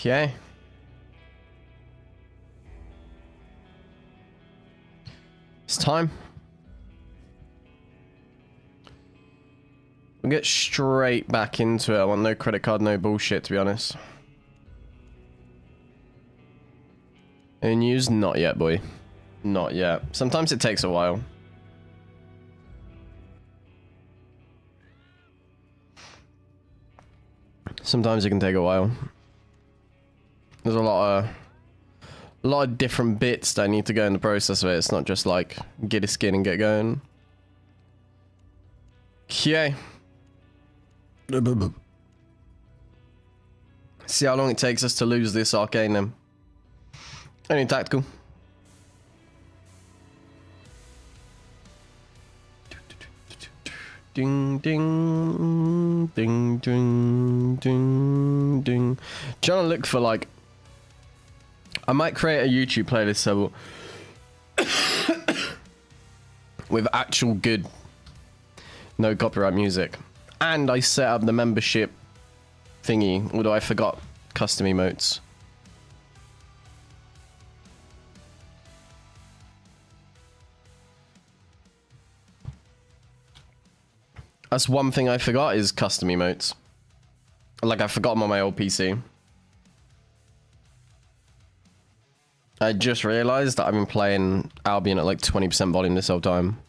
Okay. It's time. We'll get straight back into it. I want no credit card, no bullshit, to be honest. Any news? Not yet, boy. Not yet. Sometimes it takes a while. Sometimes it can take a while. There's a lot of different bits that need to go in the process of it. It's not just like get a skin and get going. Okay. See how long it takes us to lose this Arcane then. Only tactical. Ding ding ding ding ding ding. Trying to look for like, I might create a YouTube playlist so with actual good no copyright music. And I set up the membership thingy, although I forgot custom emotes. That's one thing I forgot is custom emotes. Like I forgot them on my old PC. I just realized that I've been playing Albion at like 20% volume this whole time.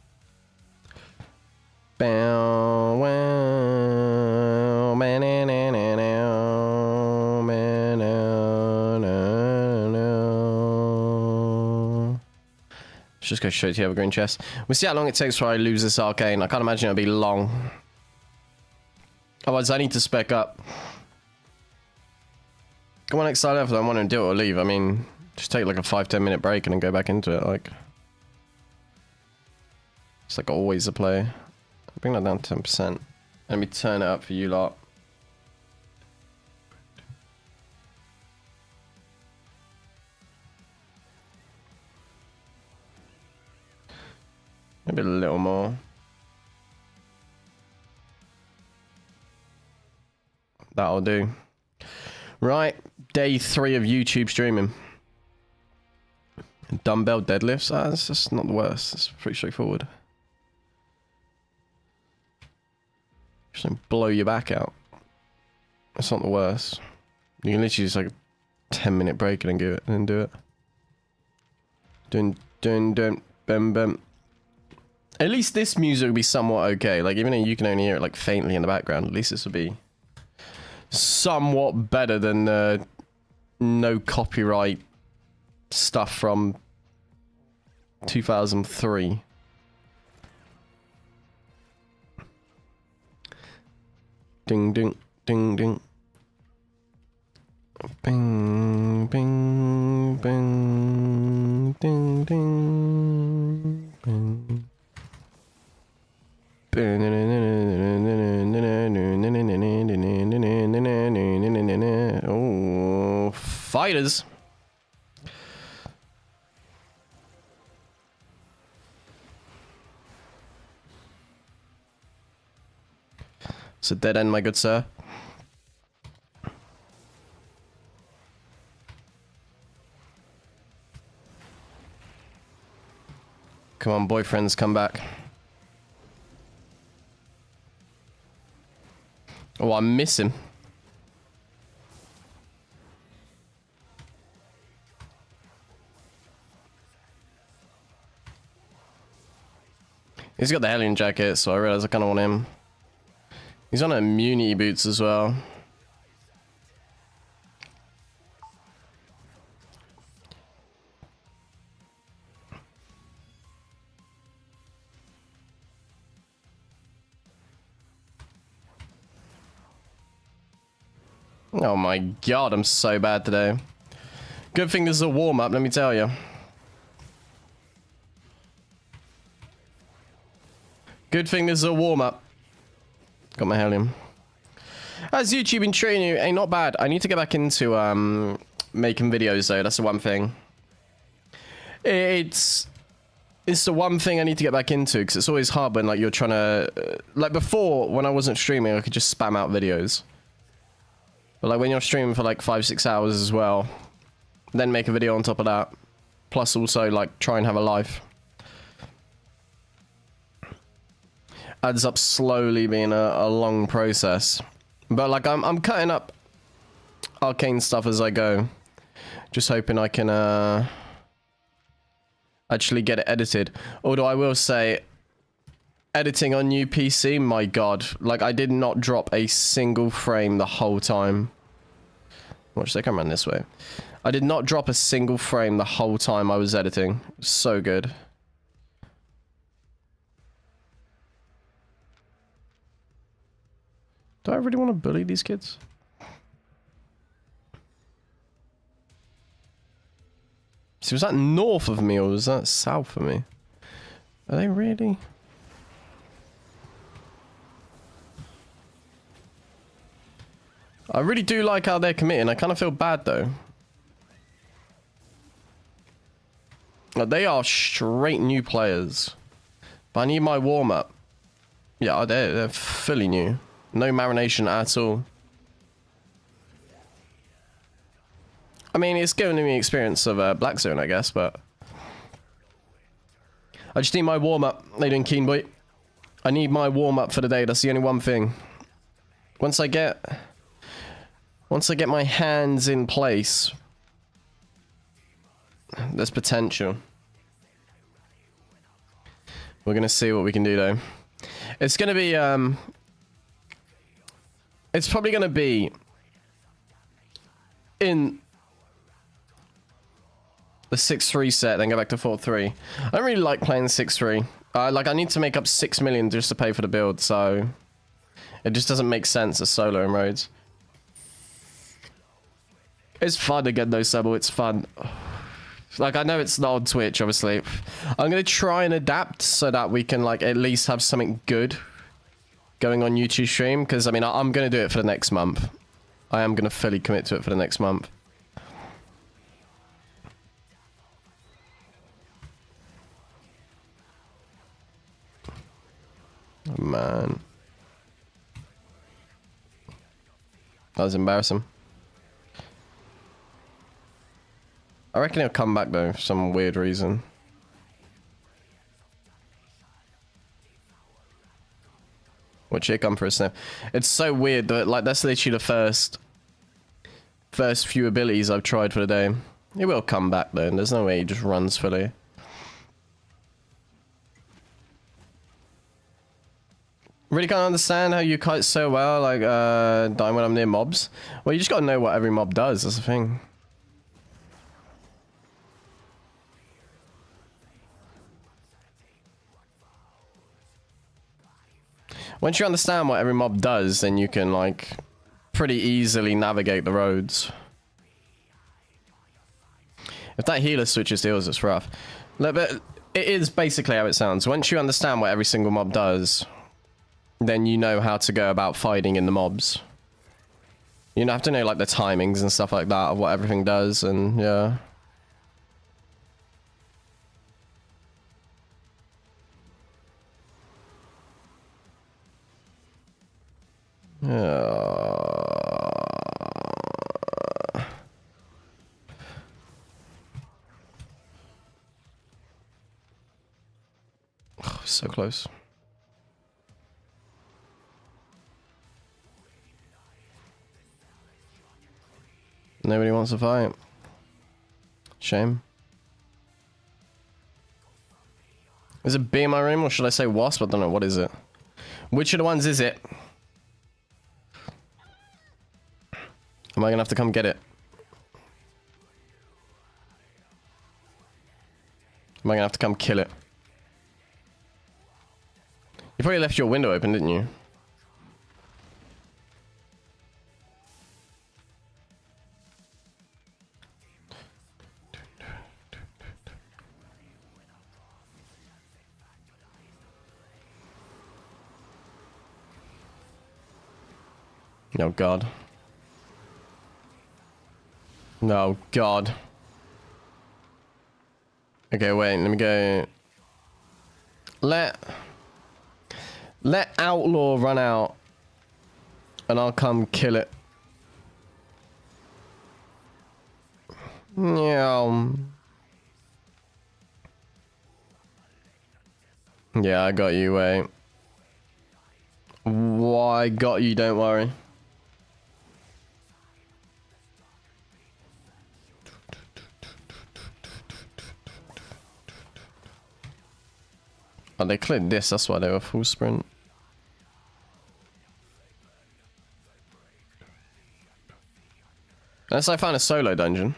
Let's just go straight to the evergreen chest. We'll see how long it takes before I lose this Arcane. I can't imagine it'll be long. Otherwise, I need to spec up. Come on, next side level. I want to do it or leave. I mean, just take like a 5-10 minute break and then go back into it. Like, it's like always a play. Bring that down to 10%. Let me turn it up for you lot. Maybe a little more. That'll do. Right, day 3 of YouTube streaming. Dumbbell deadlifts. That's just not the worst. It's pretty straightforward. Just don't blow your back out. That's not the worst. You can literally just like a 10-minute break and then give it and then do it. Dun, bam, bam. At least this music will be somewhat okay. Like, even though you can only hear it like faintly in the background, at least this will be somewhat better than no copyright stuff from 2003. Ding ding ding ding. Bing bing bing ding ding bing. Oh, fighters. It's a dead end, my good sir. Come on, boyfriends, come back. Oh, I'm missing. He's got the Hellion jacket, so I realize I kind of want him. He's on immunity boots as well. Oh my god, I'm so bad today. Good thing this is a warm-up, let me tell you. Good thing this is a warm-up. Got my Hellion. How's YouTube been training you? Hey, not bad. I need to get back into making videos though, that's the one thing. It's the one thing I need to get back into, because it's always hard when like you're trying to... like before, when I wasn't streaming, I could just spam out videos. But like when you're streaming for like 5-6 hours as well, then make a video on top of that. Plus also like try and have a life. Adds up slowly, being a long process. But like I'm cutting up Arcane stuff as I go. Just hoping I can actually get it edited. Although I will say, editing on new PC, my god. Like I did not drop a single frame the whole time. Watch, they come around this way. I did not drop a single frame the whole time I was editing. So good. Do I really want to bully these kids? So was that north of me or was that south of me? Are they really? I really do like how they're committing. I kind of feel bad though. Like, they are straight new players. But I need my warm-up. Yeah, they're fully new. No marination at all. I mean, it's giving me experience of Black Zone, I guess, but... I just need my warm-up. They doing keen, boy. I need my warm-up for the day. That's the only one thing. Once I get my hands in place, there's potential. We're gonna see what we can do, though. It's gonna be, it's probably gonna be in the 6-3 set, then go back to 4-3. I don't really like playing 6-3. Like, I need to make up 6 million just to pay for the build, so it just doesn't make sense as solo in raids. It's fun to get no sub, it's fun. Like, I know it's not on Twitch, obviously. I'm gonna try and adapt so that we can, like, at least have something good going on YouTube stream, because, I mean, I'm gonna do it for the next month. I am gonna fully commit to it for the next month. Oh, man. That was embarrassing. I reckon he'll come back though for some weird reason. Watch it come for a snap. It's so weird that, like, that's literally the first few abilities I've tried for the day. He will come back though, and there's no way he just runs fully. Really can't understand how you kite so well, like, dying when I'm near mobs. Well, you just gotta know what every mob does, that's the thing. Once you understand what every mob does, then you can, like, pretty easily navigate the roads. If that healer switches heals, it's rough. But it is basically how it sounds. Once you understand what every single mob does, then you know how to go about fighting in the mobs. You have to know, like, the timings and stuff like that of what everything does, and yeah. So close. Nobody wants to fight. Shame. Is it bee in my room, or should I say wasp? I don't know. What is it? Which of the ones is it? Am I gonna have to come get it? Am I gonna have to come kill it? You probably left your window open, didn't you? Oh god. No god. Okay, wait, let me go. Let Outlaw run out and I'll come kill it. Yeah. Yeah, I got you, wait. Why got you, don't worry. Oh, they cleared this, that's why they were full sprint. Unless I find a solo dungeon.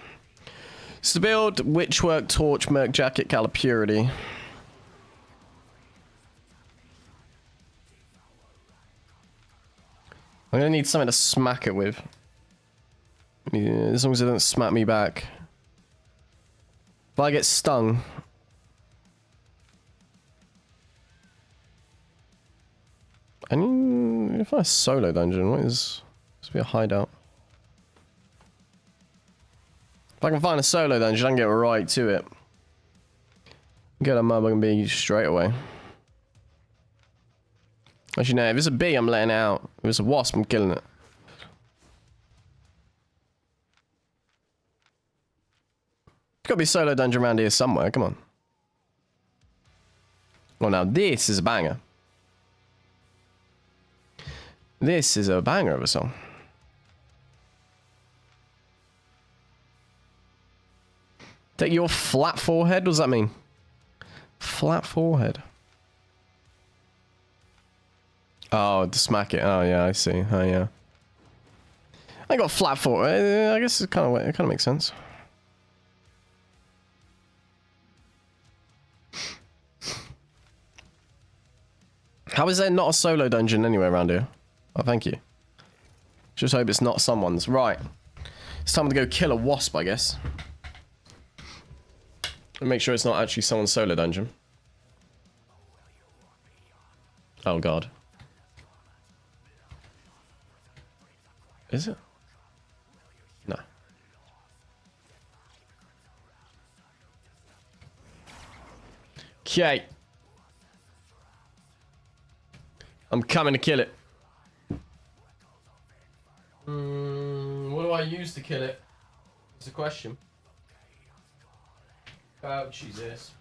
It's to build Witchwork, Torch, Merc Jacket, Cala Purity. I'm gonna need something to smack it with. Yeah, as long as it doesn't smack me back. If I get stung. I need to find a solo dungeon. What is... Must be a hideout. If I can find a solo dungeon, I can get right to it. Get a motherfucking bee straight away. Actually, no, if it's a bee, I'm letting it out. If it's a wasp, I'm killing it. There's gotta be a solo dungeon around here somewhere, come on. Well, now this is a banger. This is a banger of a song. Take your flat forehead? What does that mean? Flat forehead. Oh, to smack it. Oh, yeah, I see. Oh, yeah. I got flat forehead. I guess it kind of makes sense. How is there not a solo dungeon anywhere around here? Oh, thank you. Just hope it's not someone's. Right. It's time to go kill a wasp, I guess. And make sure it's not actually someone's solo dungeon. Oh, God. Is it? No. Okay. I'm coming to kill it. What do I use to kill it? It's a question. Oh, Jesus.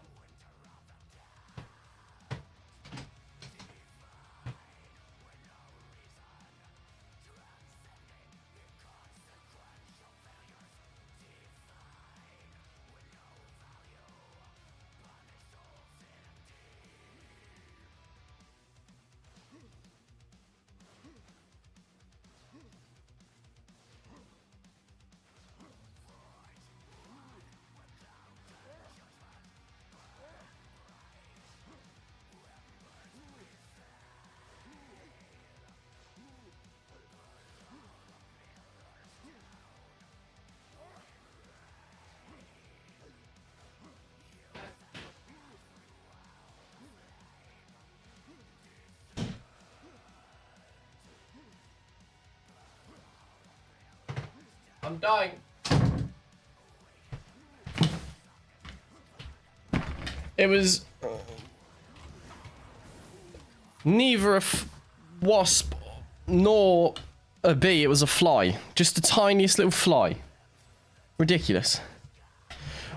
I'm dying. It was neither a wasp nor a bee. It was a fly. Just the tiniest little fly. Ridiculous.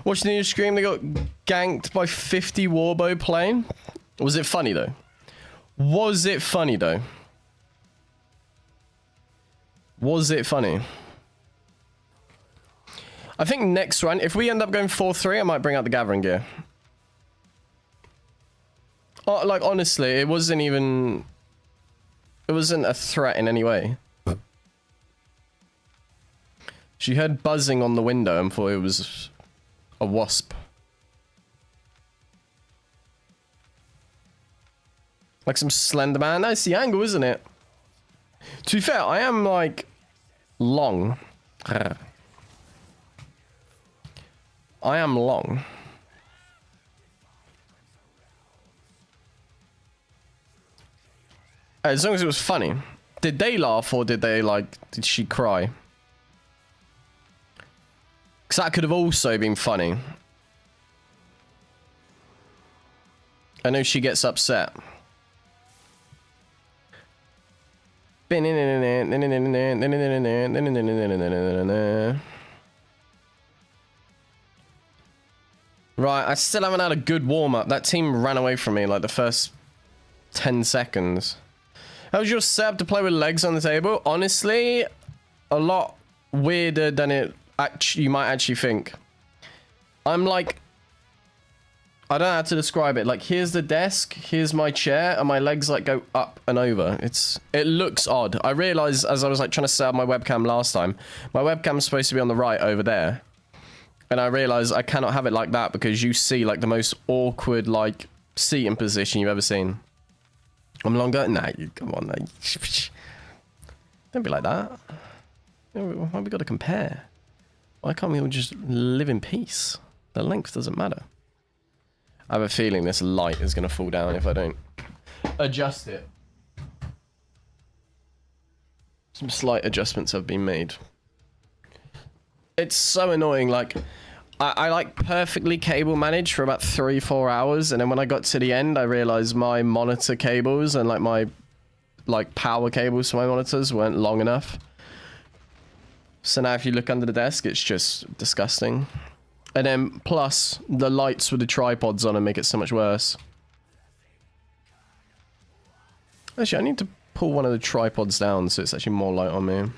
Watching the news scream, they got ganked by 50 warbow playing. Was it funny though? Was it funny though? Was it funny? I think next run, if we end up going 4-3, I might bring out the gathering gear. Oh, like, honestly, it wasn't even... It wasn't a threat in any way. She heard buzzing on the window and thought it was a wasp. Like some Slender Man. That's the angle, isn't it? To be fair, I am, like, long. I am long. As long as it was funny. Did they laugh or did they, like, did she cry? Because that could have also been funny. I know she gets upset. Right, I still haven't had a good warm-up. That team ran away from me like the first 10 seconds. How's your setup to play with legs on the table? Honestly, a lot weirder than you might actually think. I'm like... I don't know how to describe it. Like, here's the desk, here's my chair, and my legs, like, go up and over. It looks odd. I realized as I was, like, trying to set up my webcam last time, my webcam's supposed to be on the right over there. And I realized I cannot have it like that because you see, like, the most awkward, like, seating position you've ever seen. I'm longer? Nah, come on, nah. Don't be like that. Why have we got to compare? Why can't we all just live in peace? The length doesn't matter. I have a feeling this light is going to fall down if I don't adjust it. Some slight adjustments have been made. It's so annoying, like... I like perfectly cable managed for about 3-4 hours, and then when I got to the end, I realized my monitor cables and like my power cables for my monitors weren't long enough. So now if you look under the desk, it's just disgusting. And then plus the lights with the tripods on and make it so much worse. Actually, I need to pull one of the tripods down so it's actually more light on me.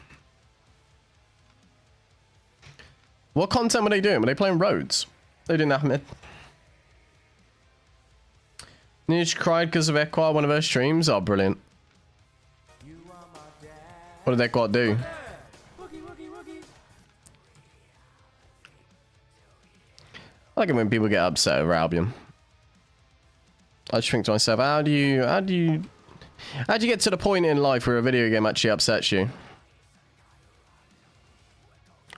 What content were they doing? Were they playing Roads? They didn't have mid. Niche cried because of Equa, one of her streams. Oh, brilliant. What did Equa do? I like it when people get upset over Albion. I just think to myself, how do you get to the point in life where a video game actually upsets you?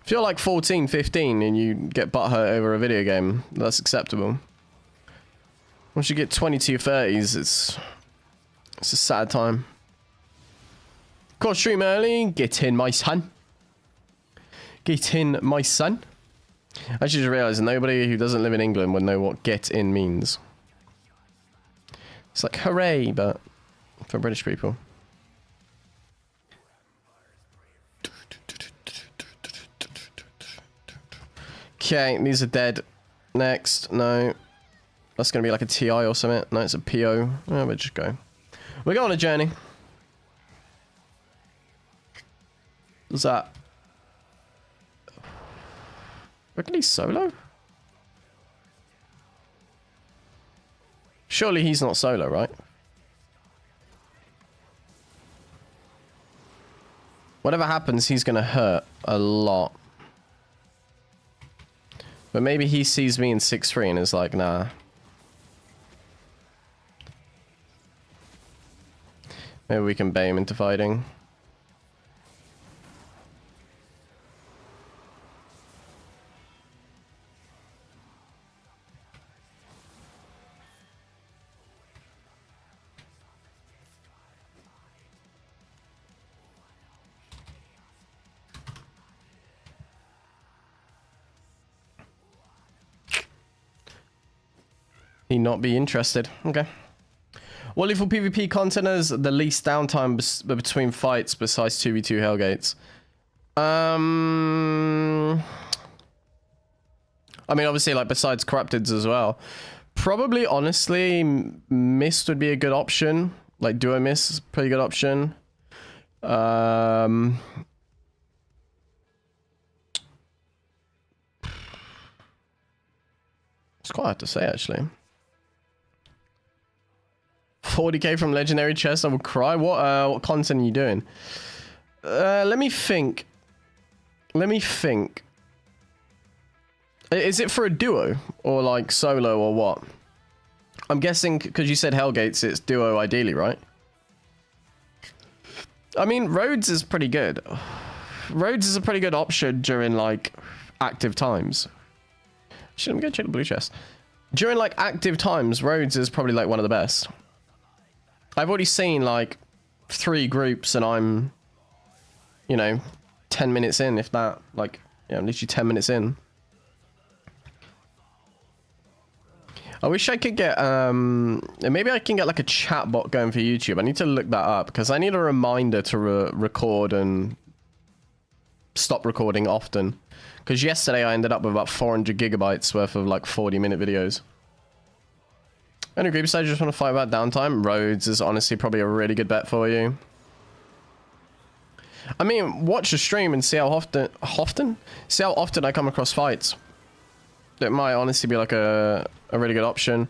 If you're like 14, 15 and you get butthurt over a video game, that's acceptable. Once you get 22, 30s, it's a sad time. Got stream early. Get in, my son. Get in, my son. I just realised nobody who doesn't live in England would know what get in means. It's like hooray, but for British people. Okay, these are dead. Next, no. That's going to be like a TI or something. No, it's a PO. Oh, we'll just go. We're going on a journey. What's that? Reckon he's solo? Surely he's not solo, right? Whatever happens, he's going to hurt a lot. But maybe he sees me in 6-3 and is like, nah. Maybe we can bait him into fighting. He not be interested. Okay. What lethal PvP content is the least downtime between fights besides 2v2 Hellgates? I mean, obviously, like, besides Corrupteds as well. Probably, honestly, Mist would be a good option. Like, Duo Mist is a pretty good option. It's quite hard to say, actually. 40k from legendary chest, I would cry. What content are you doing? Let me think. Is it for a duo or like solo or what? I'm guessing because you said Hellgates, it's duo ideally, right? I mean, Rhodes is pretty good. Rhodes is a pretty good option during like active times. Shit, I'm gonna check the blue chest. During like active times, Rhodes is probably like one of the best. I've already seen like 3 groups and I'm, you know, 10 minutes in, if that. Like, yeah, I'm literally 10 minutes in. I wish I could get, maybe I can get like a chat bot going for YouTube. I need to look that up because I need a reminder to record and stop recording often. Because yesterday I ended up with about 400 gigabytes worth of like 40-minute videos. Any groups I just want to fight about downtime? Roads is honestly probably a really good bet for you. I mean, watch the stream and see how often? See how often I come across fights. It might honestly be like a really good option.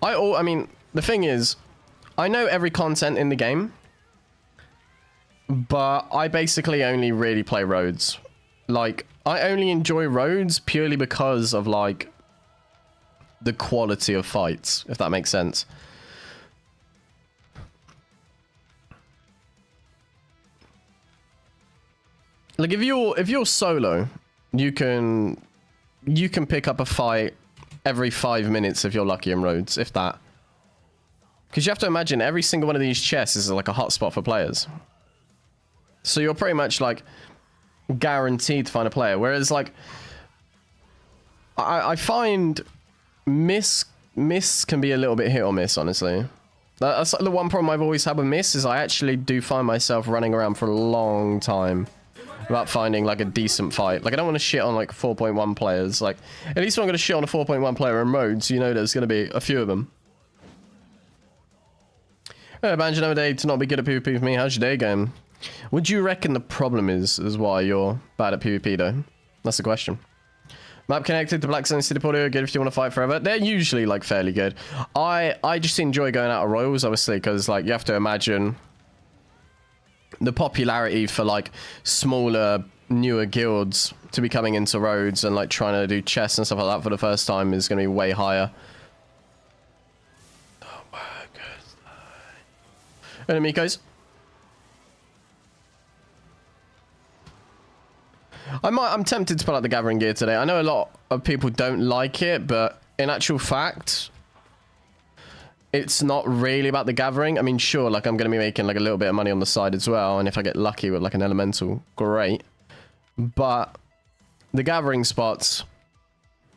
I mean, the thing is, I know every content in the game, but I basically only really play roads. Like, I only enjoy roads purely because of, like, the quality of fights, if that makes sense. Like, if you're solo, you can pick up a fight every 5 minutes if you're lucky in roads, if that. Because you have to imagine every single one of these chests is like a hotspot for players. So you're pretty much like guaranteed to find a player. Whereas like I find miss can be a little bit hit or miss, honestly. That's like the one problem I've always had with miss is I actually do find myself running around for a long time without finding like a decent fight. Like I don't want to shit on like 4.1 players. Like at least when I'm going to shit on a 4.1 player in roads, you know there's going to be a few of them. Banjo another day to not be good at PvP for me. How's your day going? Would you reckon the problem is why you're bad at PvP though? That's the question. Map connected to Black Sun City Portfolio, good if you want to fight forever. They're usually like fairly good. I just enjoy going out of royals, obviously, because like you have to imagine the popularity for like smaller, newer guilds to be coming into roads and like trying to do chests and stuff like that for the first time is going to be way higher. Enemigos. I'm tempted to pull out the gathering gear today. I know a lot of people don't like it, but in actual fact, it's not really about the gathering. I mean, sure, like I'm going to be making like a little bit of money on the side as well, and if I get lucky with like an elemental, great. But the gathering spots,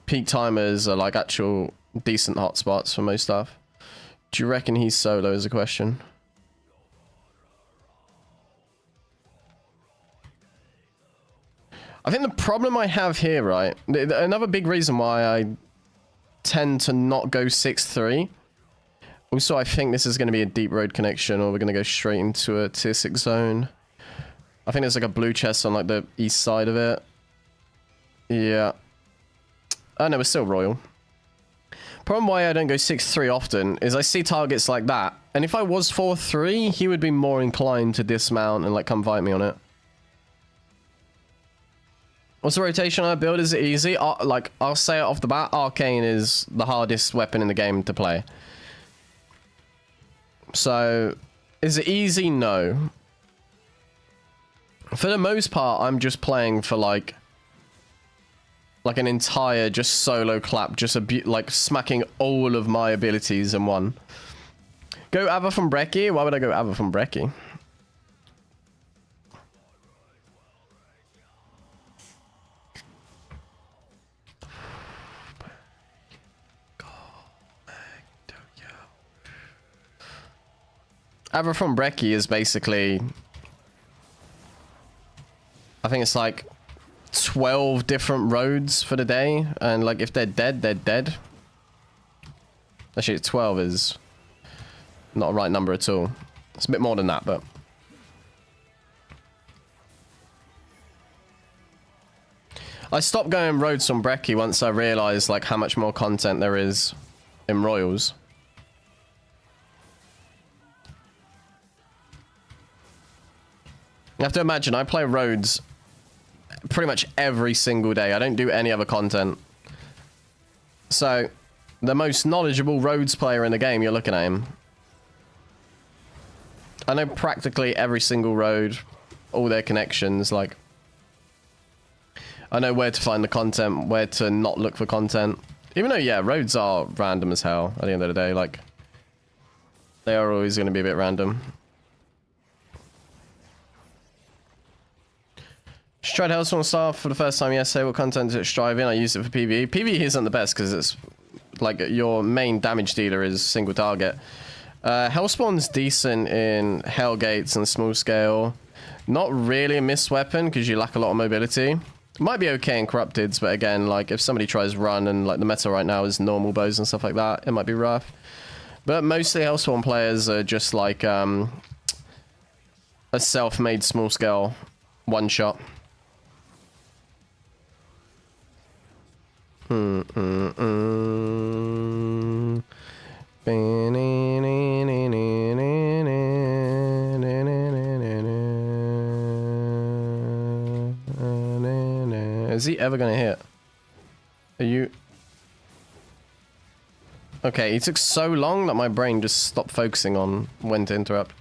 peak timers are like actual decent hotspots for most stuff. Do you reckon he's solo is a question? I think the problem I have here, right, another big reason why I tend to not go 6-3. Also, I think this is going to be a deep road connection, or we're going to go straight into a tier 6 zone. I think there's like a blue chest on like the east side of it. Yeah. Oh no, we're still royal. Problem why I don't go 6-3 often is I see targets like that, and if I was 4-3, he would be more inclined to dismount and like come fight me on it. What's the rotation I build? Is it easy? Like, I'll say it off the bat, Arcane is the hardest weapon in the game to play. So, is it easy? No. For the most part, I'm just playing for, like an entire just solo clap, just like smacking all of my abilities in one. Go AVA from Brekkie? Why would I go AVA from Brekkie? AVA from Brekkie is basically, I think it's like 12 different roads for the day, and like if they're dead, they're dead. Actually, 12 is not a right number at all. It's a bit more than that, but I stopped going roads from Brekkie once I realized like how much more content there is in Royals. You have to imagine, I play roads pretty much every single day. I don't do any other content. So, the most knowledgeable roads player in the game, you're looking at him. I know practically every single road, all their connections, like I know where to find the content, where to not look for content. Even though, yeah, roads are random as hell at the end of the day, like they are always going to be a bit random. Just tried Hellspawn Star for the first time yesterday. What content did it strive in? I used it for PvE. PvE isn't the best because it's like your main damage dealer is single target. Hellspawn's decent in Hellgates and small scale. Not really a missed weapon because you lack a lot of mobility. It might be okay in Corrupteds, but again, like if somebody tries run and like the meta right now is normal bows and stuff like that, it might be rough. But mostly Hellspawn players are just like a self-made small scale one shot. Is he ever gonna hit? Are you... Okay, he took so long that my brain just stopped focusing on when to interrupt.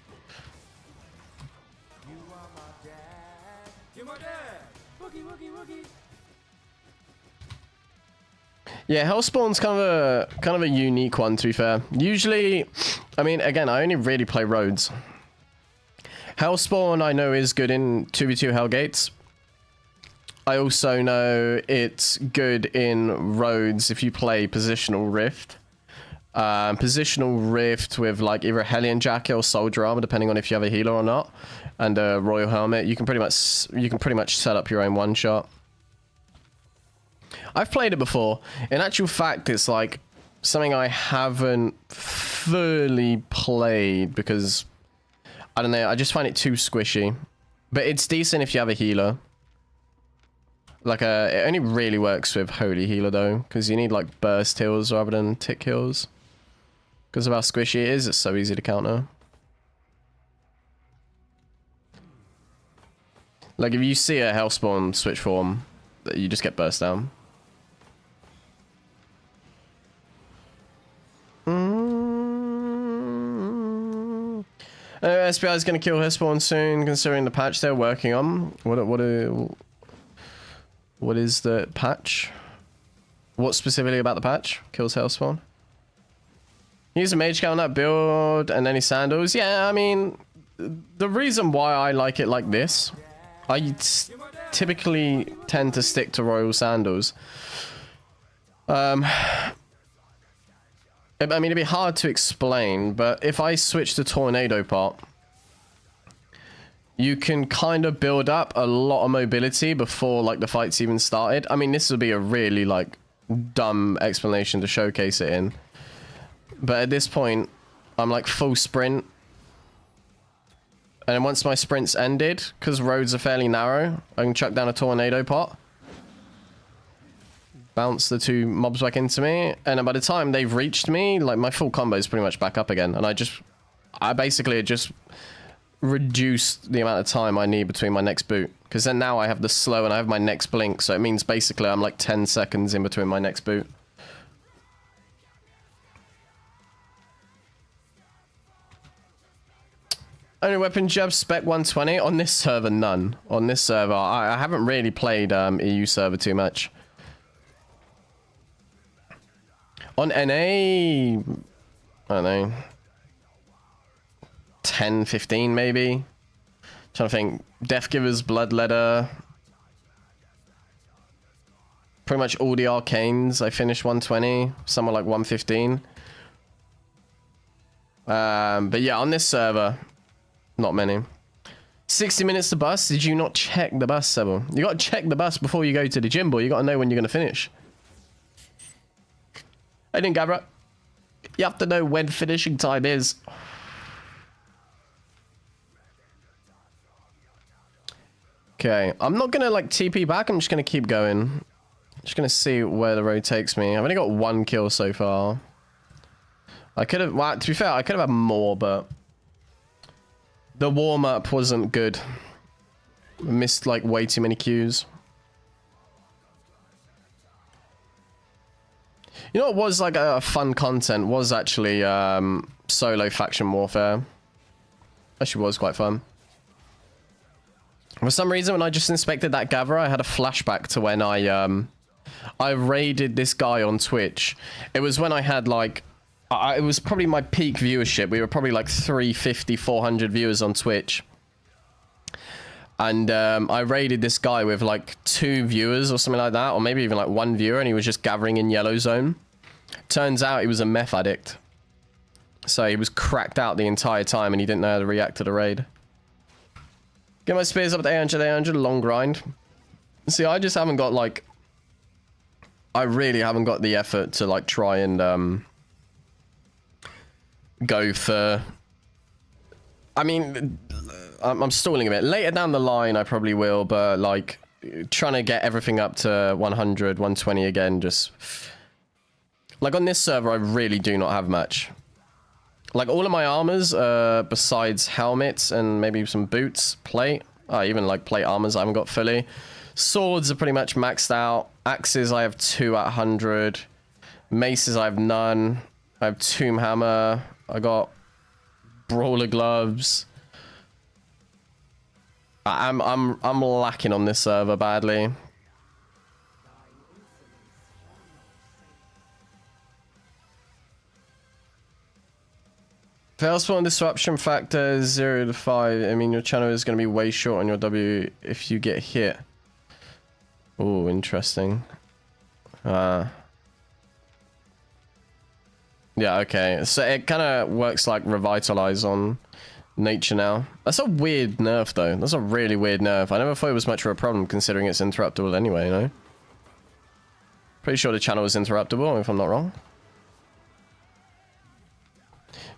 Yeah, Hellspawn's kind of a unique one, to be fair. Usually, I mean, again, I only really play roads. Hellspawn I know is good in 2v2 Hellgates. I also know it's good in roads if you play positional rift. Positional rift with like either a Hellion Jacket or Soldier Armor, depending on if you have a healer or not, and a Royal Helmet. You can pretty much set up your own one shot. I've played it before. In actual fact, it's like something I haven't fully played because I don't know. I just find it too squishy, but it's decent if you have a healer. Like it only really works with Holy Healer though, because you need like burst heals rather than tick heals. Because of how squishy it is, it's so easy to counter. Like if you see a Hellspawn switch form, you just get burst down. SPI is going to kill Hellspawn soon, considering the patch they're working on. What is the patch? What specifically about the patch kills Hellspawn? Use a mage count on that build and any sandals. Yeah, I mean, the reason why I like it like this, I typically tend to stick to royal sandals. I mean, it'd be hard to explain, but if I switch to tornado part, you can kind of build up a lot of mobility before like the fight's even started. I mean, this would be a really like dumb explanation to showcase it in. But at this point, I'm like full sprint. And then once my sprint's ended, because roads are fairly narrow, I can chuck down a tornado pot. Bounce the two mobs back into me. And then by the time they've reached me, like my full combo is pretty much back up again. And I basically just reduced the amount of time I need between my next boot. Because then now I have the slow and I have my next blink. So it means basically I'm like 10 seconds in between my next boot. Only weapon jab spec 120 on this server, none. On this server, I haven't really played EU server too much. On NA, I don't know, 10, 15 maybe. Trying to think, Deathgiver's Bloodletter. Pretty much all the Arcanes I finished 120, somewhere like 115. But yeah, on this server, not many. 60 minutes to bus. Did you not check the bus, Sebo? You got to check the bus before you go to the gym, boy. You got to know when you're going to finish. I didn't gather. You have to know when finishing time is. Okay, I'm not going to like TP back. I'm just going to keep going. Just going to see where the road takes me. I've only got 1 kill so far. I could have, well, to be fair, I could have had more, but the warm-up wasn't good. I missed like way too many cues. You know what was like a fun content was actually solo faction warfare. Actually was quite fun. For some reason when I just inspected that gatherer, I had a flashback to when I raided this guy on Twitch. It was when I had like it was probably my peak viewership. We were probably like 350, 400 viewers on Twitch. And I raided this guy with like 2 viewers or something like that, or maybe even like 1 viewer, and he was just gathering in yellow zone. Turns out he was a meth addict. So he was cracked out the entire time and he didn't know how to react to the raid. Get my spears up to 800, long grind. See, I just haven't got, like... I really haven't got the effort to, like, try and, go for... I mean, I'm stalling a bit. Later down the line, I probably will, but, like, trying to get everything up to 100, 120 again, just... Like, on this server, I really do not have much. Like, all of my armors, besides helmets and maybe some boots, plate, even, like, plate armors I haven't got fully. Swords are pretty much maxed out. Axes, I have 2 at 100. Maces, I have none. I have Tomb Hammer. I got Brawler gloves. I'm lacking on this server badly. Fail spawn disruption factor is 0 to 5. I mean, your channel is going to be way short on your W if you get hit. Oh, interesting. Yeah, okay. So it kind of works like Revitalize on nature now. That's a weird nerf, though. That's a really weird nerf. I never thought it was much of a problem, considering it's interruptible anyway, you know? Pretty sure the channel is interruptible, if I'm not wrong.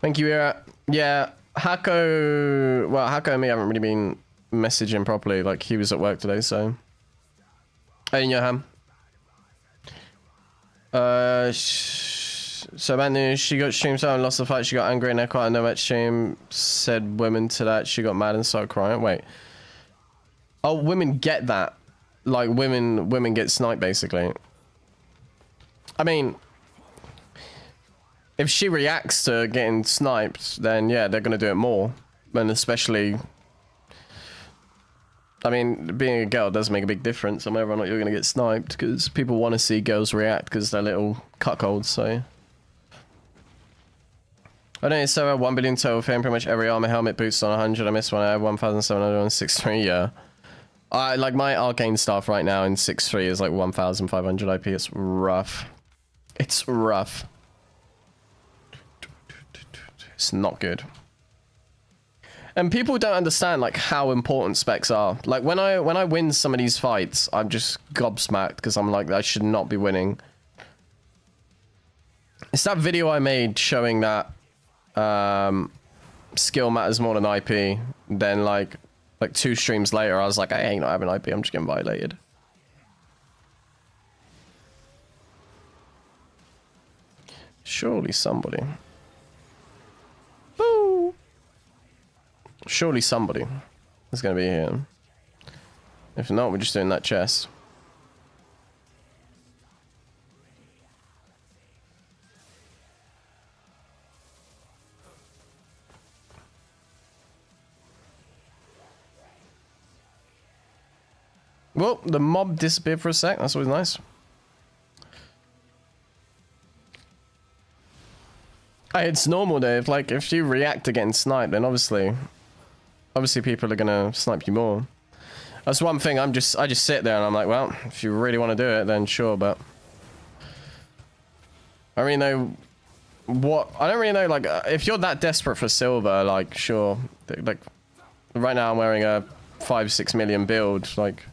Thank you, Ira. Yeah, Hako... Well, Hako and me haven't really been messaging properly. Like, he was at work today, so... Hey, Johan. So bad news. She got streamed so and lost the fight. She got angry and I quite know that stream said women to that. She got mad and started crying. Wait. Oh, women get that. Like, women get sniped, basically. I mean... If she reacts to getting sniped, then yeah, they're going to do it more. And especially... I mean, being a girl does make a big difference on whether or not you're going to get sniped, because people want to see girls react because they're little cuckolds, so... I know it's so 1 billion total fame, pretty much every armor, helmet, boots on 100. I missed one, I have 1,763, yeah. Like, my Arcane stuff right now in 6.3 is like 1,500 IP, it's rough. It's rough. It's not good. And people don't understand, like, how important specs are. Like, when I win some of these fights, I'm just gobsmacked, because I'm like, I should not be winning. It's that video I made showing that skill matters more than IP. Then, like 2 streams later, I was like, I ain't not having IP, I'm just getting violated. Surely somebody... Boo! Surely somebody is going to be here. If not, we're just doing that chest. Well, the mob disappeared for a sec. That's always nice. It's normal though. If you react to getting sniped, then obviously people are gonna snipe you more. That's one thing. I just sit there and I'm like, well, if you really want to do it, then sure. But I don't really know what. I don't really know. Like, if you're that desperate for silver, like, sure. Like, right now I'm wearing a 5-6 million build. Like,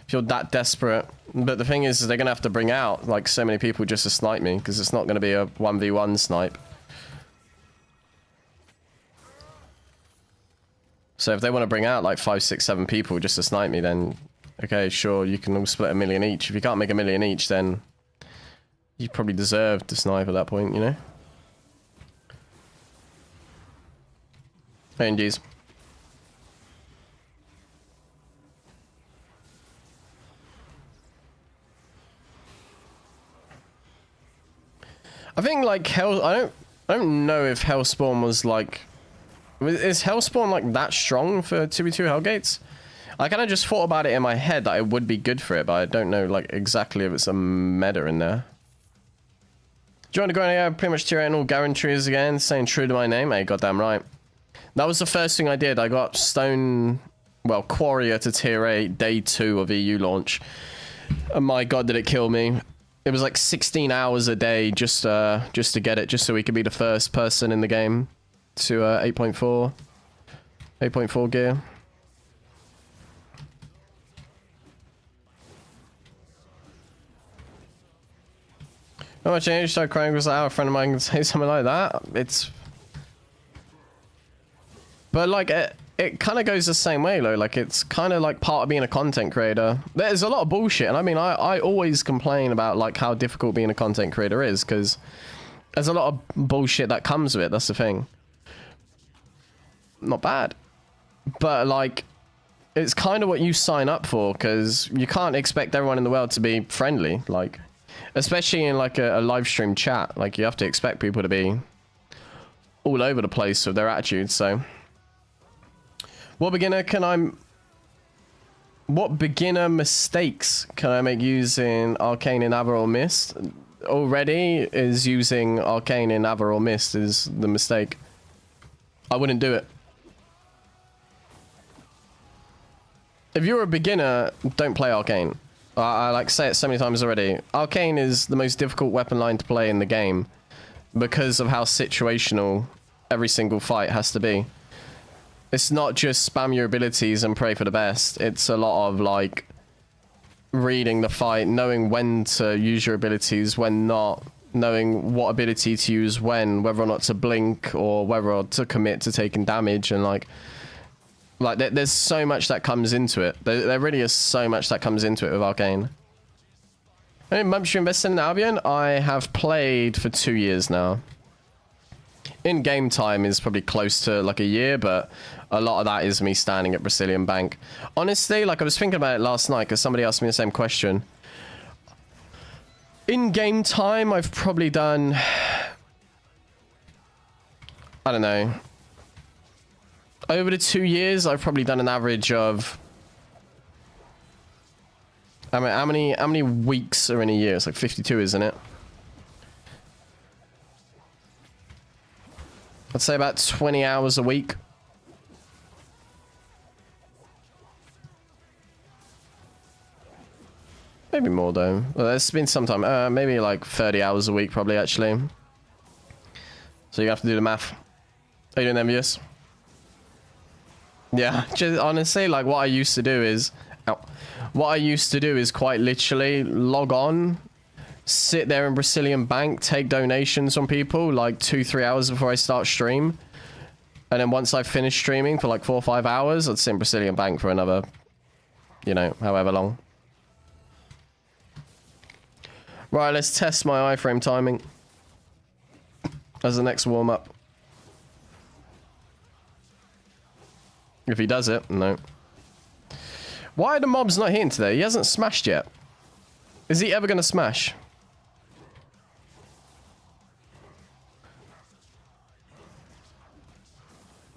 if you're that desperate. But the thing is they're gonna have to bring out like so many people just to snipe me, because it's not gonna be a 1v1 snipe. So if they want to bring out like 5, 6, 7 people just to snipe me, then okay, sure, you can all split a million each. If you can't make a million each, then you probably deserve to snipe at that point, you know? Hey, NGs. I think like I don't know if Hellspawn was like... Is Hellspawn like that strong for 2v2 Hellgates? I kind of just thought about it in my head that it would be good for it, but I don't know like exactly if it's a meta in there. Do you want to go in pretty much tier 8 all guarantees again, saying true to my name? Hey, goddamn right. That was the first thing I did. I got Stone, well, Quarrier to tier 8, day 2 of EU launch. And my god, did it kill me. It was like 16 hours a day just to get it, just so we could be the first person in the game to 8.4 gear. How much energy started crying was like, a friend of mine can say something like that. It's... But like, it kind of goes the same way, though. Like, it's kind of like part of being a content creator. There's a lot of bullshit. And I mean, I always complain about like how difficult being a content creator is, because there's a lot of bullshit that comes with it. That's the thing. Not bad. But like, it's kind of what you sign up for, because you can't expect everyone in the world to be friendly. Like, especially in like a live stream chat. Like, you have to expect people to be all over the place with their attitudes. So what beginner mistakes can I make using Arcane in AVA or Mist? Already is using Arcane in AVA or Mist is the mistake. I wouldn't do it. If you're a beginner, don't play Arcane. I like say it so many times already. Arcane is the most difficult weapon line to play in the game because of how situational every single fight has to be. It's not just spam your abilities and pray for the best. It's a lot of like reading the fight, knowing when to use your abilities, when not, knowing what ability to use when, whether or not to blink or whether or to commit to taking damage, and like there's so much that comes into it. There really is so much that comes into it with Arcane. How many months you invested in Albion? I have played for 2 years now. In game time is probably close to like a year, but a lot of that is me standing at Brazilian Bank. Honestly, like I was thinking about it last night because somebody asked me the same question. In game time, I've probably done, I don't know, over the 2 years, I've probably done an average of, I mean, how many weeks are in a year? It's like 52, isn't it? I'd say about 20 hours a week. Maybe more though. Well, it's been some time. Maybe like 30 hours a week probably actually. So you have to do the math. Are you doing envious? Yeah, just honestly, like what I used to do is, quite literally log on, sit there in Brazilian Bank, take donations from people like 2-3 hours before I start stream. And then once I've finished streaming for like 4 or 5 hours, I'd sit in Brazilian Bank for another, you know, however long. Right, let's test my iframe timing as the next warm-up. If he does it, no. Why are the mobs not hitting today? He hasn't smashed yet. Is he ever going to smash?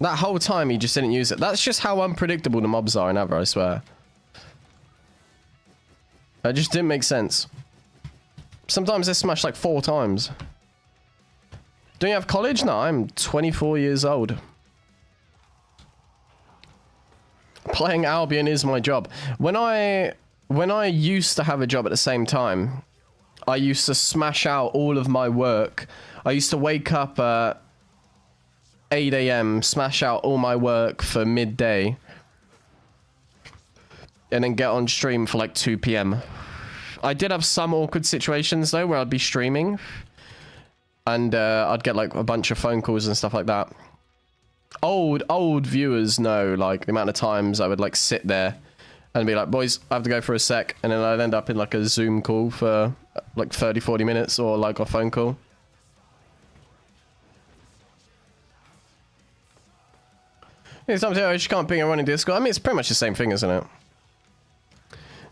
That whole time he just didn't use it. That's just how unpredictable the mobs are in AVA, I swear. That just didn't make sense. Sometimes they smash like 4 times. Don't you have college? No, I'm 24 years old. Playing Albion is my job. When I used to have a job at the same time, I used to smash out all of my work. I used to wake up at 8 AM, smash out all my work for midday, and then get on stream for like 2 PM. I did have some awkward situations though where I'd be streaming and I'd get like a bunch of phone calls and stuff like that. Old viewers know like the amount of times I would like sit there and be like, boys, I have to go for a sec, and then I'd end up in like a Zoom call for like 30-40 minutes or like a phone call. Sometimes I just can't ping everyone in Discord. I mean, it's pretty much the same thing, isn't it?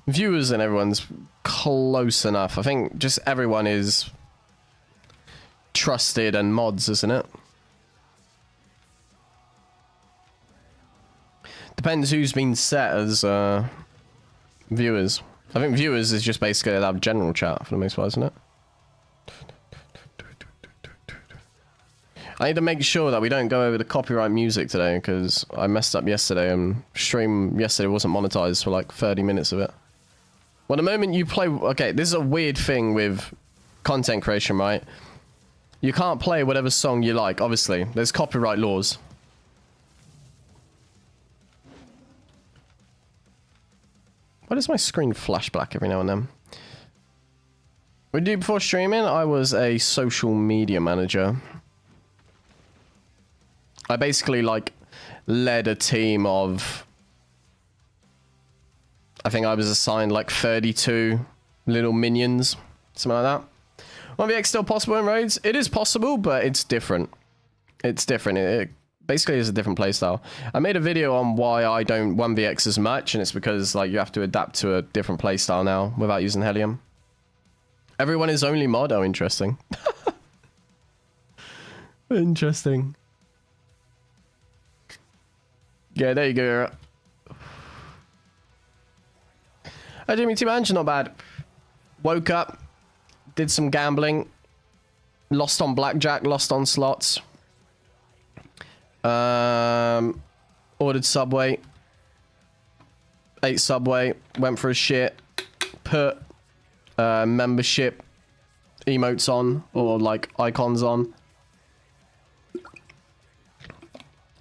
Viewers and everyone's close enough. I think just everyone is trusted and mods, isn't it? Depends who's been set as viewers. I think viewers is just basically that general chat for the most part, isn't it? I need to make sure that we don't go over the copyright music today, because I messed up yesterday and stream yesterday wasn't monetized for like 30 minutes of it. Well, the moment you play... Okay, this is a weird thing with content creation, right? You can't play whatever song you like, obviously. There's copyright laws. Why does my screen flash black every now and then? What did you do before streaming? I was a social media manager. I basically like led a team of, I think I was assigned like 32 little minions, something like that. 1vx still possible in raids? It is possible, but it's different. It's different. It basically is a different playstyle. I made a video on why I don't 1vx as much, and it's because like you have to adapt to a different playstyle now without using helium. Everyone is only mod. Oh, interesting. Interesting. Yeah, there you go. Oh, Jimmy T. Mansion, not bad. Woke up, did some gambling, lost on blackjack, lost on slots. Ordered Subway, ate Subway, went for a shit, put membership emotes on, or like icons on.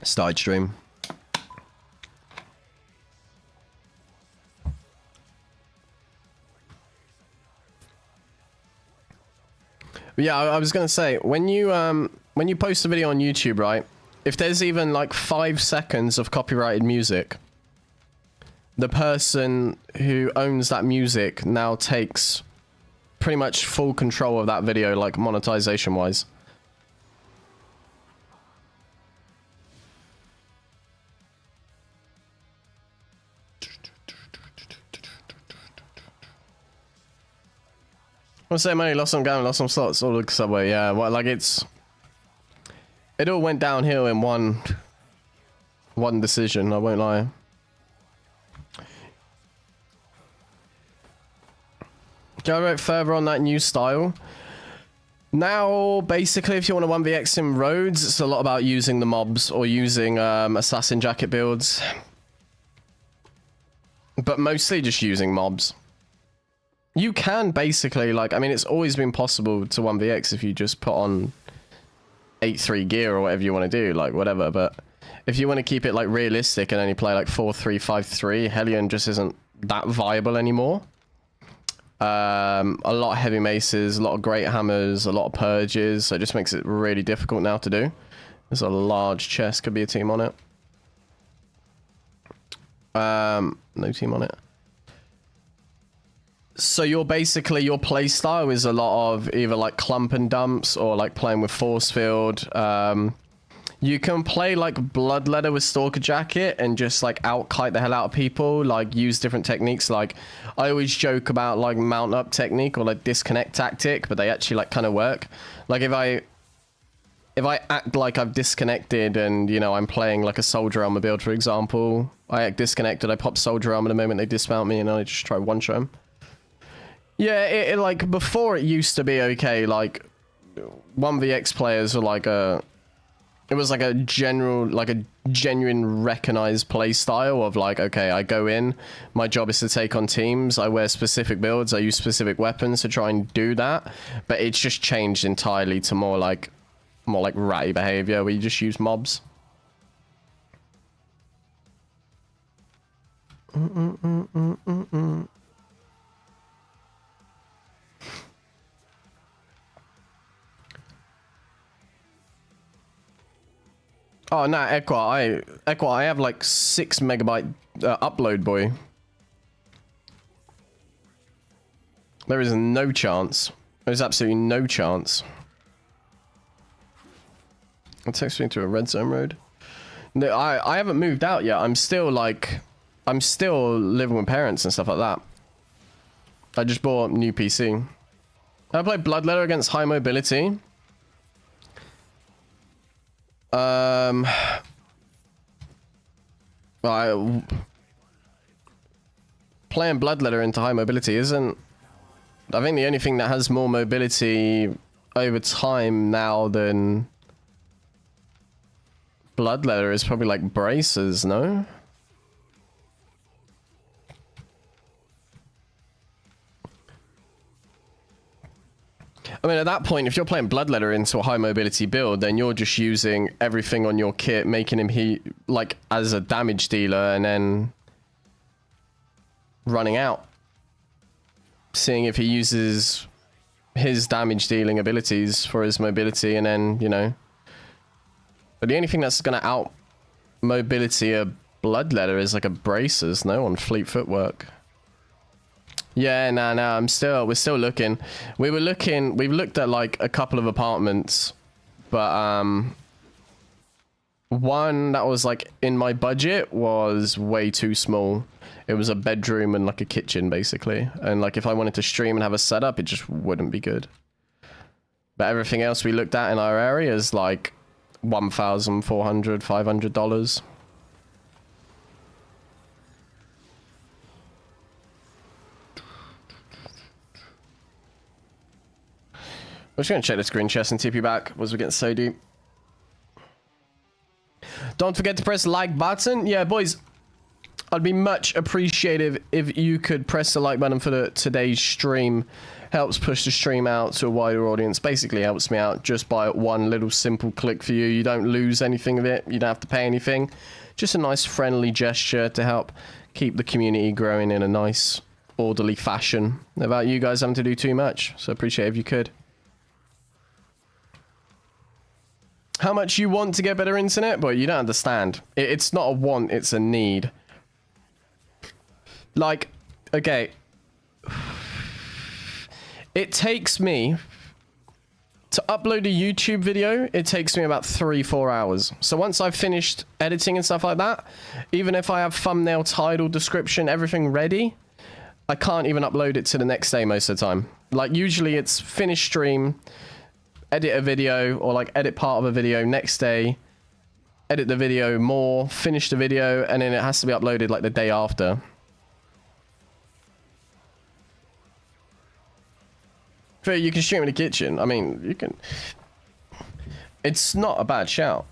Started stream. Yeah, I was gonna say, when you post a video on YouTube, right? If there's even like 5 seconds of copyrighted music, the person who owns that music now takes pretty much full control of that video, like monetization wise. I'm saying money, lost some gambling, lost some slots, all the Subway. Yeah, well, like it all went downhill in one decision, I won't lie. Go right further on that new style. Now, basically, if you want to 1vx in roads, it's a lot about using the mobs or using assassin jacket builds. But mostly just using mobs. You can basically, like, I mean, it's always been possible to 1vx if you just put on 8-3 gear or whatever you want to do, like, whatever. But if you want to keep it, like, realistic and only play, like, 4-3, 5-3, Hellion just isn't that viable anymore. A lot of heavy maces, a lot of great hammers, a lot of purges, so it just makes it really difficult now to do. There's a large chest, could be a team on it. No team on it. So you're basically, your play style is a lot of either like clump and dumps or like playing with force field. You can play like Bloodletter with Stalker Jacket and just like out-kite the hell out of people, like use different techniques. Like I always joke about like mount up technique or like disconnect tactic, but they actually like kind of work. Like if I act like I've disconnected and, you know, I'm playing like a soldier armor build, for example, I act disconnected, I pop soldier armor the moment they dismount me and I just try one-shot them. Yeah, it like before it used to be okay, like 1vx players were like it was like a general, like a genuine recognized play style of like, okay, I go in, my job is to take on teams, I wear specific builds, I use specific weapons to try and do that, but it's just changed entirely to more like ratty behavior where you just use mobs. Oh, nah, Equa, I have like 6 megabyte upload, boy. There is no chance. There's absolutely no chance. It takes me to a red zone road. No, I haven't moved out yet. I'm still living with parents and stuff like that. I just bought a new PC. I play Bloodletter against high mobility. Playing Bloodletter into high mobility isn't... I think the only thing that has more mobility over time now than Bloodletter is probably like braces, no? I mean, at that point, if you're playing Bloodletter into a high mobility build, then you're just using everything on your kit, making him like as a damage dealer, and then running out, seeing if he uses his damage dealing abilities for his mobility, and then, you know. But the only thing that's going to out mobility a bloodletter is like a bracers, no, on fleet footwork. Yeah, no, we're still looking. We've looked at like a couple of apartments, but one that was like in my budget was way too small. It was a bedroom and like a kitchen basically, and like if I wanted to stream and have a setup, it just wouldn't be good. But everything else we looked at in our area is like $1,400, $500. We're just gonna check this green chest and tip you back as we're getting so deep. Don't forget to press the like button. Yeah, boys, I'd be much appreciative if you could press the like button for today's stream. Helps push the stream out to a wider audience. Basically helps me out just by one little simple click for you. You don't lose anything of it. You don't have to pay anything. Just a nice friendly gesture to help keep the community growing in a nice orderly fashion without you guys having to do too much. So appreciate if you could. How much you want to get better internet? Boy, you don't understand. It's not a want, it's a need. Like, okay. It takes me to upload a YouTube video, it takes me about 3-4 hours. So once I've finished editing and stuff like that, even if I have thumbnail, title, description, everything ready, I can't even upload it to the next day most of the time. Like usually it's finish stream, edit a video, or like edit part of a video, next day, edit the video more, finish the video, and then it has to be uploaded like the day after. You can stream in the kitchen. I mean, you can. It's not a bad shout.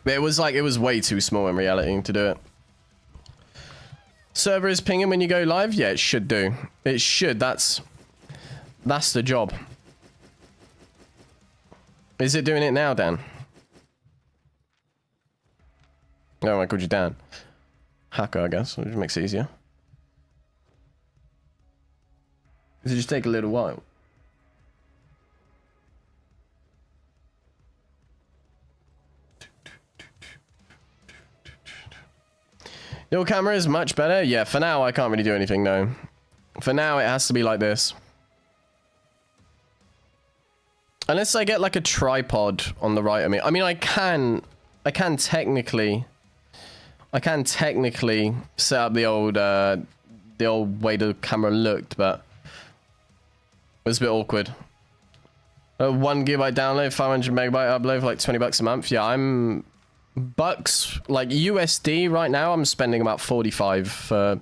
It was way too small in reality to do it. Server is pinging when you go live? Yeah, it should do. It should. That's the job. Is it doing it now, Dan? Oh, I called you Dan. Hacker, I guess. Which makes it easier. Does it just take a little while? Your camera is much better? Yeah, for now I can't really do anything, no. For now it has to be like this. Unless I get like a tripod on the right of me. I mean, I can technically set up the old way the camera looked, but it was a bit awkward. 1 GB download, 500 megabyte upload for like $20 a month. Yeah, I'm bucks, like USD right now, I'm spending about 45 for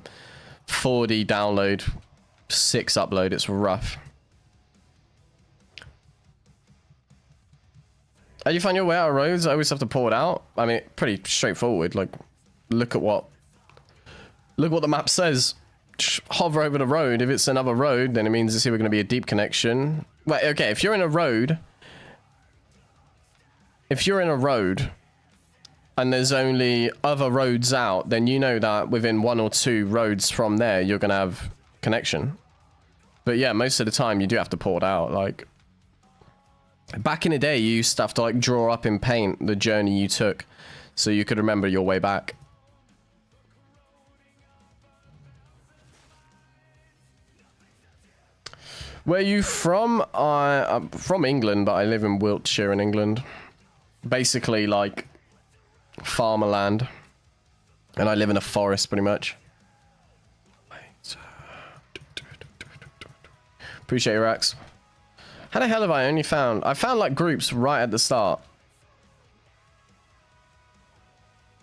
40 download, 6 upload. It's rough. How do you find your way out of roads? I always have to pull it out. I mean, pretty straightforward. Like, look what the map says. Just hover over the road. If it's another road, then it means it's either going to be a deep connection. Well, okay, if you're in a road, and there's only other roads out, then you know that within 1 or 2 roads from there, you're going to have connection. But yeah, most of the time you do have to pull it out. Like, back in the day, you used to have to like draw up in paint the journey you took so you could remember your way back. Where are you from? I'm from England, but I live in Wiltshire in England. Basically, like, farmerland. And I live in a forest, pretty much. Appreciate your racks. How the hell have I only found... I found, like, groups right at the start.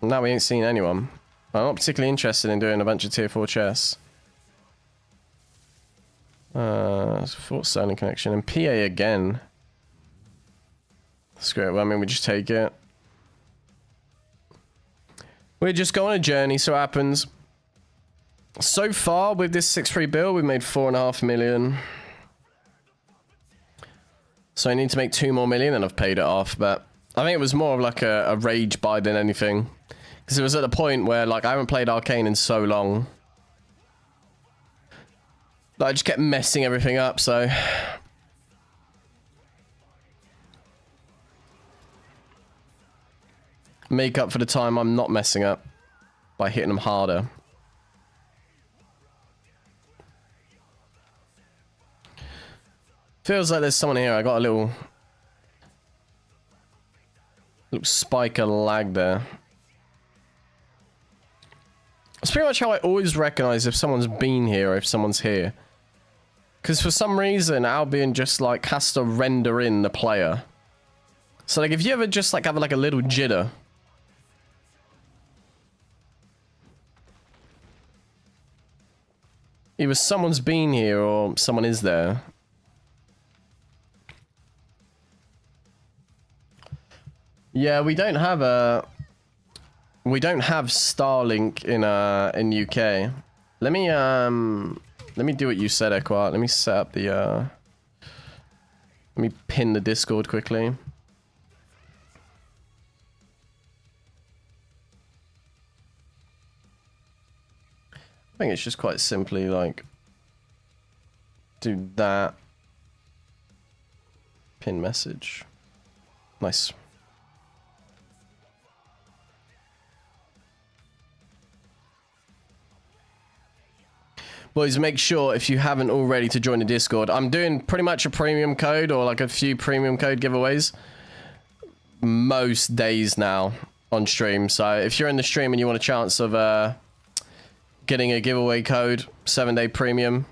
Now we ain't seen anyone. I'm not particularly interested in doing a bunch of tier 4 chests. Fort Sterling connection. And PA again. That's great. Well, I mean, we just take it. We just go on a journey, so it happens. So far, with this 6-free build, we've made 4.5 million. So I need to make 2 more million, and I've paid it off. But I think it was more of like a rage buy than anything. Because Because it was at the point where, like, I haven't played Arcane in so long. That I just kept messing everything up, so... Make up for the time I'm not messing up by hitting them harder. Feels like there's someone here. I got a little spike of lag there. It's pretty much how I always recognize if someone's been here or if someone's here. Because for some reason, Albion just like has to render in the player. So like if you ever just like have like a little jitter. Either someone's been here or someone is there. Yeah, we don't have Starlink in UK. Let me do what you said, Equa. Let me set up the let me pin the Discord quickly. I think it's just quite simply like do that. Pin message. Nice. Boys, make sure if you haven't already to join the Discord. I'm doing pretty much a premium code or like a few premium code giveaways most days now on stream. So if you're in the stream and you want a chance of getting a giveaway code, 7-day premium.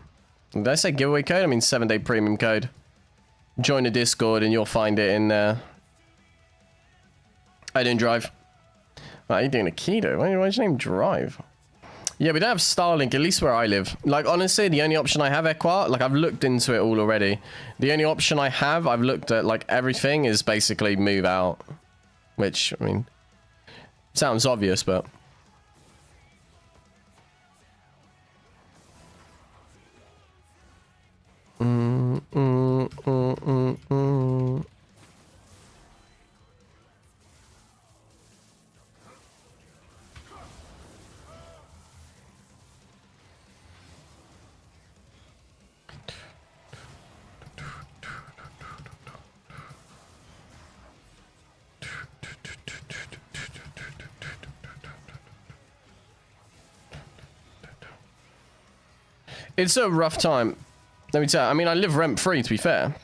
Did I say giveaway code? I mean 7-day premium code. Join the Discord and you'll find it in there. I didn't drive. Wow, you're doing a keto. Why's your name Drive? Yeah, we don't have Starlink, at least where I live. Like, honestly, the only option I have, Equa, like, I've looked into it all already. The only option I have, I've looked at, like, everything is basically move out. Which, I mean, sounds obvious, but... It's a rough time. Let me tell you. I mean, I live rent-free, to be fair.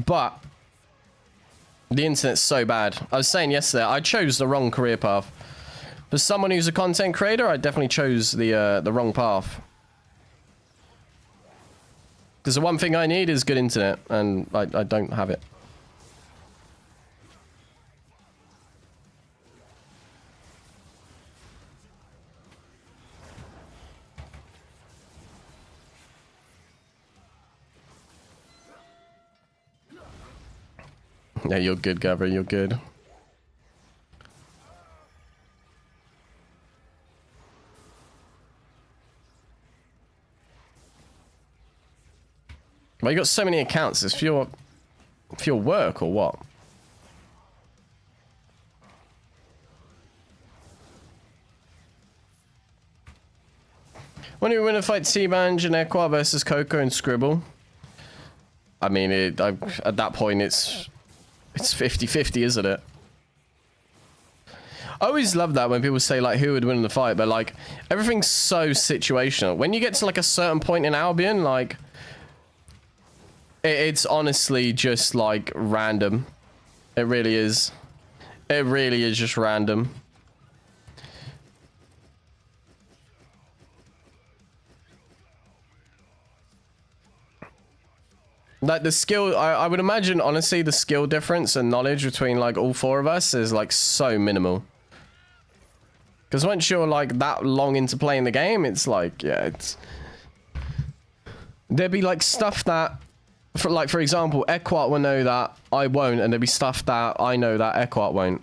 But the internet's so bad. I was saying yesterday, I chose the wrong career path. For someone who's a content creator, I definitely chose the wrong path. Because the one thing I need is good internet, and I don't have it. Yeah, you're good, Gabri, you're good. Well, you got so many accounts. Is for your work or what? When you win a fight, T-Banj and Equa versus Coco and Scribble. I mean, at that point, it's 50-50, isn't it? I always love that when people say, like, who would win in the fight, but, like, everything's so situational. When you get to, like, a certain point in Albion, like, it's honestly just, like, random. It really is. It really is just random. Like, the skill, I would imagine, honestly, the skill difference and knowledge between, like, all four of us is, like, so minimal. Because once you're, like, that long into playing the game, it's, like, yeah, it's... There'd be, like, stuff that, for example, Equart will know that I won't, and there'd be stuff that I know that Equart won't.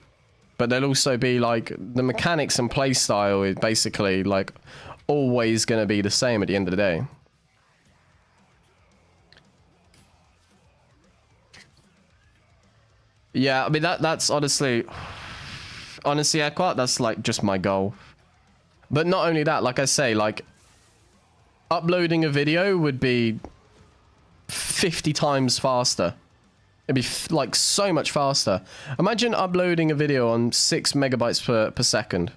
But there'll also be, like, the mechanics and playstyle is basically, like, always going to be the same at the end of the day. Yeah, I mean, that's honestly... honestly, Equart, that's like just my goal. But not only that, like I say, like uploading a video would be 50 times faster. It'd be like so much faster. Imagine uploading a video on 6 megabytes per second.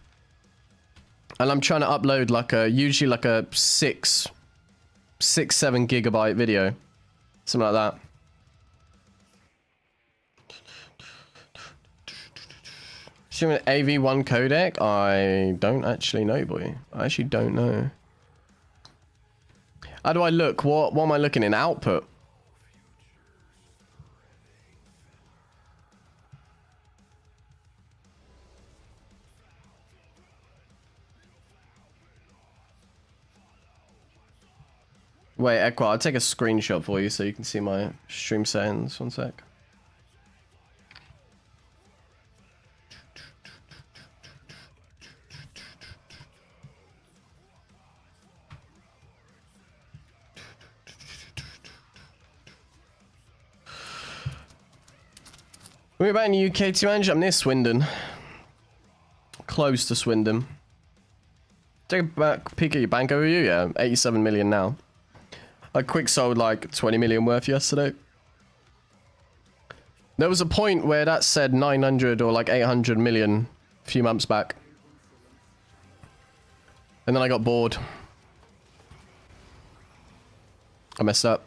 And I'm trying to upload like usually like a 7 gigabyte video. Something like that. Assuming AV1 codec? I don't actually know, boy. I actually don't know. How do I look? What am I looking in? Output? Wait, Equa, I'll take a screenshot for you so you can see my stream settings. One sec. We're back in the UK to manage. I'm near Swindon. Close to Swindon. Take a back peek at your bank overview. Yeah, 87 million now. I quick sold like 20 million worth yesterday. There was a point where that said 900 or like 800 million a few months back. And then I got bored. I messed up.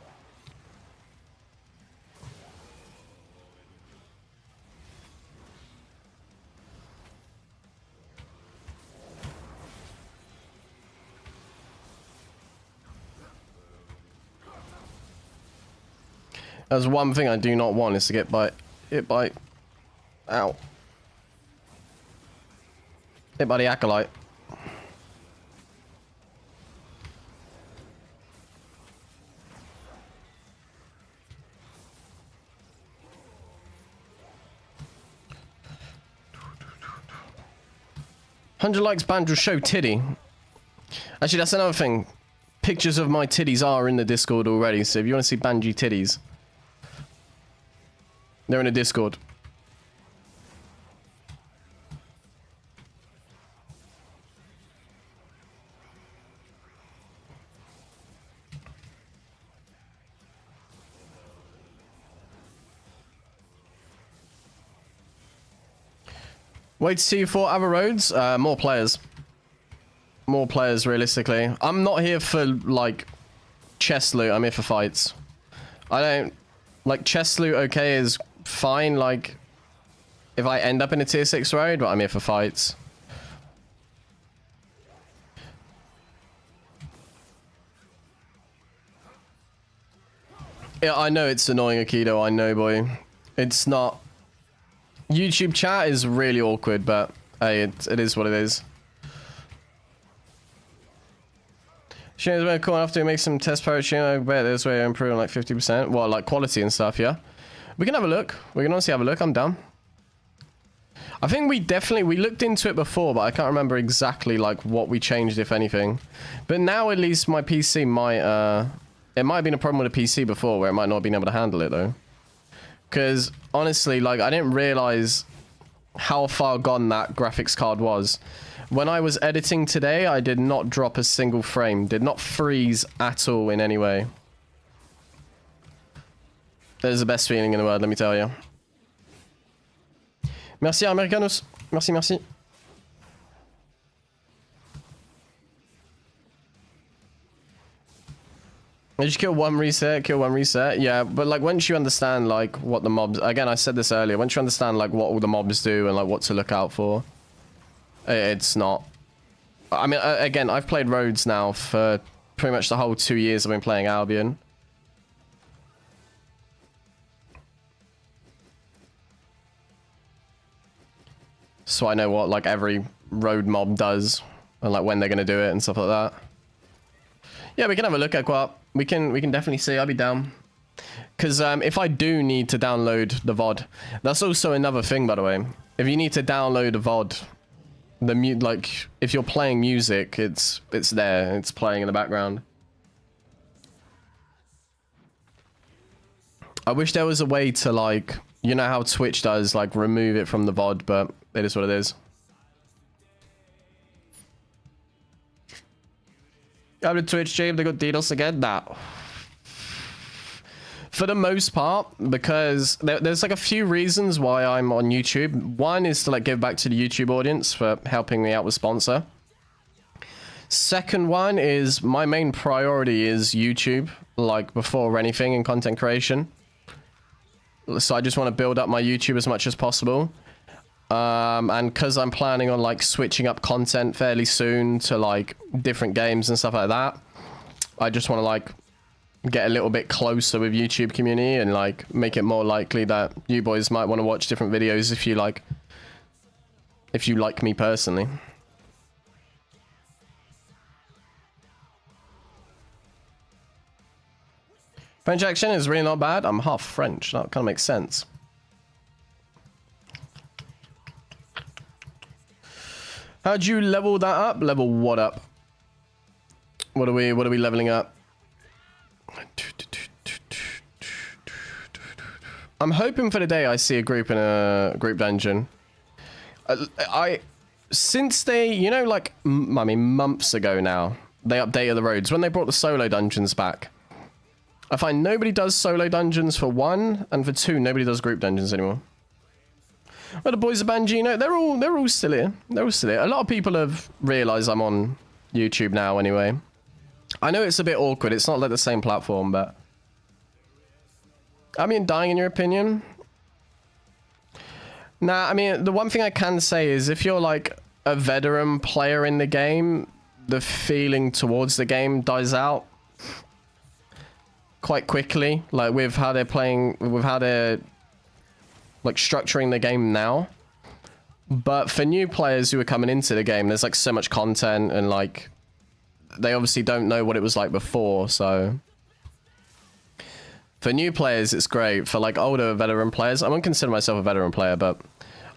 There's one thing I do not want is to get hit by ow. Hit by the acolyte. $100 likes Banjo show titty. Actually, that's another thing. Pictures of my titties are in the Discord already, so if you want to see Banji titties, they're in a Discord. Wait to see you for other roads. More players. More players, realistically. I'm not here for, like, chest loot. I'm here for fights. I don't... Like, chest loot, okay, is fine, like, if I end up in a tier 6 road, but I'm here for fights. Yeah, I know it's annoying, Aikido, I know, boy. It's not... YouTube chat is really awkward, but hey, it is what it is. Shane's very cool enough to make some test parachute. I bet this way improve on like 50%. Well, like quality and stuff, yeah. We can have a look. We can honestly have a look. I'm down. I think we looked into it before, but I can't remember exactly like what we changed, if anything. But now at least my PC might, it might have been a problem with the PC before where it might not have been able to handle it though. Because honestly, like I didn't realize how far gone that graphics card was. When I was editing today, I did not drop a single frame. Did not freeze at all in any way. That is the best feeling in the world, let me tell you. Merci, Americanos. Merci, merci. I just kill one reset, yeah, but like once you understand like what the mobs, again I said this earlier, once you understand like what all the mobs do and like what to look out for, it's not, I mean again I've played Rhodes now for pretty much the whole 2 years I've been playing Albion. So I know what like every road mob does and like when they're gonna do it and stuff like that. Yeah, we can have a look at Quap. We can definitely see. I'll be down. Because if I do need to download the VOD, that's also another thing, by the way. If you need to download a VOD, like if you're playing music, it's there. It's playing in the background. I wish there was a way to like, you know how Twitch does, like remove it from the VOD, but it is what it is. I'm to Twitch stream, they got DDoS again? Nah. For the most part, because there's like a few reasons why I'm on YouTube. One is to like give back to the YouTube audience for helping me out with sponsor. Second one is my main priority is YouTube, like before anything in content creation. So I just want to build up my YouTube as much as possible. And because I'm planning on like switching up content fairly soon to like different games and stuff like that, I just want to like get a little bit closer with YouTube community and like make it more likely that you boys might want to watch different videos if you like me personally. French accent is really not bad. I'm half French. That kind of makes sense. How'd you level that up? Level what up? What are we leveling up? I'm hoping for the day I see a group in a group dungeon. Since they, you know, like, I mean, months ago now, they updated the roads when they brought the solo dungeons back. I find nobody does solo dungeons for one, and for two, nobody does group dungeons anymore. Well, the boys of Bangino, they're all still here. They're all still here. A lot of people have realized I'm on YouTube now anyway. I know it's a bit awkward. It's not like the same platform, but I mean, dying in your opinion? Nah, I mean, the one thing I can say is if you're like a veteran player in the game, the feeling towards the game dies out quite quickly, like with how they're playing, with how they're like structuring the game now. But for new players who are coming into the game, there's like so much content and like they obviously don't know what it was like before, so for new players it's great. For like older veteran players, I wouldn't consider myself a veteran player, but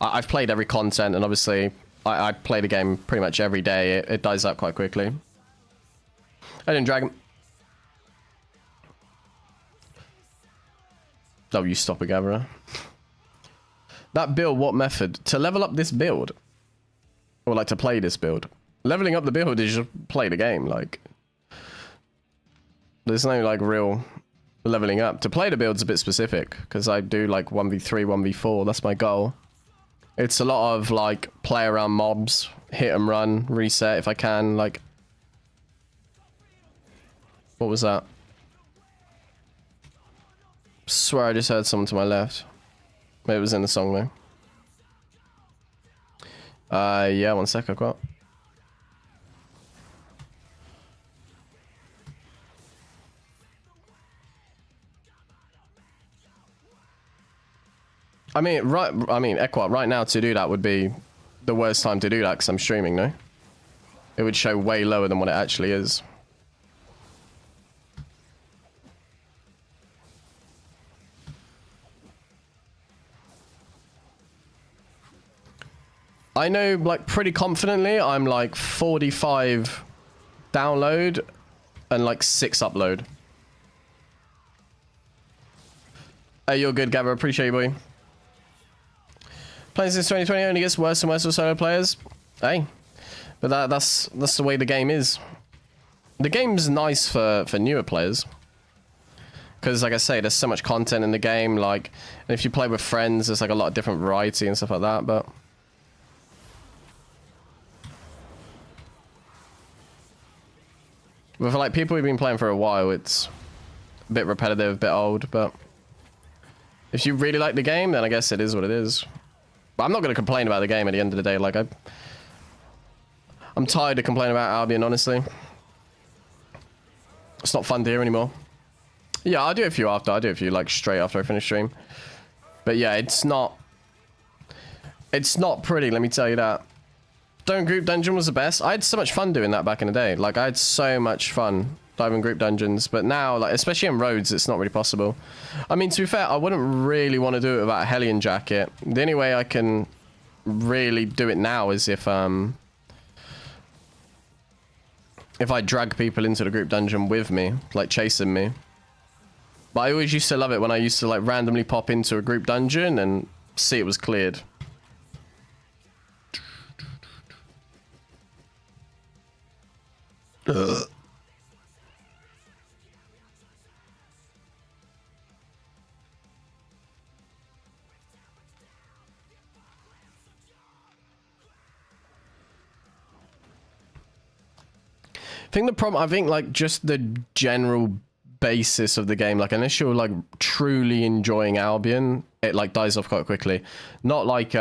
I've played every content and obviously I play the game pretty much every day. It dies out quite quickly. I didn't drag him. Oh, you stop a gatherer. That build, what method? To level up this build? Or like to play this build? Leveling up the build is just play the game, like. There's no like real leveling up. To play the build's a bit specific, because I do like 1v3, 1v4, that's my goal. It's a lot of like play around mobs, hit and run, reset if I can, like. What was that? Swear I just heard someone to my left. Maybe it was in the song though. Yeah, 1 sec, I've got. I mean, Equat, right now to do that would be the worst time to do that because I'm streaming, no? It would show way lower than what it actually is. I know, like, pretty confidently, I'm like 45 download and like 6 upload. Hey, you're good, Gabba. Appreciate you, boy. Playing since 2020 only gets worse and worse for solo players. Hey, but that's the way the game is. The game's nice for newer players. Because, like I say, there's so much content in the game. Like, and if you play with friends, there's like a lot of different variety and stuff like that, but... But for like people who've been playing for a while, it's a bit repetitive, a bit old, but if you really like the game, then I guess it is what it is. But I'm not going to complain about the game at the end of the day. Like, I'm tired of complaining about Albion, honestly. It's not fun to hear anymore. Yeah, I'll do a few after. I'll do a few like straight after I finish stream. But yeah, it's not pretty, let me tell you that. Don't Group Dungeon was the best. I had so much fun doing that back in the day. Like, I had so much fun diving group dungeons. But now, like, especially in roads, it's not really possible. I mean, to be fair, I wouldn't really want to do it without a Hellion Jacket. The only way I can really do it now is if I drag people into the group dungeon with me, like chasing me. But I always used to love it when I used to, like, randomly pop into a group dungeon and see it was cleared. think the problem, I think like just the general basis of the game, like unless you're like truly enjoying Albion, it like dies off quite quickly. Not like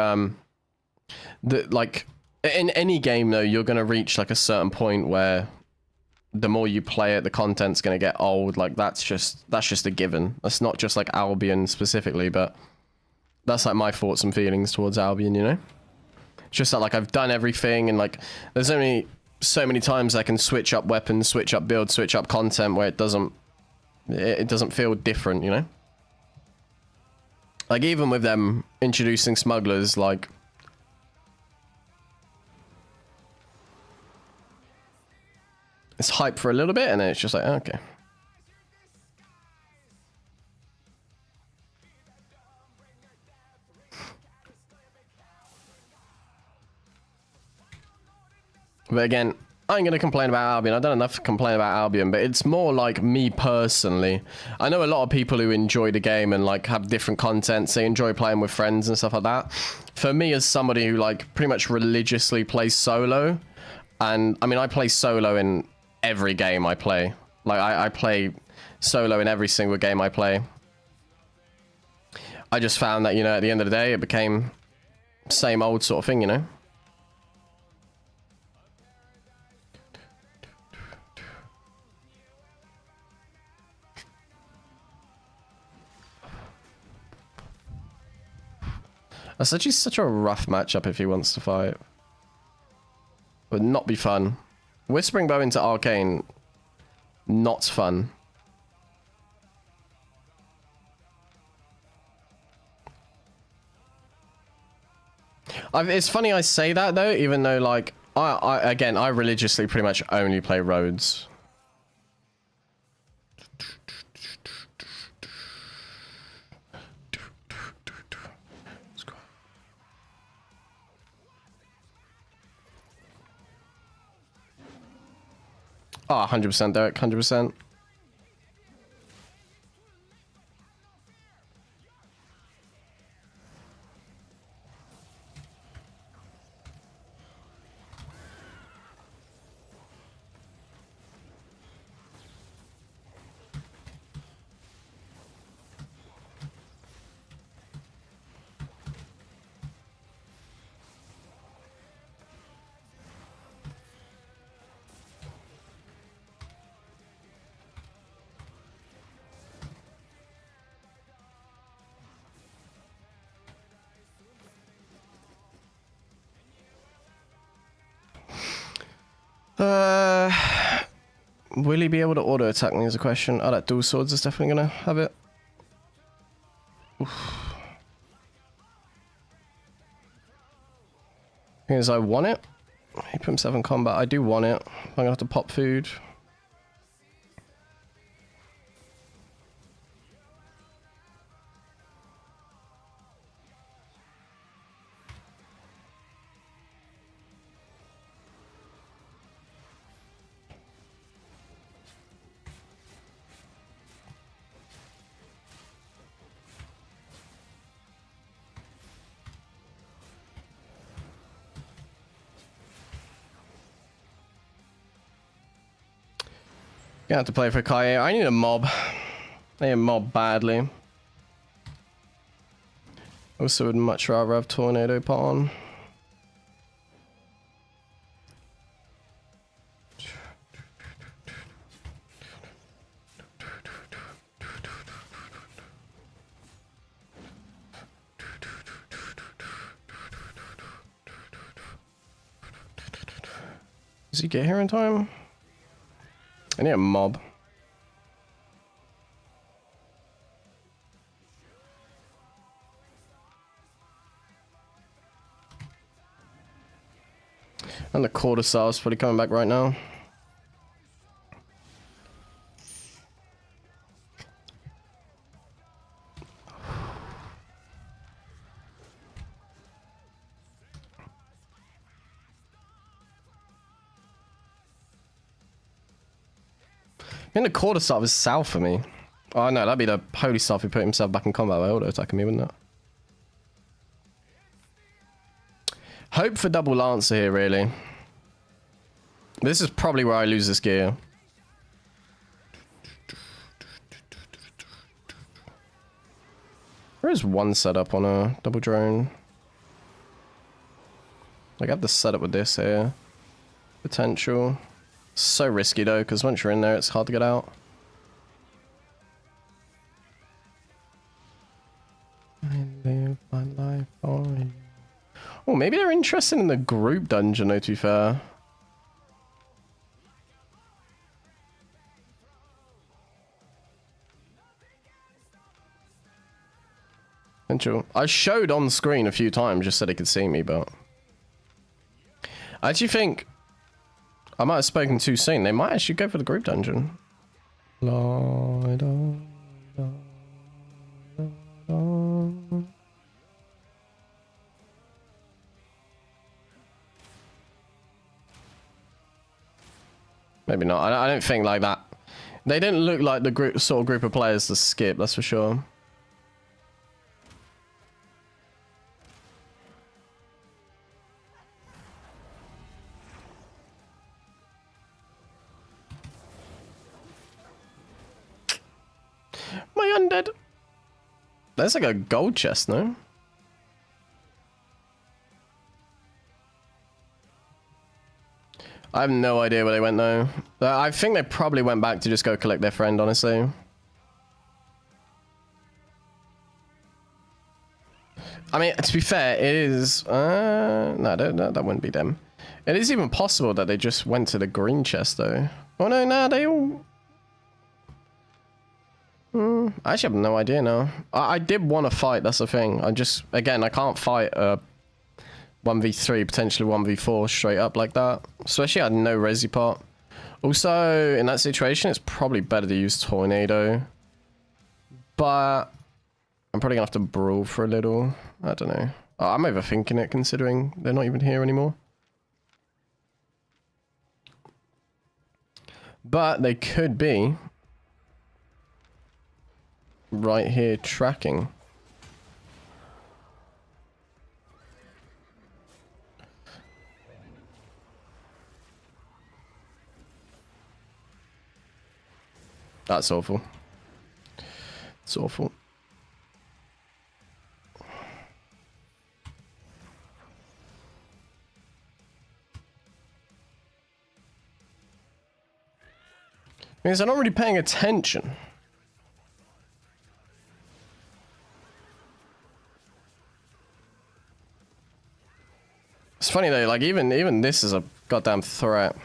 like in any game though, you're gonna reach like a certain point where the more you play it, the content's gonna get old. Like that's just a given. That's not just like Albion specifically, but that's like my thoughts and feelings towards Albion, you know? It's just that like I've done everything, and like there's only so many times I can switch up weapons, switch up builds, switch up content where it doesn't feel different, you know? Like even with them introducing smugglers, like it's hype for a little bit and then it's just like, okay. But again, I ain't gonna complain about Albion. I've done enough to complain about Albion, but it's more like me personally. I know a lot of people who enjoy the game and like have different contents. They enjoy playing with friends and stuff like that. For me, as somebody who like pretty much religiously plays solo, and I mean, I play solo in every game I play. Like I play solo in every single game I play. I just found that, you know, at the end of the day, it became same old sort of thing, you know? That's actually such a rough matchup if he wants to fight. Would not be fun. Whispering Bow into Arcane, not fun. It's funny I say that though, even though like, again, I religiously pretty much only play roads. Oh, 100%, Derek, 100%. Will he be able to auto attack me is a question. Oh, that dual swords is definitely gonna have it. Oof. Thing is, I want it. He put himself in combat. I do want it. I'm gonna have to pop food. Gonna have to play for Kaye. I need a mob. I need a mob badly. Also would much rather have Tornado put on. Does he get here in time? I need a mob. And the quarter is probably coming back right now. I think the quarter staff is south for me. Oh no, that'd be the holy staff who put himself back in combat by auto attacking me, wouldn't it? Hope for double lancer here, really. This is probably where I lose this gear. There is one setup on a double drone. I got the setup with this here. Potential. So risky though, because once you're in there, it's hard to get out. I live my life for you. Oh, maybe they're interested in the group dungeon, though, to be fair. Potential. I showed on screen a few times just so they could see me, but... I actually think... I might have spoken too soon. They might actually go for the group dungeon. Lord, oh, Lord, oh, Lord. Maybe not. I don't think like that. They didn't look like the sort of group of players to skip, that's for sure. My undead. There's like a gold chest, no? I have no idea where they went though. I think they probably went back to just go collect their friend, honestly. I mean, to be fair, it is... no, that wouldn't be them. It is even possible that they just went to the green chest though. Oh no, they all... I actually have no idea now. I did want to fight, that's the thing. Again, I can't fight 1v3, potentially 1v4 straight up like that. Especially I had no resi pot. Also, in that situation, it's probably better to use Tornado. But I'm probably gonna have to brawl for a little. I don't know. I'm overthinking it considering they're not even here anymore. But they could be right here tracking. That's awful. It's awful. Means I'm not really paying attention. It's funny though, like even this is a goddamn threat.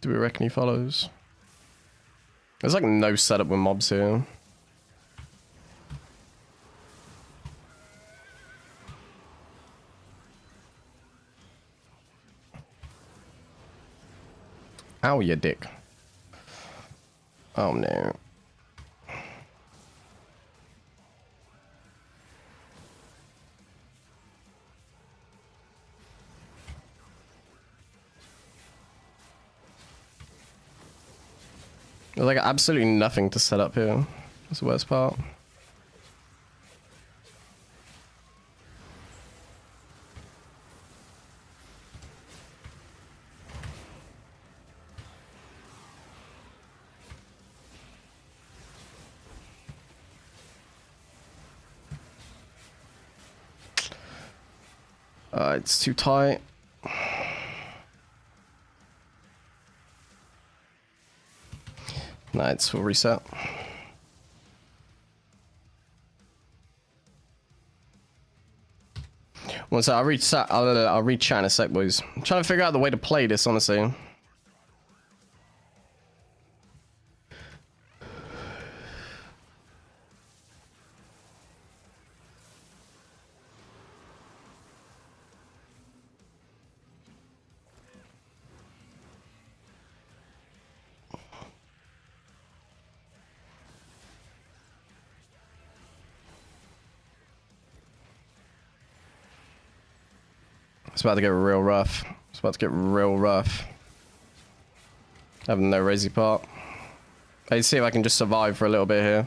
Do we reckon he follows? There's like no setup with mobs here. Ow, you dick. Oh no. There's like absolutely nothing to set up here. That's the worst part. It's too tight. Nah, it's full reset. Once I'll read chat in a sec, boys. I'm trying to figure out the way to play this, honestly. It's about to get real rough. It's about to get real rough. I have no resi part. Let's see if I can just survive for a little bit here.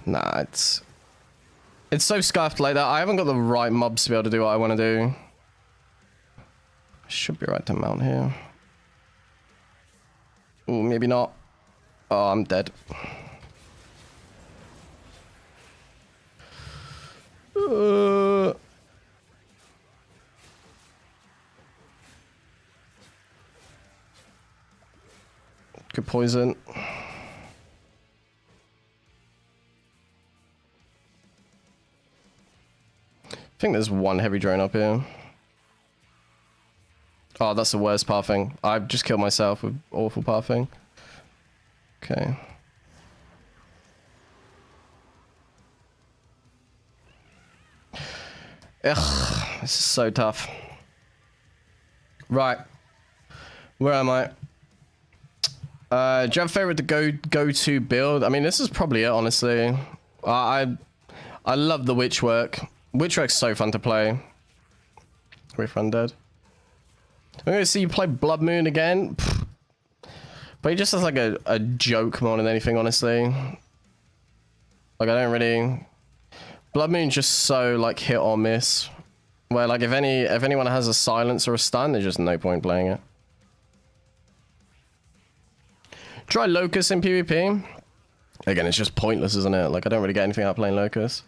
Nah, it's so scuffed like that. I haven't got the right mobs to be able to do what I want to do. Should be right to mount here. Ooh, maybe not. Oh, I'm dead. Good poison. I think there's one heavy drone up here. Oh, that's the worst pathing. I've just killed myself with awful pathing. Okay. Ugh, this is so tough. Right. Where am I? Do you have a favorite to go-to build? I mean, this is probably it, honestly. I love the witch work. Witch work's so fun to play. Wait for undead. I'm gonna see you play Blood Moon again. Pfft. But he just has like a joke more than anything, honestly. Like, I don't really... Blood Moon's just so like hit or miss. Where like if anyone has a silence or a stun, there's just no point playing it. Try Locust in PvP. Again, it's just pointless, isn't it? Like, I don't really get anything out of playing Locust.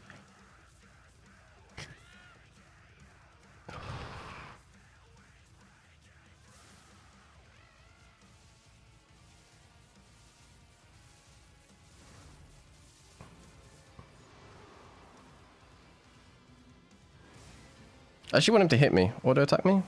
I actually want him to hit me. Auto attack me?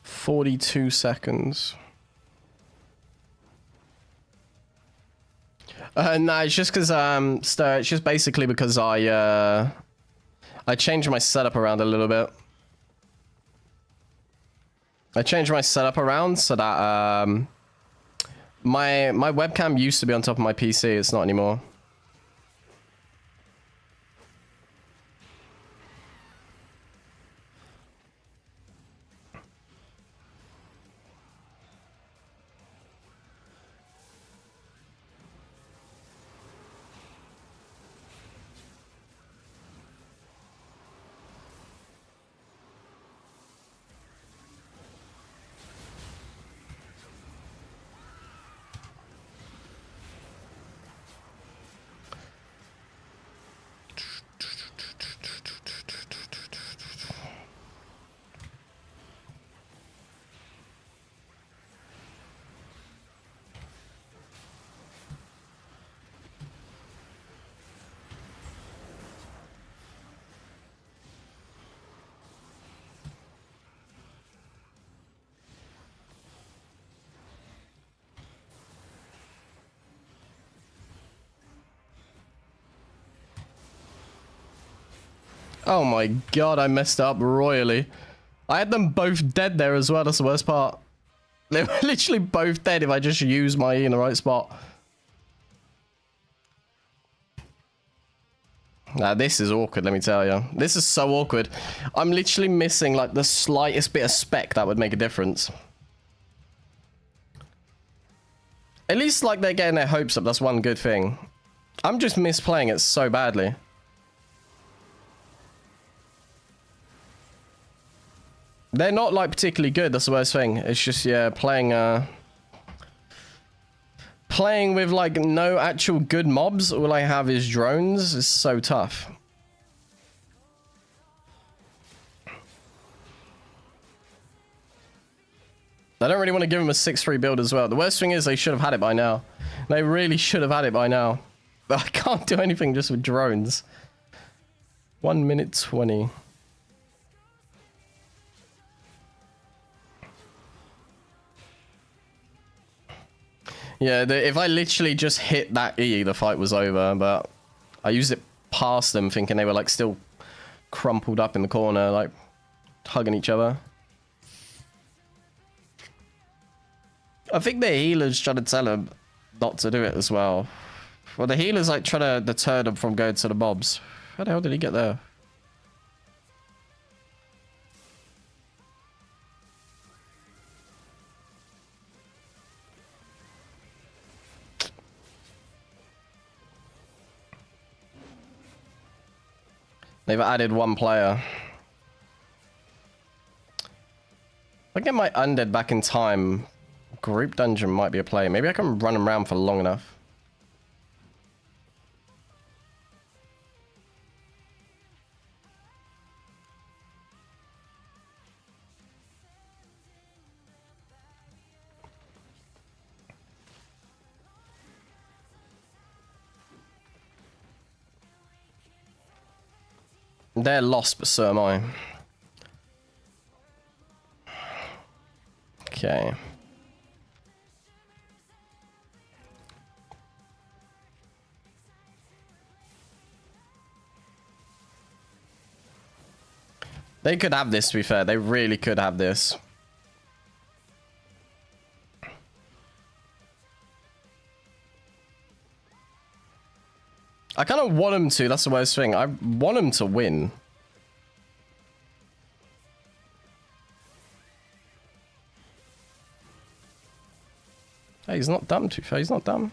"42 seconds. Nah, it's just because it's just basically because I changed my setup around a little bit. I changed my setup around so that my webcam used to be on top of my PC. It's not anymore. Oh my god, I messed up royally. I had them both dead there as well, that's the worst part. They were literally both dead if I just used my E in the right spot. Nah, this is awkward, let me tell you. This is so awkward. I'm literally missing like the slightest bit of spec that would make a difference. At least like they're getting their hopes up, that's one good thing. I'm just misplaying it so badly. They're not like particularly good, that's the worst thing. It's just, yeah, playing with like no actual good mobs. All I have is drones. It's so tough. I don't really want to give them a 6-3 build as well. The worst thing is they should have had it by now. They really should have had it by now. But I can't do anything just with drones. 1 minute 20. Yeah, if I literally just hit that E, the fight was over, but I used it past them thinking they were like still crumpled up in the corner, like hugging each other. I think the healer's trying to tell him not to do it as well. Well, the healer's like trying to deter them from going to the mobs. How the hell did he get there? They've added one player. If I get my undead back in time, group dungeon might be a play. Maybe I can run them around for long enough. They're lost, but so am I. Okay. They could have this, to be fair. They really could have this. I kind of want them to. That's the worst thing. I want them to win. Hey, he's not dumb, to be fair. He's not dumb.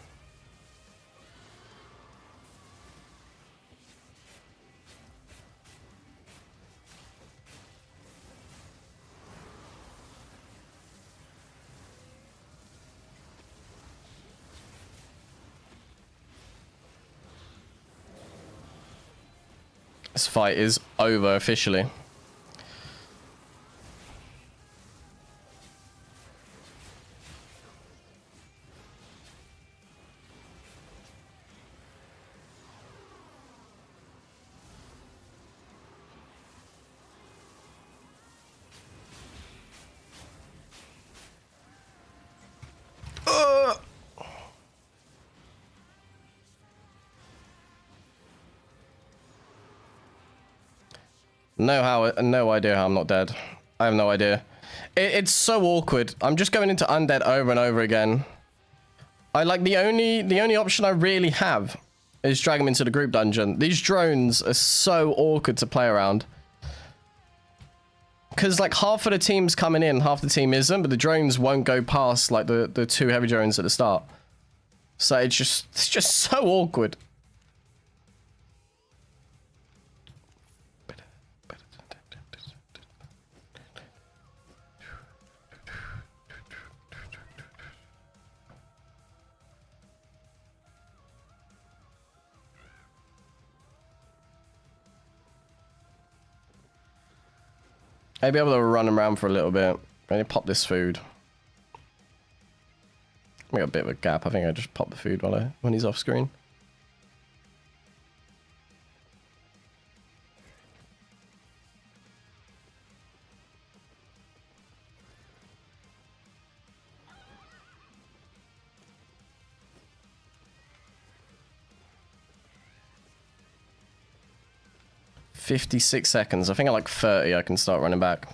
This fight is over officially. No idea how I'm not dead. I have no idea. It's so awkward. I'm just going into undead over and over again. I like the only option I really have is drag them into the group dungeon. These drones are so awkward to play around. Because like half of the team's coming in, half the team isn't, but the drones won't go past like the two heavy drones at the start. So it's just so awkward. I'll be able to run around for a little bit. I need to pop this food. We got a bit of a gap. I think I just pop the food when he's off screen. "56 seconds. I think at like 30 I can start running back.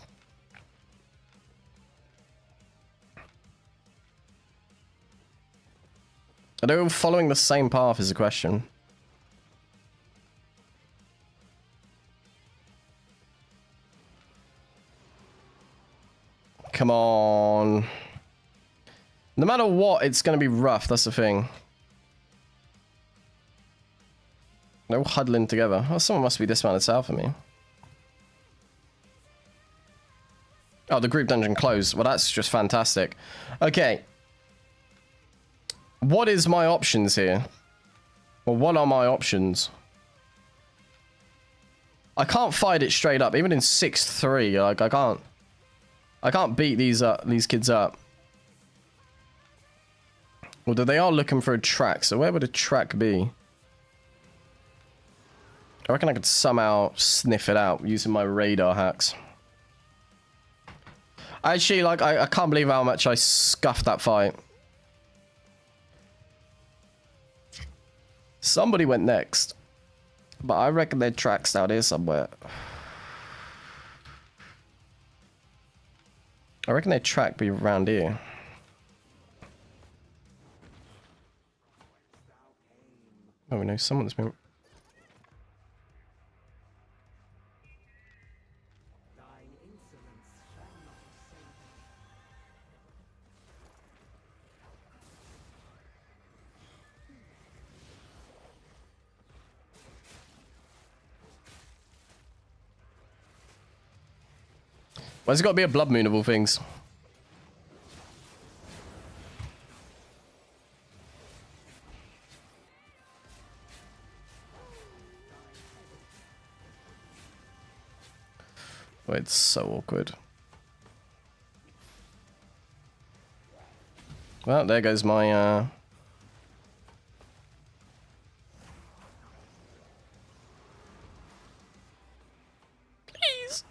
Are they all following the same path is the question. Come on. No matter what, it's going to be rough. That's the thing. They're all huddling together. Oh, someone must be dismounted south of me. Oh, the group dungeon closed. Well, that's just fantastic. Okay. What is my options here? Well, what are my options? I can't fight it straight up. Even in 6-3, like, I can't beat these kids up. Although they are looking for a track, so where would a track be? I reckon I could somehow sniff it out using my radar hacks. Actually, like, I can't believe how much I scuffed that fight. Somebody went next. But I reckon their track's down here somewhere. I reckon their track be around here. Oh, we know someone's been... Why has it got to be a blood moon of all things? Oh, it's so awkward. Well, there goes my, Please!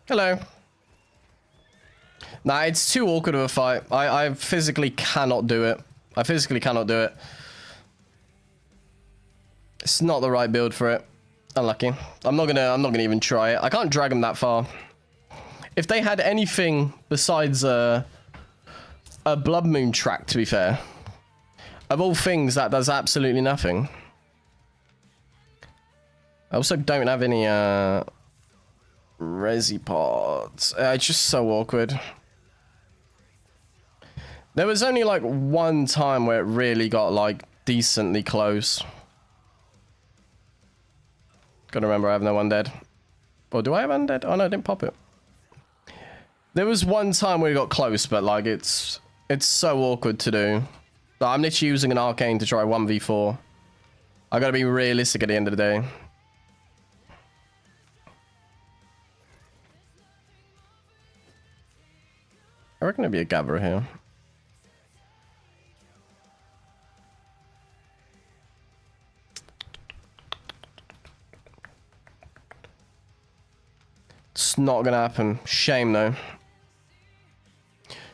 Hello. Nah, it's too awkward of a fight. I physically cannot do it. I physically cannot do it. It's not the right build for it. Unlucky. I'm not gonna even try it. I can't drag them that far. If they had anything besides a blood moon track, to be fair. Of all things, that does absolutely nothing. I also don't have any resi pods. It's just so awkward. There was only like one time where it really got like decently close. Gotta remember I have no undead. Or do I have undead? Oh no, I didn't pop it. There was one time where it got close, but like it's so awkward to do. I'm literally using an Arcane to try 1v4. I gotta be realistic at the end of the day. I reckon there'll be a gatherer here. It's not gonna happen. Shame though.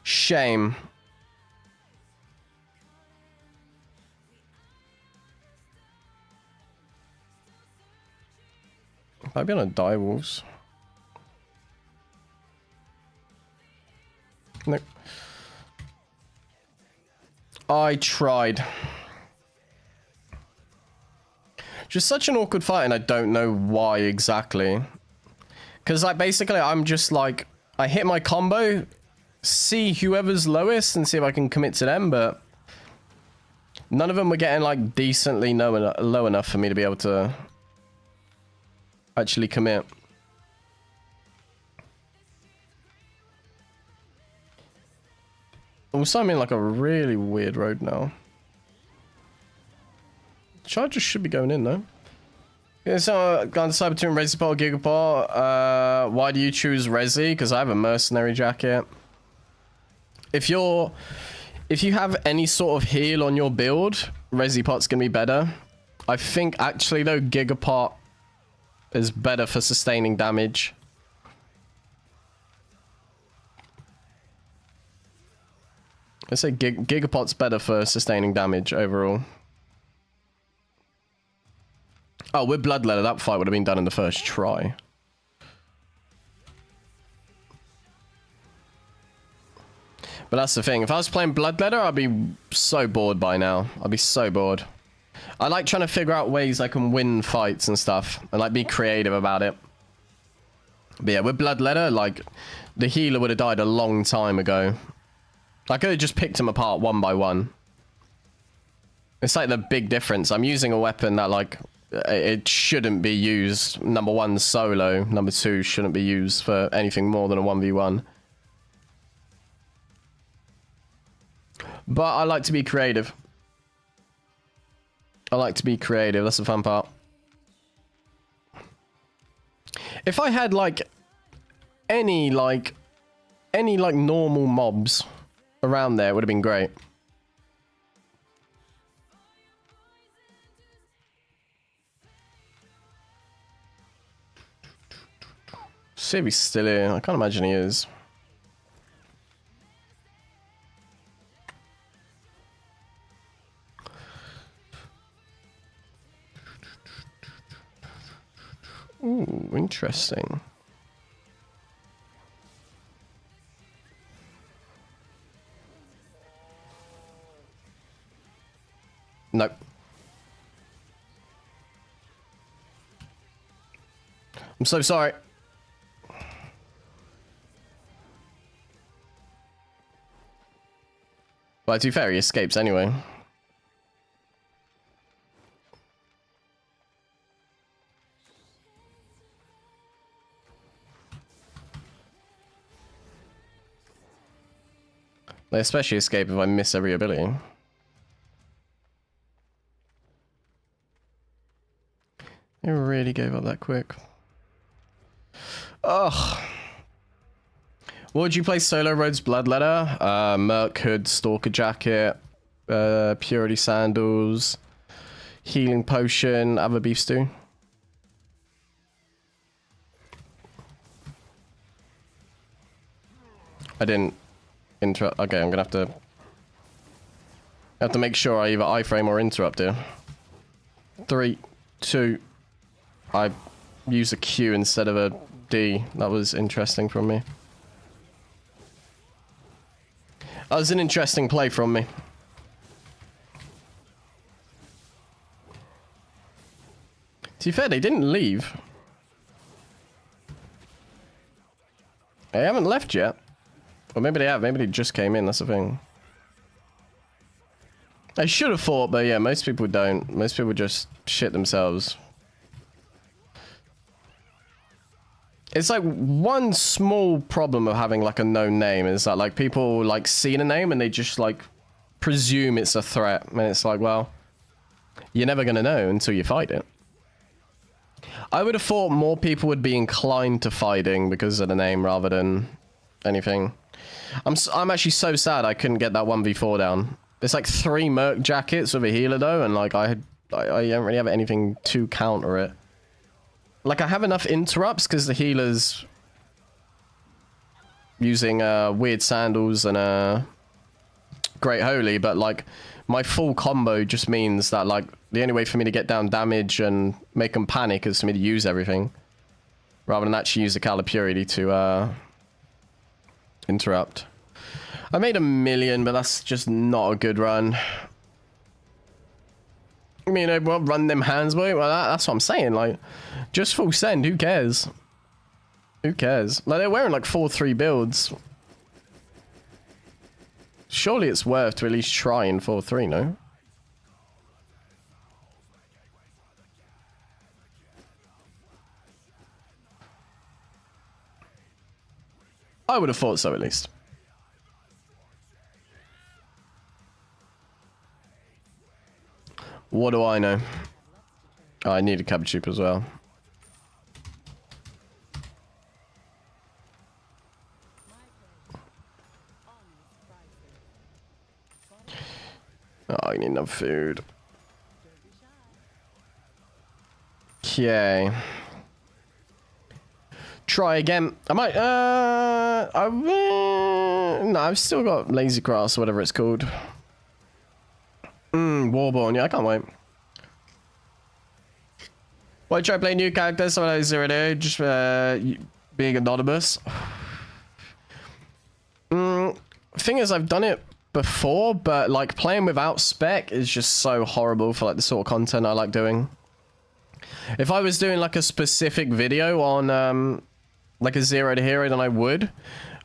Shame. Might be on a die wolves. Nope. I tried. Just such an awkward fight, and I don't know why exactly. Because like basically I'm just like, I hit my combo, see whoever's lowest and see if I can commit to them, but none of them were getting like decently low enough for me to be able to actually commit. Also, I'm in like a really weird road now. Chargers should be going in though. Yeah, so gone decide between Resi or Gigaport. Why do you choose Resi? Because I have a mercenary jacket. If you have any sort of heal on your build, Resi Pot's gonna be better. I think actually though Gigaport is better for sustaining damage. I say Gigapot's better for sustaining damage overall. Oh, with Bloodletter, that fight would have been done in the first try. But that's the thing. If I was playing Bloodletter, I'd be so bored by now. I'd be so bored. I like trying to figure out ways I can win fights and stuff. And like be creative about it. But yeah, with Bloodletter, like the healer would have died a long time ago. I could have just picked them apart one by one. It's like the big difference. I'm using a weapon that like... it shouldn't be used. Number one, solo. Number two, shouldn't be used for anything more than a 1v1. But I like to be creative. I like to be creative. That's the fun part. If I had like any normal mobs around there, it would have been great. See if he's still here. I can't imagine he is. Ooh, interesting. Nope. I'm so sorry. Well, to be fair, he escapes anyway. They especially escape if I miss every ability. They really gave up that quick. Ugh. What would you play solo? Rhodes Bloodletter, Merc Hood, Stalker Jacket, Purity Sandals, Healing Potion, AVA Beef Stew. I didn't interrupt. Okay, I'm gonna have to make sure I either iframe or interrupt here. 3, 2. I use a Q instead of a D. That was interesting from me. That was an interesting play from me. To be fair, they didn't leave. They haven't left yet. Or maybe they have. Maybe they just came in. That's the thing. I should have thought, but yeah, most people don't. Most people just shit themselves. It's like one small problem of having like a known name is that like people like see the name and they just like presume it's a threat. And it's like, well, you're never going to know until you fight it. I would have thought more people would be inclined to fighting because of the name rather than anything. I'm actually so sad I couldn't get that 1v4 down. It's like 3 Merc Jackets with a healer though, and like I don't really have anything to counter it. Like I have enough interrupts because the healer's using weird sandals and Great Holy, but like my full combo just means that like the only way for me to get down damage and make them panic is for me to use everything rather than actually use the Call of Purity to interrupt. I made 1 million, but that's just not a good run. I mean, I won't run them hands, boy. Well, that's what I'm saying. Like, just full send. Who cares? Who cares? Like, they're wearing like 4-3 builds. Surely it's worth to at least try in 4-3, no? I would have thought so, at least. What do I know? Oh, I need a cabbage soup as well. Oh, I need enough food. Okay. Try again. I might, no, I've still got Lazy Grass or whatever it's called. Warborn, yeah, I can't wait. Why try playing new characters? Some of those are there, just being anonymous. Thing is, I've done it before, but like playing without spec is just so horrible for like the sort of content I like doing. If I was doing like a specific video on like a 0 to hero, then I would,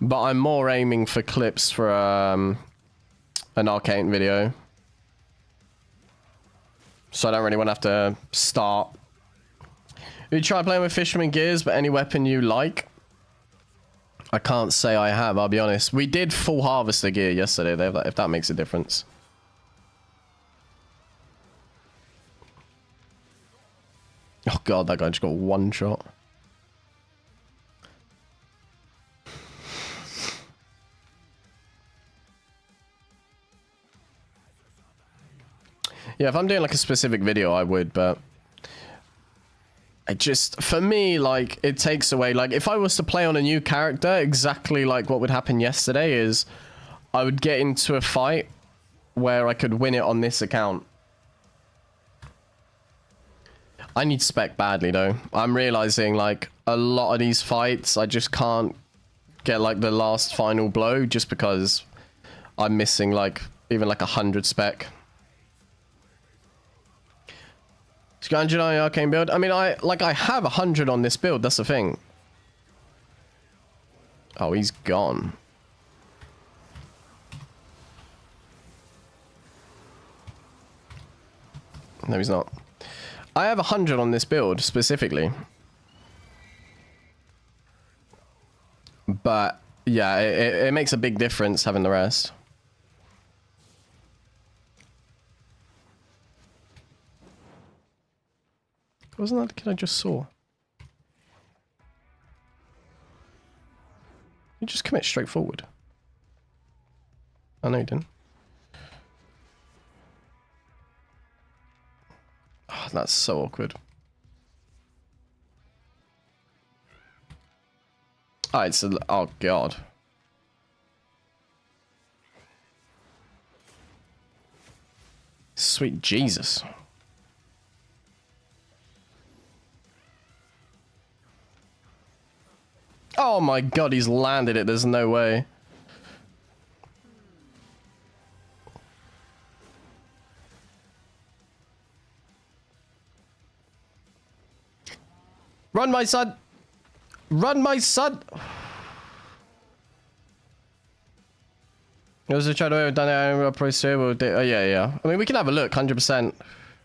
but I'm more aiming for clips for an Arcane video. So I don't really want to have to start. You try playing with Fisherman Gears, but any weapon you like? I can't say I have, I'll be honest. We did full harvester gear yesterday, if that makes a difference. Oh god, that guy just got 1 shot. Yeah, if I'm doing like a specific video, I would, but I just, for me, like, it takes away, like, if I was to play on a new character, exactly like what would happen yesterday is I would get into a fight where I could win it on this account. I need spec badly, though. I'm realizing, like, a lot of these fights, I just can't get, like, the last final blow just because I'm missing, like, even, like, 100 spec. It's got 100 on the Arcane build. I mean, I have 100 on this build. That's the thing. Oh, he's gone. No, he's not. I have 100 on this build specifically. But yeah, it makes a big difference having the rest. Wasn't that the kid I just saw? You just commit straight forward. I know you didn't. Oh, that's so awkward. Oh, it's a... Oh, God. Sweet Jesus. Oh my God, he's landed it. There's no way. Run, my son. Run, my son. It was a try to have done it. Oh, yeah. I mean, we can have a look, 100%.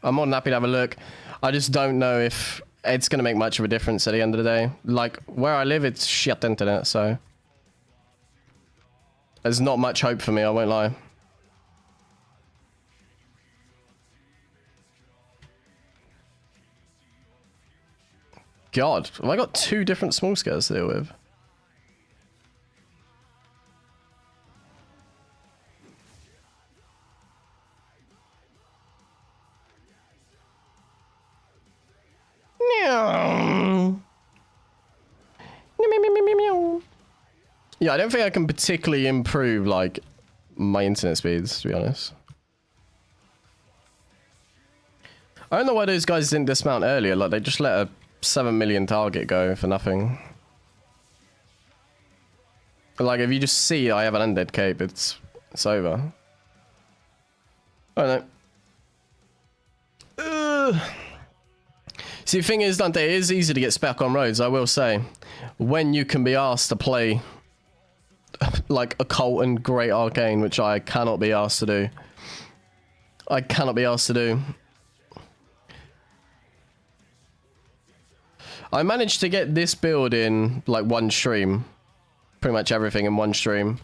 I'm more than happy to have a look. I just don't know if it's going to make much of a difference at the end of the day. Like, where I live, it's shit internet, so... There's not much hope for me, I won't lie. God, have I got 2 different small scales to deal with? Yeah, I don't think I can particularly improve, like, my internet speeds, to be honest. I don't know why those guys didn't dismount earlier. Like, they just let a 7 million target go for nothing. Like, if you just see I have an undead cape, it's over. I don't know. See, the thing is, Dante, it is easy to get spec on roads, I will say. When you can be asked to play, like, Occult and Great Arcane, which I cannot be asked to do. I cannot be asked to do. I managed to get this build in, like, one stream. Pretty much everything in one stream.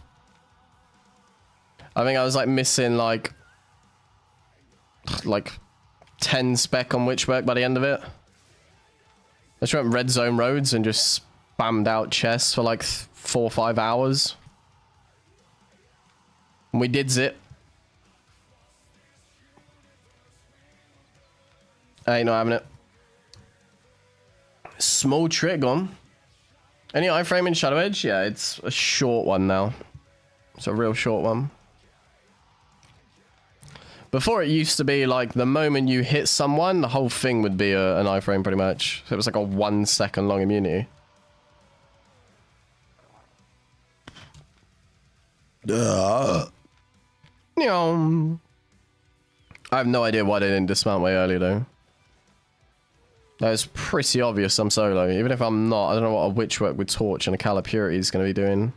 I think I was, like, missing, like 10 spec on Witchwork by the end of it. I just went red zone roads and just spammed out chests for, like, 4 or 5 hours. And we did it. I ain't not having it. Small trick on. Any iframe in Shadow Edge? Yeah, it's a short one now. It's a real short one. Before it used to be like the moment you hit someone, the whole thing would be an iframe pretty much. So it was like a 1 second long immunity. I have no idea why they didn't dismount way earlier though. That was pretty obvious I'm solo. Even if I'm not, I don't know what a Witchwork with Torch and a Cala Purity is going to be doing.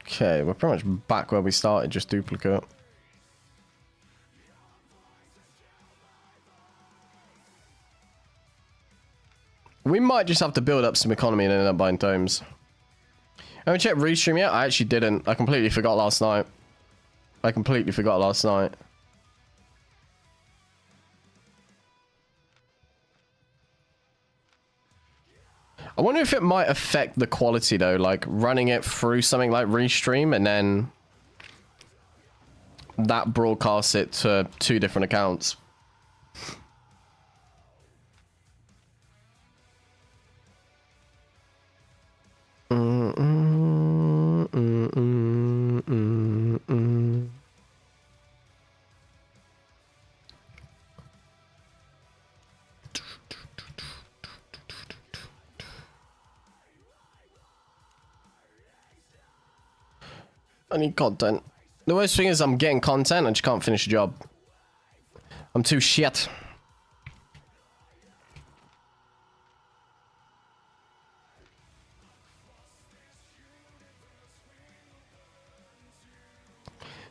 Okay, we're pretty much back where we started, just duplicate. We might just have to build up some economy and end up buying tomes. Haven't checked restream yet? I actually didn't. I completely forgot last night. I wonder if it might affect the quality though, like running it through something like Restream and then that broadcasts it to 2 different accounts. I need content. The worst thing is I'm getting content, I just can't finish the job. I'm too shit.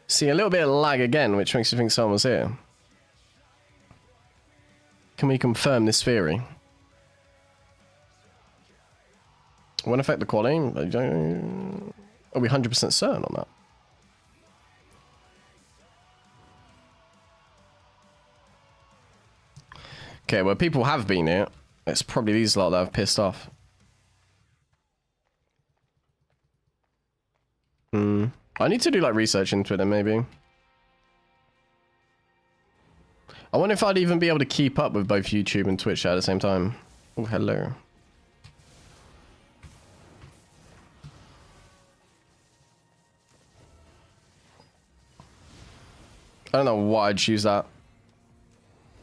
See, a little bit of lag again, which makes you think someone was here. Can we confirm this theory? Won't affect the quality. Are we 100% certain on that? Okay, well, people have been here. It's probably these lot that have pissed off. I need to do like research into it then maybe. I wonder if I'd even be able to keep up with both YouTube and Twitch at the same time. Oh, hello. I don't know why I'd choose that.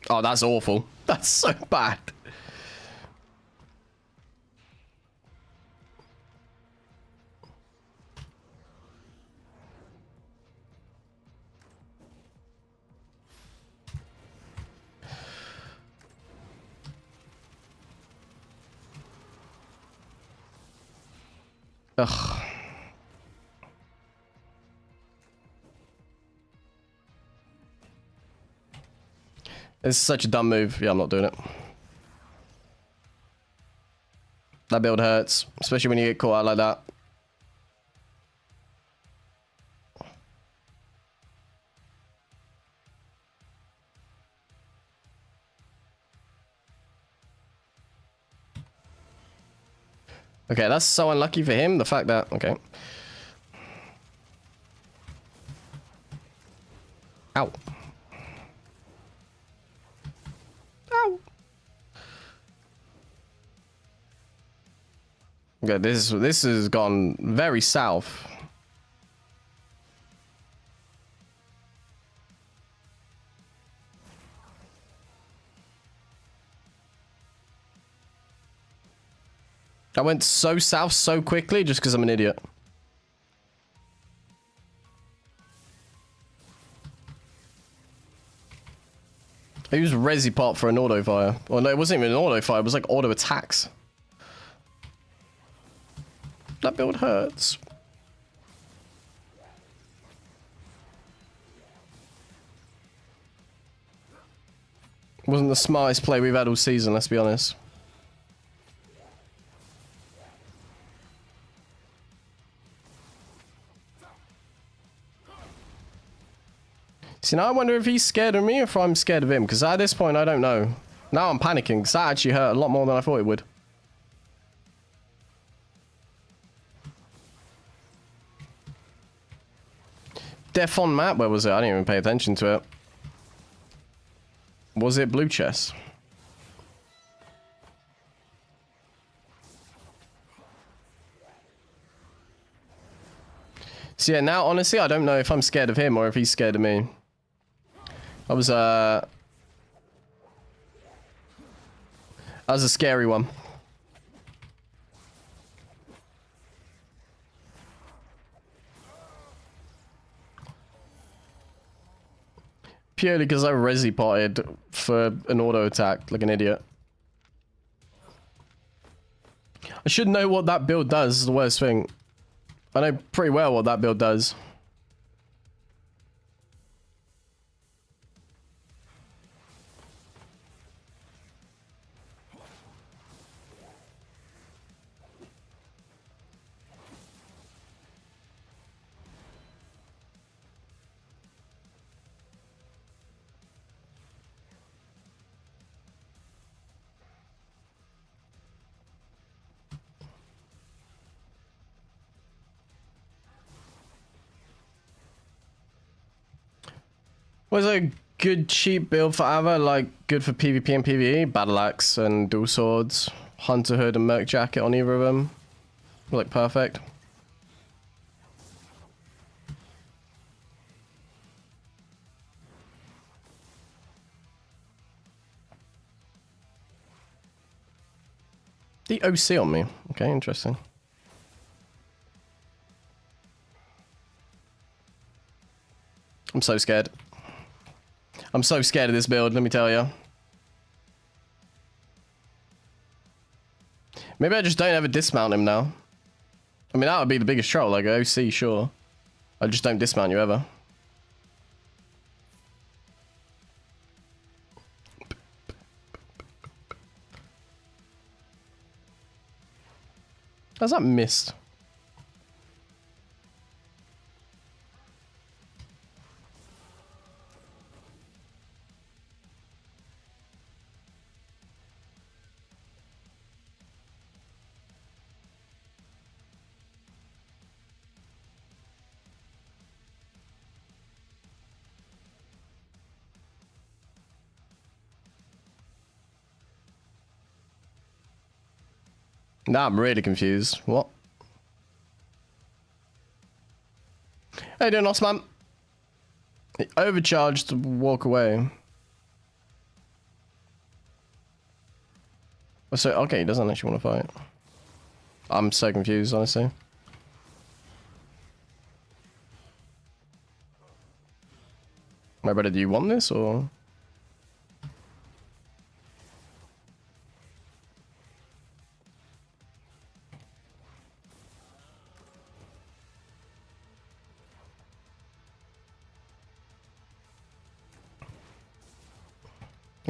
Oh, that's awful. That's so bad. Ugh. It's such a dumb move. Yeah, I'm not doing it. That build hurts, especially when you get caught out like that. Okay, that's so unlucky for him. The fact that... Okay. Ow. Ow. Okay, this has gone very south. I went so south so quickly just because I'm an idiot. I used Resi Pot for an auto fire. Well, no, it wasn't even an auto fire. It was like auto attacks. That build hurts. Wasn't the smartest play we've had all season, let's be honest. See, now I wonder if he's scared of me or if I'm scared of him. Because at this point, I don't know. Now I'm panicking. Because that actually hurt a lot more than I thought it would. Death on map? Where was it? I didn't even pay attention to it. Was it blue chest? So yeah, now honestly, I don't know if I'm scared of him or if he's scared of me. That was a scary one. Purely because I Resi potted for an auto attack like an idiot. I should know what that build does, is the worst thing. I know pretty well what that build does. Was a good cheap build for AVA, like good for PvP and PvE? Battle Axe and dual swords, Hunter Hood and Merc Jacket on either of them. Like perfect. The OC on me. Okay, interesting. I'm so scared. I'm so scared of this build, let me tell you. Maybe I just don't ever dismount him now. I mean, that would be the biggest troll. Like, OC, sure. I just don't dismount you ever. How's that missed? Now I'm really confused. What? How you doing, Osman? He overcharged to walk away. So, okay, he doesn't actually want to fight. I'm so confused, honestly. My brother, do you want this, or...?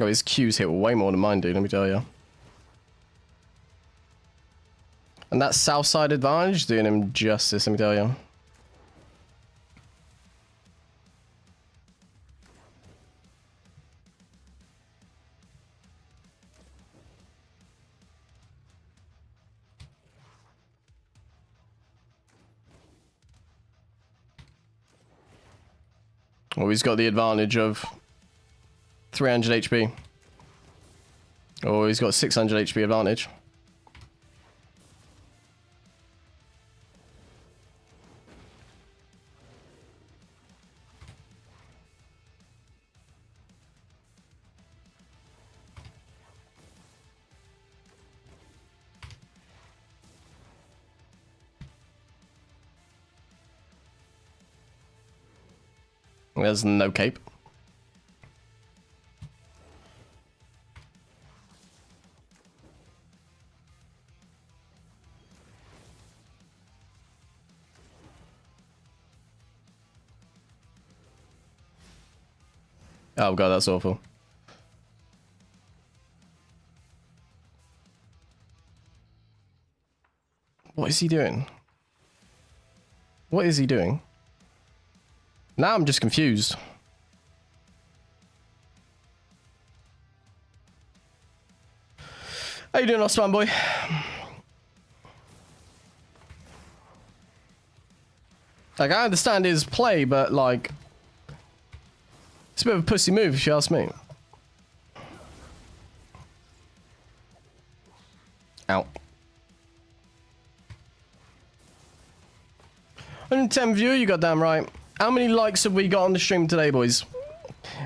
Oh, his Q's hit way more than mine, dude, let me tell you. And that south side advantage doing him justice, let me tell you. Well, he's got the advantage of 300 HP. Oh, he's got 600 HP advantage. There's no cape. Oh god, that's awful. What is he doing? What is he doing? Now I'm just confused. How you doing, Osman boy? Like, I understand his play, but like, it's a bit of a pussy move if you ask me. Out. 110 viewer, you got damn right. How many likes have we got on the stream today, boys?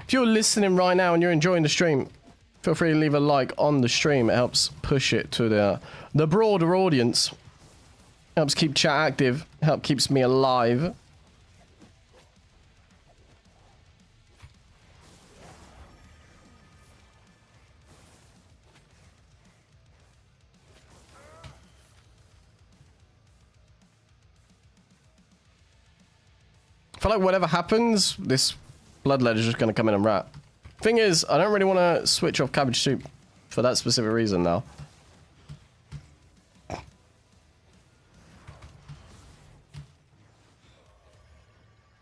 If you're listening right now and you're enjoying the stream, feel free to leave a like on the stream. It helps push it to the broader audience. Helps keep chat active. Help keeps me alive. I feel like whatever happens, this bloodlet is just going to come in and rat. Thing is, I don't really want to switch off cabbage soup for that specific reason now.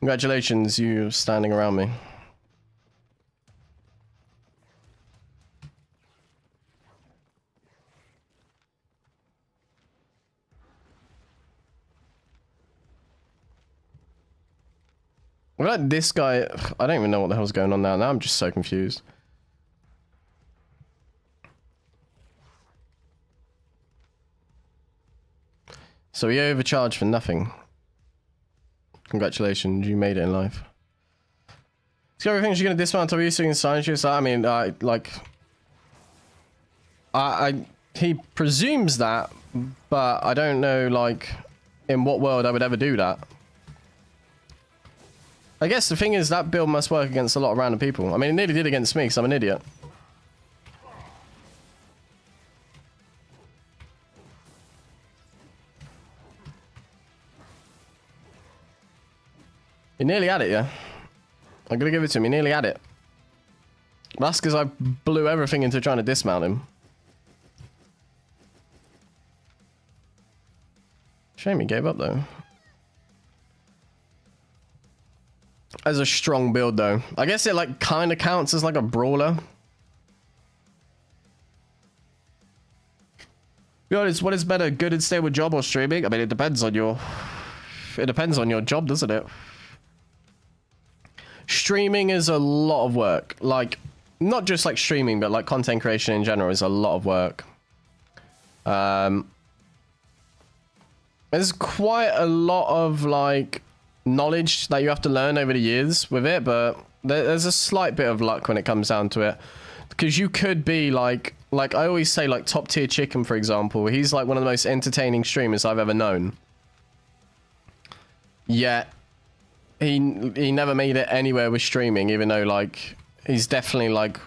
Congratulations, you standing around me. Like this guy, I don't even know what the hell's going on now. Now I'm just so confused. So he overcharged for nothing. Congratulations, you made it in life. Discovery thinks you're gonna dismount you so you can silence you. So I mean, he presumes that, but I don't know like in what world I would ever do that. I guess the thing is that build must work against a lot of random people. I mean, it nearly did against me because I'm an idiot. He nearly had it, yeah. I'm gonna give it to him. He nearly had it. That's because I blew everything into trying to dismount him. Shame he gave up, though. As a strong build, though. I guess it, like, kind of counts as, like, a brawler. What is better, good and stable job or streaming? I mean, it depends on your... It depends on your job, doesn't it? Streaming is a lot of work. Like, not just, like, streaming, but, like, content creation in general is a lot of work. There's quite a lot of, like, knowledge that you have to learn over the years with it, but there's a slight bit of luck when it comes down to it. Because you could be, like I always say, like, Top Tier Chicken, for example. He's, like, one of the most entertaining streamers I've ever known. Yet, he never made it anywhere with streaming, even though, like, he's definitely, like,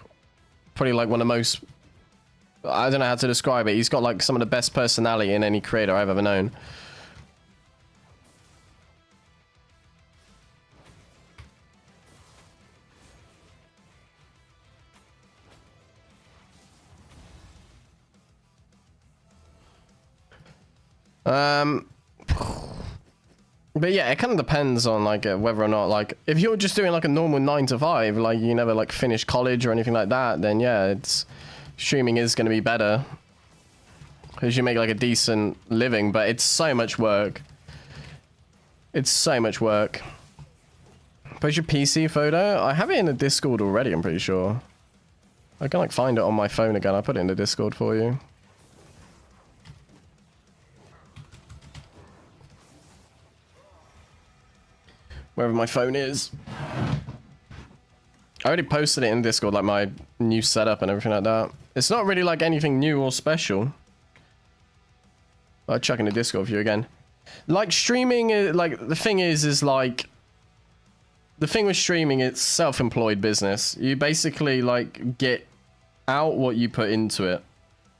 probably, like, one of the most... I don't know how to describe it. He's got, like, some of the best personality in any creator I've ever known. But yeah, it kind of depends on, like, whether or not, like, if you're just doing, like, a normal 9 to 5, like, you never, like, finish college or anything like that, then yeah, it's... Streaming is going to be better. Because you make, like, a decent living, but it's so much work. It's so much work. Post your PC photo? I have it in the Discord already, I'm pretty sure. I can, like, find it on my phone again. I'll put it in the Discord for you. Wherever my phone is. I already posted it in Discord, like my new setup and everything like that. It's not really like anything new or special. I'll chuck in the Discord for you again. Like streaming, like the thing is like... The thing with streaming, it's self-employed business. You basically like get out what you put into it.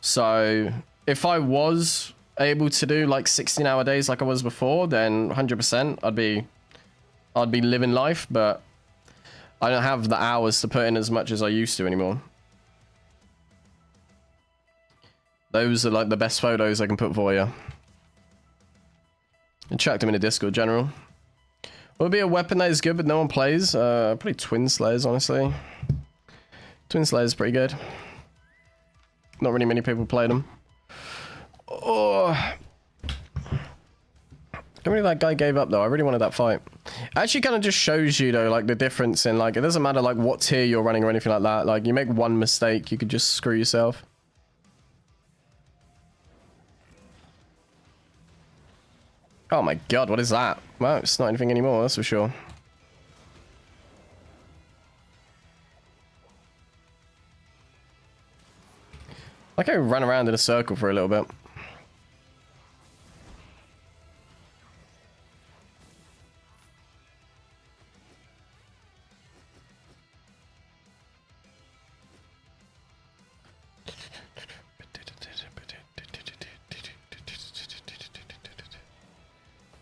So if I was able to do like 16-hour days like I was before, then 100% I'd be living life, but I don't have the hours to put in as much as I used to anymore. Those are like the best photos I can put for you. I chucked them in the Discord general. Will be a weapon that is good but no one plays? Probably Twin Slayers, honestly. Twin Slayers pretty good. Not really many people play them. Oh. I don't really that guy gave up though. I really wanted that fight. Actually kind of just shows you though, like the difference in like, it doesn't matter like what tier you're running or anything like that. Like you make one mistake, you could just screw yourself. Oh my god, what is that? Well, it's not anything anymore, that's for sure. Like I ran around in a circle for a little bit.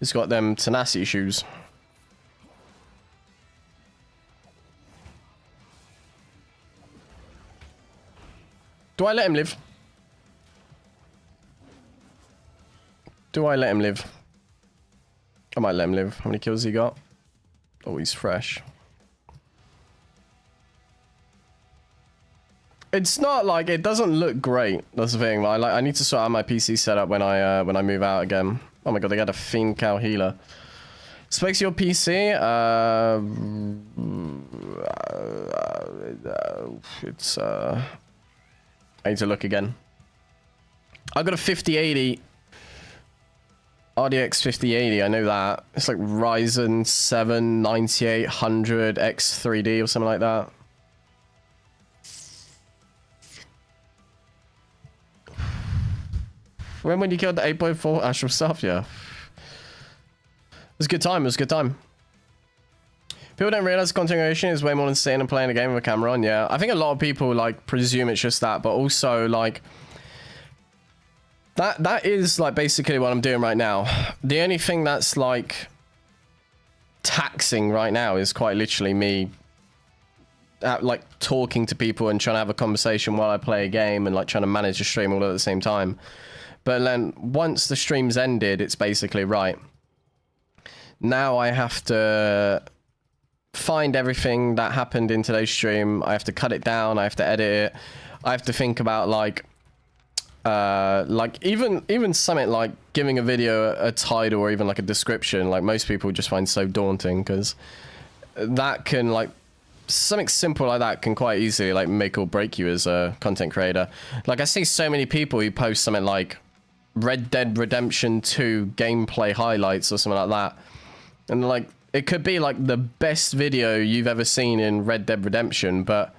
He's got them tenacity shoes. Do I let him live? Do I let him live? I might let him live. How many kills he got? Oh, he's fresh. It's not like it doesn't look great. That's the thing. Like I need to sort out my PC setup when I move out again. Oh my god, they got a Fiend Cow healer. Specs your PC. It's I need to look again. I got a 5080 RDX 5080. I know that. It's like Ryzen 7 9800 X3D or something like that. When you killed the 8.4 Astral stuff, yeah. It was a good time, it was a good time. People don't realize content creation is way more than sitting and playing a game with a camera on. Yeah, I think a lot of people like presume it's just that, but also like that is like basically what I'm doing right now. The only thing that's like taxing right now is quite literally me like talking to people and trying to have a conversation while I play a game and like trying to manage the stream all at the same time. But then once the stream's ended, it's basically right. Now I have to find everything that happened in today's stream. I have to cut it down. I have to edit it. I have to think about like even something like giving a video a title or even like a description. Like most people just find so daunting, because that can like something simple like that can quite easily like make or break you as a content creator. Like I see so many people who post something like Red Dead Redemption 2 gameplay highlights or something like that, and like it could be like the best video you've ever seen in Red Dead Redemption, but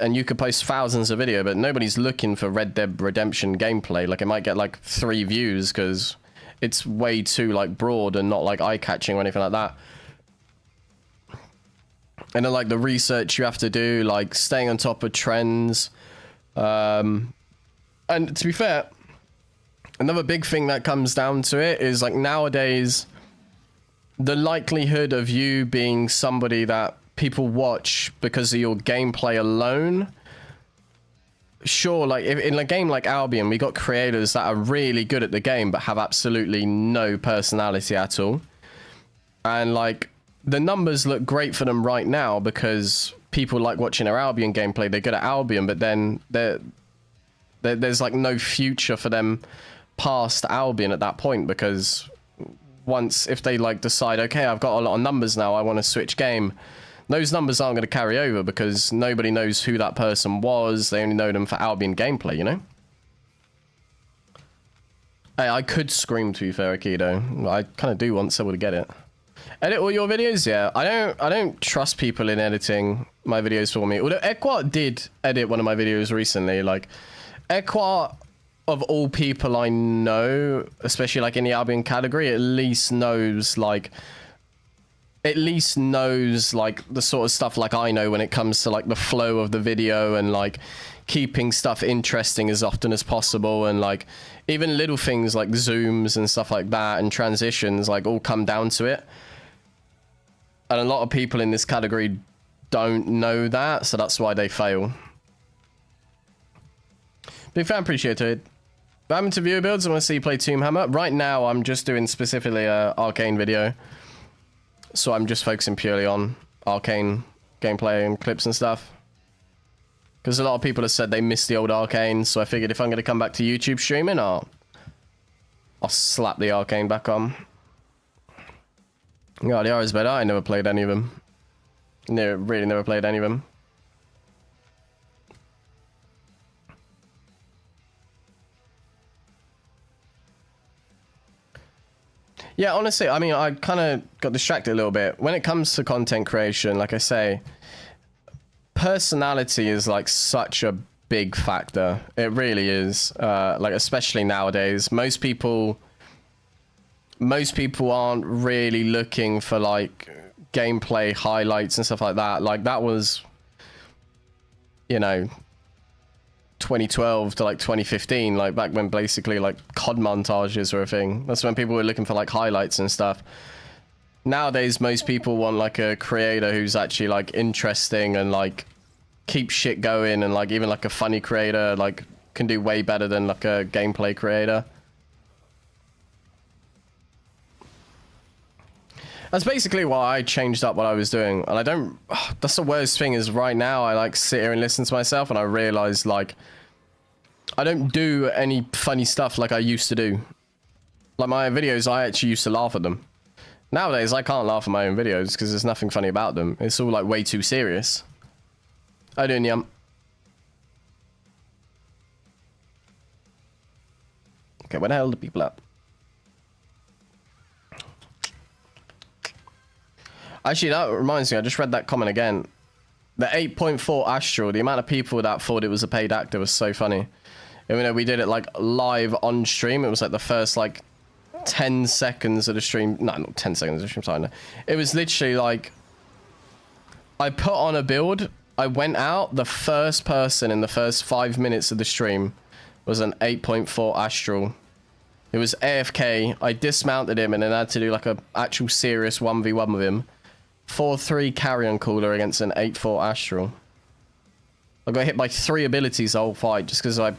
and you could post thousands of video, but nobody's looking for Red Dead Redemption gameplay. Like it might get like 3 views because it's way too like broad and not like eye-catching or anything like that. And then like the research you have to do, like staying on top of trends. And to be fair, another big thing that comes down to it is like nowadays, the likelihood of you being somebody that people watch because of your gameplay alone. Sure, like if, in a game like Albion, we got creators that are really good at the game but have absolutely no personality at all. And like the numbers look great for them right now because people like watching our Albion gameplay. They're good at Albion, but then there's like no future for them past Albion at that point, because once if they like decide, okay, I've got a lot of numbers now, I want to switch game, those numbers aren't going to carry over because nobody knows who that person was. They only know them for Albion gameplay, you know? Hey, I could scream, to be fair, Aikido. I kind of do want someone to get it. Edit all your videos? Yeah, I don't trust people in editing my videos for me. Although Equart did edit one of my videos recently. Like, Equart, of all people I know, especially like in the Albion category, at least knows like the sort of stuff like I know when it comes to like the flow of the video and like keeping stuff interesting as often as possible, and like even little things like zooms and stuff like that and transitions like all come down to it. And a lot of people in this category don't know that, so that's why they fail. Big fan, appreciate it. I'm into viewer builds. I want to see you play Tomb Hammer. Right now, I'm just doing specifically a Arcane video. So I'm just focusing purely on Arcane gameplay and clips and stuff. Because a lot of people have said they missed the old Arcane, so I figured if I'm going to come back to YouTube streaming, I'll slap the Arcane back on. Yeah, the R is better. I never played any of them. Really never played any of them. Yeah, honestly, I mean, I kind of got distracted a little bit. When it comes to content creation, like I say, personality is like such a big factor. It really is. Like, especially nowadays, most people aren't really looking for like gameplay highlights and stuff like that. Like that was, you know, 2012 to like 2015, like back when basically like COD montages were a thing. That's when people were looking for like highlights and stuff. Nowadays, most people want like a creator who's actually like interesting and like keep shit going, and like even like a funny creator like can do way better than like a gameplay creator. That's basically why I changed up what I was doing. And I don't... That's the worst thing, is right now I like sit here and listen to myself and I realize like I don't do any funny stuff like I used to do. Like my videos, I actually used to laugh at them. Nowadays, I can't laugh at my own videos because there's nothing funny about them. It's all like way too serious. How you doing, Yum? Okay, where the hell are the people at? Actually, that reminds me, I just read that comment again. The 8.4 Astral, the amount of people that thought it was a paid actor was so funny. Even though we did it like live on stream, it was like the first like 10 seconds of the stream. No, not 10 seconds of the stream. Sorry, no. It was literally like, I put on a build. I went out. The first person in the first 5 minutes of the stream was an 8.4 Astral. It was AFK. I dismounted him and then had to do like a actual serious 1v1 with him. 4-3 carrion cooler against an 8.4 Astral. I got hit by 3 abilities the whole fight just because I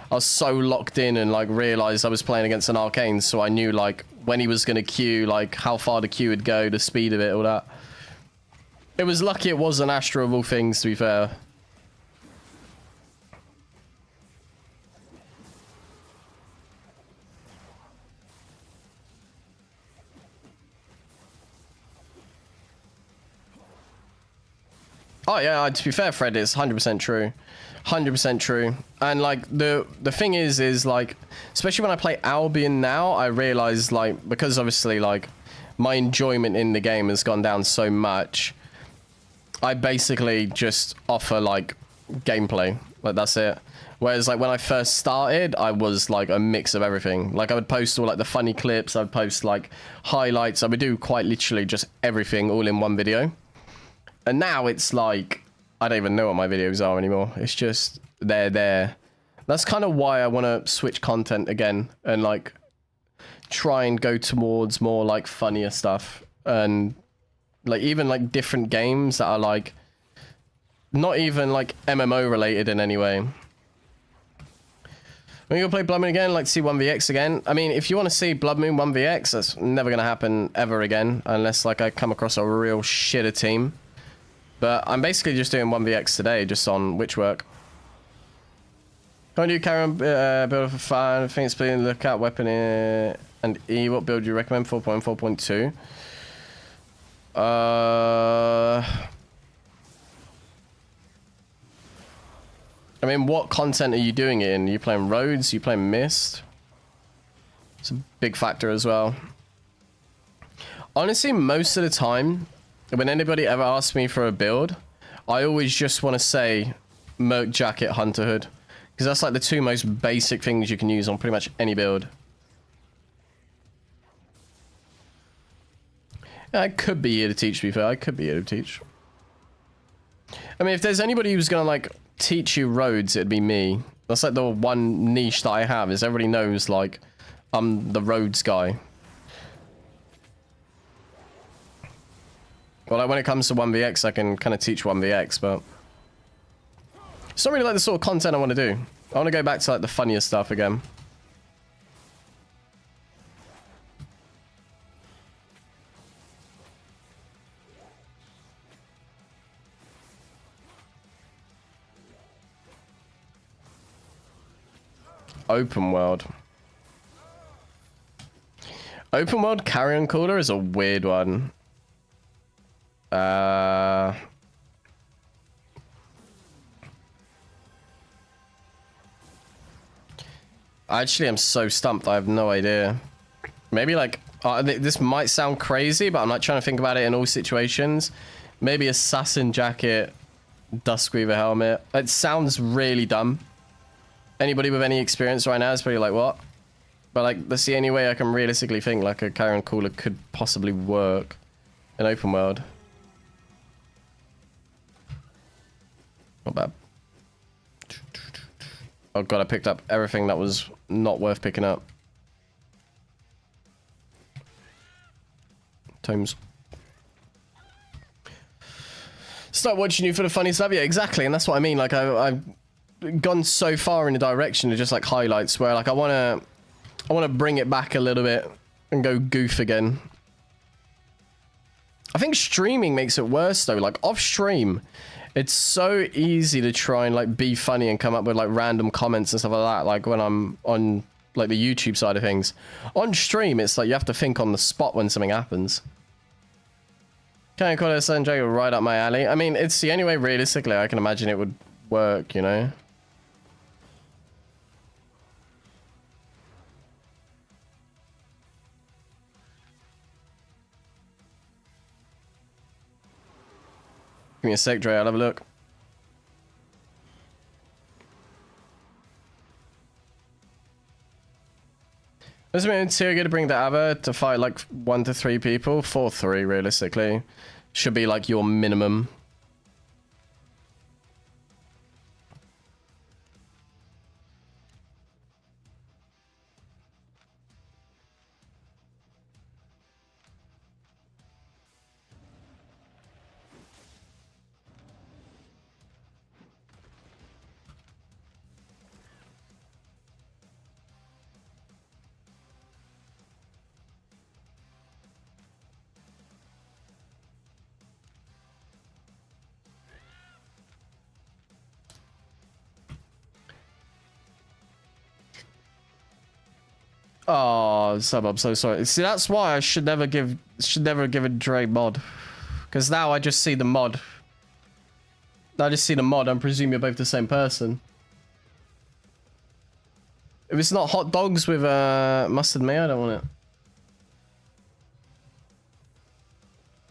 was so locked in and like realized I was playing against an Arcane, so I knew like when he was going to Q, like how far the Q would go, the speed of it, all that. It was lucky it was an Astral of all things, to be fair. Oh yeah, to be fair, Fred, it's 100% true. 100% true. And like the thing is like, especially when I play Albion now, I realize like, because obviously like my enjoyment in the game has gone down so much, I basically just offer like gameplay, like that's it. Whereas like when I first started, I was like a mix of everything. Like I would post all like the funny clips, I'd post like highlights, I would do quite literally just everything all in one video. And now it's like, I don't even know what my videos are anymore. It's just, they're there. That's kind of why I want to switch content again and like try and go towards more like funnier stuff. And like even like different games that are like, not even like MMO related in any way. When you gonna play Blood Moon again, like see 1vx again? I mean, if you want to see Blood Moon 1vx, that's never going to happen ever again. Unless like I come across a real shitter team. But I'm basically just doing 1vx today, just on Witchwork. Can't you carry on build for fire? Things playing look at weapon and E. What build do you recommend? 4.4.2. I mean, what content are you doing it in? Are you playing Roads? Are you playing Mist? It's a big factor as well. Honestly, most of the time, when anybody ever asks me for a build, I always just want to say Merc Jacket, Hunter Hood. Because that's like the two most basic things you can use on pretty much any build. Yeah, I could be here to teach, to be fair. I could be here to teach. I mean, if there's anybody who's going to like teach you roads, it'd be me. That's like the one niche that I have, is everybody knows like I'm the roads guy. Well, like when it comes to 1vx, I can kind of teach 1vx, but it's not really like the sort of content I want to do. I want to go back to like the funnier stuff again. Open world. Open world carrion cooler is a weird one. Actually, I'm so stumped. I have no idea. Maybe like this might sound crazy, but I'm not trying to think about it in all situations. Maybe assassin jacket, Duskweaver helmet. It sounds really dumb. Anybody with any experience right now is probably like, what? But like, that's the only way I can realistically think like a carrion cooler could possibly work in open world. Not bad. Oh god, I picked up everything that was not worth picking up. Tomes. Start watching you for the funny stuff. Yeah, exactly, and that's what I mean. Like I've gone so far in the direction of just like highlights where like I wanna bring it back a little bit and go goof again. I think streaming makes it worse though. Like off stream, it's so easy to try and like be funny and come up with like random comments and stuff like that. Like when I'm on like the YouTube side of things. On stream, it's like you have to think on the spot when something happens. Can I call it a Sanjay right up my alley? I mean, it's the only way realistically I can imagine it would work, you know? Give me a sec, Dre, I'll have a look. Doesn't mean it's good to bring the AVA to fight like 1 to 3 people. 4-3 realistically should be like your minimum. Oh, Sub, I'm so sorry. See, that's why I should never give a Dre mod. Because now I just see the mod. I just see the mod and presume you're both the same person. If it's not hot dogs with mustard mayo, I don't want it.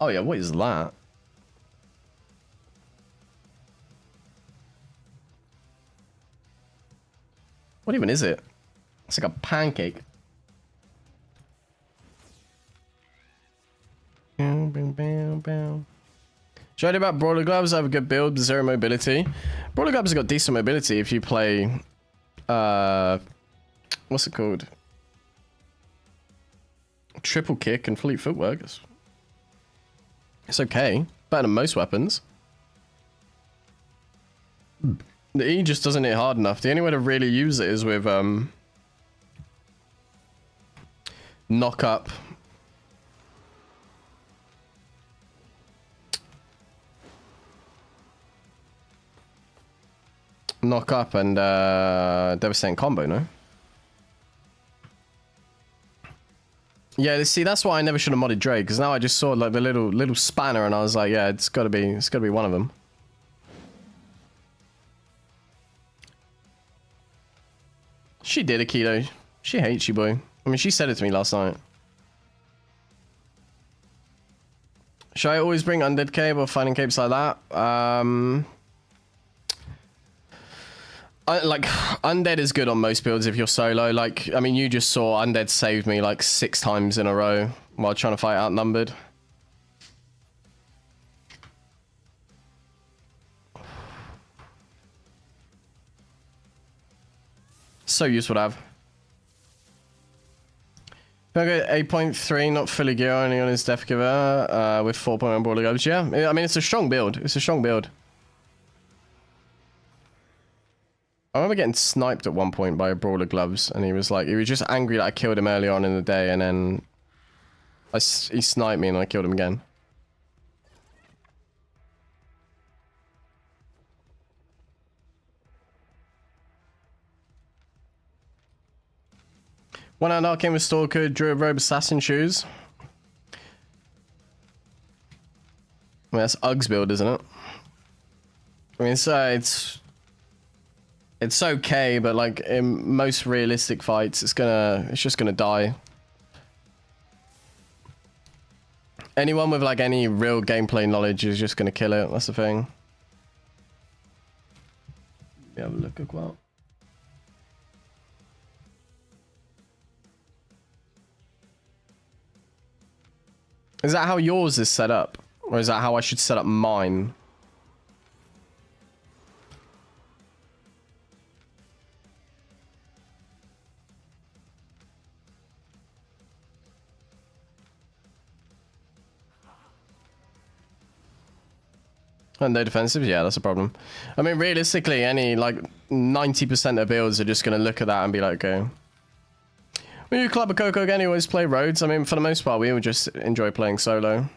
Oh yeah, what is that? What even is it? It's like a pancake. Should I do about Brawler Gloves? I have a good build, 0 mobility. Brawler Gloves have got decent mobility if you play... what's it called? Triple kick and fleet footwork. It's okay. Better than most weapons. The E just doesn't hit hard enough. The only way to really use it is with knock up. Knock up and devastating combo, no? Yeah, see, that's why I never should have modded Drake, because now I just saw like the little spanner and I was like, yeah, it's gotta be one of them. She did, Aikido. She hates you, boy. I mean, she said it to me last night. Should I always bring Undead Cape or Fighting Capes like that? Like, Undead is good on most builds if you're solo. Like, I mean, you just saw Undead saved me like 6 times in a row while trying to fight Outnumbered. So useful to have. Okay, 8.3, not fully gear, only on his Death Giver, with 4.1 Brawler Gloves. Yeah, I mean, it's a strong build. It's a strong build. I remember getting sniped at one point by a Brawler Gloves, and he was just angry that I killed him early on in the day, and then he sniped me and I killed him again. One out Arcane with Stalker, Druid Robe, Assassin Shoes. I mean, that's Uggs build, isn't it? I mean, so it's okay, but like in most realistic fights, it's just gonna die. Anyone with like any real gameplay knowledge is just gonna kill it. That's the thing. Yeah, have a look as well. Is that how yours is set up? Or is that how I should set up mine? And no defensive? Yeah, that's a problem. I mean, realistically, any, like, 90% of builds are just going to look at that and be like, okay. When you club a Coco again, you always play roads. I mean, for the most part, we all just enjoy playing solo.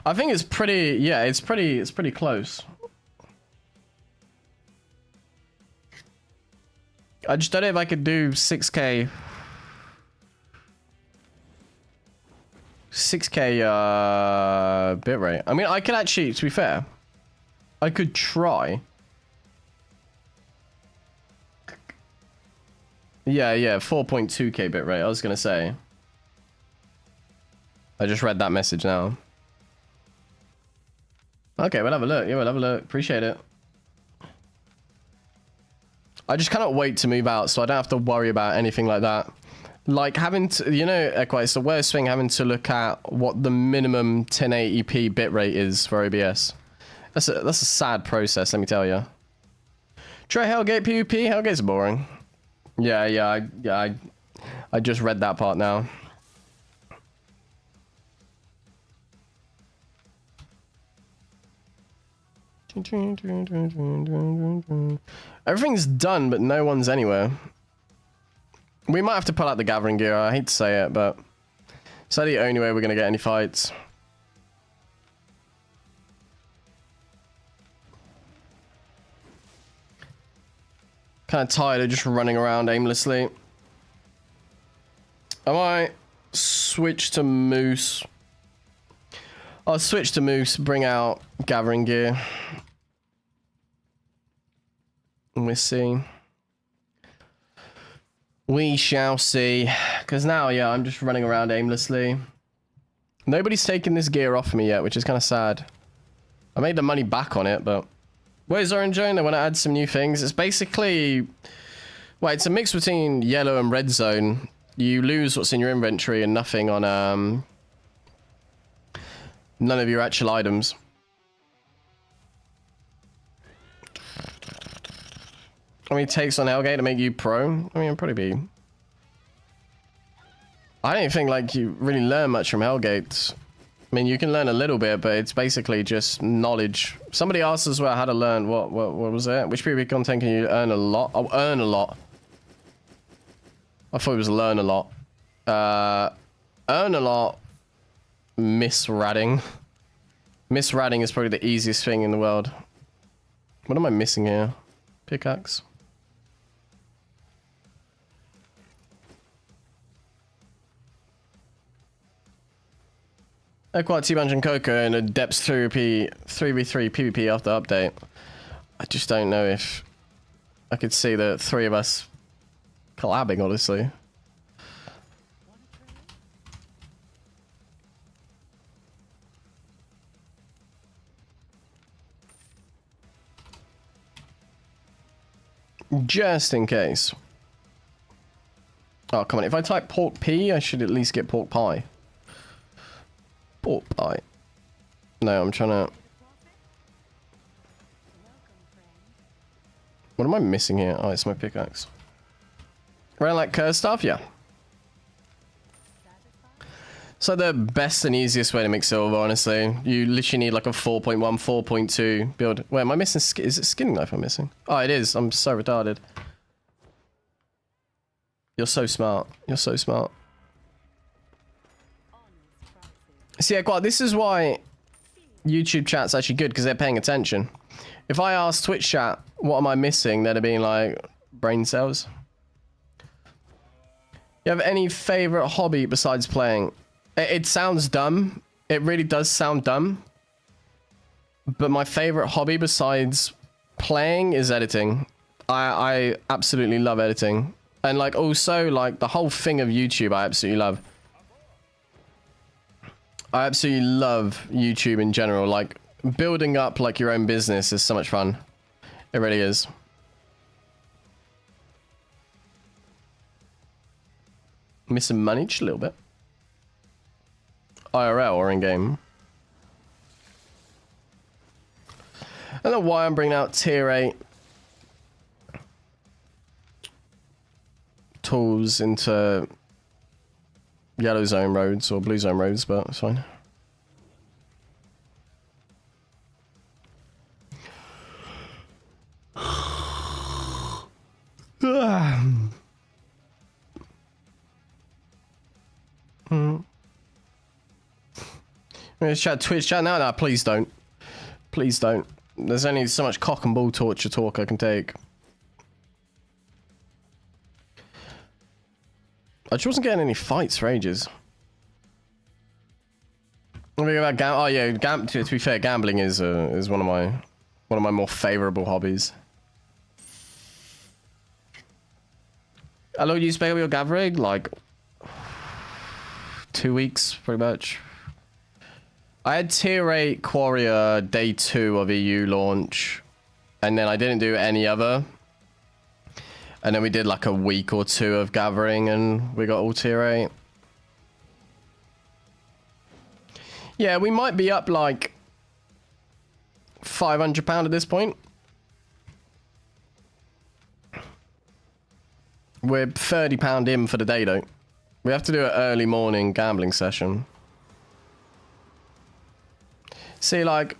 I think it's pretty, yeah, it's pretty close. I just don't know if I could do 6K. 6K bitrate. I mean, I could actually, to be fair, I could try. Yeah, 4.2K bitrate. I was gonna say. I just read that message now. Okay, we'll have a look. Yeah, we'll have a look. Appreciate it. I just cannot wait to move out so I don't have to worry about anything like that. Like having to, you know, it's the worst thing having to look at what the minimum 1080p bitrate is for OBS. That's a sad process, let me tell you. Try Hellgate PvP. Hellgate's boring. Yeah. I just read that part now. Everything's done, but no one's anywhere. We might have to pull out the gathering gear. I hate to say it, but it's the only way we're gonna get any fights. Kind of tired of just running around aimlessly. I might switch to Moose. I'll switch to Moose, bring out gathering gear. We'll see. We shall see. Because now, yeah, I'm just running around aimlessly. Nobody's taken this gear off me yet, which is kind of sad. I made the money back on it, but... Where's Orange Zone? I want to add some new things. It's basically... Well, it's a mix between yellow and red zone. You lose what's in your inventory and nothing on... none of your actual items. How many takes on Hellgate to make you pro? I mean, it'd probably be... I don't think, like, you really learn much from Hellgate. I mean, you can learn a little bit, but it's basically just knowledge. Somebody asked as well how to learn. What was it? Which PvP content can you earn a lot? Oh, earn a lot. I thought it was learn a lot. Earn a lot. Misratting. Misratting is probably the easiest thing in the world. What am I missing here? Pickaxe. I quite T-Bunch and Coco in a depths 3v3 PvP after update. I just don't know if I could see the three of us collabing, honestly. Just in case. Oh, come on. If I type pork pie, I should at least get pork pie. Pork pie. No, I'm trying to... What am I missing here? Oh, it's my pickaxe. Around like curse stuff? Yeah. So the best and easiest way to make silver, honestly. You literally need like a 4.1, 4.2 build. Wait, am I missing? Is it skinning knife I'm missing? Oh, it is. I'm so retarded. You're so smart. You're so smart. See, yeah, this is why YouTube chat's actually good, because they're paying attention. If I ask Twitch chat, what am I missing? They'd have been like, brain cells. You have any favorite hobby besides playing? It sounds dumb. It really does sound dumb. But my favorite hobby besides playing is editing. I absolutely love editing. And like also like the whole thing of YouTube I absolutely love. I absolutely love YouTube in general. Like building up like your own business is so much fun. It really is. Missing money just a little bit. IRL or in game. I don't know why I'm bringing out tier 8 tools into yellow zone roads or blue zone roads, but it's fine. Chat Twitch chat now. No, please don't. Please don't. There's only so much cock and ball torture talk I can take. I just wasn't getting any fights for ages. About oh yeah, to be fair, gambling is one of my more favorable hobbies. How long do you spend your gathering? Like 2 weeks, pretty much. I had tier 8 Quarrier day 2 of EU launch, and then I didn't do any other. And then we did like a week or two of gathering and we got all tier 8. Yeah, we might be up like £500 at this point. We're £30 in for the day though. We have to do an early morning gambling session. See, like,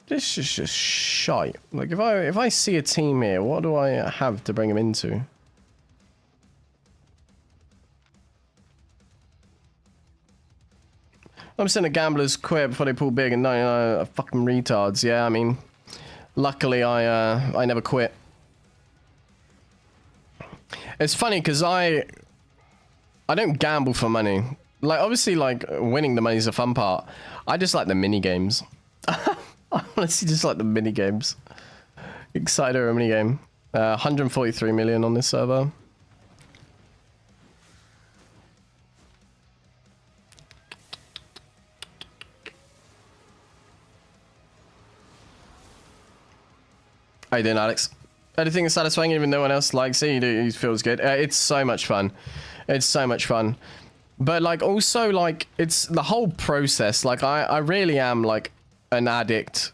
this is just shite. Like, if I see a team here, what do I have to bring them into? I'm seeing the gamblers quit before they pull big and 99 are fucking retards. Yeah, I mean, luckily I never quit. It's funny because I don't gamble for money. Like, obviously, like, winning the money is a fun part. I just like the mini games. I honestly just like the mini games. Excited over a mini game. 143 million on this server. How you doing, Alex? Anything is satisfying even no one else likes it. It feels good. It's so much fun. It's so much fun. But like also like it's the whole process. Like I really am like an addict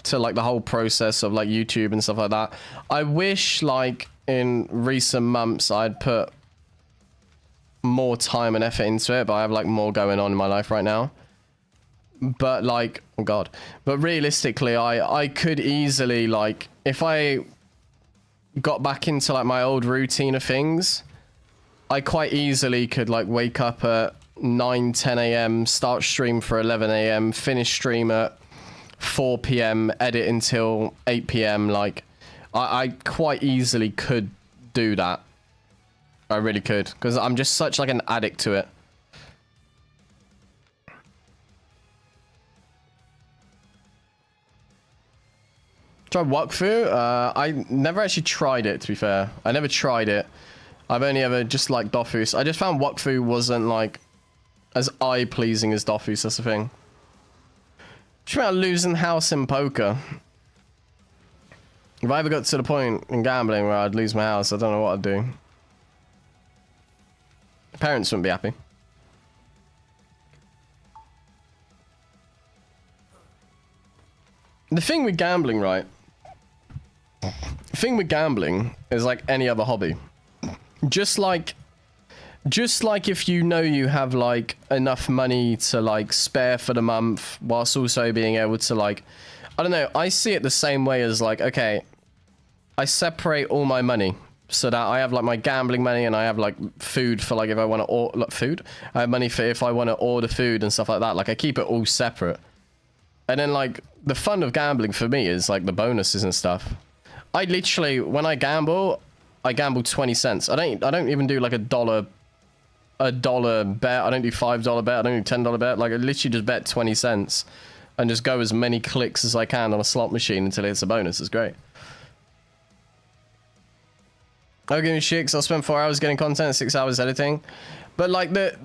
to like the whole process of like YouTube and stuff like that. I wish like in recent months I'd put more time and effort into it, but I have like more going on in my life right now. But like, oh god. But realistically, I could easily like, if I got back into like my old routine of things, I quite easily could like wake up at 9-10 a.m, start stream for 11 a.m, finish stream at 4 p.m, edit until 8 p.m. Like I quite easily could do that. I really could, because I'm just such like an addict to it. Tried Wakfu? I never actually tried it, to be fair. I never tried it. I've only ever just liked Dofus. I just found Wakfu wasn't like as eye-pleasing as Dofus, that's the thing. Just about losing house in poker. If I ever got to the point in gambling where I'd lose my house, I don't know what I'd do. Parents wouldn't be happy. The thing with gambling, right? The thing with gambling is like any other hobby. Just like if you know you have like enough money to like spare for the month whilst also being able to like, I don't know, I see it the same way as like, okay, I separate all my money so that I have like my gambling money and I have like food for like if I want to order like, food. I have money for if I want to order food and stuff like that. Like I keep it all separate. And then like the fun of gambling for me is like the bonuses and stuff. I literally, when I gamble 20 cents. I don't even do like a dollar bet. I don't do $5 bet. I don't do $10 bet. Like I literally just bet 20 cents and just go as many clicks as I can on a slot machine until it's a bonus. It's great. I'll give me shit 'cause I'll spend 4 hours getting content, 6 hours editing. But like the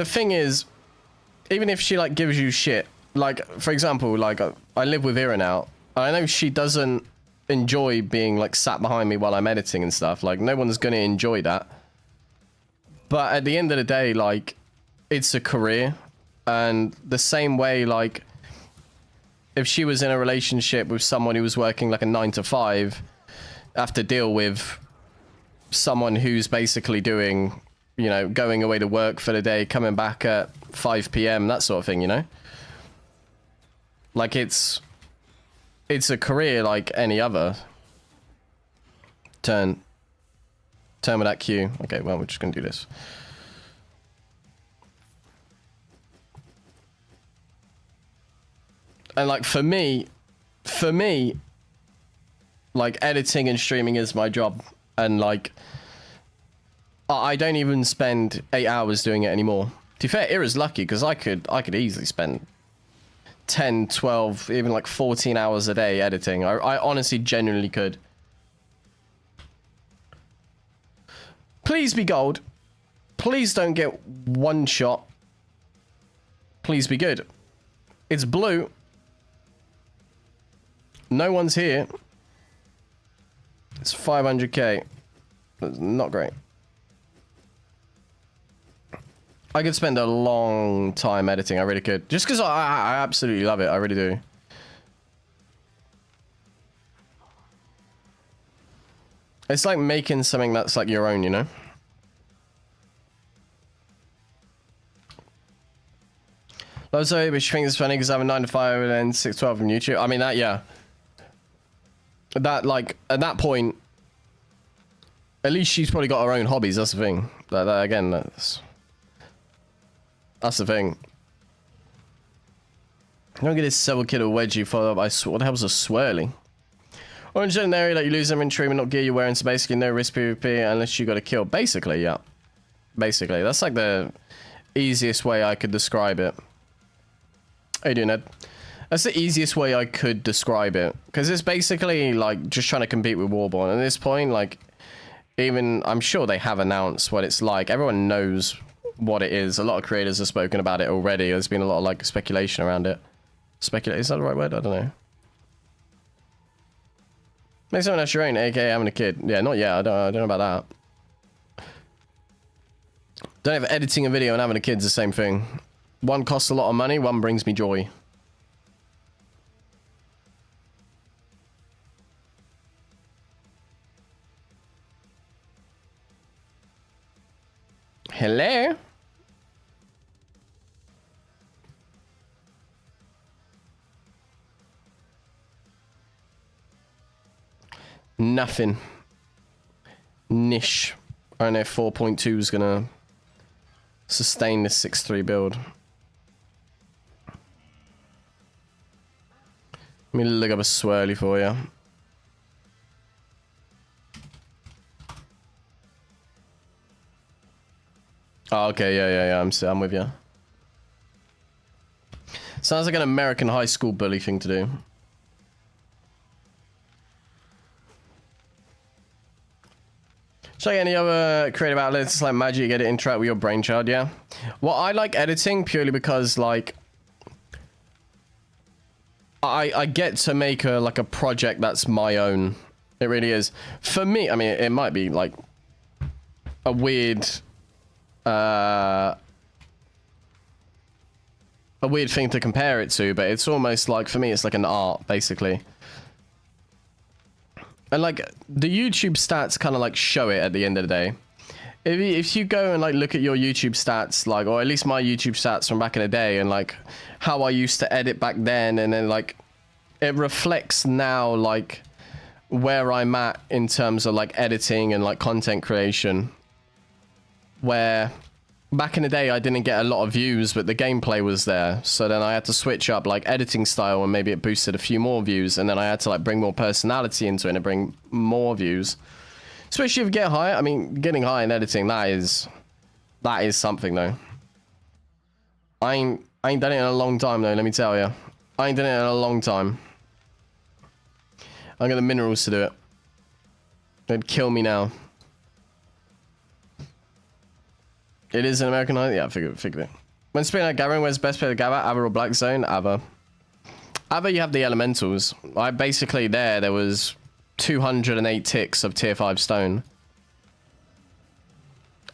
thing is, even if she like gives you shit, like for example, like I live with Ira now. I know she doesn't enjoy being like sat behind me while I'm editing and stuff. Like no one's gonna enjoy that. But at the end of the day, like it's a career, and the same way like if she was in a relationship with someone who was working like a 9 to 5, have to deal with someone who's basically doing, you know, going away to work for the day, coming back at 5 p.m, that sort of thing, you know? Like it's a career like any other. Turn with that Q. Okay, well, we're just gonna do this. And like for me, like editing and streaming is my job, and like I don't even spend 8 hours doing it anymore. To be fair, Ira's lucky because I could easily spend 10, 12, even like 14 hours a day editing. I honestly genuinely could. Please be gold. Please don't get one shot. Please be good. It's blue. No one's here. It's 500k. It's not great. I could spend a long time editing. I really could. Just because I absolutely love it. I really do. It's like making something that's like your own, you know? Love Zoe, but she thinks it's funny because I have a 9 to 5 and then 6 to 12 on YouTube. I mean, that, yeah. That, like, at that point, at least she's probably got her own hobbies. That's the thing. Again, that's the thing. Don't get this several kid a wedgie followed up by what the hell's a swirly? Orange in an area that you lose inventory but not gear you're wearing, so basically no risk PvP unless you got a kill. Basically, yeah. Basically. That's like the easiest way I could describe it. How you doing, Ed? That's the easiest way I could describe it. Because it's basically like just trying to compete with Warborn. At this point, like, even I'm sure they have announced what it's like. Everyone knows what it is. A lot of creators have spoken about it already. There's been a lot of like speculation around it. Speculate, is that the right word? I don't know. Make something that's your own, aka having a kid. Yeah, not yet. I don't know about that. Don't have editing a video and having a kid's the same thing. One costs a lot of money, one brings me joy. Hello? Nothing. Niche. I don't know if 4.2 is gonna sustain this 6.3 build. Let me look up a swirly for you. Oh, okay, yeah. I'm with you. Sounds like an American high school bully thing to do. Check any other creative outlets like Magic, get it interact with your brainchild, yeah? Well, I like editing purely because, like, I get to make a project that's my own. It really is. For me, I mean, it might be like a weird thing to compare it to, but it's almost like, for me, it's like an art, basically. And like the YouTube stats kind of like show it at the end of the day. If you go and like look at your YouTube stats, like, or at least my YouTube stats from back in the day, and like how I used to edit back then, and then like it reflects now like where I'm at in terms of like editing and like content creation, where back in the day I didn't get a lot of views, but the gameplay was there, so then I had to switch up like editing style, and maybe it boosted a few more views, and then I had to like bring more personality into it and bring more views. Especially if you get high. I mean, getting high in editing, that is something though. I ain't done it in a long time though, let me tell you. I ain't done it in a long time. I got the minerals to do it. They'd kill me now. It is an American high? Yeah, I figured it. When speaking of gathering, where's the best player to gather? AVA or Black Zone? AVA. AVA, you have the elementals. I basically there was 208 ticks of tier 5 stone.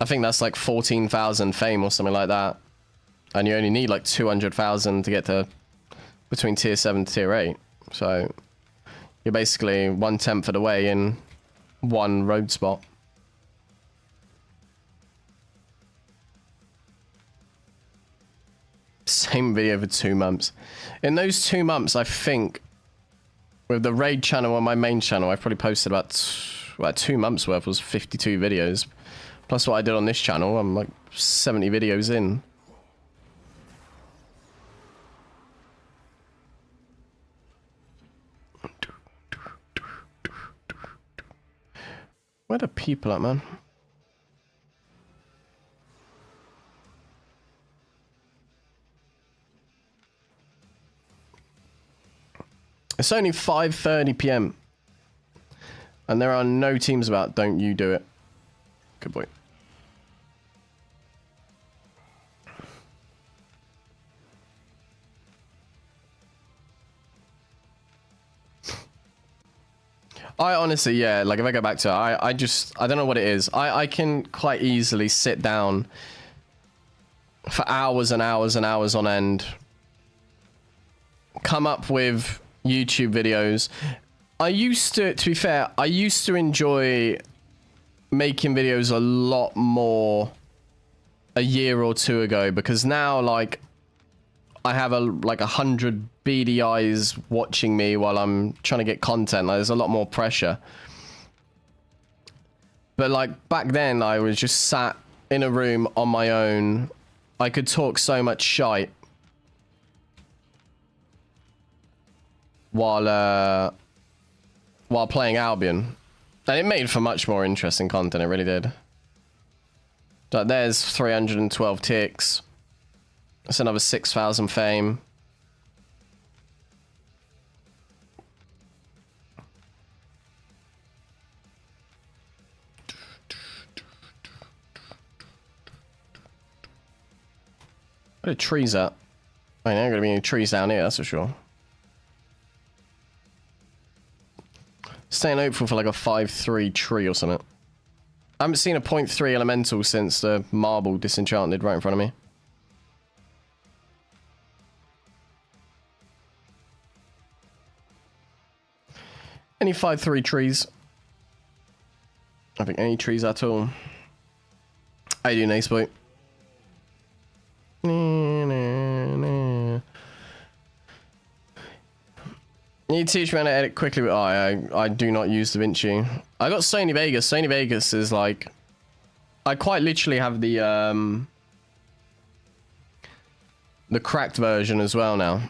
I think that's like 14,000 fame or something like that. And you only need like 200,000 to get to between tier 7 to tier 8. So you're basically 1/10 of the way in one road spot. Same video for 2 months. In those 2 months, I think, with the raid channel and my main channel, I've probably posted about 2 months worth, was 52 videos. Plus what I did on this channel, I'm like 70 videos in. Where the people at, man? It's only 5:30 PM. And there are no teams about. Don't you do it. Good boy. I honestly, yeah, like if I go back to it, I don't know what it is. I can quite easily sit down for hours and hours and hours on end, come up with YouTube videos. I used to be fair, I used to enjoy making videos a lot more a year or two ago, because now, like, I have like 100 beady eyes watching me while I'm trying to get content. Like, there's a lot more pressure. But like back then, I was just sat in a room on my own. I could talk so much shite while playing Albion, and it made for much more interesting content. It really did. Like, there's 312 ticks. That's another 6,000 fame. Where are trees at? I ain't gonna be any trees down here, that's for sure. Staying hopeful for like a 5-3 tree or something. I haven't seen a 0.3 elemental since the marble disenchanted right in front of me. Any 5-3 trees? I think any trees at all. How you doing, Ace Boy? You teach me how to edit quickly, but I do not use DaVinci. I got Sony Vegas. Sony Vegas is like, I quite literally have the cracked version as well now.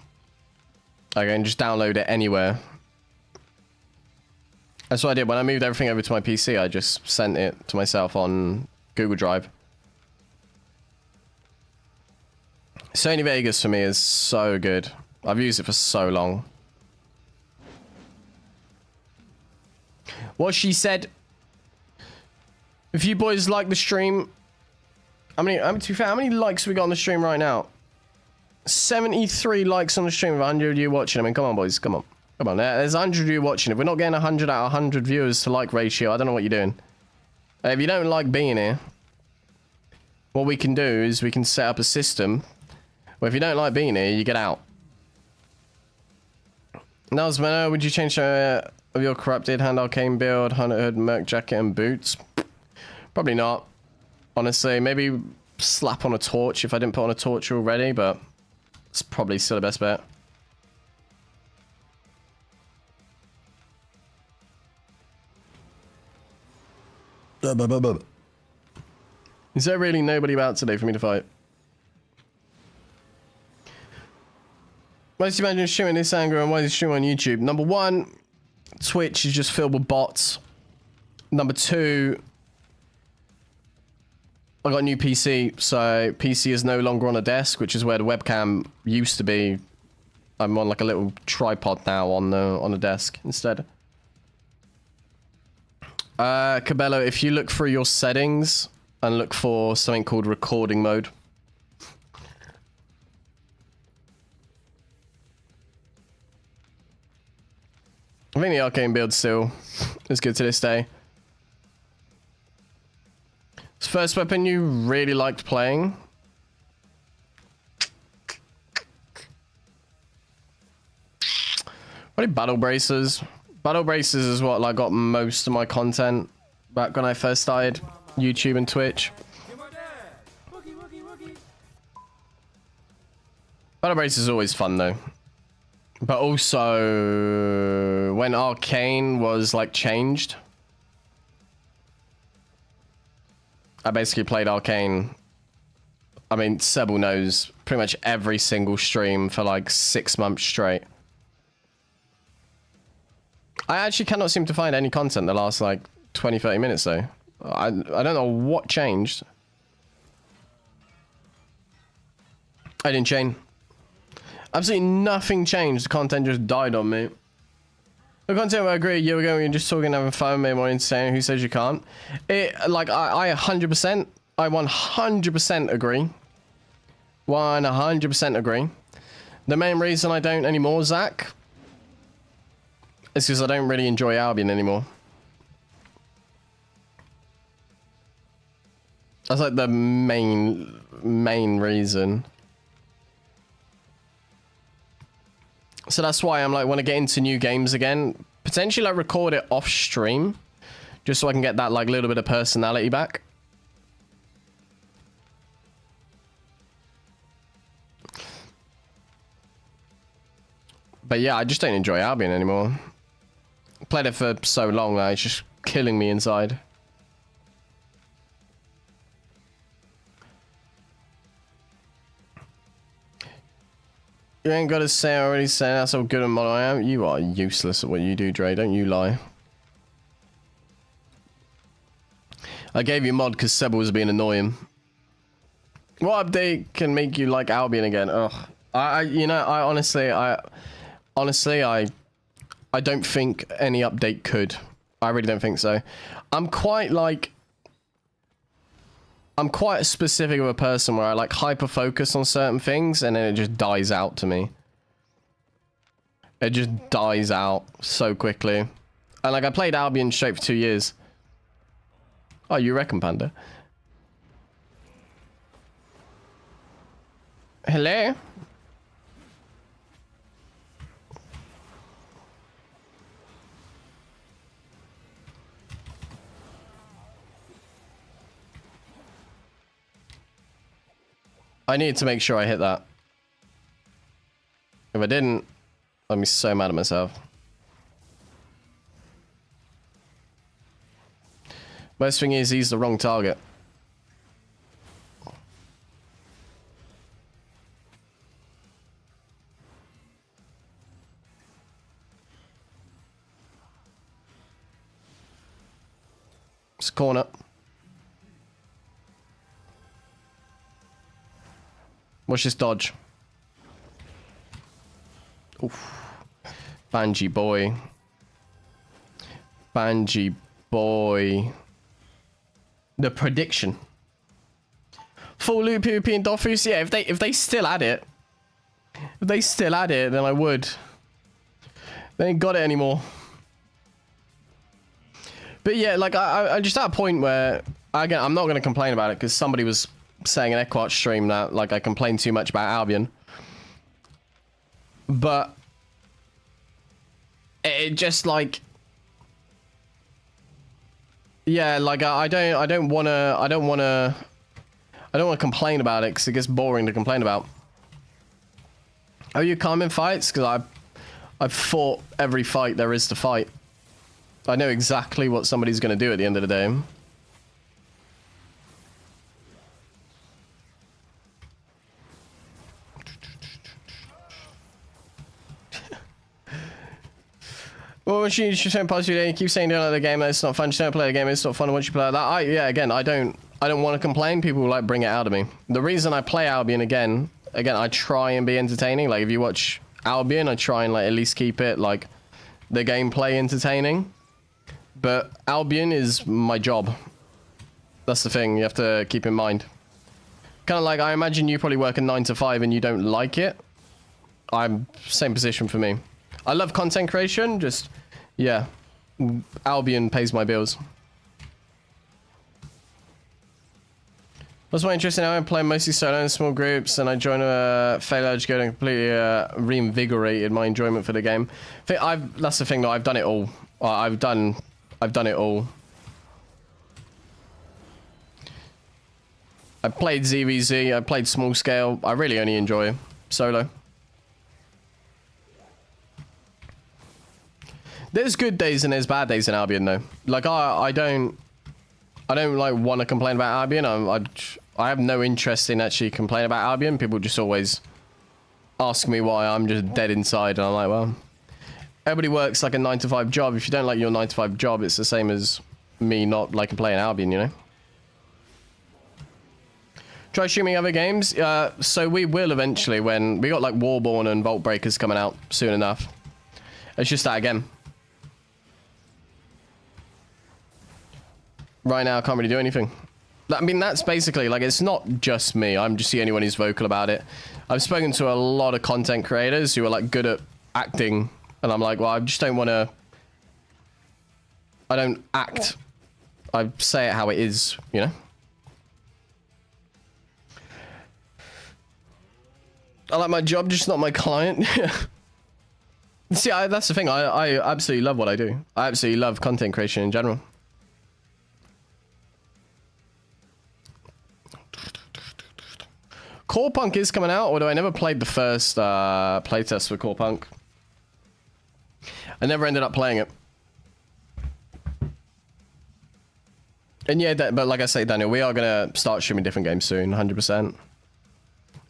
I can just download it anywhere. That's what I did when I moved everything over to my PC. I just sent it to myself on Google Drive. Sony Vegas for me is so good. I've used it for so long. What she said. If you boys like the stream, to be fair, how many likes have we got on the stream right now? 73 likes on the stream with 100 of you watching. I mean, come on, boys, come on. Come on, there's 100 of you watching. If we're not getting 100 out of 100 viewers to like ratio, I don't know what you're doing. If you don't like being here, what we can do is we can set up a system where if you don't like being here, you get out. Nelsman, would you change of your corrupted hand arcane build, hunter hood, merc jacket, and boots? Probably not. Honestly, maybe slap on a torch if I didn't put on a torch already, but it's probably still the best bet. Is there really nobody about today for me to fight? Why do you imagine streaming this anger, and why do you stream on YouTube? Number one, Twitch is just filled with bots. Number two, I got a new PC, so PC is no longer on a desk, which is where the webcam used to be. I'm on like a little tripod now on the desk instead. Cabello, if you look through your settings and look for something called recording mode. I think the Arcane build still is good to this day. It's the first weapon you really liked playing. Probably battle braces. Battle braces is what like got most of my content back when I first started YouTube and Twitch. Battle braces is always fun though. But also when Arcane was like changed, I basically played Arcane. I mean, Sebel knows, pretty much every single stream for like 6 months straight. I actually cannot seem to find any content the last like 20-30 minutes though. I don't know what changed. I didn't change. Absolutely nothing changed. The content just died on me. The content, I agree, a year ago, you're just talking, having fun, made more insane. Who says you can't? It, like, I 100%, I 100% agree. 100% agree. The main reason I don't anymore, Zach, It's because I don't really enjoy Albion anymore. That's like the main reason. So that's why I'm like, when I get into new games again, potentially like record it off stream, just so I can get that like little bit of personality back. But yeah, I just don't enjoy Albion anymore. Played it for so long that it's just killing me inside. You ain't got to say I already said that's how good a model I am. You are useless at what you do, Dre. Don't you lie. I gave you a mod because Seba was being annoying. What update can make you like Albion again? Ugh. You know, I honestly, I don't think any update could. I really don't think so. I'm quite specific of a person where I like hyper focus on certain things and then it just dies out to me. It just dies out so quickly. And like I played Albion straight for 2 years. Oh, you reckon, Panda? Hello? I need to make sure I hit that. If I didn't, I'd be so mad at myself. Best thing is he's the wrong target. It's a corner. Watch this dodge. Oof. Banji boy. Banji boy. The prediction. Full loop PvP and Dofus. Yeah, if they still add it. If they still add it, then I would. They ain't got it anymore. But yeah, like I just at a point where again I'm not gonna complain about it because somebody was saying in Equart stream that like I complain too much about Albion, but it just like yeah, like I don't want to complain about it because it gets boring to complain about. Are you calm in fights? Because I've fought every fight there is to fight. I know exactly what somebody's going to do at the end of the day. Well, when you showing positive today, you keep saying don't like the game, it's not fun. Just don't play the game, it's not fun once you play that. Yeah, again, I don't want to complain. People like bring it out of me. The reason I play Albion again, I try and be entertaining. Like if you watch Albion, I try and like at least keep it like the gameplay entertaining. But Albion is my job. That's the thing you have to keep in mind. Kind of like I imagine you probably work a 9 to 5 and you don't like it. I'm same position for me. I love content creation, just, yeah, Albion pays my bills. What's my interest in Albion? Playing mostly solo in small groups, and I joined a failure edge go and completely reinvigorated my enjoyment for the game. That's the thing though, I've done it all. I've done it all. I played ZVZ, I played small scale. I really only enjoy solo. There's good days and there's bad days in Albion though. Like I don't like want to complain about Albion. I have no interest in actually complaining about Albion. People just always ask me why I'm just dead inside, and I'm like, well, everybody works like a 9 to 5 job. If you don't like your 9 to 5 job, it's the same as me not liking playing Albion, you know? Try streaming other games. So we will eventually when we got like Warborn and Vault Breakers coming out soon enough. It's just that again. Right now, I can't really do anything. I mean, that's basically, like, it's not just me. I'm just the only one who's vocal about it. I've spoken to a lot of content creators who are, like, good at acting. And I'm like, well, I just don't want to I don't act. I say it how it is, you know? I like my job, just not my client. See, that's the thing. I absolutely love what I do. I absolutely love content creation in general. Core Punk is coming out, although I never played the first playtest for Core Punk. I never ended up playing it. And yeah, but like I say, Daniel, we are going to start streaming different games soon, 100%.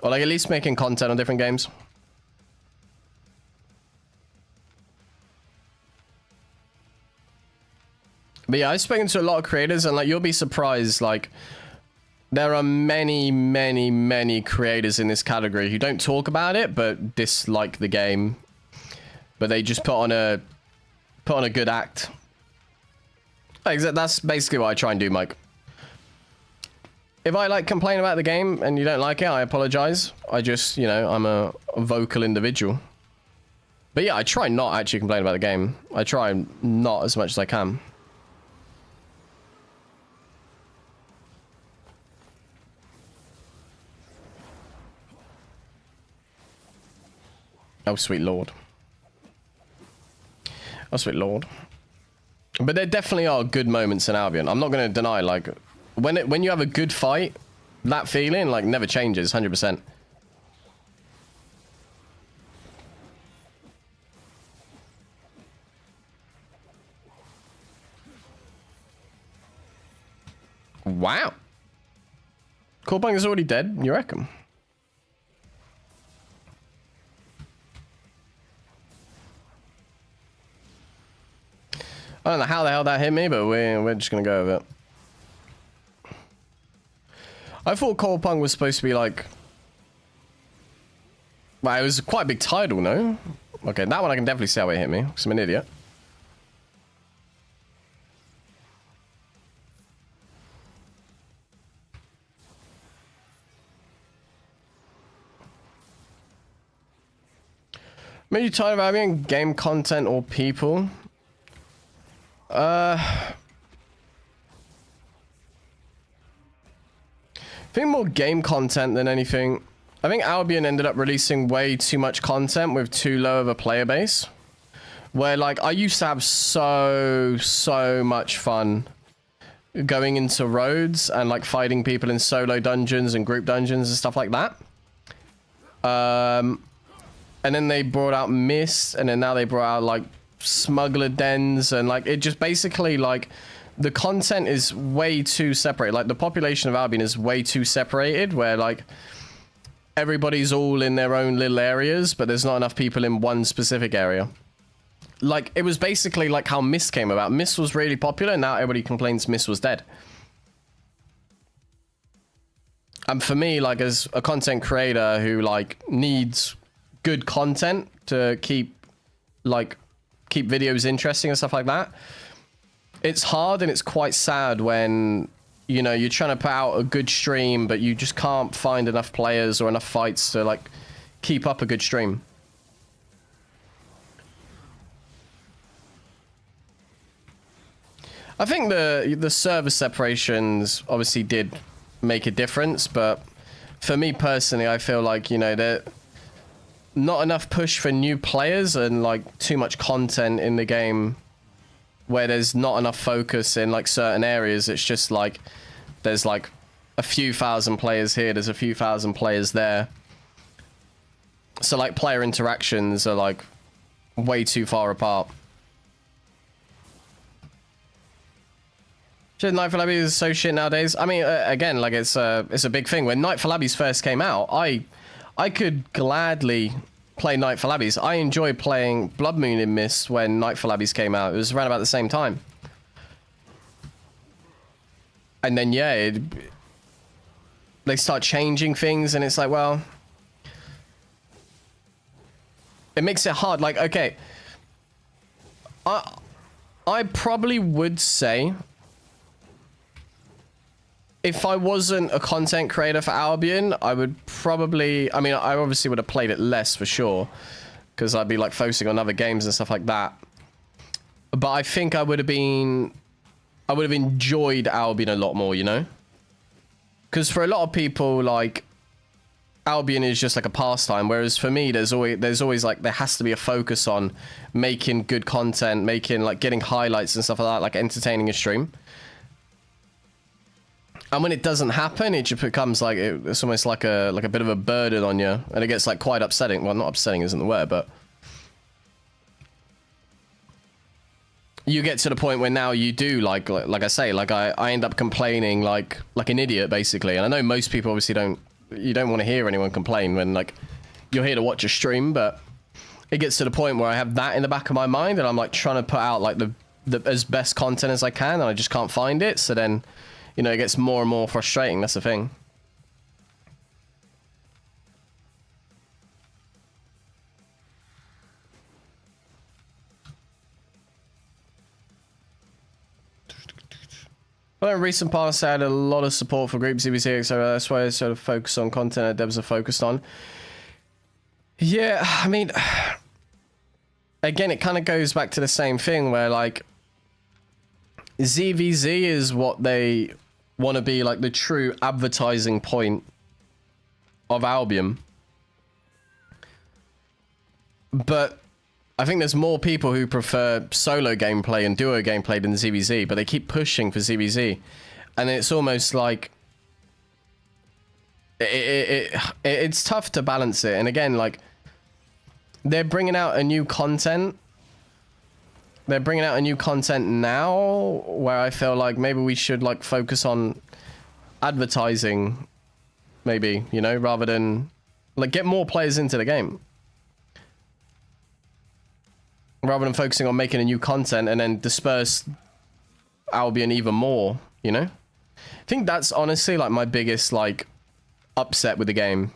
Or like at least making content on different games. But yeah, I've spoken to a lot of creators, and like you'll be surprised, like there are many, many, many creators in this category who don't talk about it but dislike the game. But they just put on a good act. Like, that's basically what I try and do, Mike. If I like complain about the game and you don't like it, I apologize. I just, you know, I'm a vocal individual. But yeah, I try not actually complain about the game. I try not as much as I can. Oh, sweet lord. Oh, sweet lord. But there definitely are good moments in Albion. I'm not going to deny, like, when you have a good fight, that feeling, like, never changes, 100%. Wow. Core Punk is already dead, you reckon? I don't know how the hell that hit me, but we're just gonna go with it. I thought Core Punk was supposed to be like... Well, it was quite a big title, no? Okay, that one I can definitely see how it hit me, because I'm an idiot. Maybe you're tired of having game content or people? I think more game content than anything. I think Albion ended up releasing way too much content with too low of a player base. Where, like, I used to have so much fun going into roads and, like, fighting people in solo dungeons and group dungeons and stuff like that. And then they brought out Mist, and then now they brought out, like, smuggler dens, and like it just basically, like, the content is way too separated. Like the population of Albion is way too separated, where like everybody's all in their own little areas, but there's not enough people in one specific area. Like it was basically like how Mist came about. Mist was really popular, and now everybody complains Mist was dead. And for me, like as a content creator who like needs good content to keep videos interesting and stuff like that, it's hard and it's quite sad when, you know, you're trying to put out a good stream but you just can't find enough players or enough fights to like keep up a good stream. I think the server separations obviously did make a difference, but for me personally, I feel like, you know, that not enough push for new players and like too much content in the game where there's not enough focus in like certain areas. It's just like there's like a few thousand players here, there's a few thousand players there. So like player interactions are like way too far apart. Should Night for Labbies is so shit nowadays? I mean, again, like it's a big thing. When Night for Labbies first came out, I could gladly play Night for Labbies. I enjoyed playing Blood Moon in Mist when Night for Labbies came out. It was around about the same time. And then, yeah, they start changing things, and it's like, well... It makes it hard. Like, okay. I probably would say... If I wasn't a content creator for Albion, I would probably... I mean, I obviously would have played it less for sure, because I'd be like focusing on other games and stuff like that. But I think I would have enjoyed Albion a lot more, you know? Because for a lot of people, like, Albion is just like a pastime, whereas for me, there's always like, there has to be a focus on making good content, making, like, getting highlights and stuff like that, like entertaining a stream. And when it doesn't happen, it just becomes like, it's almost like a bit of a burden on you, and it gets like quite upsetting. Well, not upsetting isn't the word, but you get to the point where now you do like I say, like I end up complaining like an idiot basically. And I know most people obviously you don't want to hear anyone complain when like you're here to watch a stream, but it gets to the point where I have that in the back of my mind and I'm like trying to put out like the as best content as I can, and I just can't find it. So then, you know, it gets more and more frustrating. That's the thing. Well, in recent past, I had a lot of support for group CBC, so that's why I sort of focus on content that devs are focused on. Yeah, I mean, again, it kind of goes back to the same thing where, like, ZVZ is what they want to be, like, the true advertising point of Albion. But I think there's more people who prefer solo gameplay and duo gameplay than ZVZ, but they keep pushing for ZVZ. And it's almost like it's tough to balance it. And again, like, they're bringing out a new content. They're bringing out a new content now where I feel like maybe we should like focus on advertising, maybe, you know, rather than like get more players into the game. Rather than focusing on making a new content and then disperse Albion even more, you know? I think that's honestly like my biggest like upset with the game.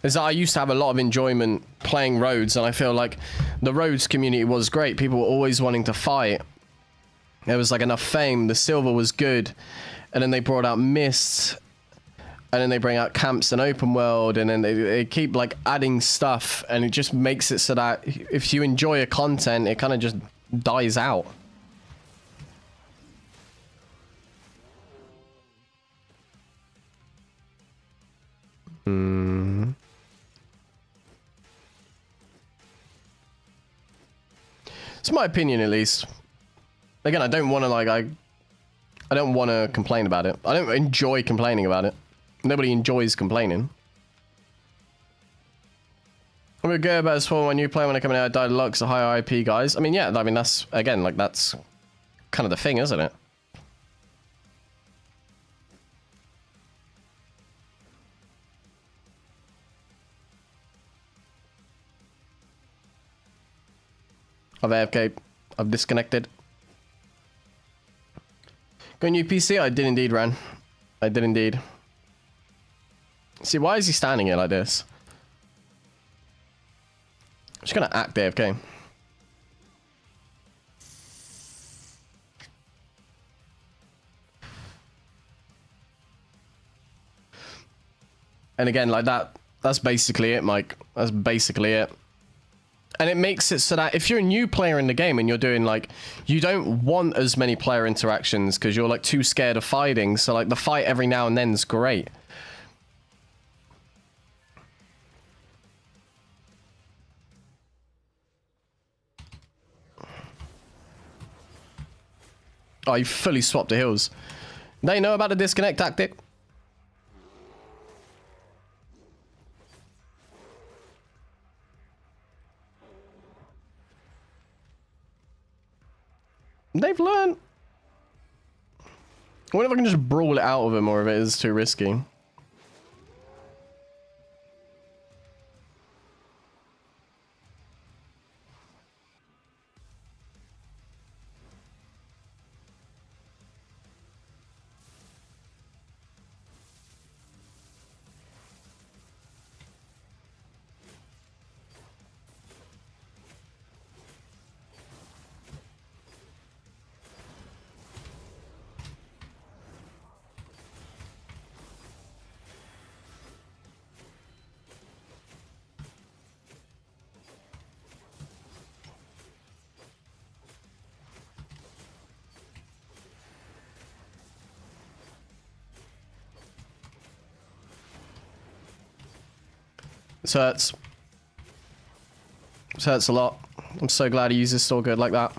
Is that I used to have a lot of enjoyment playing Rhodes, and I feel like the Rhodes community was great. People were always wanting to fight. There was like enough fame. The silver was good. And then they brought out Mist. And then they bring out camps and open world, and then they keep like adding stuff, and it just makes it so that if you enjoy a content, it kind of just dies out. It's my opinion, at least. Again, I don't want to like I don't want to complain about it. I don't enjoy complaining about it. Nobody enjoys complaining. I'm gonna go about as for when you play when I come in out, die lux, the higher IP guys. I mean, yeah, I mean, that's, again, like, that's kind of the thing, isn't it? I've AFK. I've disconnected. Go new PC? I did indeed, Ran. I did indeed. See, why is he standing here like this? I'm just gonna act AFK. And again, like that's basically it, Mike. That's basically it. And it makes it so that if you're a new player in the game and you're doing like, you don't want as many player interactions because you're like too scared of fighting. So like the fight every now and then is great. Oh, you fully swapped the heals. They know about the disconnect tactic. They've learned. I wonder if I can just brawl it out of him or if it is too risky. This hurts. This hurts a lot. I'm so glad he uses still good like that.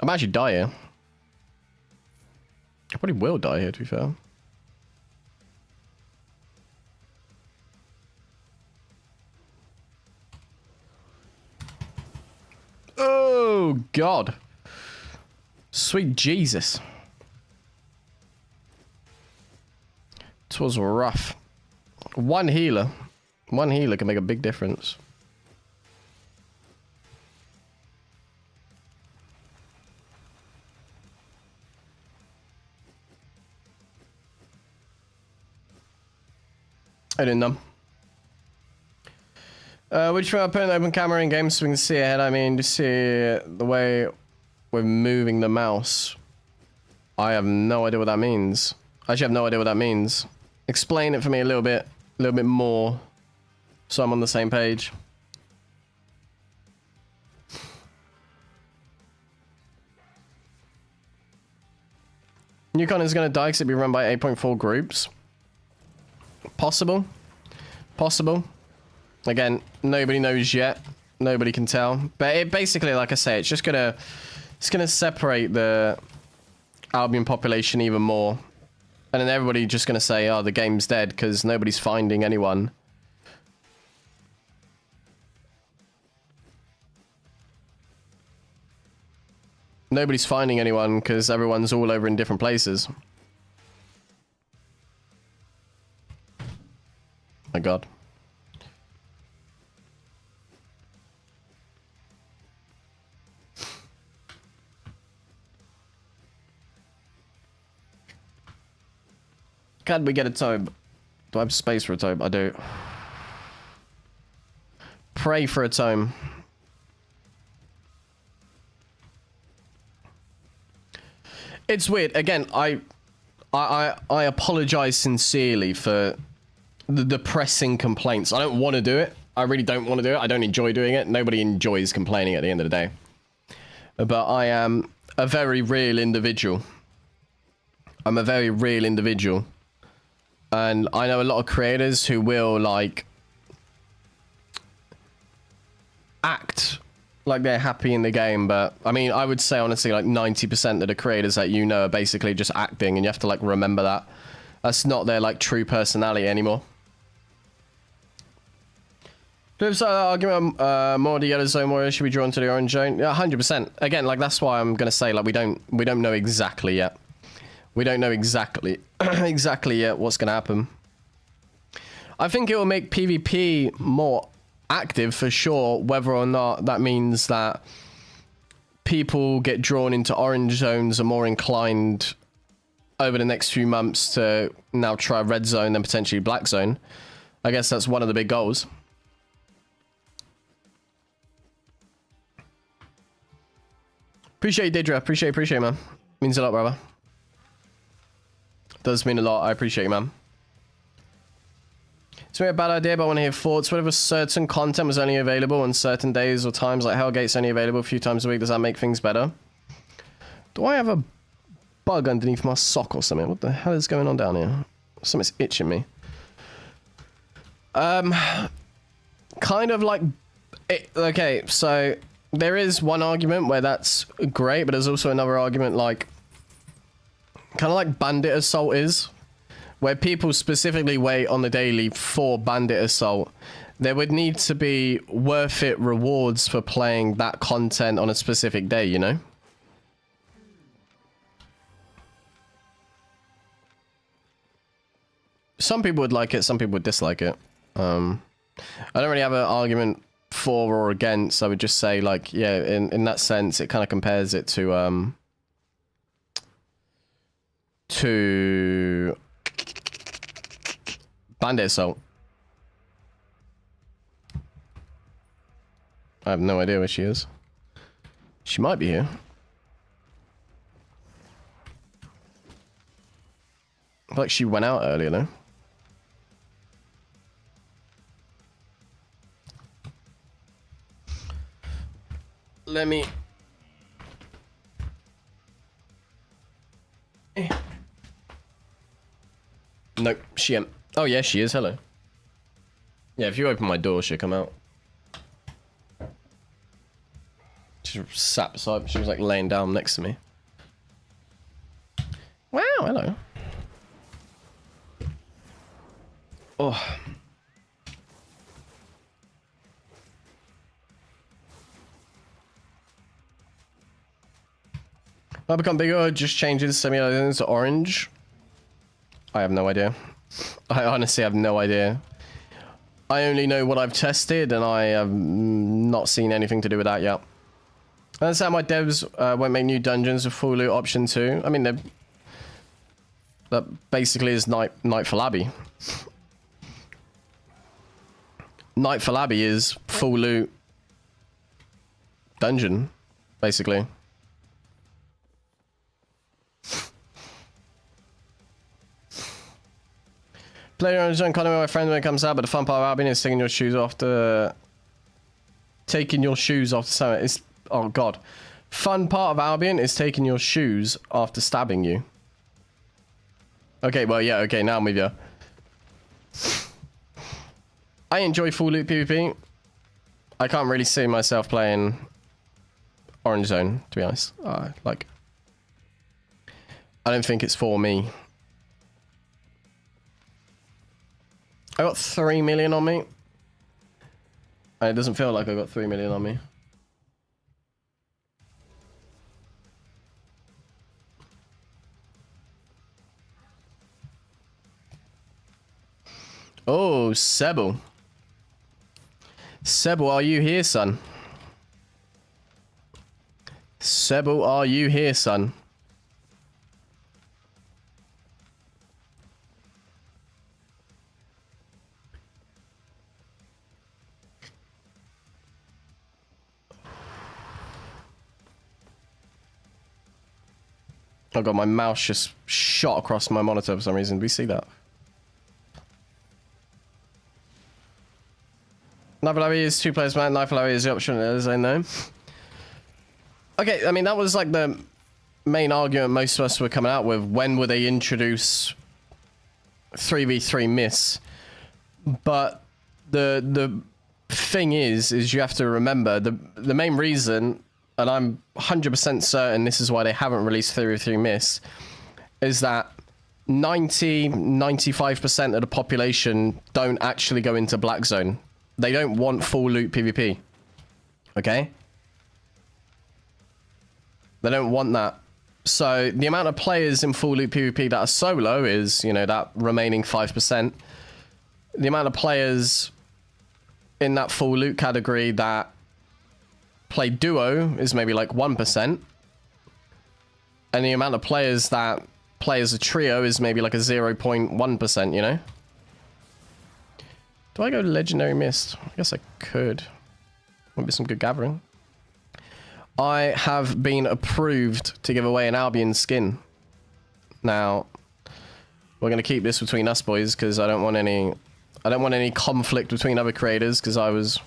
I might actually die here. I probably will die here, to be fair. Oh, God. Sweet Jesus. This was rough. One healer. One healer can make a big difference. I didn't know. Would you try to put an open camera in games so we can see ahead? I mean, just see the way we're moving the mouse. I have no idea what that means. I actually have no idea what that means. Explain it for me a little bit more, so I'm on the same page. Newcon is going to die because it'll be run by 8.4 groups. Possible. Possible. Again, nobody knows yet. Nobody can tell. But it basically, like I say, it's gonna separate the Albion population even more. And then everybody just gonna say, oh, the game's dead because nobody's finding anyone. Nobody's finding anyone because everyone's all over in different places. My God. Can we get a tome? Do I have space for a tome? I do. Pray for a tome. It's weird. Again, I apologize sincerely for the depressing complaints. I don't want to do it. I really don't want to do it. I don't enjoy doing it. Nobody enjoys complaining at the end of the day. But I am a very real individual. I'm a very real individual. And I know a lot of creators who will, like, act like they're happy in the game, but I mean, I would say honestly, like 90% of the creators that you know are basically just acting, and you have to like remember that. That's not their like true personality anymore. Flip side argument, more of the yellow zone warriors should be drawn to the orange zone. Yeah, 100%. Again, like that's why I'm gonna say like we don't know exactly yet. We don't know exactly yet what's gonna happen. I think it will make PvP more active for sure, whether or not that means that people get drawn into orange zones are more inclined over the next few months to now try red zone and potentially black zone. I guess that's one of the big goals. Appreciate you, Didra. Appreciate, man. Means a lot, brother. Does mean a lot. I appreciate you, man. It's maybe a bad idea, but I want to hear thoughts. Whatever certain content was only available on certain days or times, like Hellgate's only available a few times a week, does that make things better? Do I have a bug underneath my sock or something? What the hell is going on down here? Something's itching me. Kind of like... okay, so there is one argument where that's great, but there's also another argument like... kind of like Bandit Assault is. Where people specifically wait on the daily for Bandit Assault, there would need to be worth it rewards for playing that content on a specific day, you know? Some people would like it, some people would dislike it. I don't really have an argument for or against. I would just say, like, yeah, in that sense, it kind of compares it to Bandit Assault. I have no idea where she is. She might be here. I feel like she went out earlier though. Let me... Nope, she ain't. Oh yeah, she is. Hello. Yeah, if you open my door, she'll come out. She sat beside me. She was like laying down next to me. Wow, hello. Oh. I become bigger, just changes semi-items to orange. I have no idea. I honestly have no idea. I only know what I've tested, and I have not seen anything to do with that yet. I understand why devs won't make new dungeons with full loot option 2. I mean, that basically is Night for Labby. Night for Labby is full loot dungeon, basically. Play your own zone, kind of my friend when it comes out, but the fun part of Albion is taking your shoes off the... Taking your shoes off the summit. It's... Oh, God. Fun part of Albion is taking your shoes after stabbing you. Okay, well, yeah, okay, now I'm with you. I enjoy full loot PvP. I can't really see myself playing Orange Zone, to be honest. Like... I don't think it's for me. I got 3 million on me. It doesn't feel like I got 3 million on me. Oh, Sebo. Sebo, are you here, son? Sebo, are you here, son? Oh god, my mouse just shot across my monitor for some reason. Do we see that? Knife Larry is 2 players, man. Knife Larry is the option, as I know. Okay, I mean, that was like the main argument most of us were coming out with. When would they introduce 3v3 miss? But the thing is you have to remember the main reason, and I'm 100% certain this is why they haven't released 3v3 miss, is that 95% of the population don't actually go into Black Zone. They don't want full loot PvP. Okay? They don't want that. So the amount of players in full loot PvP that are solo is, you know, that remaining 5%. The amount of players in that full loot category that play duo is maybe like 1%. And the amount of players that play as a trio is maybe like a 0.1%, you know? Do I go Legendary Mist? I guess I could. Would be some good gathering. I have been approved to give away an Albion skin. Now, we're going to keep this between us boys because I don't want any conflict between other creators because I was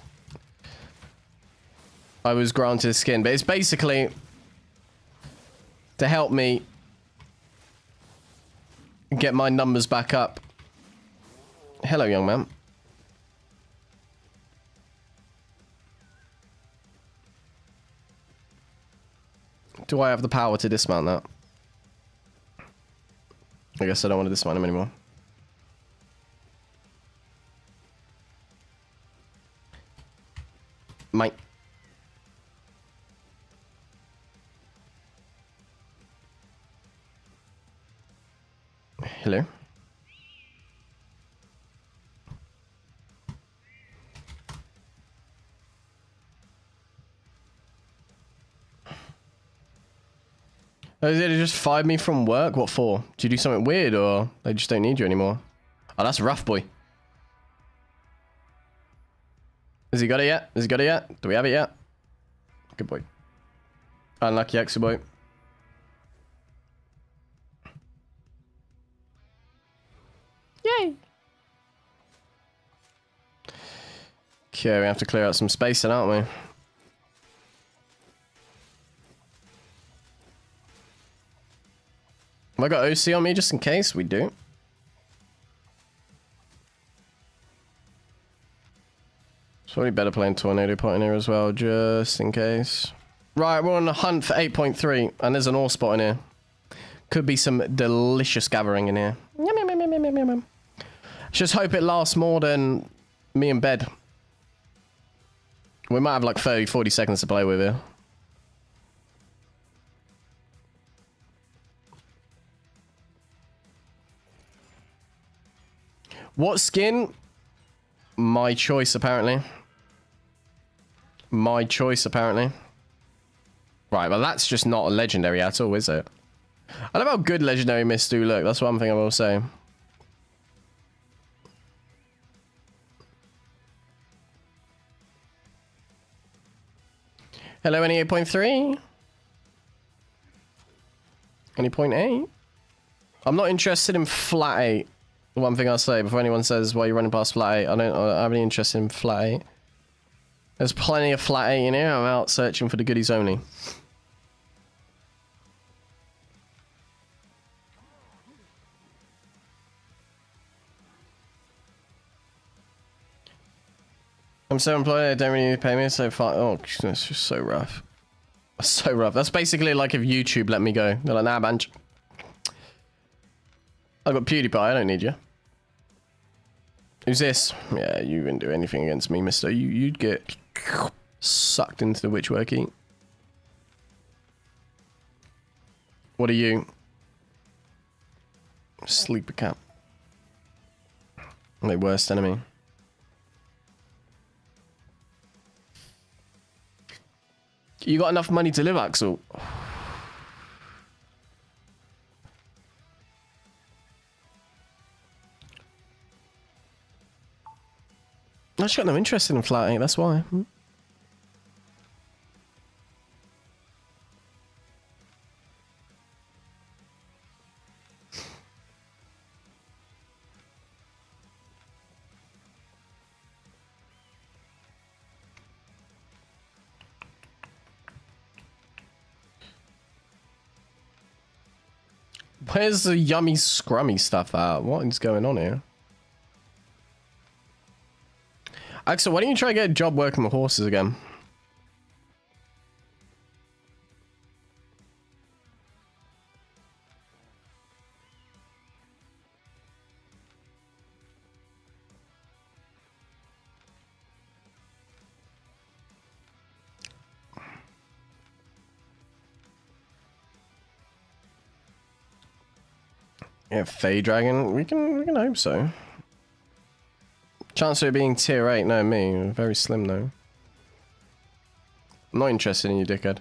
granted a skin. But it's basically to help me get my numbers back up. Hello, young man. Do I have the power to dismount that? I guess I don't want to dismount him anymore. Mate. Hello. Oh, they just fired me from work? What for? Do you do something weird or they just don't need you anymore? Oh, that's rough, boy. Has he got it yet? Has he got it yet? Do we have it yet? Good boy. Unlucky extra boy. Yay! Okay, we have to clear out some space then, aren't we? Have I got OC on me just in case? We do. It's probably better playing Tornado Pot in here as well, just in case. Right, we're on the hunt for 8.3, and there's an ore spot in here. Could be some delicious gathering in here. Yum, yum, yum, yum, yum, yum. Just hope it lasts more than me in bed. We might have like 30, 40 seconds to play with here. What skin? My choice, apparently. My choice, apparently. Right, well, that's just not a legendary at all, is it? I love how good legendary myths do look. That's one thing I will say. Hello, any 8.3? Any 0.8? I'm not interested in flat 8. The one thing I'll say before anyone says why you're running past flat 8, I don't have any interest in flat 8. There's plenty of flat 8 in here. I'm out searching for the goodies only. I'm so employed, I don't really need to pay me so far. Oh, it's just so rough. So rough. That's basically like if YouTube let me go. They're like, nah, man. I got PewDiePie, I don't need you. Who's this? Yeah, you wouldn't do anything against me, mister. You'd get sucked into the witchworky. What are you? Sleeper cat. My worst enemy. You got enough money to live, Axel? I just got no interest in flat 8, that's why. Where's the yummy scrummy stuff at? What is going on here? Axel, why don't you try to get a job working with horses again? Yeah, Fey Dragon. We can hope so. Chance of it being tier 8, no me. Very slim though. I'm not interested in you, dickhead.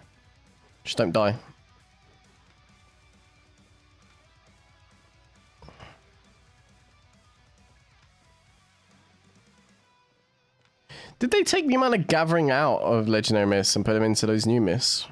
Just don't die. Did they take the amount of gathering out of legendary myths and put them into those new myths?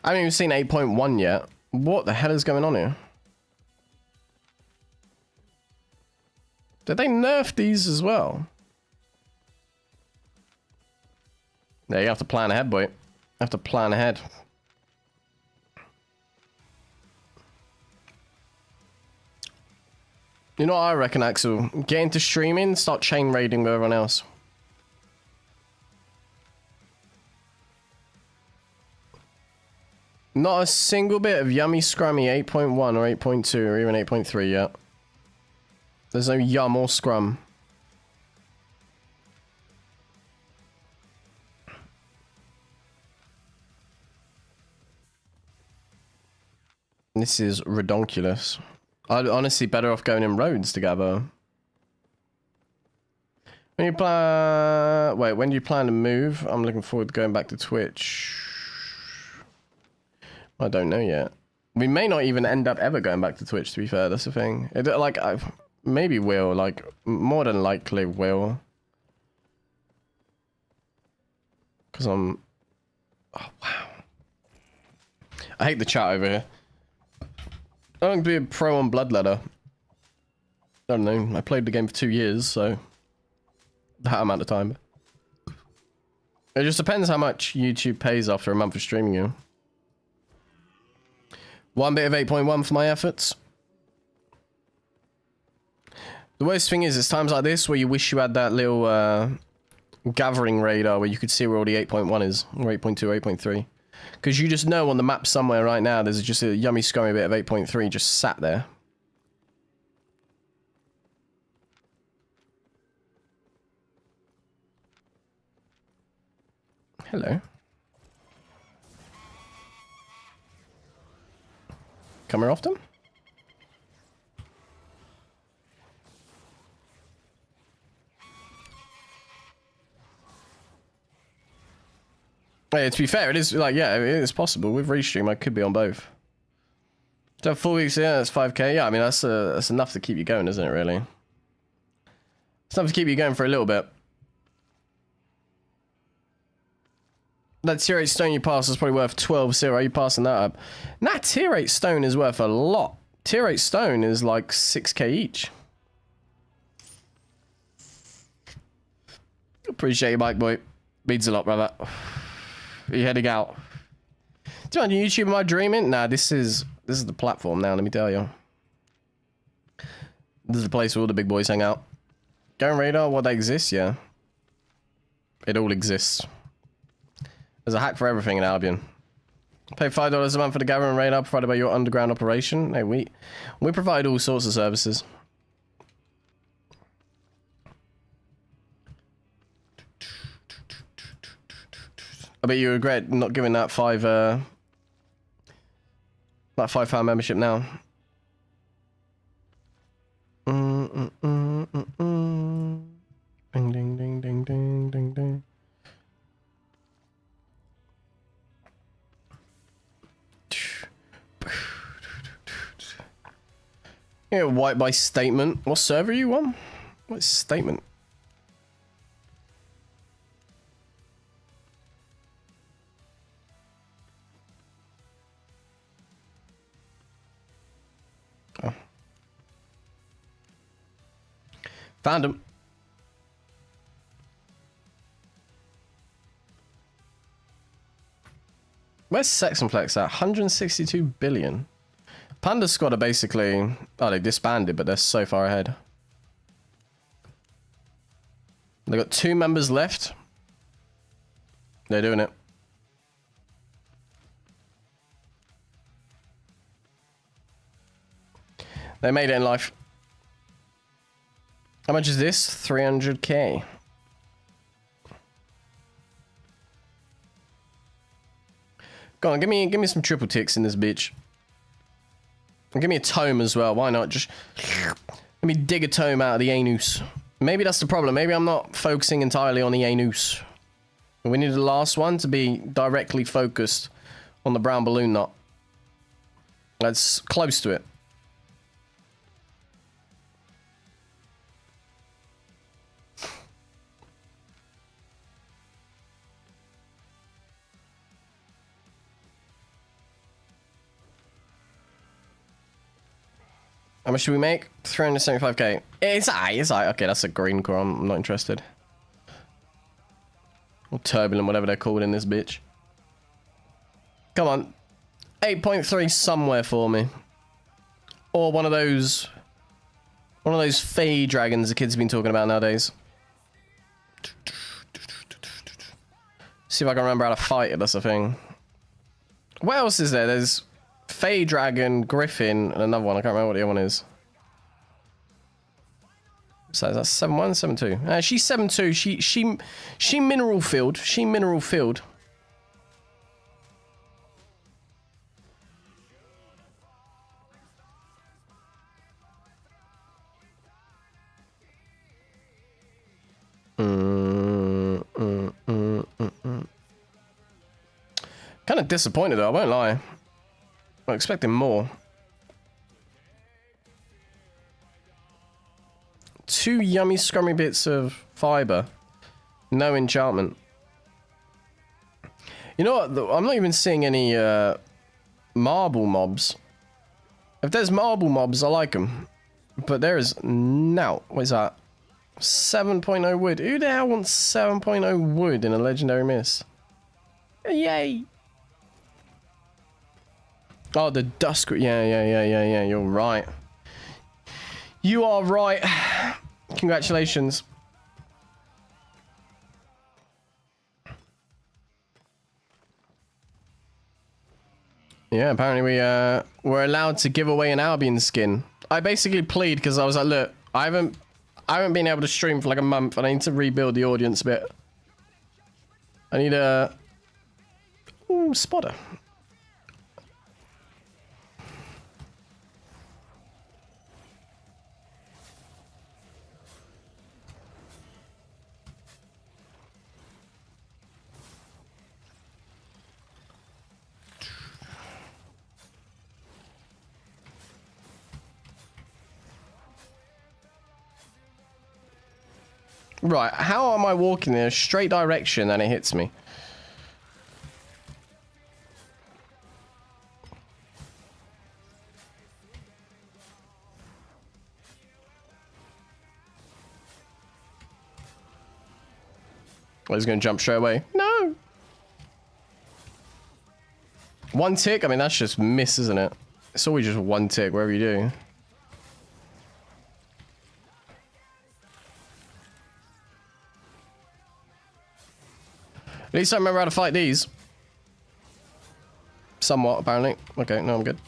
I haven't even seen 8.1 yet. What the hell is going on here? Did they nerf these as well? Yeah, you have to plan ahead, boy. You have to plan ahead. You know what I reckon, Axel? Get into streaming, start chain raiding with everyone else. Not a single bit of yummy scrummy 8.1 or 8.2 or even 8.3 yet. There's no yum or scrum. This is redonkulous. I'd honestly better off going in roads together. When you plan... Wait, when do you plan to move? I'm looking forward to going back to Twitch. I don't know yet. We may not even end up ever going back to Twitch, to be fair. That's the thing. It, like, maybe will. Like, more than likely will. Because I'm Oh, wow. I hate the chat over here. I don't be a pro on Bloodletter. I don't know. I played the game for 2 years, so that amount of time. It just depends how much YouTube pays after a month of streaming you. 1 bit of 8.1 for my efforts. The worst thing is, it's times like this where you wish you had that little gathering radar where you could see where all the 8.1 is, or 8.2, 8.3. Because you just know on the map somewhere right now, there's just a yummy scummy bit of 8.3 just sat there. Hello. Come here often? Hey, to be fair, it is like, yeah, it is possible. With Restream, I could be on both. So 4 weeks, yeah, that's 5k. Yeah, I mean, that's enough to keep you going, isn't it, really? It's enough to keep you going for a little bit. That tier 8 stone you passed is probably worth 12-0. Are you passing that up? Nah, tier 8 stone is worth a lot. Tier 8 stone is like 6k each. Appreciate you, Mike boy. Means a lot, brother. Are you heading out? Do you on YouTube? Am I dreaming? Nah, this is the platform now. Let me tell you. This is the place where all the big boys hang out. Going radar? What, they exist? Yeah. It all exists. There's a hack for everything in Albion. Pay $5 a month for the gathering radar provided by your underground operation. Hey, we provide all sorts of services. I bet you regret not giving that £5 membership now. Ding ding ding ding ding ding ding. Yeah, white by statement. What server are you on? What statement? Oh. Found him. Where's Sexenplex at? 162 billion. Panda Squad are basically... Oh, they disbanded, but they're so far ahead. They got 2 members left. They're doing it. They made it in life. How much is this? 300k. Go on, give me some triple ticks in this bitch. And give me a tome as well. Why not? Just let me dig a tome out of the anus. Maybe that's the problem. Maybe I'm not focusing entirely on the anus. We need the last one to be directly focused on the brown balloon knot. That's close to it. How much should we make? 375k. It's aight. Okay, that's a green core. I'm not interested. Or turbulent, whatever they're called in this bitch. Come on. 8.3 somewhere for me. Or one of those Fey dragons the kids have been talking about nowadays. See if I can remember how to fight it, that's the thing. What else is there? There's Fey Dragon, Griffin, and another one. I can't remember what the other one is. So that's 7-1, 7-2. She's 7-2. She mineral field. She mineral field. Kind of disappointed though, I won't lie. I'm expecting more. 2 yummy scrummy bits of fiber. No enchantment. You You know what? I'm not even seeing any marble mobs. If there's marble mobs, I like them. But there is no. What is that? 7.0 wood. Who the hell wants 7.0 wood in a legendary miss? Yay! Oh, the dusk. Yeah. You're right. You are right. Congratulations. Yeah, apparently we're allowed to give away an Albion skin. I basically plead because I was like, look, I haven't been able to stream for like a month and I need to rebuild the audience a bit. I need a spotter. Right, how am I walking in a straight direction and it hits me? Well, he's going to jump straight away. No! One tick? I mean, that's just miss, isn't it? It's always just one tick, wherever you do. At least I remember how to fight these. Somewhat, apparently. Okay, no, I'm good.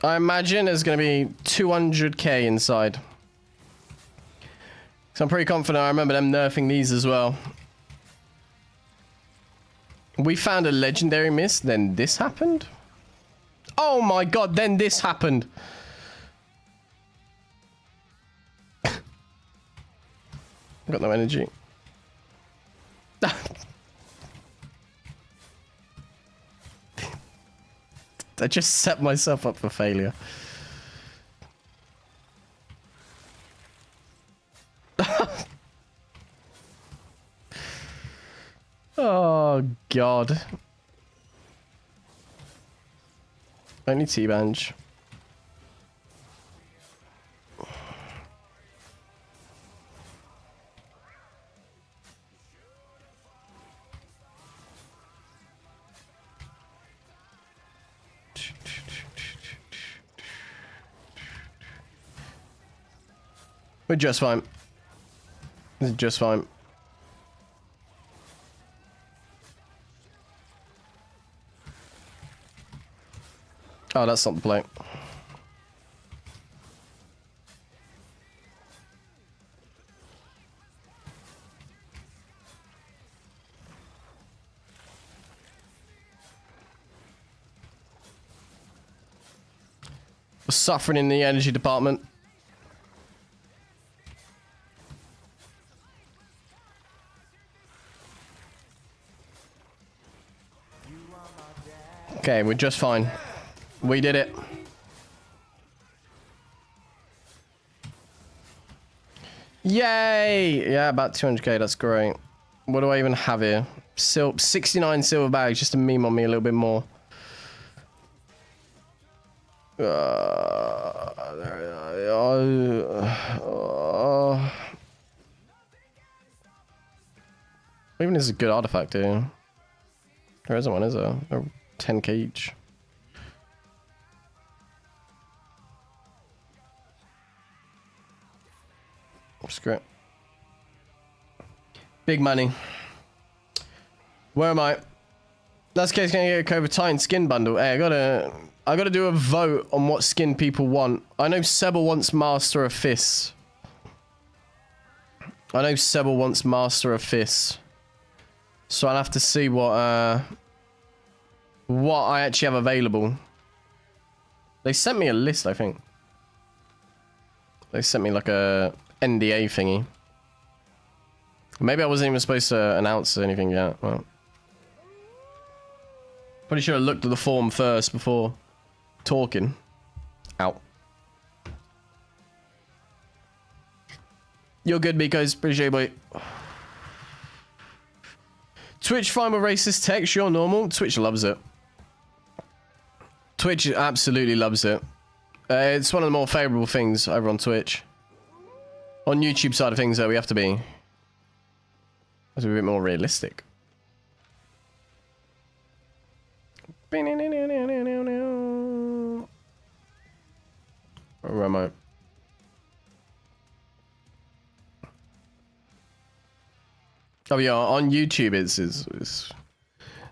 I imagine there's going to be 200k inside. So I'm pretty confident I remember them nerfing these as well. We found a legendary miss, then this happened? Oh my god, then this happened. Got no energy. I just set myself up for failure. Oh god. Only T-Bange. We're just fine. This is just fine. Oh, that's not the play. We're suffering in the energy department. Okay, we're just fine. We did it. Yay! Yeah, about 200k, that's great. What do I even have here? 69 silver bags, just to meme on me a little bit more. Even is a good artifact here. There isn't one, is there? They're 10k each. Screw it. Big money. Where am I? That's case gonna get a Cobra Titan skin bundle. Hey, I gotta do a vote on what skin people want. I know Sebel wants Master of Fists. So I'll have to see what I actually have available. They sent me a list, I think. They sent me like a NDA thingy. Maybe I wasn't even supposed to announce anything yet. Well, probably should have looked at the form first before talking. Ow. You're good, Mikos. Appreciate it, boy. Twitch fine with racist text. You're normal. Twitch loves it. Twitch absolutely loves it. It's one of the more favorable things over on Twitch. On YouTube side of things, though, we have to be a bit more realistic. Where am I? Oh yeah, on YouTube it's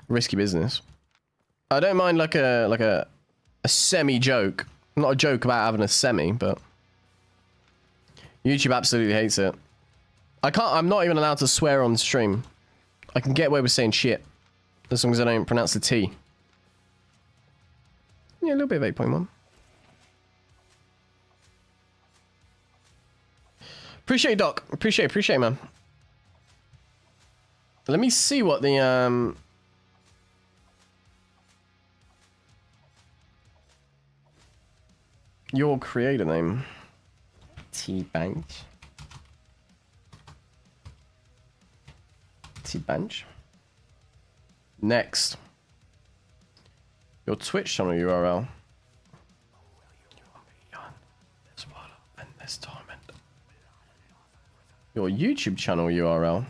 risky business. I don't mind like a semi joke. Not a joke about having a semi, but YouTube absolutely hates it. I'm not even allowed to swear on stream. I can get away with saying shit as long as I don't pronounce the T. Yeah, a little bit of 8.1. Appreciate it, Doc. Appreciate it, man. Let me see what the your creator name. T-Bench. T-Bench. Next. Your Twitch channel URL. Your YouTube channel URL.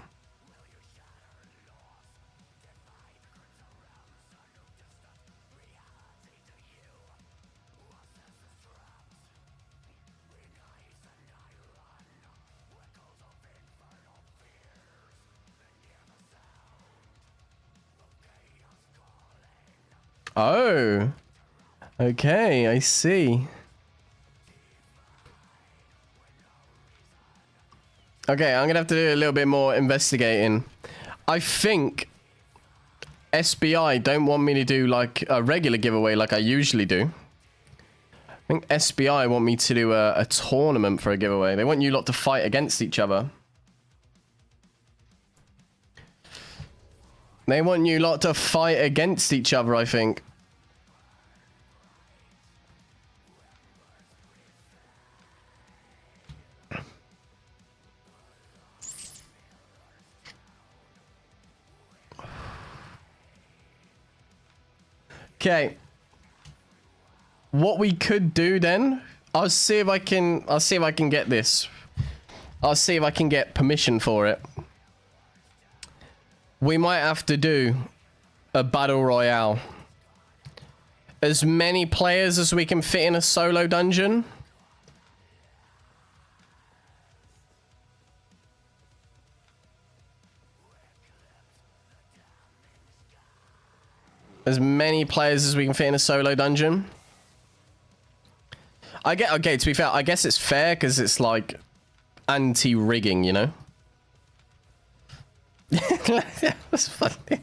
Oh, okay, I see. Okay, I'm gonna have to do a little bit more investigating. I think SBI don't want me to do like a regular giveaway like I usually do. I think SBI want me to do a tournament for a giveaway. They want you lot to fight against each other. They want you lot to fight against each other, I think. Okay. What we could do then, I'll see if I can get this. I'll see if I can get permission for it. We might have to do a battle royale. As many players as we can fit in a solo dungeon. As many players as we can fit in a solo dungeon. Okay, to be fair, I guess it's fair because it's like anti-rigging, you know? That was funny.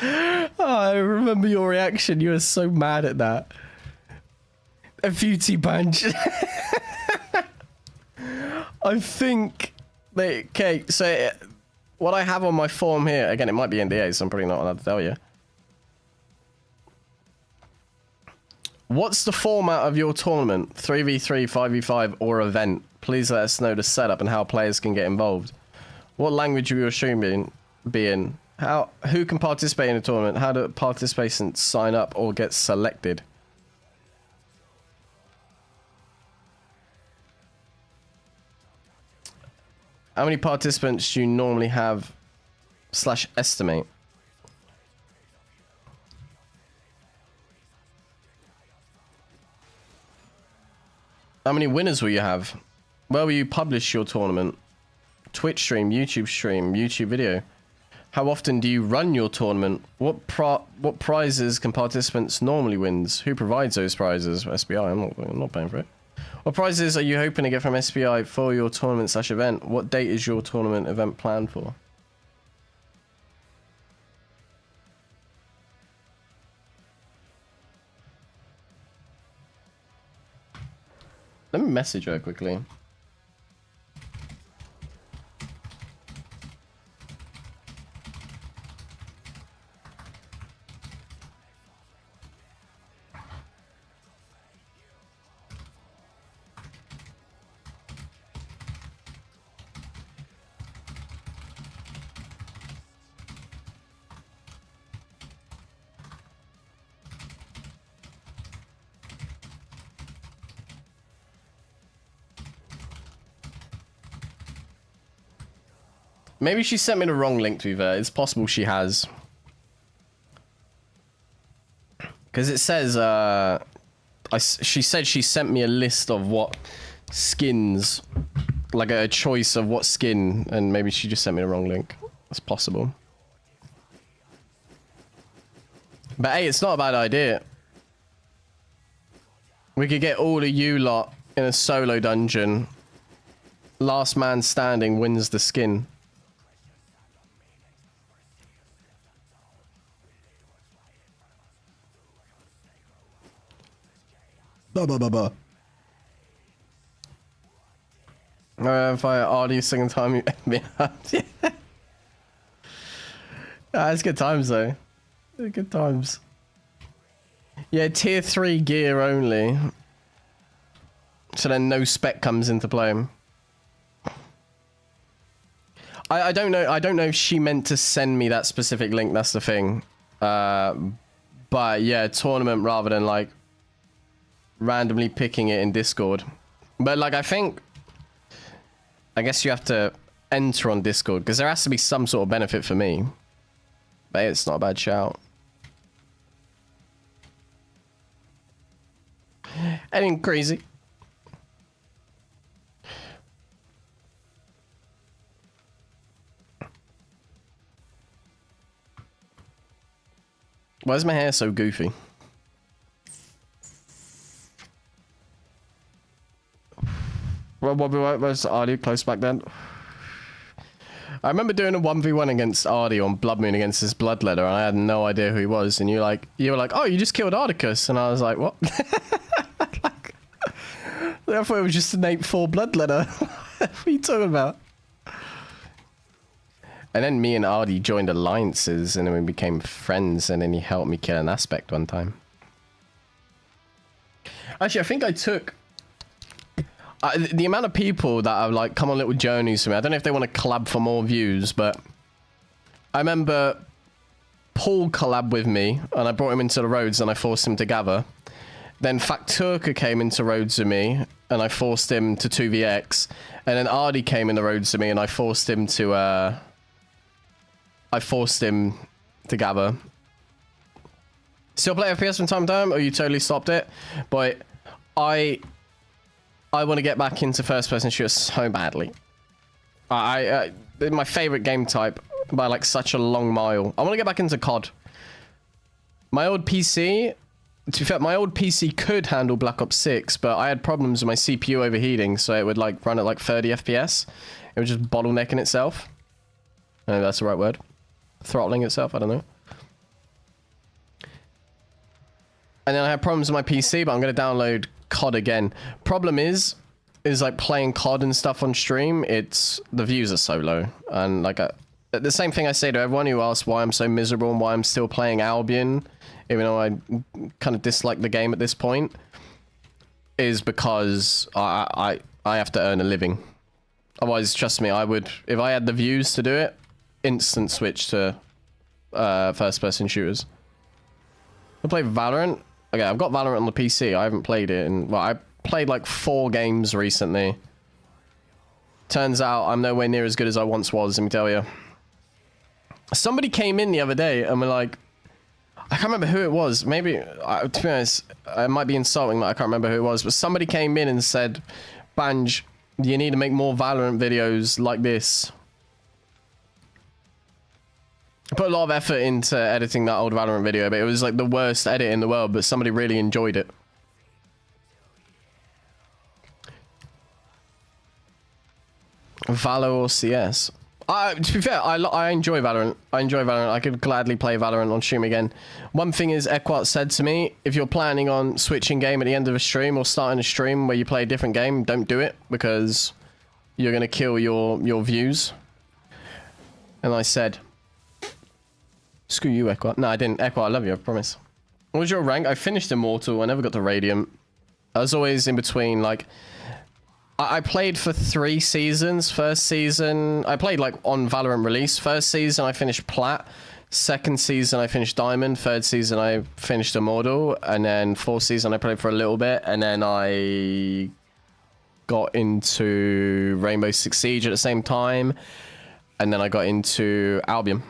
Oh, I remember your reaction. You were so mad at that. A beauty punch. I think... Okay, so what I have on my form here... Again, it might be NDA, so I'm probably not allowed to tell you. What's the format of your tournament? 3v3, 5v5, or event? Please let us know the setup and how players can get involved. What language will your stream be in? Who can participate in a tournament? How do participants sign up or get selected? How many participants do you normally have / estimate? How many winners will you have? Where will you publish your tournament? Twitch stream, YouTube video. How often do you run your tournament? What prizes can participants normally win? Who provides those prizes? SBI, I'm not paying for it. What prizes are you hoping to get from SBI for your tournament / event? What date is your tournament event planned for? Let me message her quickly. Maybe she sent me the wrong link, to be fair. It's possible she has. Because it says, she said she sent me a list of what skins, like a choice of what skin, and maybe she just sent me the wrong link. That's possible. But hey, it's not a bad idea. We could get all of you lot in a solo dungeon. Last man standing wins the skin. If I RD second time, you me out. Yeah. It's good times though. Good times. Yeah, tier 3 gear only. So then no spec comes into play. I don't know. I don't know if she meant to send me that specific link. That's the thing. But yeah, tournament rather than like randomly picking it in Discord. But like I guess you have to enter on Discord because there has to be some sort of benefit for me. But it's not a bad shout. Anything crazy. Why is my hair so goofy? What was Ardy close back then? I remember doing a 1v1 against Ardy on Blood Moon against this Bloodletter, and I had no idea who he was. And you were like, oh, you just killed Ardicus, and I was like, what? I thought it was just an 8-4 Bloodletter. What are you talking about? And then me and Ardy joined alliances, and then we became friends, and then he helped me kill an aspect one time. Actually, I think I took... the amount of people that have like come on little journeys for me, I don't know if they want to collab for more views, but I remember Paul collab with me, and I brought him into the roads, and I forced him to gather. Then Facturka came into roads with me, and I forced him to 2vx. And then Ardy came in the roads with me, and I forced him to gather. Still play FPS from time to time, or you totally stopped it? But I want to get back into first-person shooters so badly. My favorite game type by like such a long mile. I want to get back into COD. My old PC, to be fair, my old PC could handle Black Ops 6, but I had problems with my CPU overheating, so it would like run at like 30 FPS. It was just bottlenecking itself. I don't know if that's the right word. Throttling itself, I don't know. And then I had problems with my PC, but I'm going to download COD again. Problem is like playing COD and stuff on stream, the views are so low. And like the same thing I say to everyone who asks why I'm so miserable and why I'm still playing Albion, even though I kind of dislike the game at this point, is because I have to earn a living. Otherwise, trust me, I would, if I had the views to do it, instant switch to first-person shooters. I play Valorant. Okay, I've got Valorant on the PC. I haven't played it in... Well, I played like 4 games recently. Turns out I'm nowhere near as good as I once was, let me tell you. Somebody came in the other day and were like... I can't remember who it was. Maybe, to be honest, it might be insulting that I can't remember who it was. But somebody came in and said, Banj, you need to make more Valorant videos like this. I put a lot of effort into editing that old Valorant video, but it was like the worst edit in the world, but somebody really enjoyed it. Valo or CS? To be fair, I enjoy Valorant. I enjoy Valorant. I could gladly play Valorant on stream again. One thing is, Equat said to me, if you're planning on switching game at the end of a stream or starting a stream where you play a different game, don't do it, because you're going to kill your views. And I said... Screw you, Equat. No, I didn't. Equat, I love you, I promise. What was your rank? I finished Immortal. I never got to Radiant. I was always in between, like... I played for 3 seasons. First season... I played, like, on Valorant release. First season, I finished Plat. Second season, I finished Diamond. Third season, I finished Immortal. And then 4th season, I played for a little bit. And then I... got into Rainbow Six Siege at the same time. and then I got into Albion.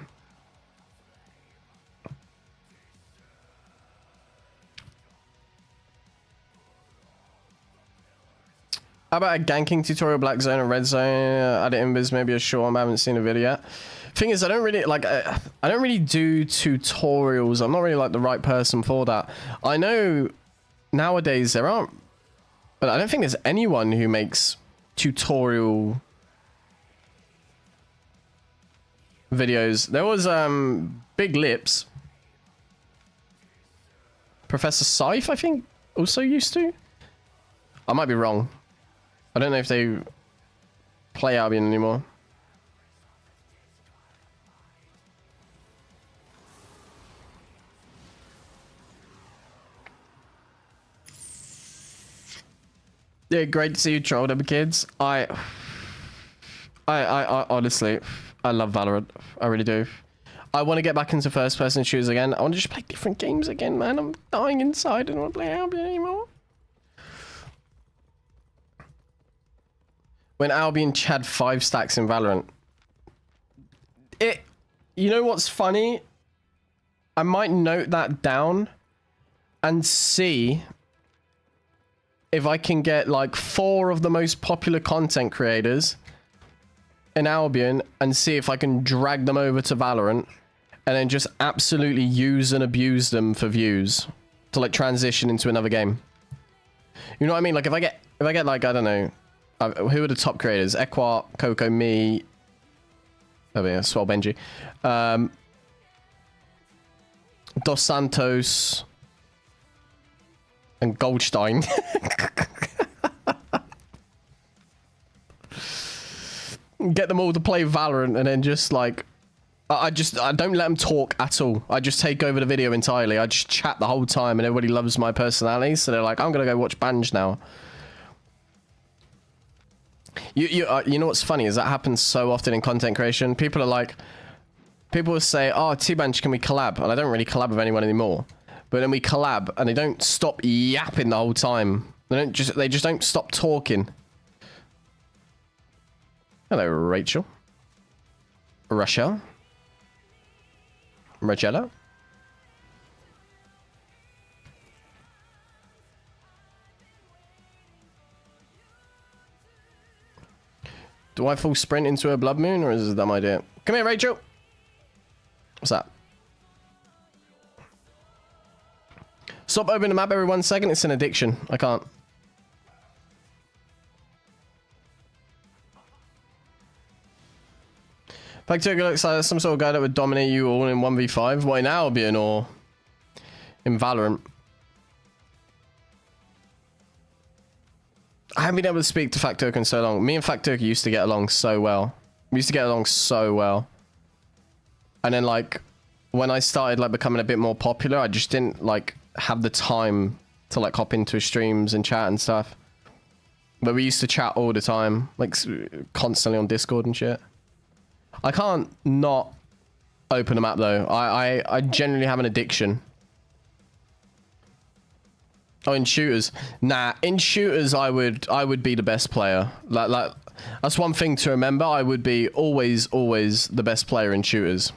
How about a ganking tutorial, black zone and red zone? I didn't invis maybe a short. I haven't seen a video yet. Thing is, I don't really like. I don't really do tutorials. I'm not really like the right person for that. I know nowadays there aren't, but I don't think there's anyone who makes tutorial videos. There was Big Lips, Professor Scythe, I think, also used to. I might be wrong. I don't know if they play Albion anymore. Yeah, great to see you troll them kids. I honestly, I love Valorant. I really do. I want to get back into first person shooters again. I want to just play different games again, man. I'm dying inside. I don't want to play Albion anymore. When Albion had 5 stacks in Valorant. You know what's funny? I might note that down and see if I can get like 4 of the most popular content creators in Albion and see if I can drag them over to Valorant and then just absolutely use and abuse them for views to like transition into another game. You know what I mean? Like if I get like, I don't know, who are the top creators? Equart, Coco, me, Swell Benji, Dos Santos, and Goldstein. Get them all to play Valorant and then just like, I don't let them talk at all. I just take over the video entirely. I just chat the whole time and everybody loves my personality. So they're like, I'm going to go watch Banj now. You know what's funny is that happens so often in content creation. People are like, people will say, oh, T-Banj, can we collab? And I don't really collab with anyone anymore. But then we collab and they don't stop yapping the whole time. They just don't stop talking. Hello, Rachel. Rochelle. Rachella. Do I full sprint into a blood moon or is this a dumb idea? Come here, Rachel. What's that? Stop opening the map every 1 second. It's an addiction. I can't. Pactoga looks like some sort of guy that would dominate you all in 1v5. What, in Albion or in Valorant? I haven't been able to speak to Factoka in so long. Me and Factoka used to get along so well. We used to get along so well. And then, like, when I started, like, becoming a bit more popular, I just didn't, like, have the time to, like, hop into his streams and chat and stuff. But we used to chat all the time, like, constantly on Discord and shit. I can't not open a map, though. I genuinely have an addiction. Oh, in shooters? Nah, in shooters, I would be the best player. Like, that's one thing to remember. I would be always the best player in shooters.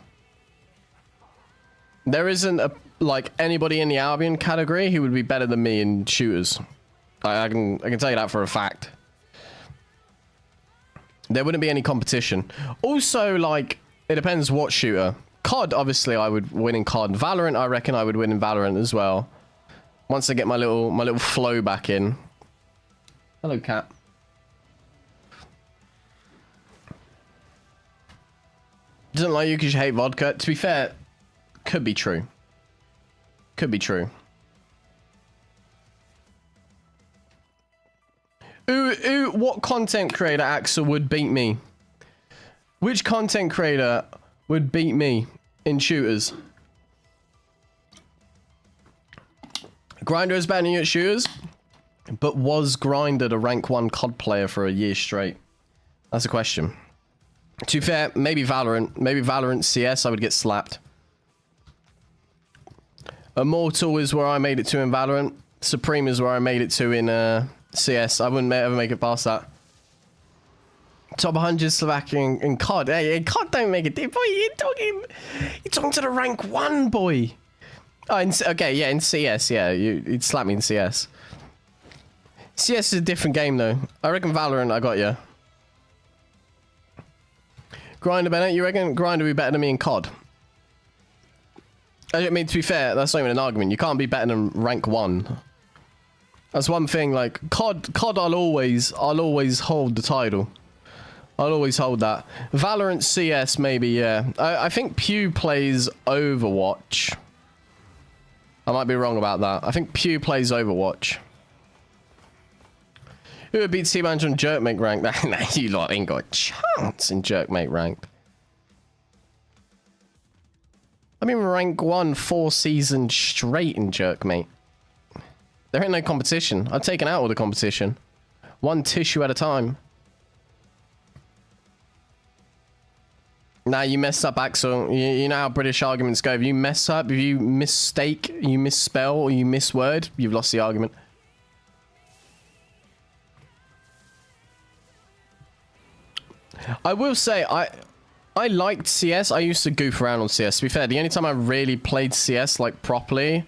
There isn't like anybody in the Albion category who would be better than me in shooters. I can tell you that for a fact. There wouldn't be any competition. Also, like, it depends what shooter. COD, obviously, I would win in COD. Valorant, I reckon I would win in Valorant as well. Once I get my little flow back in. Hello, cat. Doesn't like you because you hate vodka. To be fair, could be true. Could be true. Ooh, what content creator, Axel, would beat me? Which content creator would beat me in shooters? Grinder is better than you at shooters, but was Grinder the rank 1 COD player for a year straight? That's a question. To be fair, maybe Valorant. Maybe Valorant CS, I would get slapped. Immortal is where I made it to in Valorant. Supreme is where I made it to in CS. I wouldn't ever make it past that. Top 100 Slovakian in COD. Hey, COD don't make a difference. Boy, you're talking to the rank 1, boy. Oh, okay, yeah, in CS, yeah. You'd slap me in CS. CS is a different game, though. I reckon Valorant, I got you. Grinder better? You reckon Grinder would be better than me in COD? I mean, to be fair, that's not even an argument. You can't be better than rank 1. That's one thing, like, COD I'll always hold the title. I'll always hold that. Valorant CS, maybe, yeah. I think Pew plays Overwatch. I might be wrong about that. I think Pew plays Overwatch. Who would beat T-Manager on Jerkmate rank? Nah, you lot ain't got a chance in Jerkmate rank. I mean, rank 1 4 seasons straight in Jerkmate. There ain't no competition. I've taken out all the competition. One tissue at a time. Nah, you messed up, Axel. You know how British arguments go. If you mess up, if you mistake, you misspell, or you misword, you've lost the argument. I will say, I liked CS. I used to goof around on CS. To be fair, the only time I really played CS, like, properly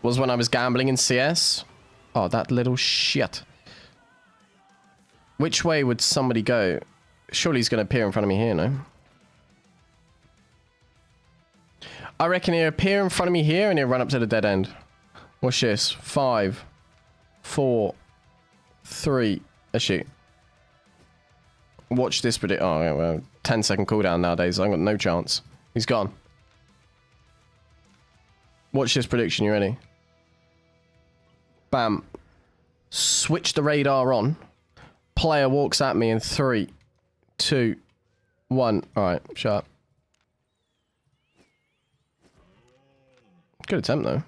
was when I was gambling in CS. Oh, that little shit. Which way would somebody go? Surely he's going to appear in front of me here, no? I reckon he'll appear in front of me here and he'll run up to the dead end. Watch this. 5, 4, 3. A shoot. Watch this predict. Oh, well, 10-second cooldown nowadays. I've got no chance. He's gone. Watch this prediction. You ready? Bam. Switch the radar on. Player walks at me in 3, 2, 1. Alright, shut up. Good attempt, though.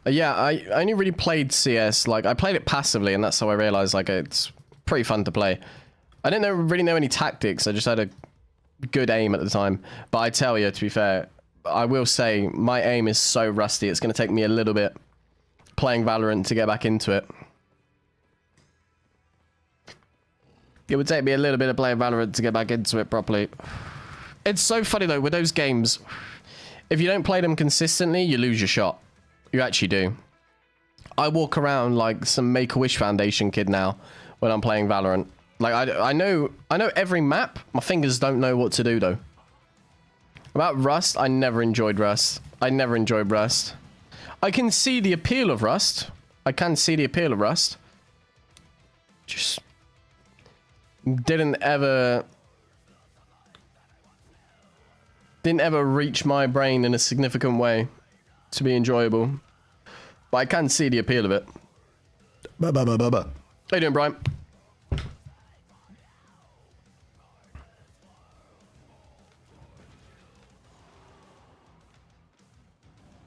Yeah, I only really played CS. Like, I played it passively, and that's how I realized, like, it's pretty fun to play. I didn't really know any tactics. I just had a good aim at the time. But I tell you, to be fair, I will say my aim is so rusty. It's going to take me a little bit playing Valorant to get back into it. It would take me a little bit of playing Valorant to get back into it properly. It's so funny, though, with those games. If you don't play them consistently, you lose your shot. You actually do. I walk around like some Make-A-Wish Foundation kid now when I'm playing Valorant. Like, I know every map. My fingers don't know what to do, though. About Rust, I never enjoyed Rust. I never enjoyed Rust. I can see the appeal of Rust. I can see the appeal of Rust. Just didn't ever reach my brain in a significant way to be enjoyable. But I can see the appeal of it. How you doing, Brian?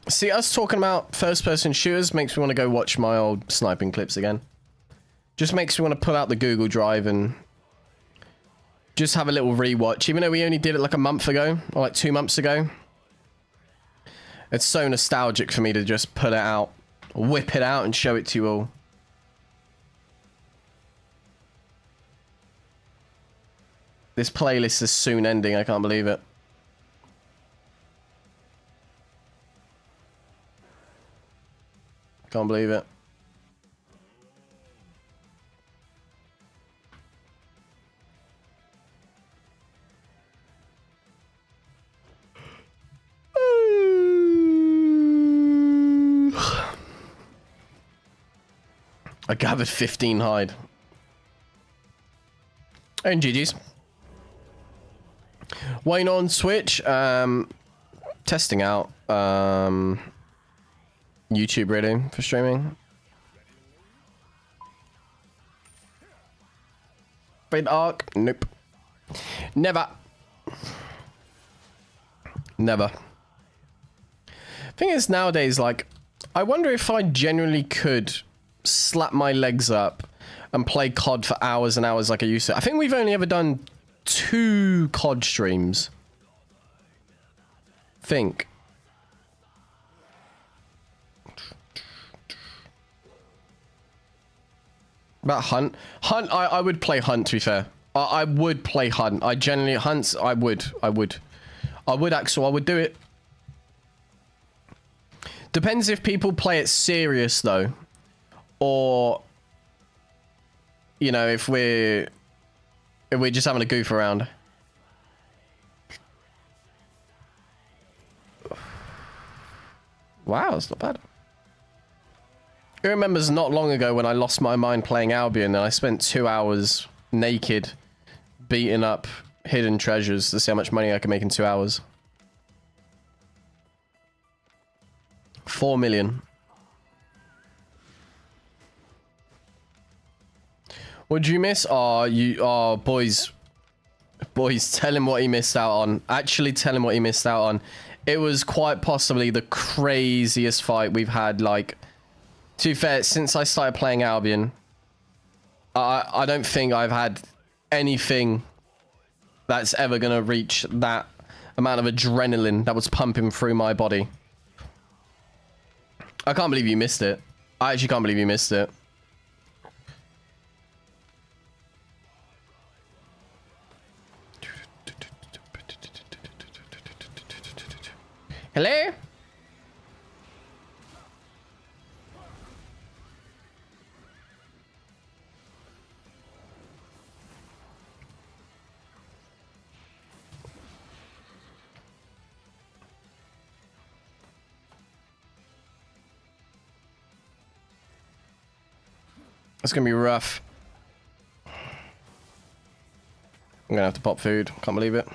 See, us talking about first-person shooters makes me want to go watch my old sniping clips again. Just makes me want to pull out the Google Drive and just have a little rewatch. Even though we only did it like a month ago, or like 2 months ago. It's so nostalgic for me to just put it out, whip it out and show it to you all. This playlist is soon ending, I can't believe it. Can't believe it. I gathered 15 hide. And GG's. Wayne on Switch. Testing out. YouTube ready for streaming. Fade Arc? Nope. Never. Never. Thing is, nowadays, like, I wonder if I genuinely could slap my legs up and play COD for hours and hours like I used to. I think we've only ever done 2 COD streams. Think. About Hunt. Hunt, I would play Hunt, to be fair. I would play Hunt. I generally, Hunts, I would Axel, I would do it. Depends if people play it serious, though. Or, you know, if we're just having a goof around. Wow, that's not bad. Who remembers not long ago when I lost my mind playing Albion and I spent 2 hours naked beating up hidden treasures to see how much money I can make in 2 hours. 4 million. What'd you miss? Oh, boys, tell him what he missed out on. Actually tell him what he missed out on. It was quite possibly the craziest fight we've had, like, to be fair, since I started playing Albion. I don't think I've had anything that's ever gonna reach that amount of adrenaline that was pumping through my body. I can't believe you missed it. I actually can't believe you missed it. Hello? It's gonna be rough. I'm gonna have to pop food. Can't believe it.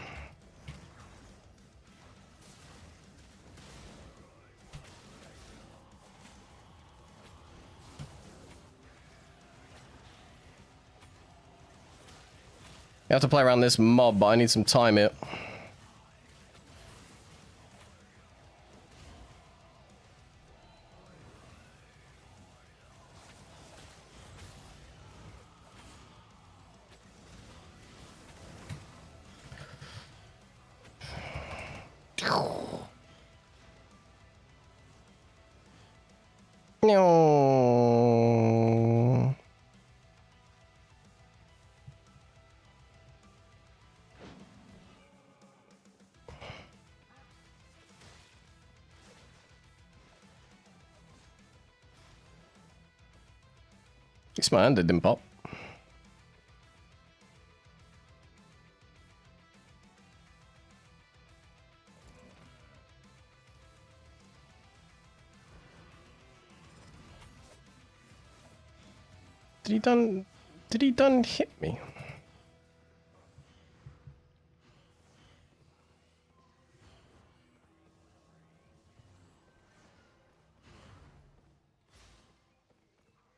You have to play around this mob, but I need some time here. No. It's my hand that didn't pop. Did he done hit me?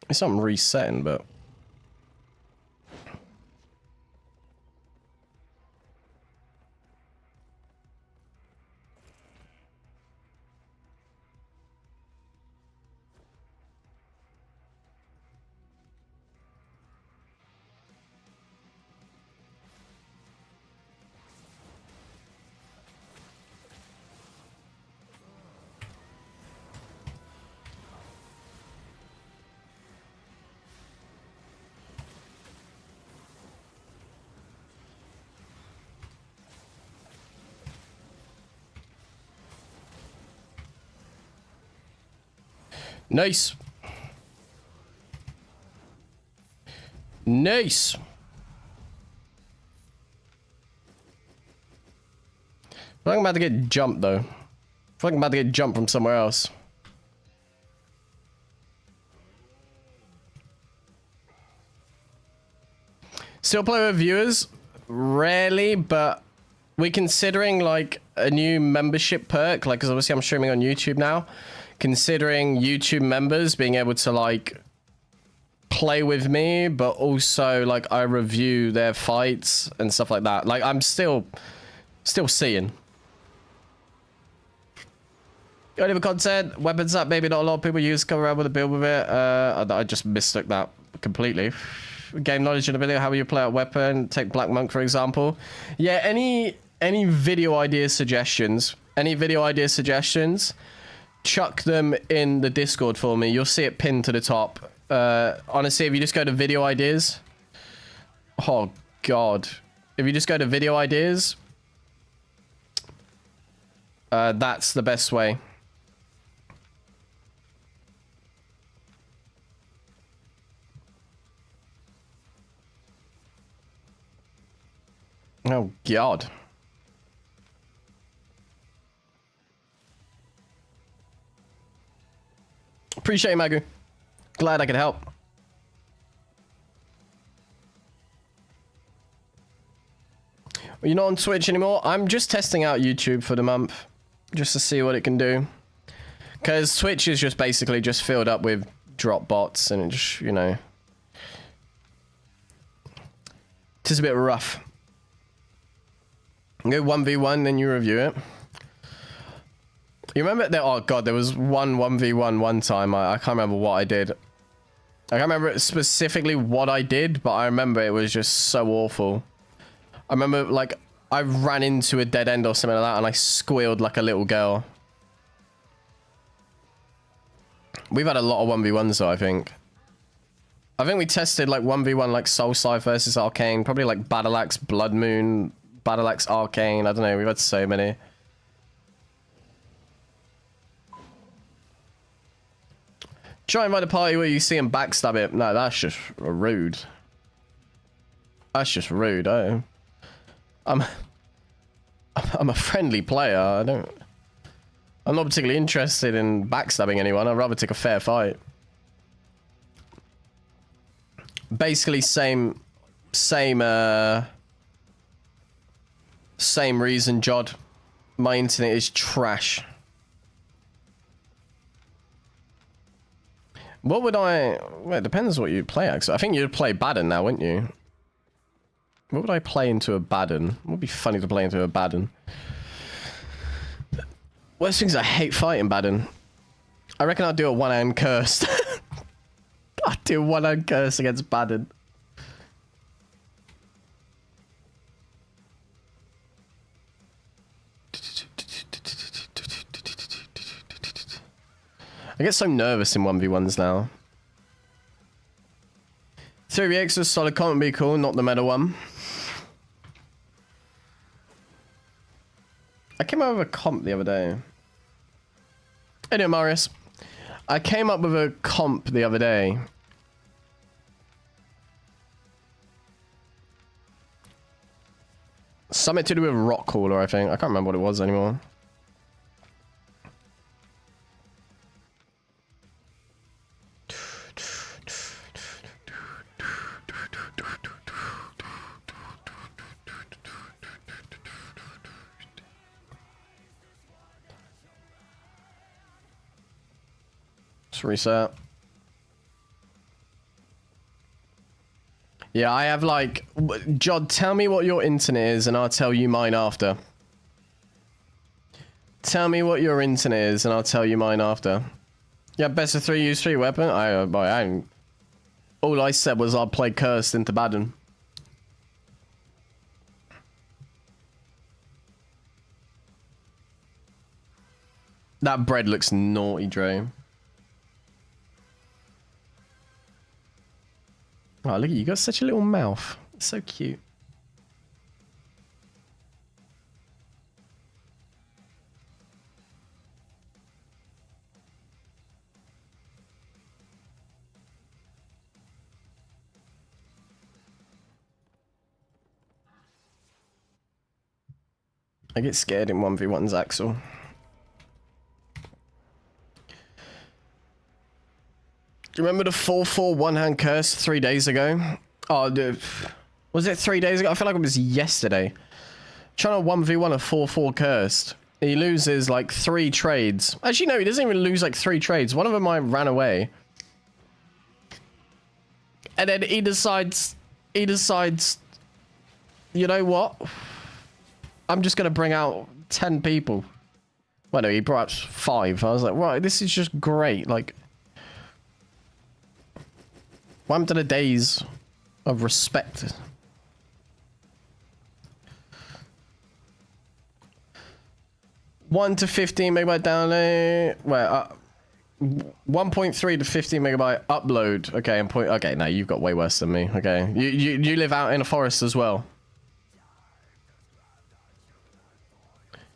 It's something resetting, but nice. Nice. I think I'm about to get jumped though. I think I'm about to get jumped from somewhere else. Still play with viewers? Rarely, but we're considering like a new membership perk, like, because obviously I'm streaming on YouTube now. Considering YouTube members being able to like play with me, but also like I review their fights and stuff like that. Like I'm still seeing. Oliver Cod said, weapons that maybe not a lot of people use, come around with a build with it. I just mistook that completely. Game knowledge and ability, how will you play a weapon? Take Black Monk, for example. Yeah, any video idea suggestions, chuck them in the Discord for me. You'll see it pinned to the top. Honestly, if you just go to video ideas. Oh, God. If you just go to video ideas, that's the best way. Oh, God. Appreciate it, Magu. Glad I could help. You're not on Twitch anymore? I'm just testing out YouTube for the month. Just to see what it can do. Because Twitch is just basically just filled up with drop bots and it just, you know. It's a bit rough. Go 1v1, then you review it. You remember that? Oh God, there was one 1v1 one time. I can't remember what I did. I can't remember specifically what I did, but I remember it was just so awful. I remember like I ran into a dead end or something like that and I squealed like a little girl. We've had a lot of 1v1s though, I think. I think we tested like 1v1 like Soulside versus Arcane. Probably like Battle Axe, Blood Moon, Battle Axe, Arcane. I don't know, we've had so many. Try and invite a party where you see him backstab it. No, that's just rude. That's just rude. I'm a friendly player. I'm not particularly interested in backstabbing anyone. I'd rather take a fair fight. Basically, same reason, Jod. My internet is trash. What would I... Well, it depends what you'd play, actually. I think you'd play Baden now, wouldn't you? What would I play into a Baden? It would be funny to play into a Baden. Worst things, I hate fighting Baden. I reckon I'd do a one-hand curse. I'd do a one-hand curse against Baden. I get so nervous in 1v1s now. 3x was solid comment, be cool, not the meta one. I came up with a comp the other day. Anyway, Marius. I came up with a comp the other day. Something to do with Rock Cooler, I think. I can't remember what it was anymore. Let's reset. Yeah, I have like... Jod, tell me what your internet is and I'll tell you mine after. Tell me what your internet is and I'll tell you mine after. Yeah, best of 3 use 3 weapon. All I said was I'll play Cursed into Baden. That bread looks naughty, Dre. Oh, look at you, got such a little mouth. It's so cute. I get scared in 1v1s, Axel. Do you remember the 4-4 one-hand curse 3 days ago? Oh, dude. Was it 3 days ago? I feel like it was yesterday. Trying to 1v1 a 4-4 cursed. He loses like 3 trades. Actually, no, he doesn't even lose like 3 trades. One of them I ran away. And then he decides, you know what? I'm just going to bring out 10 people. Well, no, he brought 5. I was like, right, this is just great. Like, what happened to the days of respect? $1 to 15 megabyte download. Wait, 1.3 to 15 megabyte upload. Okay, and point. Okay, no, you've got way worse than me. Okay, you live out in a forest as well.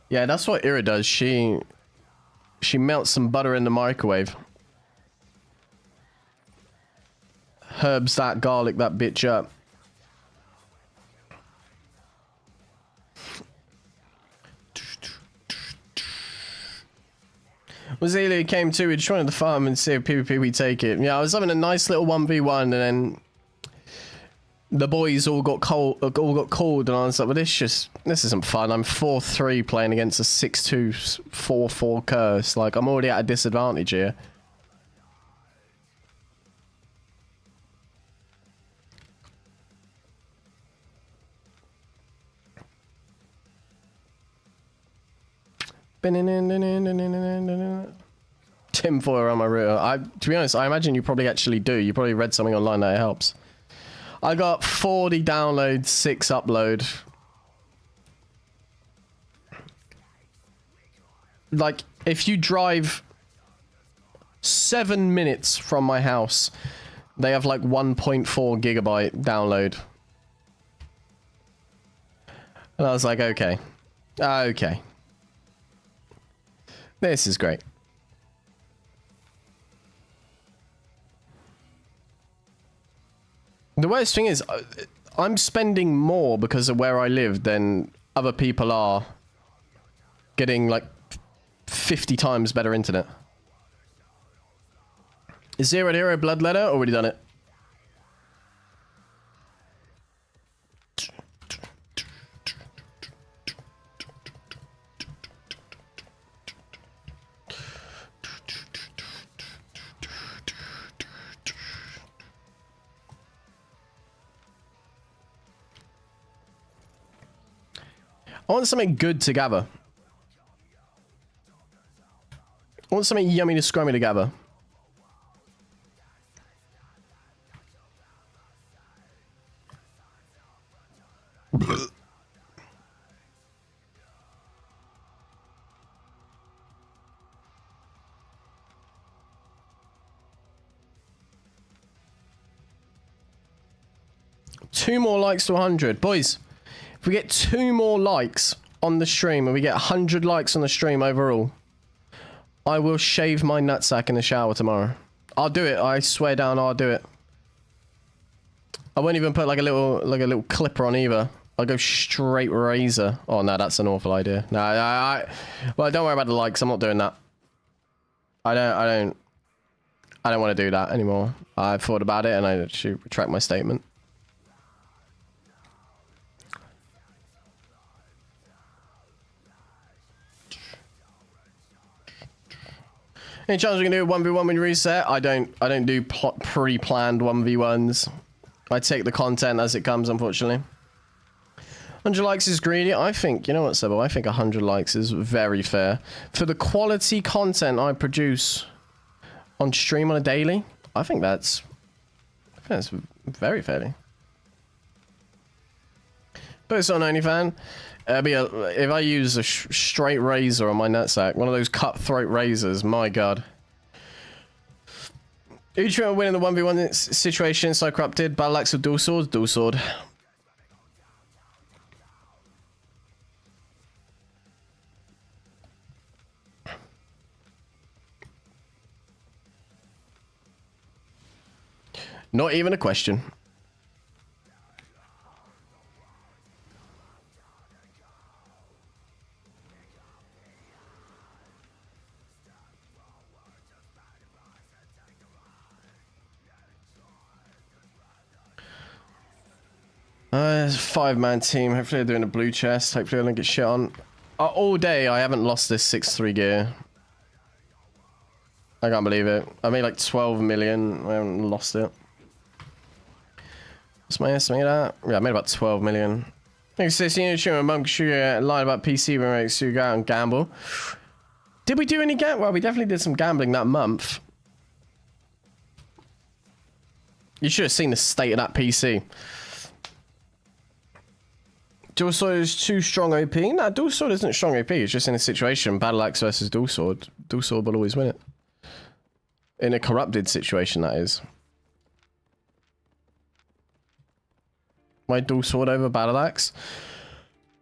Yeah, that's what Ira does. She melts some butter in the microwave. Herbs that garlic that bitch up. Wazelia came too. We just wanted to farm and see if PvP we take it. Yeah, I was having a nice little 1v1 and then the boys all got called and I was like, well, this isn't fun. I'm 4-3 playing against a 6-2 4-4 curse. Like, I'm already at a disadvantage here. Tinfoil on my router. To be honest, I imagine you probably actually do. You probably read something online that it helps. I got 40 downloads, 6 upload. Like, if you drive 7 minutes from my house, they have like 1.4 gigabyte download. And I was like, okay. Okay. This is great. The worst thing is, I'm spending more because of where I live than other people are getting like 50 times better internet. Is 0 blood letter? Already done it. I want something good to gather. I want something yummy to scrummy to gather. Two more likes to 100. Boys, if we get 2 more likes on the stream and we get 100 likes on the stream overall, I will shave my nutsack in the shower tomorrow. I'll do it. I swear down, I'll do it. I won't even put like a little clipper on either. I'll go straight razor. Oh no, that's an awful idea. No, well, don't worry about the likes. I'm not doing that. I don't want to do that anymore. I've thought about it and I should retract my statement. Any chance we can do a 1v1 when you reset? I don't do pre-planned 1v1s. I take the content as it comes, unfortunately. 100 likes is greedy. I think, you know what, Sebo? I think 100 likes is very fair. For the quality content I produce on stream on a daily, I think that's very fairly. But it's on OnlyFans. If I use a straight razor on my nutsack, one of those cutthroat razors, my god. Who do you want to win in the 1v1 situation? So corrupted. Battle axe of dual sword? Dual sword. Not even a question. It's a 5-man team. Hopefully they're doing a blue chest. Hopefully I don't get shit on. All day I haven't lost this 6-3 gear. I can't believe it. I made like 12 million. I haven't lost it. What's my estimate at? Yeah, I made about 12 million. Thanks for saying you monk should lie about PC when we so go out and gamble. Did we do any well, we definitely did some gambling that month. You should have seen the state of that PC. Dual sword is too strong OP. Nah, dual sword isn't strong OP. It's just in a situation. Battle axe versus dual sword. Dual sword will always win it. In a corrupted situation, that is. My dual sword over battle axe.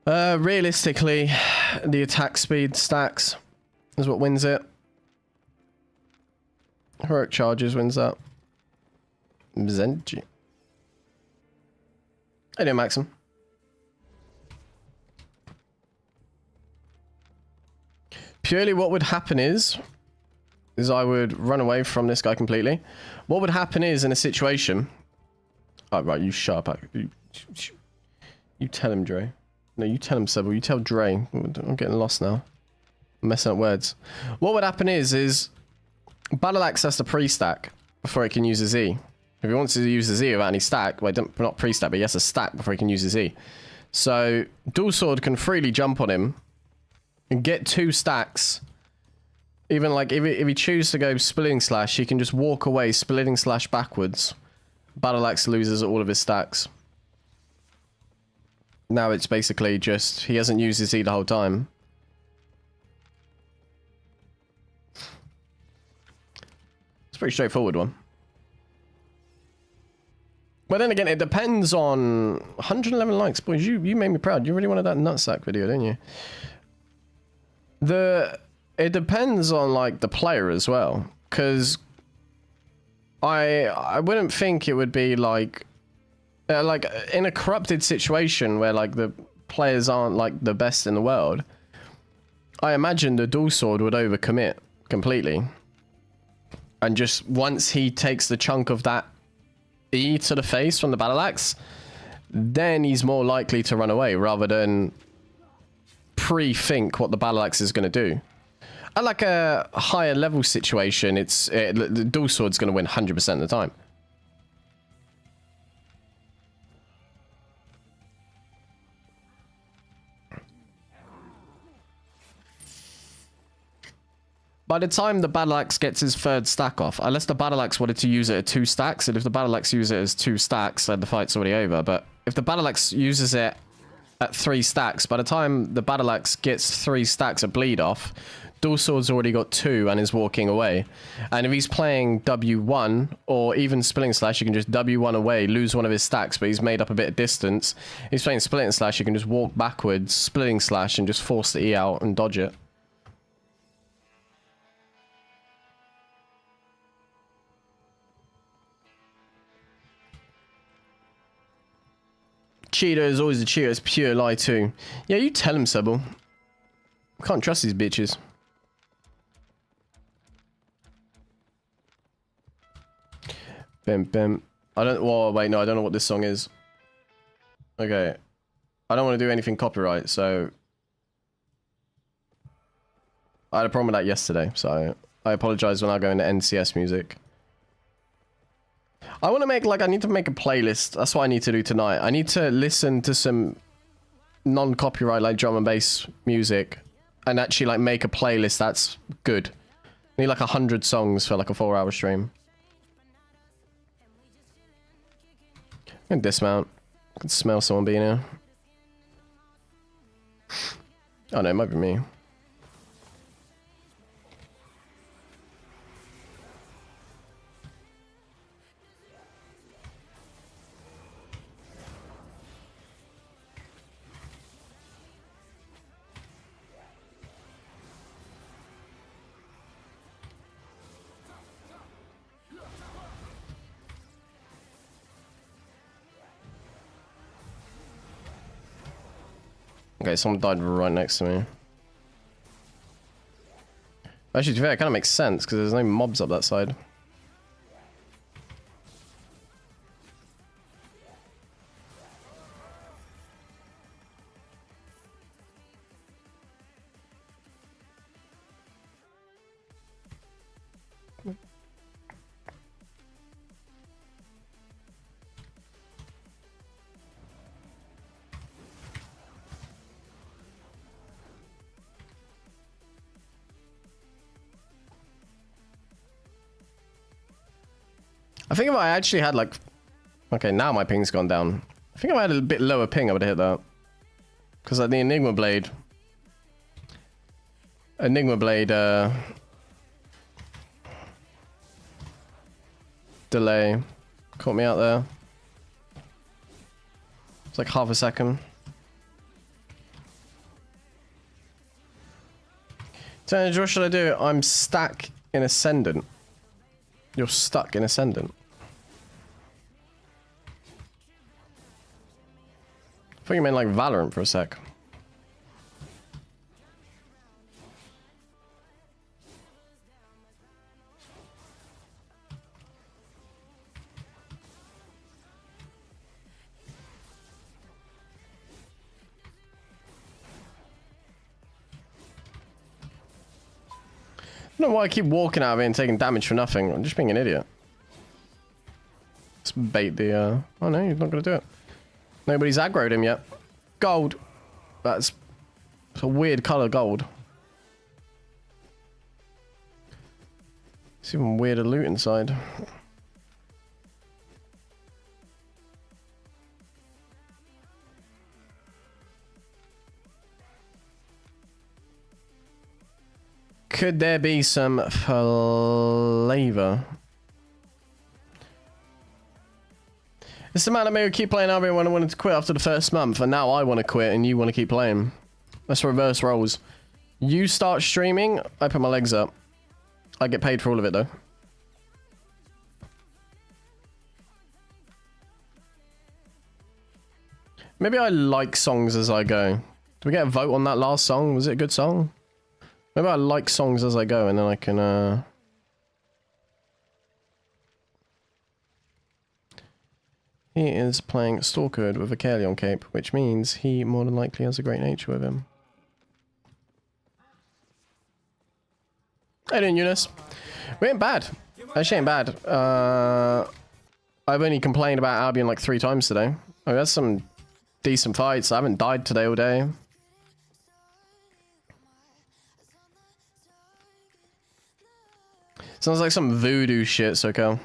Realistically, the attack speed stacks is what wins it. Heroic charges wins that. Zenji. Hey there, Maxim. Purely what would happen is I would run away from this guy completely. What would happen is in a situation... Oh, right, you shut up. You tell him, Dre. No, you tell him, Sebel. You tell Dre. I'm getting lost now. I'm messing up words. What would happen is Battle Axe has to pre-stack before it can use his E. If he wants to use his E without any stack, well, not pre-stack, but he has to stack before he can use his E. So, Dual Sword can freely jump on him and get 2 stacks. Even like if he chooses to go Splitting Slash, he can just walk away, Splitting Slash backwards. Battle Axe loses all of his stacks. Now it's basically just, he hasn't used his E the whole time. It's a pretty straightforward one. But then again, it depends on 111 likes. Boys, you made me proud. You really wanted that nutsack video, didn't you? It depends on like the player as well, because I wouldn't think it would be like in a corrupted situation where like the players aren't like the best in the world. I imagine the dual sword would overcommit completely, and just once he takes the chunk of that E to the face from the battle axe, then he's more likely to run away rather than pre-think what the battle axe is going to do. At like a higher level situation, the dual sword's going to win 100% of the time. By the time the battle axe gets his 3rd stack off, unless the battle axe wanted to use it at 2 stacks, and if the battle axe uses it as 2 stacks, then the fight's already over. But if the battle axe uses it at 3 stacks, by the time the battle axe gets 3 stacks of bleed off, dual sword's already got 2 and is walking away. And if he's playing W1 or even Splitting Slash, you can just W1 away, lose one of his stacks, but he's made up a bit of distance. If he's playing Splitting Slash, you can just walk backwards, Splitting Slash, and just force the E out and dodge it. Cheater is always a cheater. It's pure lie too. Yeah, you tell him, Sebel. Can't trust these bitches. Bim, bim. I don't... Well, wait, no, I don't know what this song is. Okay. I don't want to do anything copyright, so... I had a problem with that yesterday, so... I apologize when I go into NCS music. I want to make, like, I need to make a playlist. That's what I need to do tonight. I need to listen to some non-copyright, like, drum and bass music. And actually, like, make a playlist that's good. I need, like, 100 songs for, like, a 4-hour stream. I can dismount. I can smell someone being here. Oh, no, it might be me. Okay, someone died right next to me. Actually, to be fair, it kind of makes sense, because there's no mobs up that side. I think if I actually had like... Okay, now my ping's gone down. I think if I had a bit lower ping, I would have hit that. Because like the Enigma Blade... delay. Caught me out there. It's like half a second. So what should I do? I'm stuck in Ascendant. You're stuck in Ascendant. I thought you meant like Valorant for a sec. I don't know why I keep walking out of it and taking damage for nothing. I'm just being an idiot. Let's bait the, oh no, he's not going to do it. Nobody's aggroed him yet. Gold. That's a weird color, gold. It's even weirder loot inside. Could there be some flavor? It's the man that made me keep playing Albion when I wanted to quit after the first month, and now I want to quit and you want to keep playing. Let's reverse roles. You start streaming, I put my legs up. I get paid for all of it though. Maybe I like songs as I go. Did we get a vote on that last song? Was it a good song? Maybe I like songs as I go and then I can, He is playing Stalkered with a Kaelion cape, which means he more than likely has a great nature with him. How you doing, Eunice? We ain't bad. Actually ain't bad. I've only complained about Albion like 3 times today. Oh, that's some decent fights. I haven't died today all day. Sounds like some voodoo shit, Soko.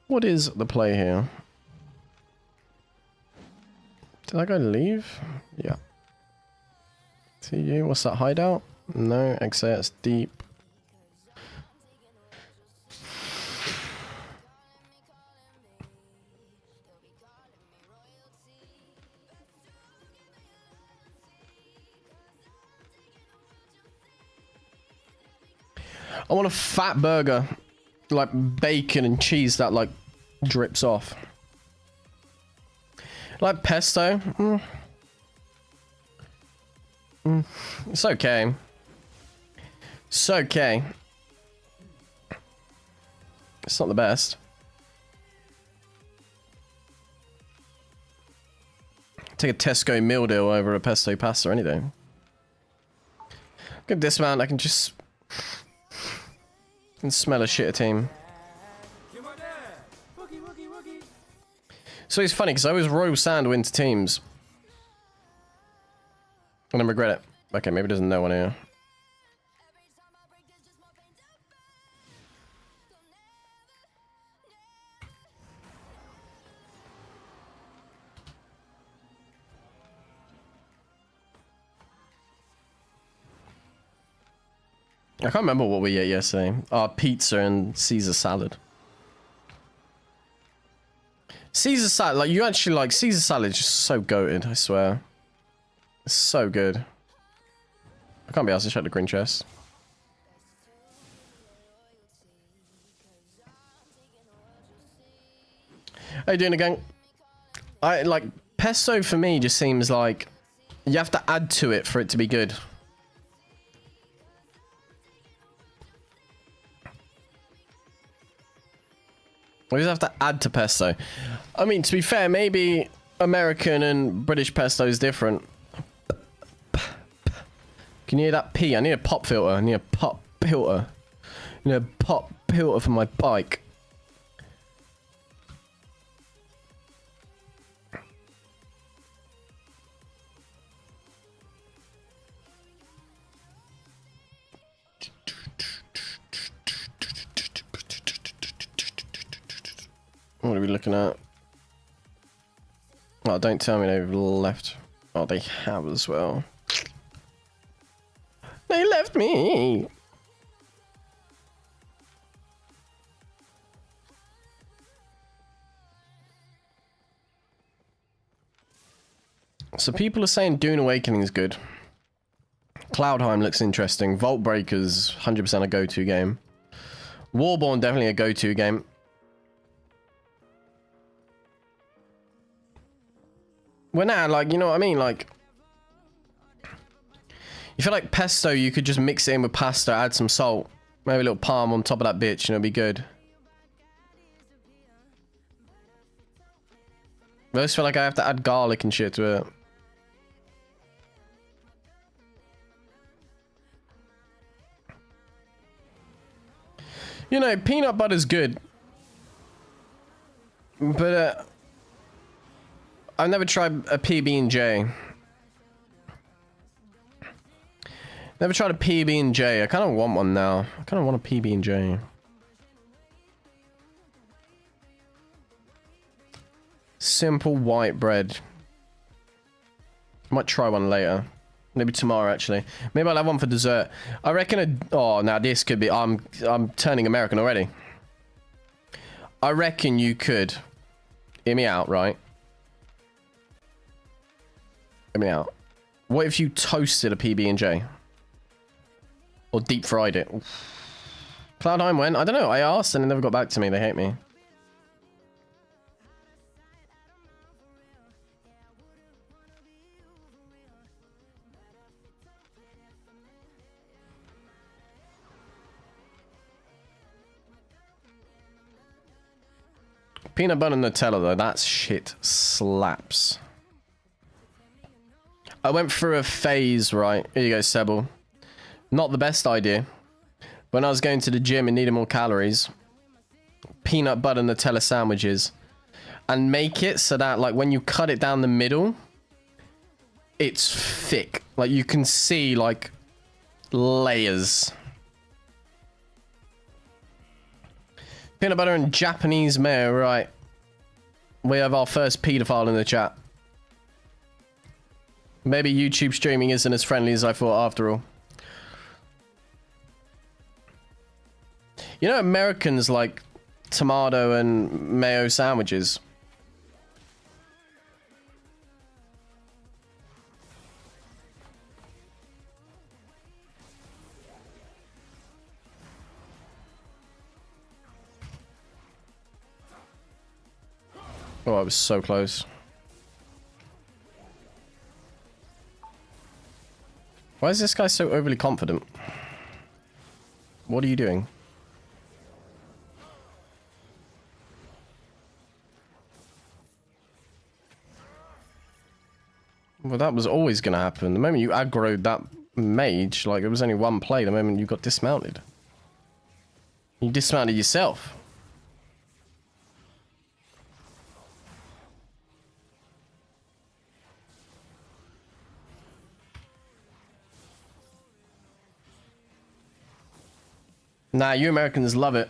What is the play here? Did that guy leave? Yeah. See you. What's that hideout? No, exit. It's deep. I want a fat burger, like bacon and cheese that like drips off. Like pesto. It's okay. It's okay. It's not the best. Take a Tesco meal deal over a pesto pasta any day. Good dismount. I can just. Can smell a shitter team. So it's funny because I always roll sand into teams. And then regret it. Okay, maybe there's no one here. I can't remember what we ate yesterday. Pizza and Caesar salad. Caesar salad, like, you actually like Caesar salad is just so goated, I swear. It's so good. I can't be asked to check the green chest. How you doing again? I like pesto for me just seems like you have to add to it for it to be good. We just have to add to pesto. I mean, to be fair, maybe American and British pesto is different. Can you hear that P? I need a pop filter. I need a pop filter. I need a pop filter for my bike. What are we looking at? Oh, don't tell me they've left. Oh, they have as well. They left me. So people are saying Dune Awakening is good. Cloudheim looks interesting. Vault Breakers 100% a go-to game. Warborn definitely a go-to game. Well, now, like, you know what I mean? Like, you feel like pesto, you could just mix it in with pasta, add some salt, maybe a little parm on top of that bitch, and it'll be good. I just feel like I have to add garlic and shit to it. You know, peanut butter's good. But, I've never tried a PB&J. Never tried a PB&J. I kind of want one now. I kind of want a PB&J. Simple white bread. Might try one later. Maybe tomorrow, actually. Maybe I'll have one for dessert. I reckon oh, now this could be... I'm turning American already. I reckon you could... Hear me out, right? Hear me out. What if you toasted a PB&J? Or deep fried it? Cloudheim went? I don't know. I asked and they never got back to me. They hate me. Peanut butter and Nutella, though, that shit slaps. I went through a phase, right? Here you go, Sebel. Not the best idea. When I was going to the gym and needed more calories, peanut butter Nutella sandwiches. And make it so that, like, when you cut it down the middle, it's thick. Like, you can see, like, layers. Peanut butter and Japanese mayo, right. We have our first paedophile in the chat. Maybe YouTube streaming isn't as friendly as I thought after all. You know, Americans like tomato and mayo sandwiches. Oh, I was so close. Why is this guy so overly confident? What are you doing? Well, that was always going to happen. The moment you aggroed that mage, like, it was only one play the moment you got dismounted. You dismounted yourself. Nah, you Americans love it.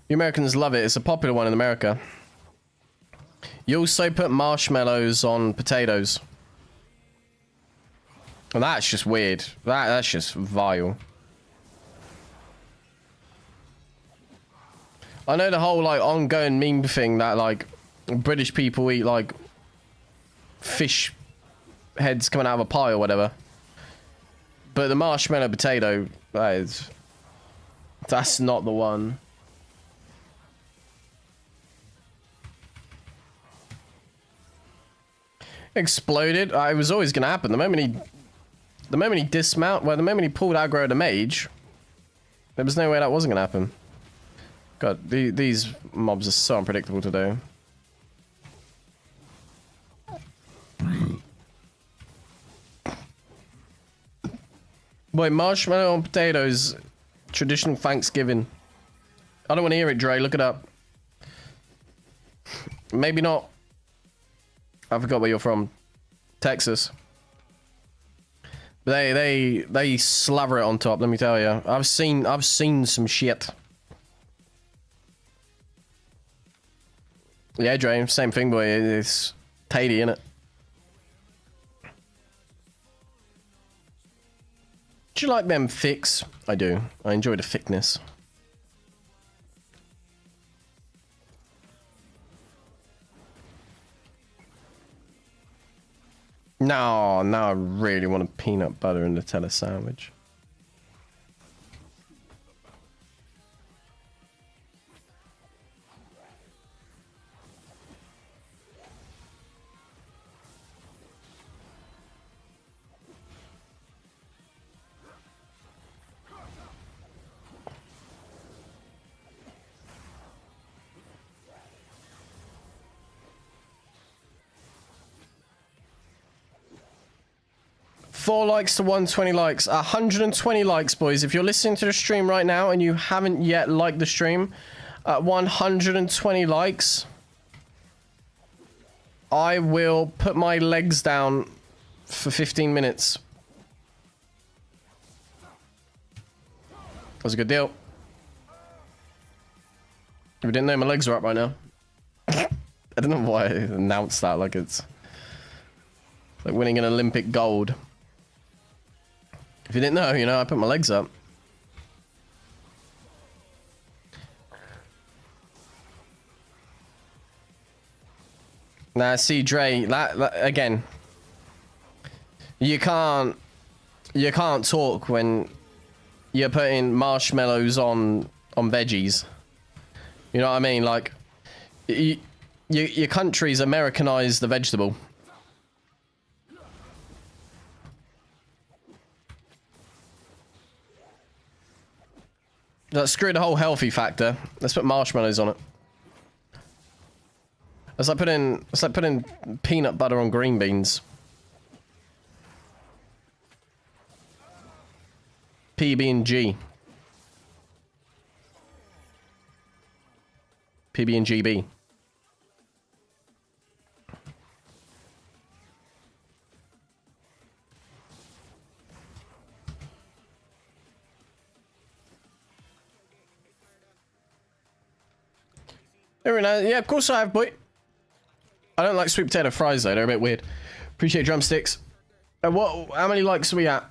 You Americans love it. It's a popular one in America. You also put marshmallows on potatoes. And that's just weird. That's just vile. I know the whole, like, ongoing meme thing that, like, British people eat, like, fish heads coming out of a pie or whatever. But the marshmallow potato, that's not the one. Exploded. It was always gonna happen. The moment he pulled aggro the mage, there was no way that wasn't gonna happen. God, these mobs are so unpredictable today. Wait, marshmallow on potatoes. Traditional Thanksgiving. I don't want to hear it, Dre. Look it up. Maybe not. I forgot where you're from. Texas. But they slather it on top, let me tell you. I've seen some shit. Yeah, Dre, same thing, boy. It's tatey, innit? Do you like them thicks? I do. I enjoy the thickness. No, now I really want a peanut butter and Nutella sandwich. Four likes to 120 likes. 120 likes, boys. If you're listening to the stream right now and you haven't yet liked the stream, at 120 likes, I will put my legs down for 15 minutes. That was a good deal. If you didn't know, my legs are up right now. I don't know why I announced that like it's like winning an Olympic gold. If you didn't know, you know, I put my legs up. Now, see, Dre, that again, you can't talk when you're putting marshmallows on veggies. You know what I mean? Like, your country's Americanized the vegetable. Let's screw the whole healthy factor. Let's put marshmallows on it. It's like putting peanut butter on green beans. PB and G. PB and GB. Very nice. Yeah, of course I have, boy. I don't like sweet potato fries though. They're a bit weird. Appreciate drumsticks. How many likes are we at?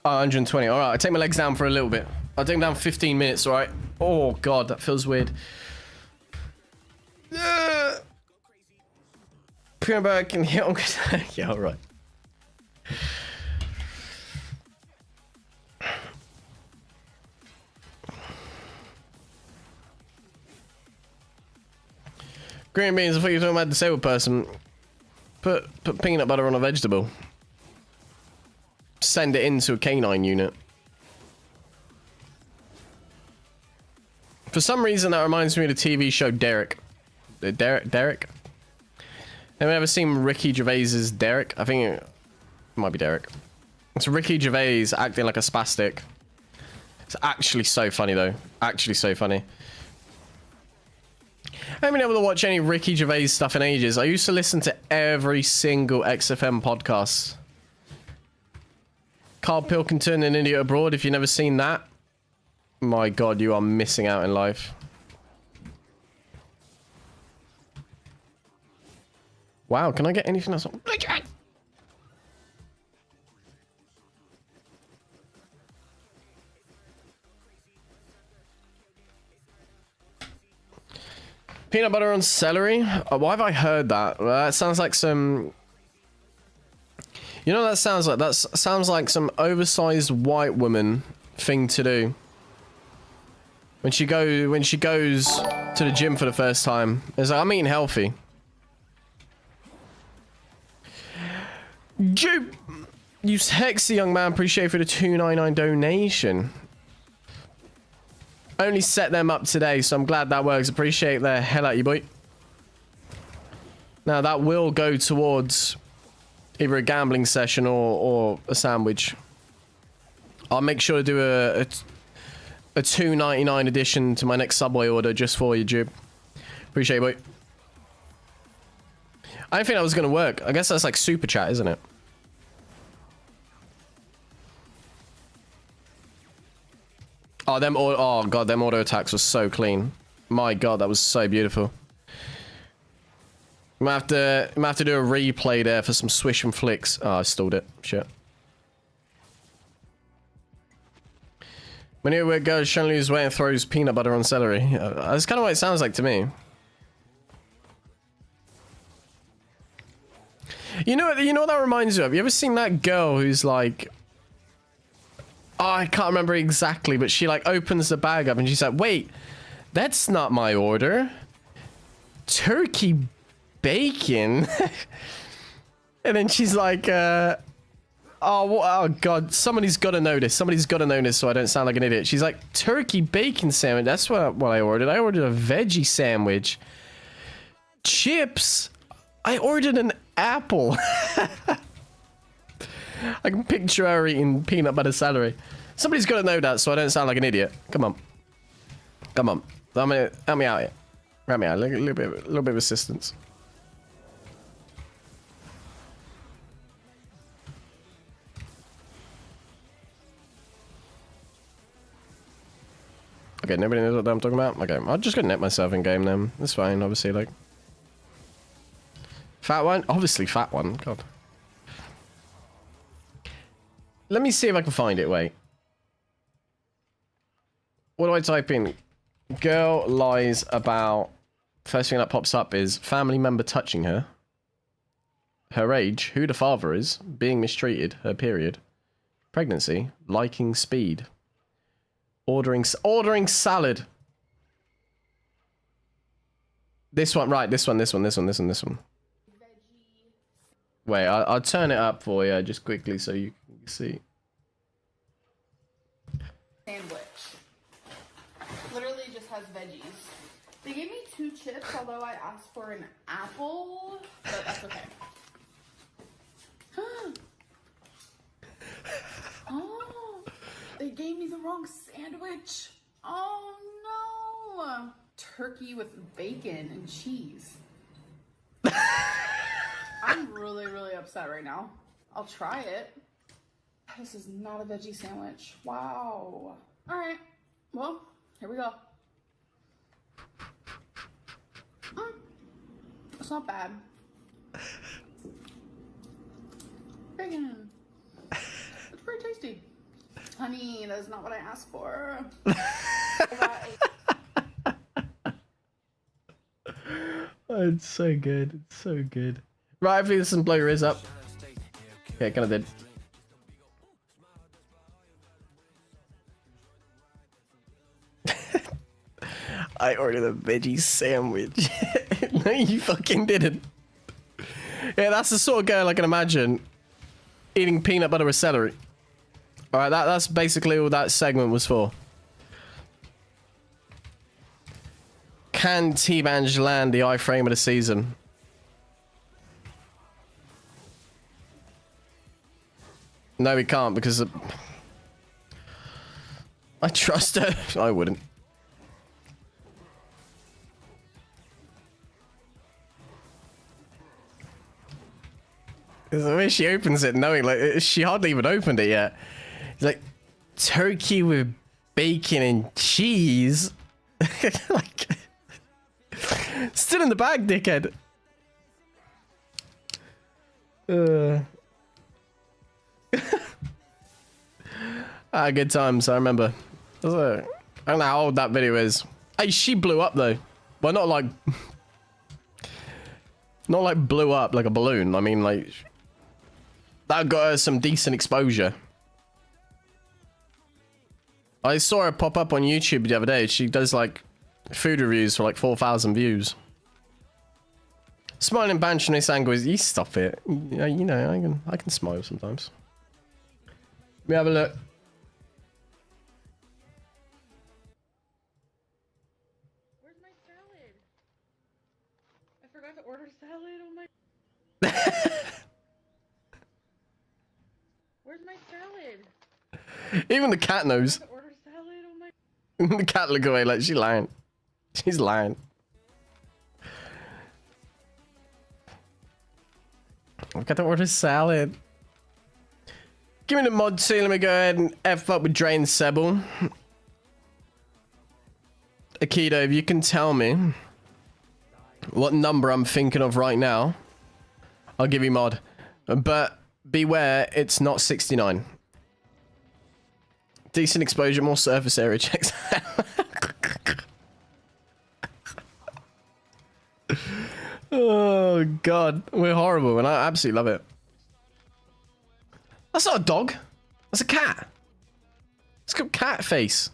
Oh, 120. All right, I take my legs down for a little bit. I'll take them down for 15 minutes. All right. Oh god, that feels weird. Peanut butter can hit on. Yeah, all right. Green beans, I thought you were talking about a disabled person. Put peanut butter on a vegetable. Send it into a canine unit. For some reason, that reminds me of the TV show Derek. Derek? Have you ever seen Ricky Gervais's Derek? I think it might be Derek. It's Ricky Gervais acting like a spastic. It's actually so funny, though. Actually so funny. I haven't been able to watch any Ricky Gervais stuff in ages. I used to listen to every single XFM podcast. Carl Pilkington, An Idiot Abroad. If you've never seen that, my god, you are missing out in life. Wow, can I get anything else? Peanut butter on celery? Why have I heard that? That sounds like some... You know what that sounds like? That sounds like some oversized white woman thing to do. When she goes to the gym for the first time. It's like, I'm eating healthy. You sexy young man, appreciate for the $2.99 donation. Only set them up today, so I'm glad that works. Appreciate the hell out of you, boy. Now that will go towards either a gambling session or a sandwich. I'll make sure to do a $2.99 addition to my next Subway order just for you, Jube. Appreciate it, boy. I didn't think that was going to work. I guess that's like super chat, isn't it? Oh, oh god, them auto attacks were so clean. My god, that was so beautiful. Might have to do a replay there for some swish and flicks. Oh, I stalled it. Shit. When you girls shouldn't lose weight and throws peanut butter on celery. That's kind of what it sounds like to me. You know what that reminds you of? You ever seen that girl who's like... Oh, I can't remember exactly, but she like opens the bag up and she's like, wait, that's not my order. Turkey bacon. And then she's like, oh god, somebody's got to know this. Somebody's got to know this so I don't sound like an idiot. She's like, turkey bacon sandwich. That's what I ordered. I ordered a veggie sandwich. Chips. I ordered an apple. I can picture her eating peanut butter celery. Somebody's got to know that so I don't sound like an idiot. Come on. Come on. Help me out here. Help me out. A little bit of assistance. Okay, nobody knows what I'm talking about? Okay, I'll just go net myself in game then. That's fine, obviously, like... Fat one? Obviously fat one. God. Let me see if I can find it. Wait. What do I type in? Girl lies about... First thing that pops up is family member touching her. Her age. Who the father is. Being mistreated. Her period. Pregnancy. Liking speed. Ordering salad. This one. Right. This one. Wait. I'll turn it up for you just quickly so you can see. Sandwich. Literally just has veggies. They gave me 2 chips, although I asked for an apple, but that's okay. Oh, they gave me the wrong sandwich. Oh no. Turkey with bacon and cheese. I'm really, really upset right now. I'll try it. This is not a veggie sandwich. Wow. All right. Well, here we go. It's not bad. Bacon. It's pretty tasty. Honey, that's not what I asked for. Oh, it's so good. It's so good. Right, hopefully this doesn't blow your ears up. Yeah, it kind of did. I ordered a veggie sandwich. No, you fucking didn't. Yeah, that's the sort of girl I can imagine eating peanut butter with celery. Alright, that's basically all that segment was for. Can T-Banj land the iframe of the season? No, we can't because I trust her. I wouldn't. The way she opens it, knowing like she hardly even opened it yet. It's like turkey with bacon and cheese. Like still in the bag, dickhead. Good times. I remember. I don't know how old that video is. Hey, she blew up though. Well, not like blew up like a balloon. I mean, like that got her some decent exposure. I saw her pop up on YouTube the other day. She does like food reviews for like 4,000 views. Smiling banch from this angle is, you stop it. Yeah, you know, I can smile sometimes. Let me have a look. Where's my salad? I forgot to order salad on my... Where's my salad? Even the cat knows. I forgot to order salad on my... The cat look away like she's lying. She's lying. I've got to order salad. Give me the mod too. Let me go ahead and F up with Drain Sebel. Aikido, if you can tell me What number I'm thinking of right now, I'll give you mod. But beware, it's not 69. Decent exposure, more surface area checks. Oh, God. We're horrible, and I absolutely love it. That's not a dog. That's a cat. It's got cat face.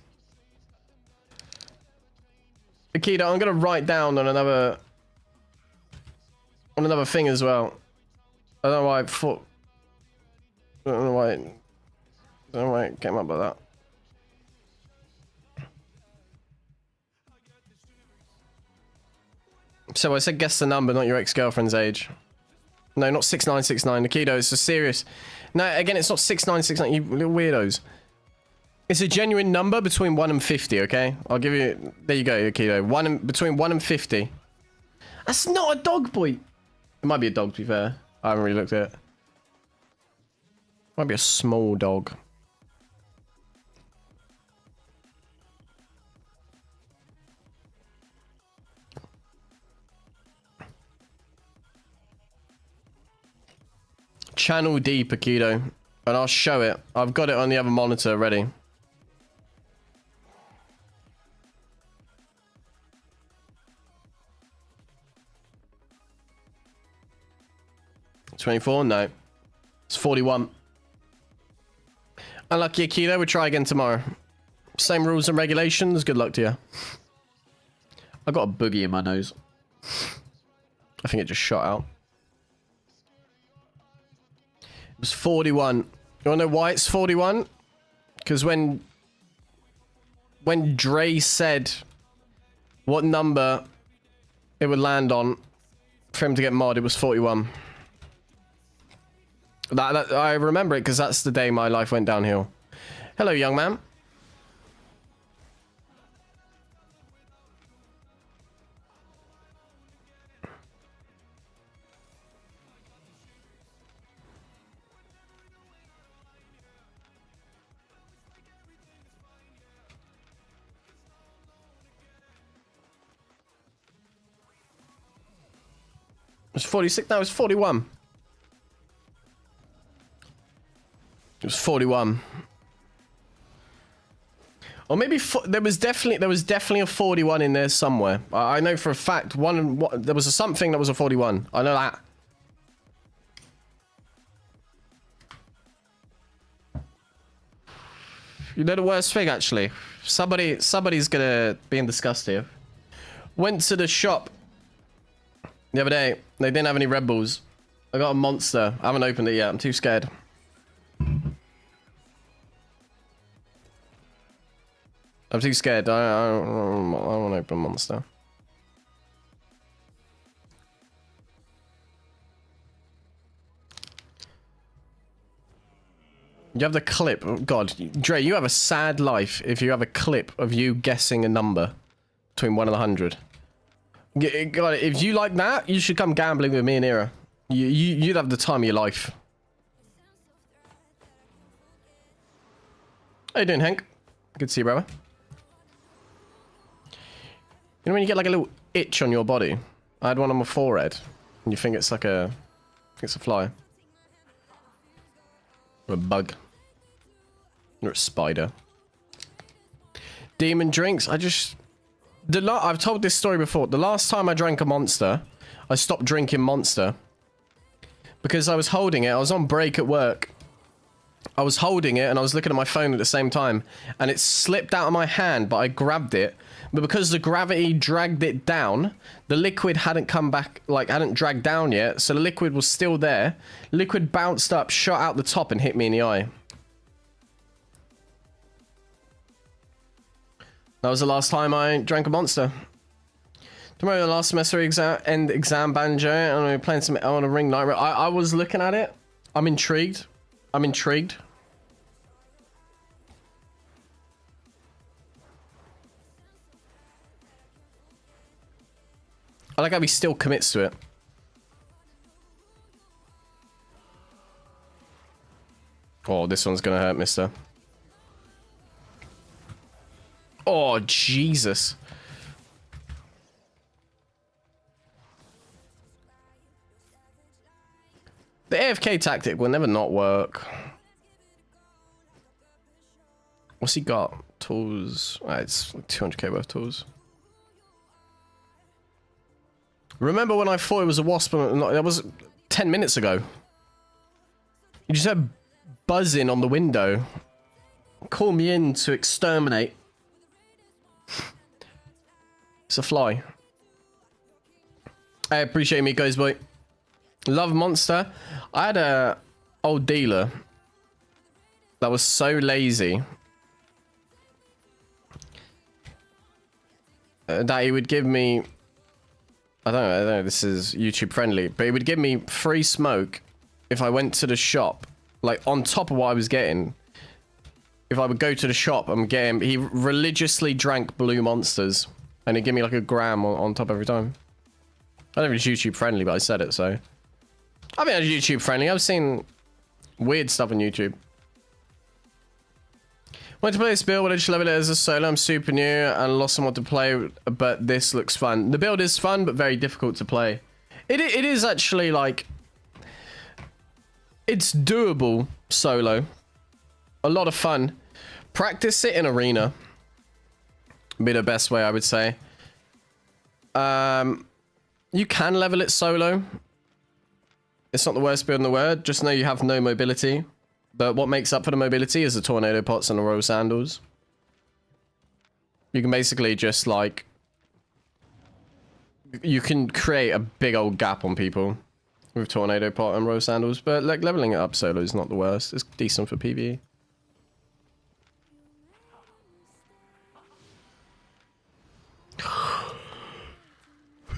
Akita, I'm going to write down on another thing as well. I don't know why I thought... I don't know why it came up like that. So I said guess the number, not your ex-girlfriend's age. No, not 6969. Aikido, it's a serious... No, again, it's not 6969, you little weirdos. It's a genuine number between 1 and 50, okay? I'll give you... There you go, Aikido. Between 1 and 50. That's not a dog, boy. It might be a dog, to be fair. I haven't really looked at it. Might be a small dog. Channel D, Paquito. And I'll show it. I've got it on the other monitor ready. $24? No. It's 41. Unlucky, Aikido. We'll try again tomorrow. Same rules and regulations. Good luck to you. I got a boogie in my nose. I think it just shot out. It was 41. You wanna know why it's 41? Because when Dre said what number it would land on for him to get mod, it was 41. I remember it because that's the day my life went downhill. Hello, young man. It was 46. No, it was 41. It was 41. Or maybe there was definitely a 41 in there somewhere. I know for a fact there was something that was a 41. I know that. You know the worst thing, actually. Somebody's gonna be in disgust here. Went to the shop the other day. They didn't have any Red Bulls. I got a Monster. I haven't opened it yet. I'm too scared. I'm too scared. I don't want to open Monster. You have the clip. Oh, God, Dre, you have a sad life if you have a clip of you guessing a number between 1 and 100. God, if you like that, you should come gambling with me and Era. You'd have the time of your life. How you doing, Hank? Good to see you, brother. You know when you get like a little itch on your body? I had one on my forehead. And you think it's like a... I think it's a fly. Or a bug. Or a spider. Demon drinks. I've told this story before. The last time I drank a Monster, I stopped drinking Monster. Because I was holding it. I was on break at work. I was holding it and I was looking at my phone at the same time. And it slipped out of my hand, but I grabbed it. But because the gravity dragged it down, the liquid hadn't come back, like, hadn't dragged down yet. So the liquid was still there. Liquid bounced up, shot out the top and hit me in the eye. That was the last time I drank a Monster. Tomorrow, the last semester exam banjo. I'm going to be playing some on a ring night. I was looking at it. I'm intrigued. I'm intrigued. I like how he still commits to it. Oh, this one's gonna hurt, mister. Oh, Jesus. The AFK tactic will never not work. What's he got? Tools. It's like 200k worth of tools. Remember when I thought it was a wasp? That was 10 minutes ago. You just heard buzzing on the window. Call me in to exterminate. It's a fly. I appreciate me, guys, boy. Love Monster. I had a old dealer that was so lazy that he would give me, I don't know, this is YouTube friendly, but he would give me free smoke if I went to the shop, like on top of what I was getting. If I would go to the shop and get him, he religiously drank Blue Monsters and he'd give me like a gram on top every time. I don't know if it's YouTube friendly, but I said it, so. I mean, it's YouTube friendly. I've seen weird stuff on YouTube. Went to play this build, but I just leveled it as a solo. I'm super new and lost someone to play, but this looks fun. The build is fun, but very difficult to play. It is actually like, it's doable solo. A lot of fun. Practice it in arena. Be the best way, I would say. You can level it solo. It's not the worst build in the world. Just know you have no mobility. But what makes up for the mobility is the tornado pots and the royal sandals. You can basically just like, you can create a big old gap on people with tornado pot and royal sandals. But like leveling it up solo is not the worst. It's decent for PvE.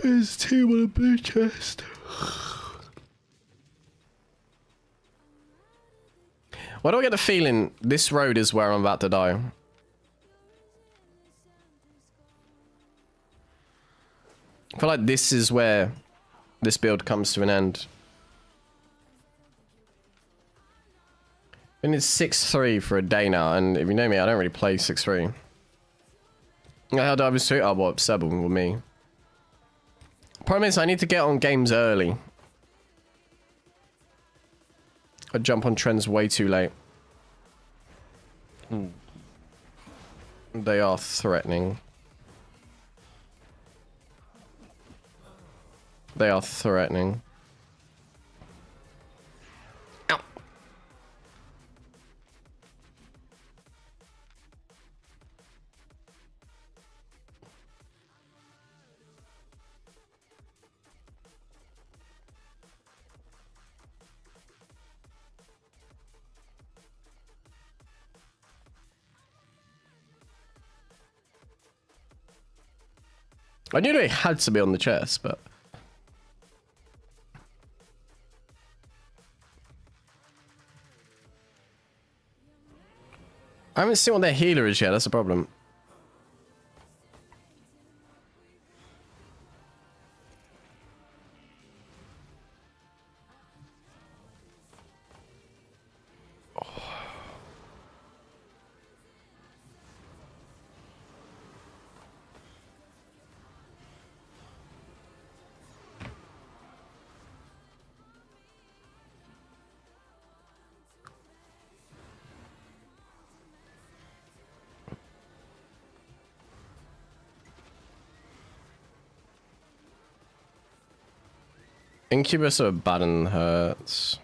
There's two on a blue chest. Why do I get the feeling this road is where I'm about to die? I feel like this is where this build comes to an end. Been in 6-3 for a day now, and if you know me, I don't really play 6-3. How do I was 2? Oh, what? Sebel with me. Problem is, I need to get on games early. I jump on trends way too late. They are threatening. They are threatening. Ow. I knew they had to be on the chest, but... I haven't seen what their healer is yet, that's a problem. Incubus or Baden hurts.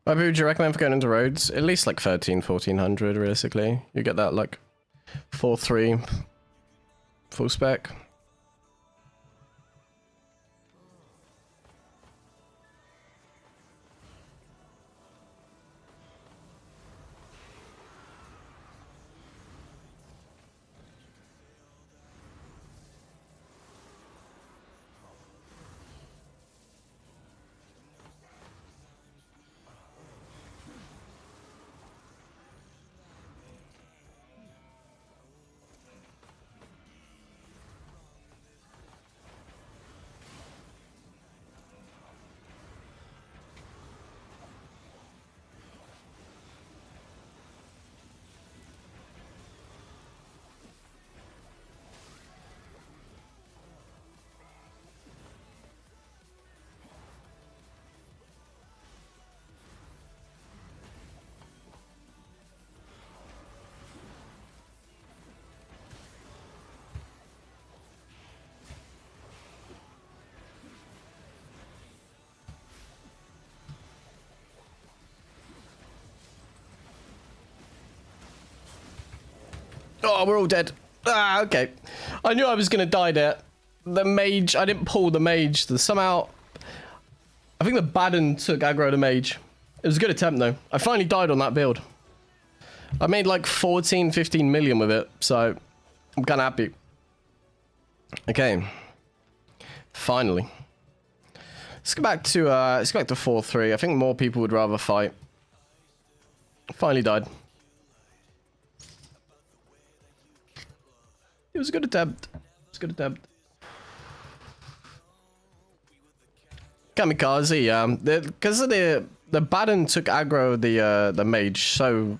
What would you recommend for going into roads? At least like 13, 1400 realistically. You get that like 4.3 full spec. Oh, we're all dead. Ah, okay. I knew I was going to die there. The mage, I didn't pull the mage. Somehow, I think the Baden took aggro the mage. It was a good attempt, though. I finally died on that build. I made like 14, 15 million with it, so I'm kind of happy. Okay. Finally. Let's go back to 4-3. I think more people would rather fight. Finally died. It was a good attempt. It was a good attempt. Kamikaze, because of the Baden took aggro the mage so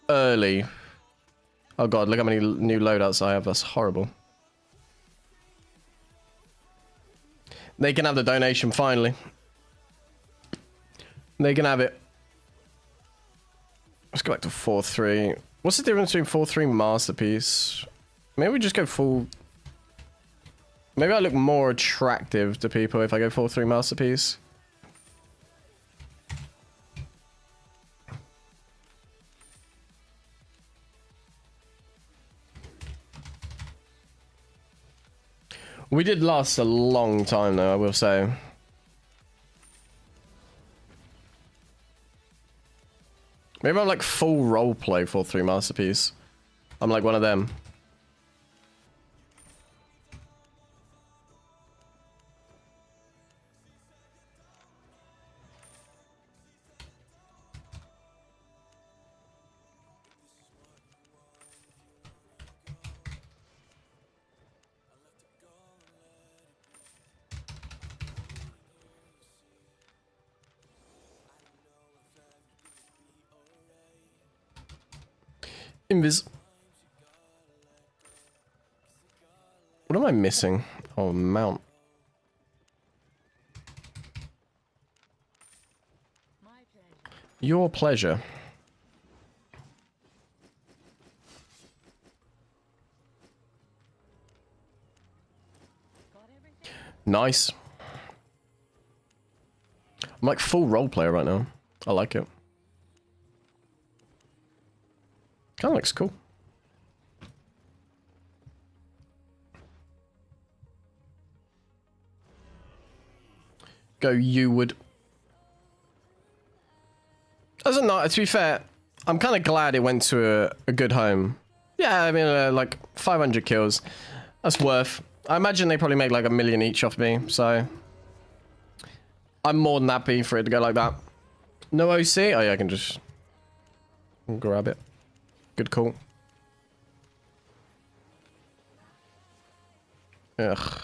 early. Oh god, look how many new loadouts I have. That's horrible. They can have the donation finally. They can have it. Let's go back to 4-3. What's the difference between 4-3 masterpiece? Maybe we just go full... Maybe I look more attractive to people if I go 4-3 masterpiece. We did last a long time though, I will say. Maybe I'm like full roleplay 4-3 masterpiece. I'm like one of them. Invis. What am I missing? Oh, mount. Your pleasure. Nice. I'm like full role player right now. I like it. Kind of looks cool. Go, you would. As a night, to be fair, I'm kind of glad it went to a good home. Yeah, I mean, like 500 kills. That's worth. I imagine they probably make like 1 million each off me, so I'm more than happy for it to go like that. No OC? Oh yeah, I can just grab it. Good call. Ugh.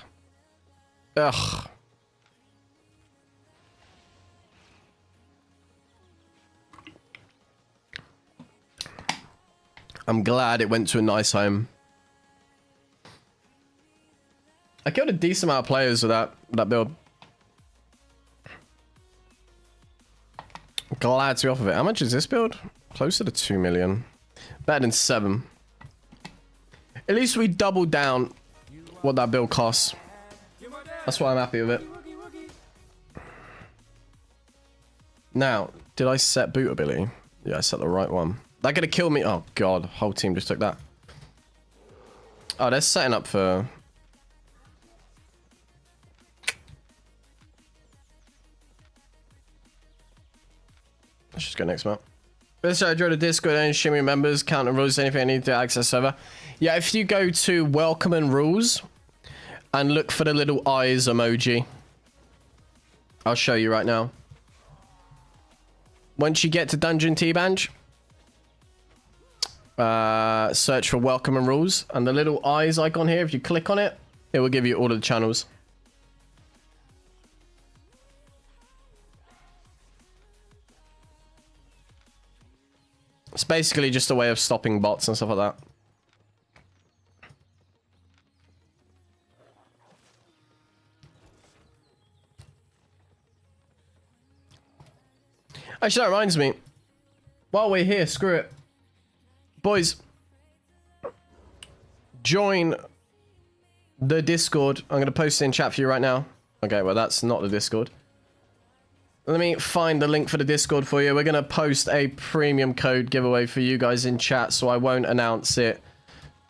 Ugh. I'm glad it went to a nice home. I killed a decent amount of players with that build. Glad to be off of it. How much is this build? Closer to 2 million. Better than 7. At least we doubled down what that build costs. That's why I'm happy with it. Now, Did I set boot ability? Yeah, I set the right one. That gonna kill me. Oh god, whole team just took that. Oh, they're setting up for... Let's just go next map. So I joined the Discord and shimmy members, count and rules, anything I need to access server. Yeah, if you go to welcome and rules and look for the little eyes emoji. I'll show you right now. Once you get to Dungeon T-Banj, search for welcome and rules, and the little eyes icon here, if you click on it, it will give you all of the channels. It's basically just a way of stopping bots and stuff like that. Actually, that reminds me. While we're here, screw it. Boys, join the Discord. I'm going to post it in chat for you right now. Okay, well, that's not the Discord. Let me find the link for the Discord for you. We're going to post a premium code giveaway for you guys in chat, so I won't announce it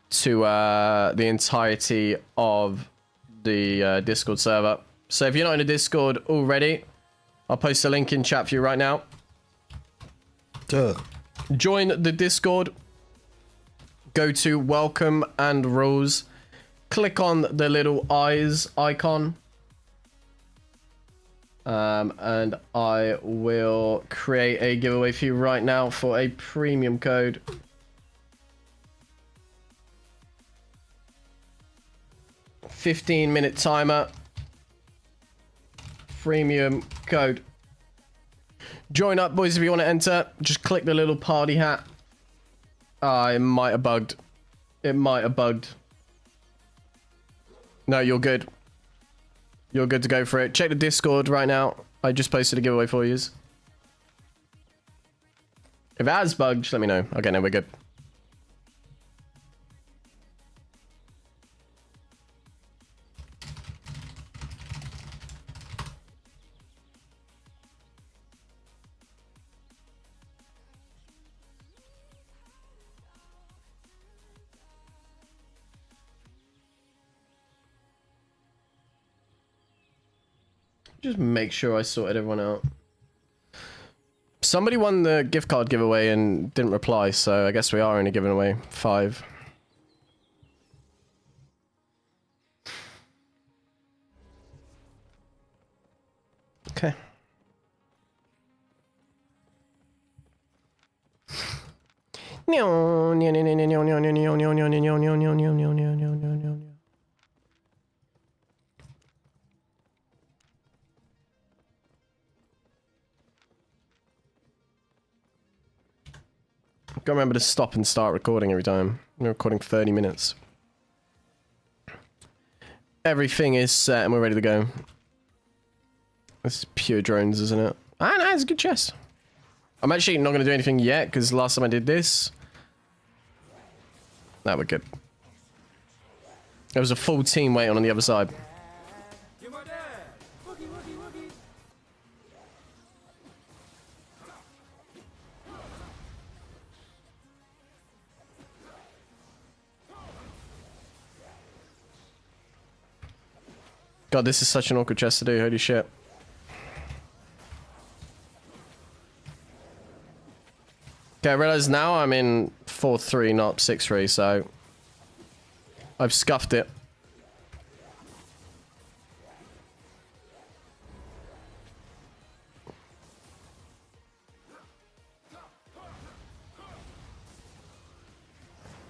to the entirety of the Discord server. So if you're not in the Discord already, I'll post a link in chat for you right now. Duh. Join the Discord. Go to welcome and rules. Click on the little eyes icon. And I will create a giveaway for you right now for a premium code. $15-minute timer. Premium code. Join up, boys, if you want to enter. Just click the little party hat. Ah, it might have bugged. It might have bugged. No, you're good. You're good to go for it. Check the Discord right now. I just posted a giveaway for you. If it has bugged, just let me know. Okay, no, we're good. Just make sure I sorted everyone out. Somebody won the gift card giveaway and didn't reply, so I guess we are only giving away 5. Okay. Gotta remember to stop and start recording every time. We're recording 30 minutes. Everything is set and we're ready to go. This is pure drones, isn't it? Ah, no, it's a good chest. I'm actually not going to do anything yet, because last time I did this... That we're good. There was a full team waiting on the other side. God, this is such an awkward chest to do, holy shit. Okay, I realize now I'm in 4-3, not 6-3, so... I've scuffed it.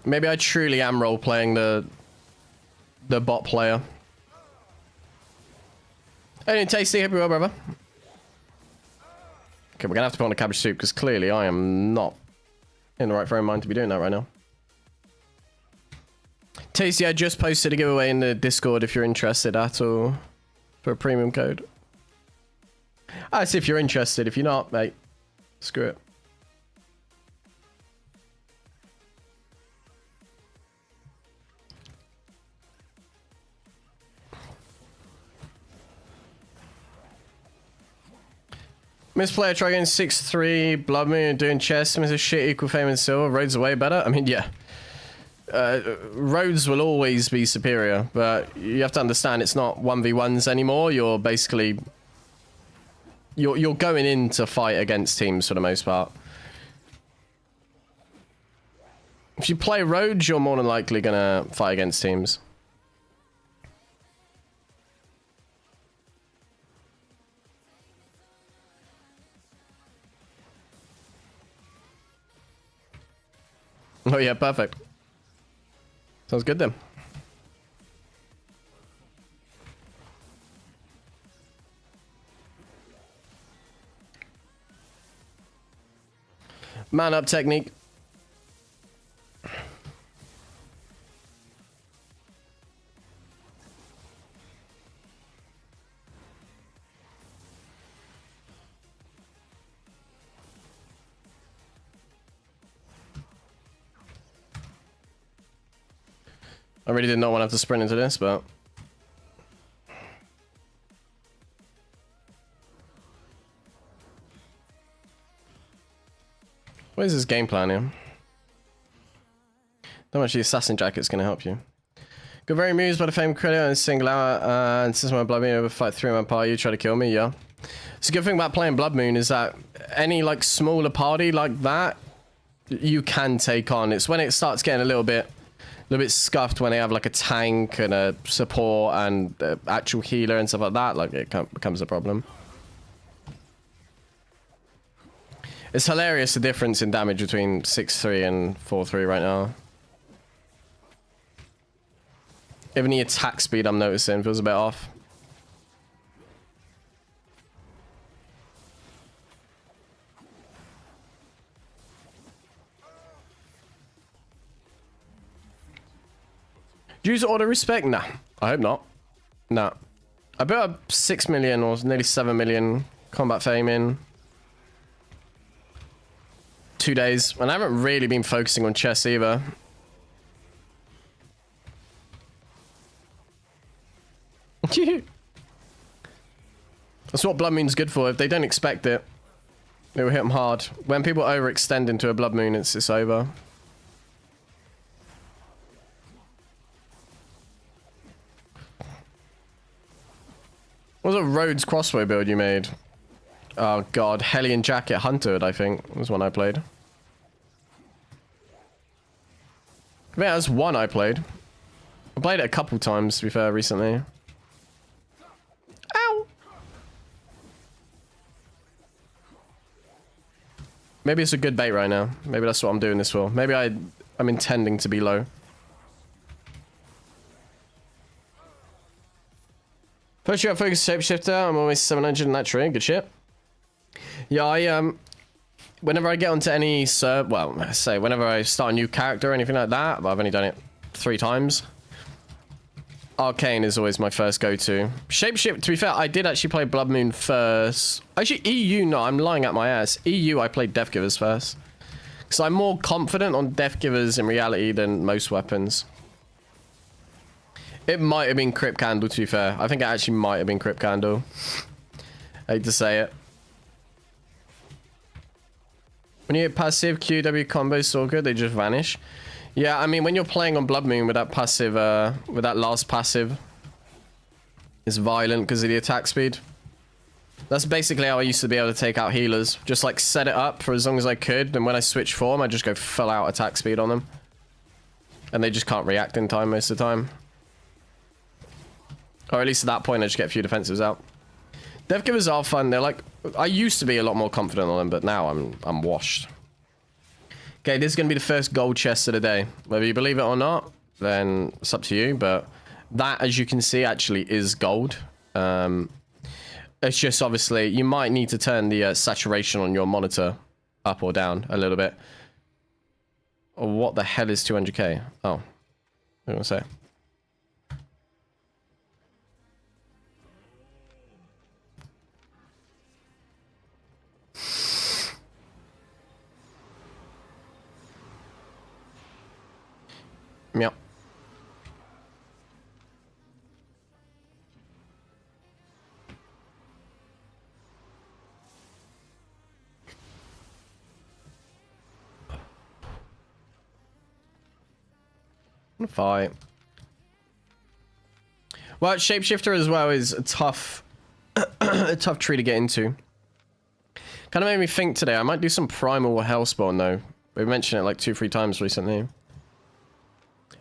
Maybe I truly am role-playing the bot player. Hey, Tasty, hope you're well, brother. Okay, we're gonna have to put on a cabbage soup because clearly I am not in the right frame of mind to be doing that right now. Tasty, I just posted a giveaway in the Discord if you're interested at all for a premium code. I see if you're interested. If you're not, mate, screw it. Miss player try getting 6-3, Blood Moon doing chess, Mr. Shit equal fame and silver, Rhodes are way better. I mean, yeah. Rhodes will always be superior, but you have to understand it's not 1v1s anymore. You're basically... You're going in to fight against teams for the most part. If you play Rhodes, you're more than likely gonna fight against teams. Oh yeah, perfect. Sounds good then. Man up technique. I really did not want to have to sprint into this, but... What is this game plan here? Not much the assassin jacket's going to help you. Got very amused by the famed credit and single out, and since my Blood Moon over fight 3 man party, you try to kill me, yeah. So the good thing about playing Blood Moon is that any like smaller party like that, you can take on. It's when it starts getting a little bit scuffed when they have like a tank and a support and actual healer and stuff like that, like it becomes a problem. It's hilarious the difference in damage between 6-3 and 4-3 right now. Even the attack speed I'm noticing feels a bit off. Do you use auto respect? Nah, I hope not. Nah. I built up 6 million or nearly 7 million combat fame in 2 days, and I haven't really been focusing on chess either. That's what Blood Moon's good for. If they don't expect it, it will hit them hard. When people overextend into a Blood Moon, it's over. What was a Rhodes crossbow build you made? Oh god, Hellion Jacket Hunted, I think, was one I played. I think that's one I played. I played it a couple times, to be fair, recently. Ow! Maybe it's a good bait right now. Maybe that's what I'm doing this for. Maybe I'm intending to be low. First you have focus shapeshifter, I'm always 700 in that tree, good shit. Yeah, whenever I get onto any well, I say whenever I start a new character or anything like that, but I've only done it 3 times. Arcane is always my first go-to. Shapeshift, to be fair, I did actually play Blood Moon first. Actually, EU, no, I'm lying at my ass. EU, I played Death Givers first. Because I'm more confident on Death Givers in reality than most weapons. It might have been Crypt Candle, to be fair. I think it actually might have been Crypt Candle. I hate to say it. When you hit passive QW combos so good, they just vanish. Yeah, I mean, when you're playing on Blood Moon with that passive, with that last passive, it's violent because of the attack speed. That's basically how I used to be able to take out healers. Just like set it up for as long as I could, and when I switch form, I just go full out attack speed on them. And they just can't react in time most of the time. Or at least at that point, I just get a few defensives out. Death Givers are fun. They're like... I used to be a lot more confident on them, but now I'm washed. Okay, this is going to be the first gold chest of the day. Whether you believe it or not, then it's up to you. But that, as you can see, actually is gold. It's just obviously... You might need to turn the saturation on your monitor up or down a little bit. Or what the hell is 200k? Oh. I was going to say. Meow. Fight. Well, shapeshifter as well is a tough, a tough tree to get into. Kind of made me think today. I might do some primal hellspawn though. We mentioned it like 2-3 times recently.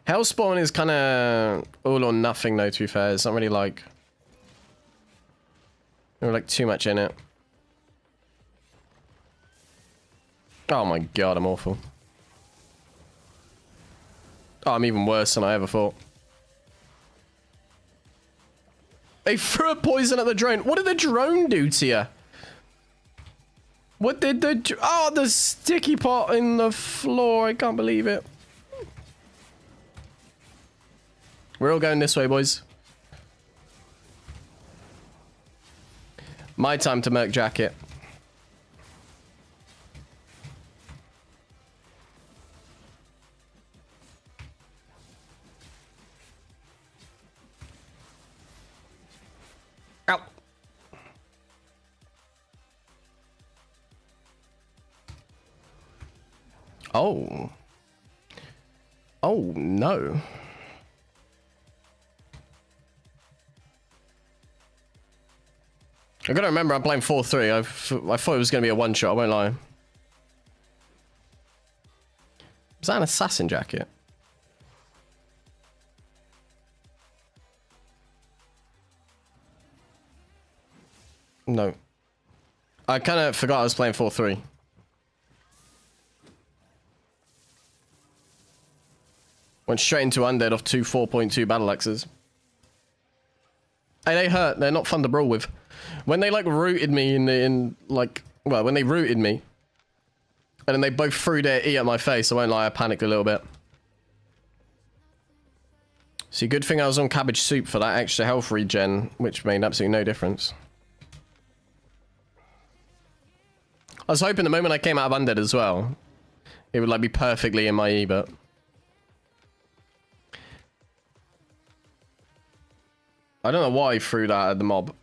Hellspawn is kind of all or nothing though. To be fair, it's not really like too much in it. Oh my god, I'm awful. Oh, I'm even worse than I ever thought. They threw a poison at the drone. What did the drone do to you? What did the... Oh, the sticky pot in the floor. I can't believe it. We're all going this way, boys. My time to merc jacket. Ow. Oh. Oh, no. I gotta remember I'm playing 4-3. I thought it was gonna be a one-shot, I won't lie. Was that an assassin jacket? No. I kind of forgot I was playing 4-3. Went straight into undead off 2 4.2 battle axes. Hey, they hurt. They're not fun to brawl with. When they like rooted me when they rooted me, and then they both threw their E at my face, I won't lie, I panicked a little bit. See, good thing I was on cabbage soup for that extra health regen, which made absolutely no difference. I was hoping the moment I came out of undead as well, it would like be perfectly in my E, but... I don't know why he threw that at the mob.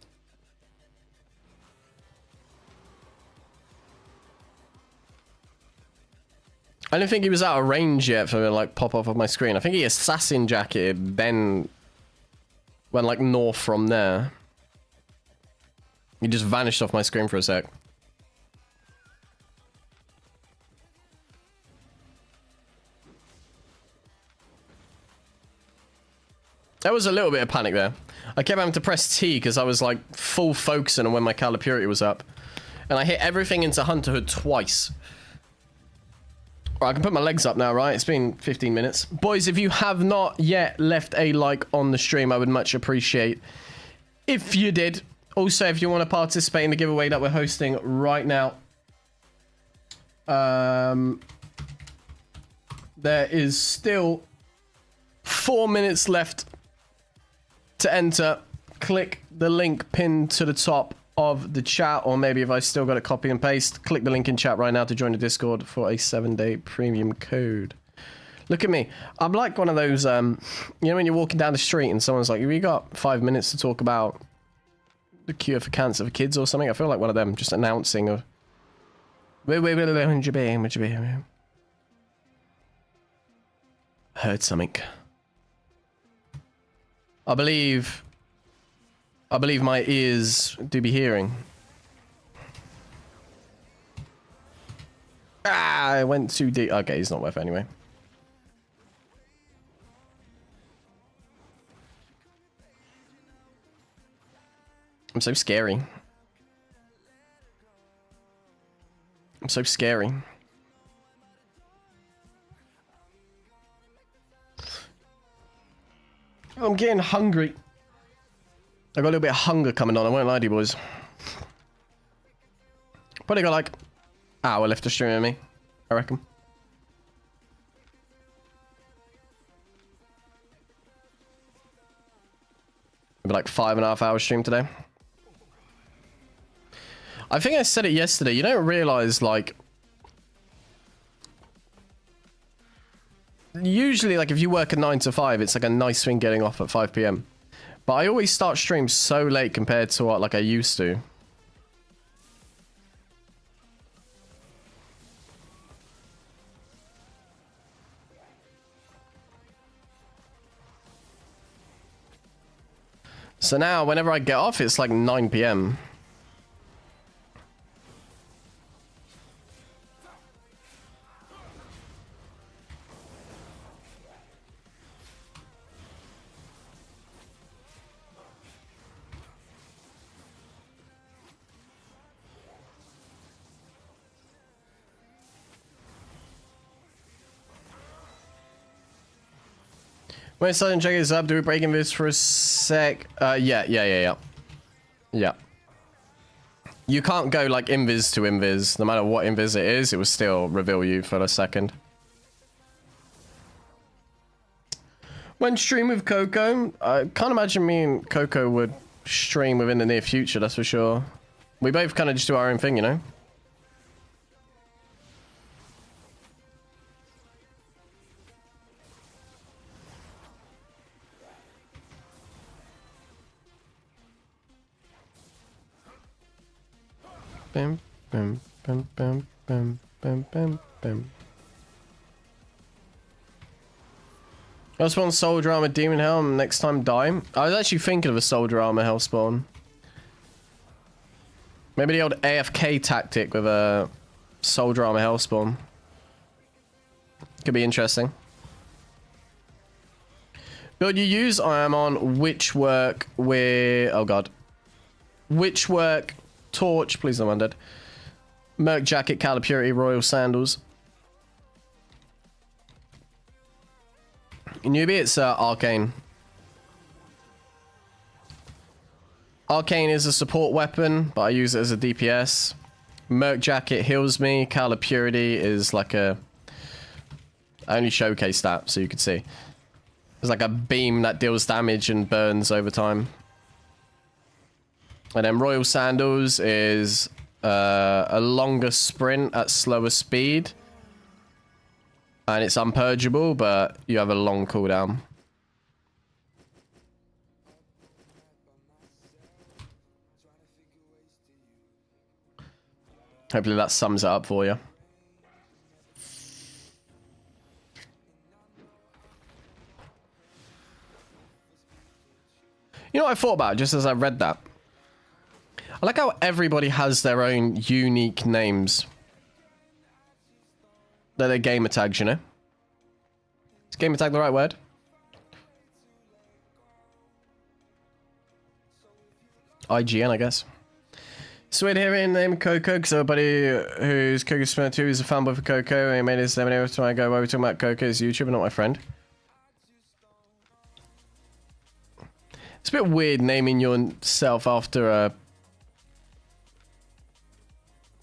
I don't think he was out of range yet for me to like pop off of my screen. I think he assassin jacketed, then went like north from there. He just vanished off my screen for a sec. There was a little bit of panic there. I kept having to press T because I was like full focusing on when my Calipurity was up. And I hit everything into Hunterhood twice. Right, I can put my legs up now, right? It's been 15 minutes. Boys, if you have not yet left a like on the stream, I would much appreciate if you did. Also, if you want to participate in the giveaway that we're hosting right now, there is still 4 minutes left to enter. Click the link pinned to the top of the chat, or maybe if I still got it, copy and paste, click the link in chat right now to join the Discord for a 7-day premium code. Look at me. I'm like one of those, you know, when you're walking down the street and someone's like, have you got 5 minutes to talk about the cure for cancer for kids or something? I feel like one of them just announcing a... Heard something. I believe my ears do be hearing. Ah, I went too deep. Okay, he's not worth it anyway. I'm so scary. I'm so scary. I'm getting hungry. I got a little bit of hunger coming on, I won't lie to you boys. Probably got like an hour left to stream with me, I reckon. Maybe like 5.5 hours stream today. I think I said it yesterday, you don't realise like... Usually like if you work a 9 to 5, it's like a nice thing getting off at 5 PM. But I always start streams so late compared to what like I used to. So now, whenever I get off, it's like 9 PM. Wait, Silent check is up. Do we break in this for a sec? Yeah. You can't go like invis to invis. No matter what invis it is, it will still reveal you for a second. When stream with Coco, I can't imagine me and Coco would stream within the near future, that's for sure. We both kind of just do our own thing, you know? Bam, bam, bam, bam, bam, bam, bam, bam. I just want Soldier Armor Demon Helm next time die. I was actually thinking of a Soldier Armor Hellspawn. Maybe the old AFK tactic with a Soldier Armor Hellspawn. Could be interesting. Build you use? I am on Witchwork with... Oh god. Witchwork, Torch, please don't undead. Merc Jacket, Caliber Purity, Royal Sandals. Newbie, it's Arcane. Arcane is a support weapon, but I use it as a DPS. Merc Jacket heals me. Caliber Purity is like a... I only showcase that so you can see. It's like a beam that deals damage and burns over time. And then Royal Sandals is a longer sprint at slower speed. And it's unpurgeable, but you have a long cooldown. Hopefully that sums it up for you. You know what I thought about just as I read that? I like how everybody has their own unique names. They're their gamer tags, you know? Is gamer tag the right word? IGN, I guess. Sweet hearing name Coco, because everybody who's Coco Spinner 2 is a fanboy for Coco, and he made his name every time I go, why are we talking about Coco as YouTuber, not my friend? It's a bit weird naming yourself after a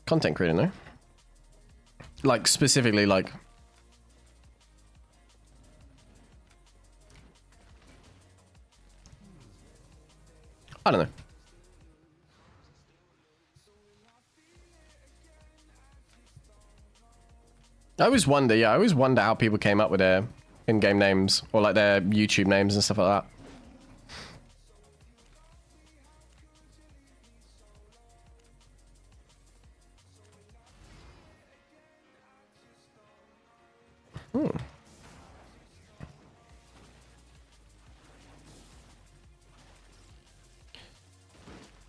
content creator, no? Like, specifically, like... I don't know. I always wonder, yeah, I always wonder how people came up with their in-game names, or like their YouTube names and stuff like that. Oh,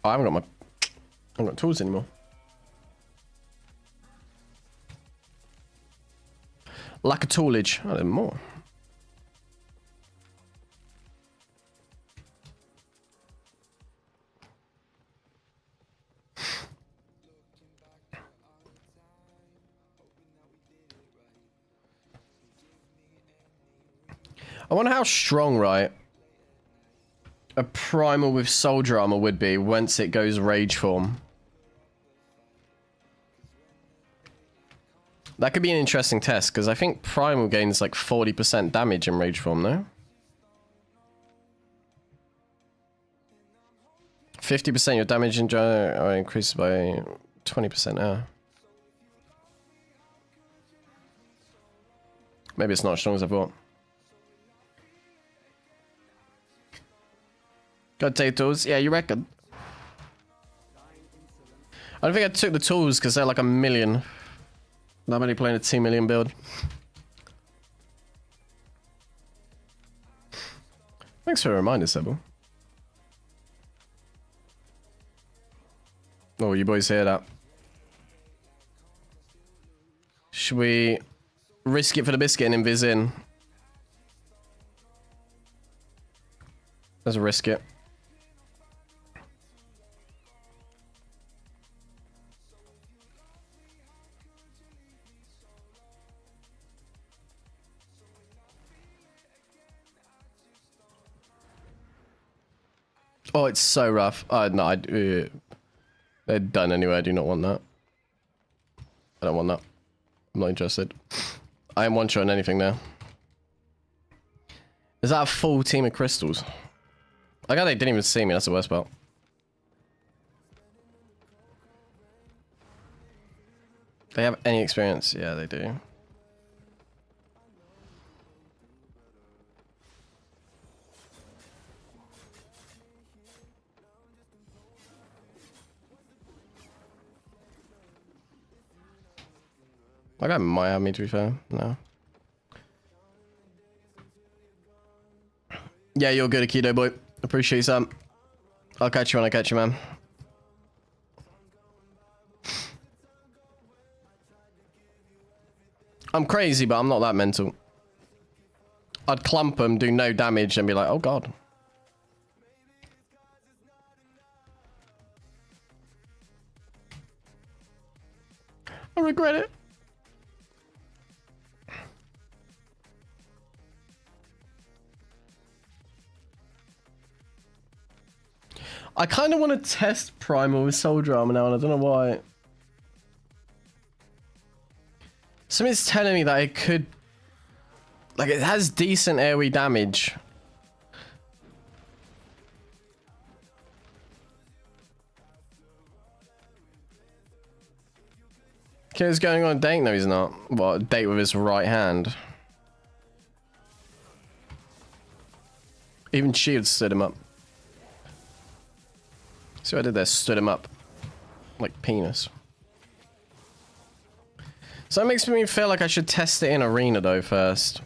I haven't got tools anymore. Lack of toolage. I need more. I wonder how strong, right, a primal with soldier armor would be once it goes rage form. That could be an interesting test, because I think primal gains like 40% damage in rage form, no? 50% your damage in increases by 20%. Maybe it's not as strong as I thought. Got to take tools? Yeah, you reckon? I don't think I took the tools because they're like 1 million. I'm only playing a 2 million build. Thanks for a reminder, Sebel. Oh, you boys hear that? Should we risk it for the biscuit and invis in? Let's risk it. Oh, it's so rough. No, they're done anyway. I do not want that. I don't want that. I'm not interested. I am one shot on anything now. Is that a full team of crystals? I got they didn't even see me. That's the worst part. They have any experience? Yeah, they do. My guy might have me, to be fair. No. Yeah, you're good, Aikido boy. Appreciate some. I'll catch you when I catch you, man. I'm crazy, but I'm not that mental. I'd clump them, do no damage, and be like, oh god. I regret it. I kind of want to test Primal with Soul Drama now, and I don't know why. Something's telling me that it could... Like, it has decent AoE damage. Okay, he's going on a date? No, he's not. What, a date with his right hand? Even Shield stood him up. See what I did there? Stood him up. Like penis. So that makes me feel like I should test it in arena though first.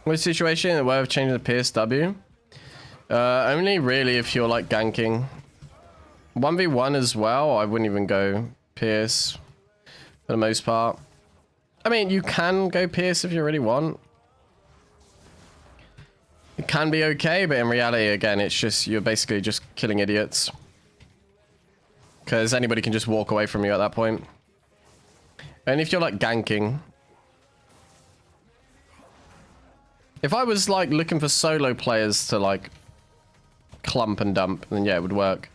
What situation? The way of changing the PSW? Only really if you're like ganking. 1v1 as well, I wouldn't even go Pierce for the most part. I mean, you can go Pierce if you really want. It can be okay, but in reality, again, it's just, you're basically just killing idiots. Because anybody can just walk away from you at that point. And if you're like ganking. If I was like looking for solo players to like clump and dump, then yeah, it would work.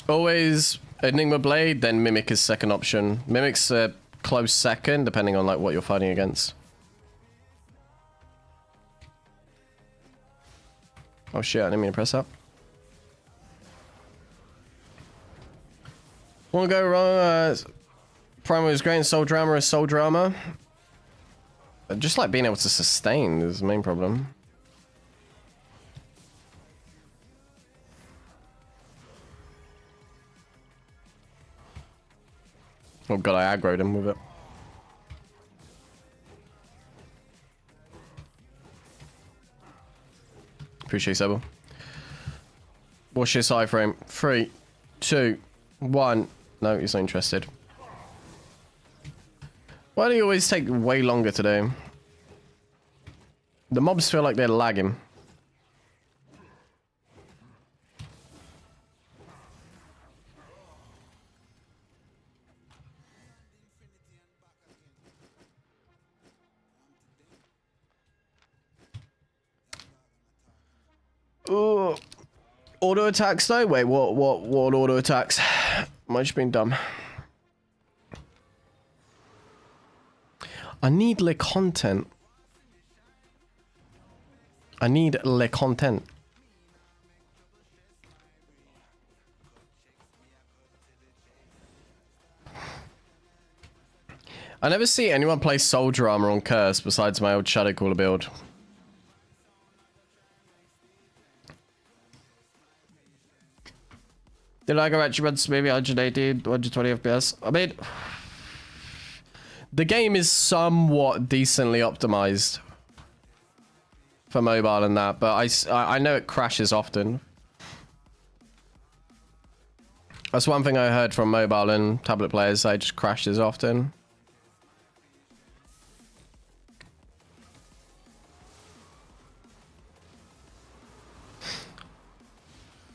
Always Enigma Blade, then Mimic is second option. Mimic's a close second, depending on like what you're fighting against. Oh shit, I didn't mean to press up. Won't go wrong. Primal is great and Soul Drama is Soul Drama. Just like being able to sustain is the main problem. Oh god, I aggroed him with it. Appreciate Sebo. What's your side frame? 3, 2, 1. No, he's not interested. Why do you always take way longer today? The mobs feel like they're lagging. Oh, auto attacks though. Wait, what auto attacks? Might just been dumb. I need le content. I need le content. I never see anyone play Soul Drama on Curse besides my old Shadow Caller build. Did like a actually runs maybe 180, 120 FPS? I mean, the game is somewhat decently optimized for mobile and that, but I know it crashes often. That's one thing I heard from mobile and tablet players, it just crashes often.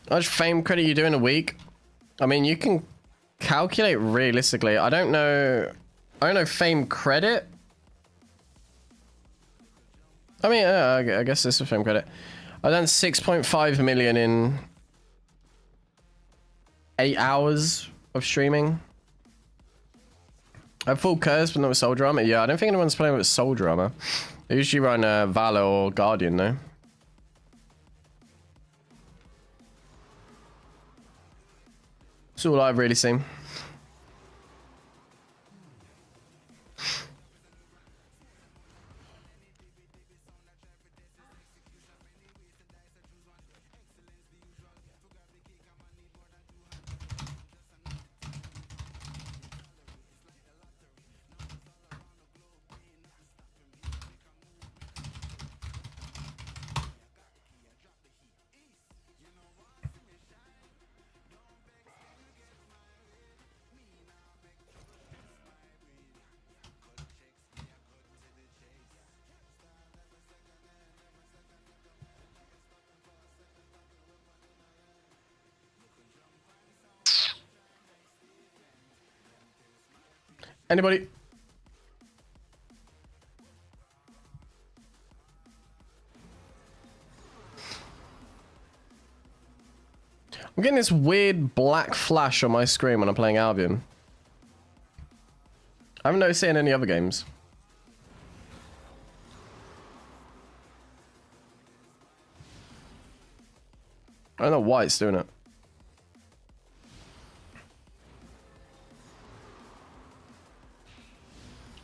How much fame credit you do in a week? I mean, you can calculate realistically. I don't know fame credit. I mean, I guess this is fame credit. I've done 6.5 million in 8 hours of streaming. I have full curse, but not with Soldier Armor. Yeah, I don't think anyone's playing with Soldier Armor. They usually run Valor or Guardian, though. That's all I've really seen. Anybody? I'm getting this weird black flash on my screen when I'm playing Albion. I haven't noticed it in any other games. I don't know why it's doing it.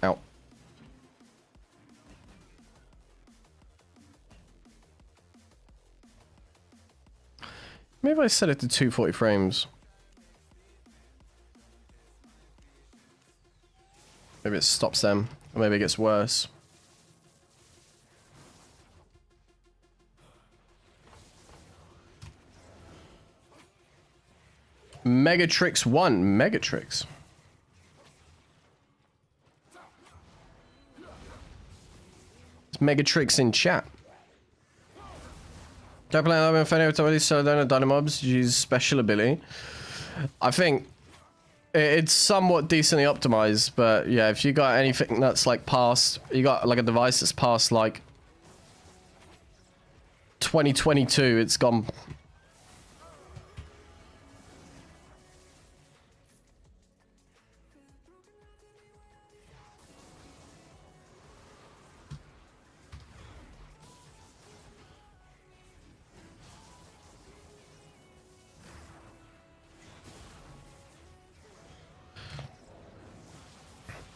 Ow. Maybe I set it to 240 frames. Maybe it stops them, or maybe it gets worse. Megatrix 1, Megatrix. It's Megatrix in chat. Don't play Albion Fan every so don't Dynamobs use special ability. I think it's somewhat decently optimized, but yeah, if you got anything that's like past, you got like a device that's past like 2022, it's gone.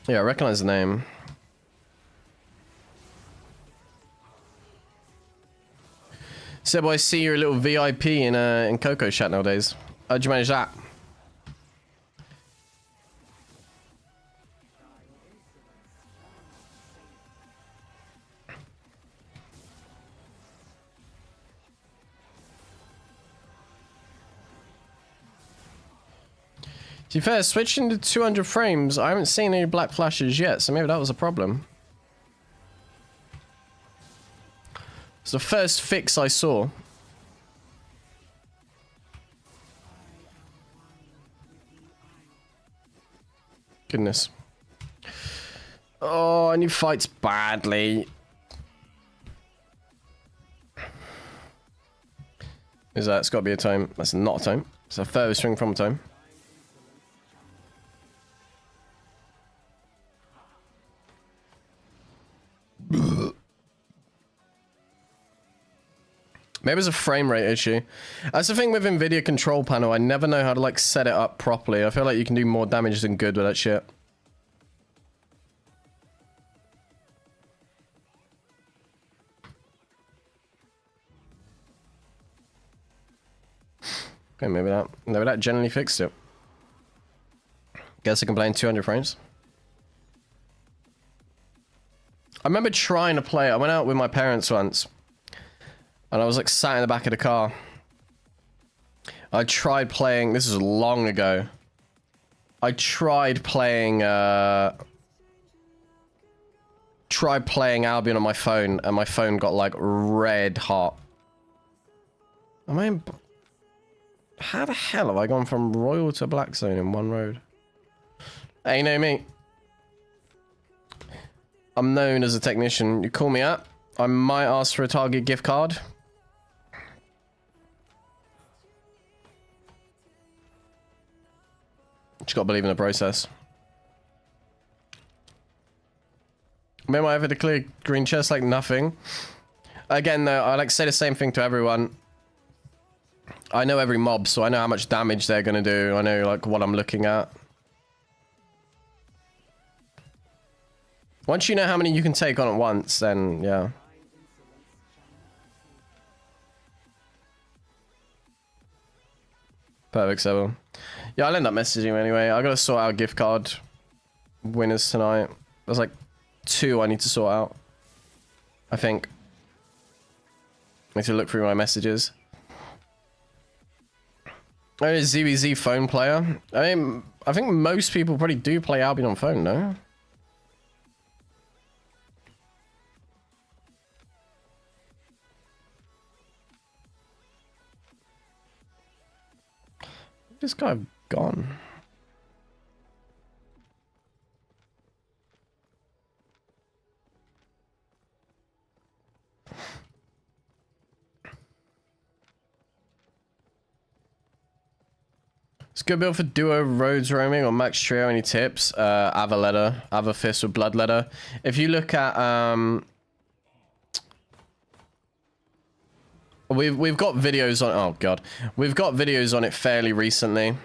Yeah, I recognize the name. Sebo, I see you're a little VIP in Coco chat nowadays. How'd you manage that? To be fair, switching to 200 frames, I haven't seen any black flashes yet, so maybe that was a problem. It's the first fix I saw. Goodness. Oh, and he fights badly. Is that? It's got to be a time. That's not a time. It's a further string from a time. Maybe it's a frame rate issue. That's the thing with NVIDIA control panel. I never know how to like set it up properly. I feel like you can do more damage than good with that shit. Okay, maybe that generally fixed it. Guess I can play in 200 frames. I remember trying to play. I went out with my parents once, and I was like sat in the back of the car. I tried playing. This was long ago. I tried playing Albion on my phone, and my phone got like red hot. Am I in... How the hell have I gone from Royal to Black Zone in one road? Hey, no me. I'm known as a technician. You call me up, I might ask for a Target gift card. Just gotta believe in the process. Am I ever to clear green chest like nothing? Again, though, I like say the same thing to everyone. I know every mob, so I know how much damage they're gonna do. I know like what I'm looking at. Once you know how many you can take on at once, then yeah. Perfect, Seville. Yeah, I'll end up messaging you anyway. I gotta sort out gift card winners tonight. There's like 2 I need to sort out, I think. I need to look through my messages. Oh, ZBZ phone player. I mean, I think most people probably do play Albion on phone, no? This guy gone. It's a good build for duo roads roaming or max trio. Any tips? AVA fist or bloodletter. If you look at we've got videos on. Oh god, we've got videos on it fairly recently.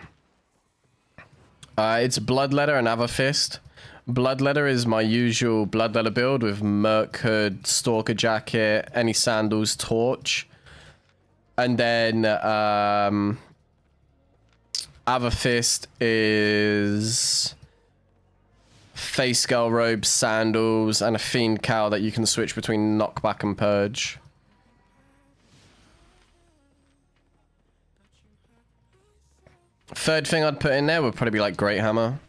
It's bloodletter and AVA fist. Bloodletter is my usual bloodletter build with Merc hood, stalker jacket, any sandals, torch, and then AVA fist is face skull robe, sandals, and a fiend cowl that you can switch between knockback and purge. Third thing I'd put in there would probably be like Great Hammer.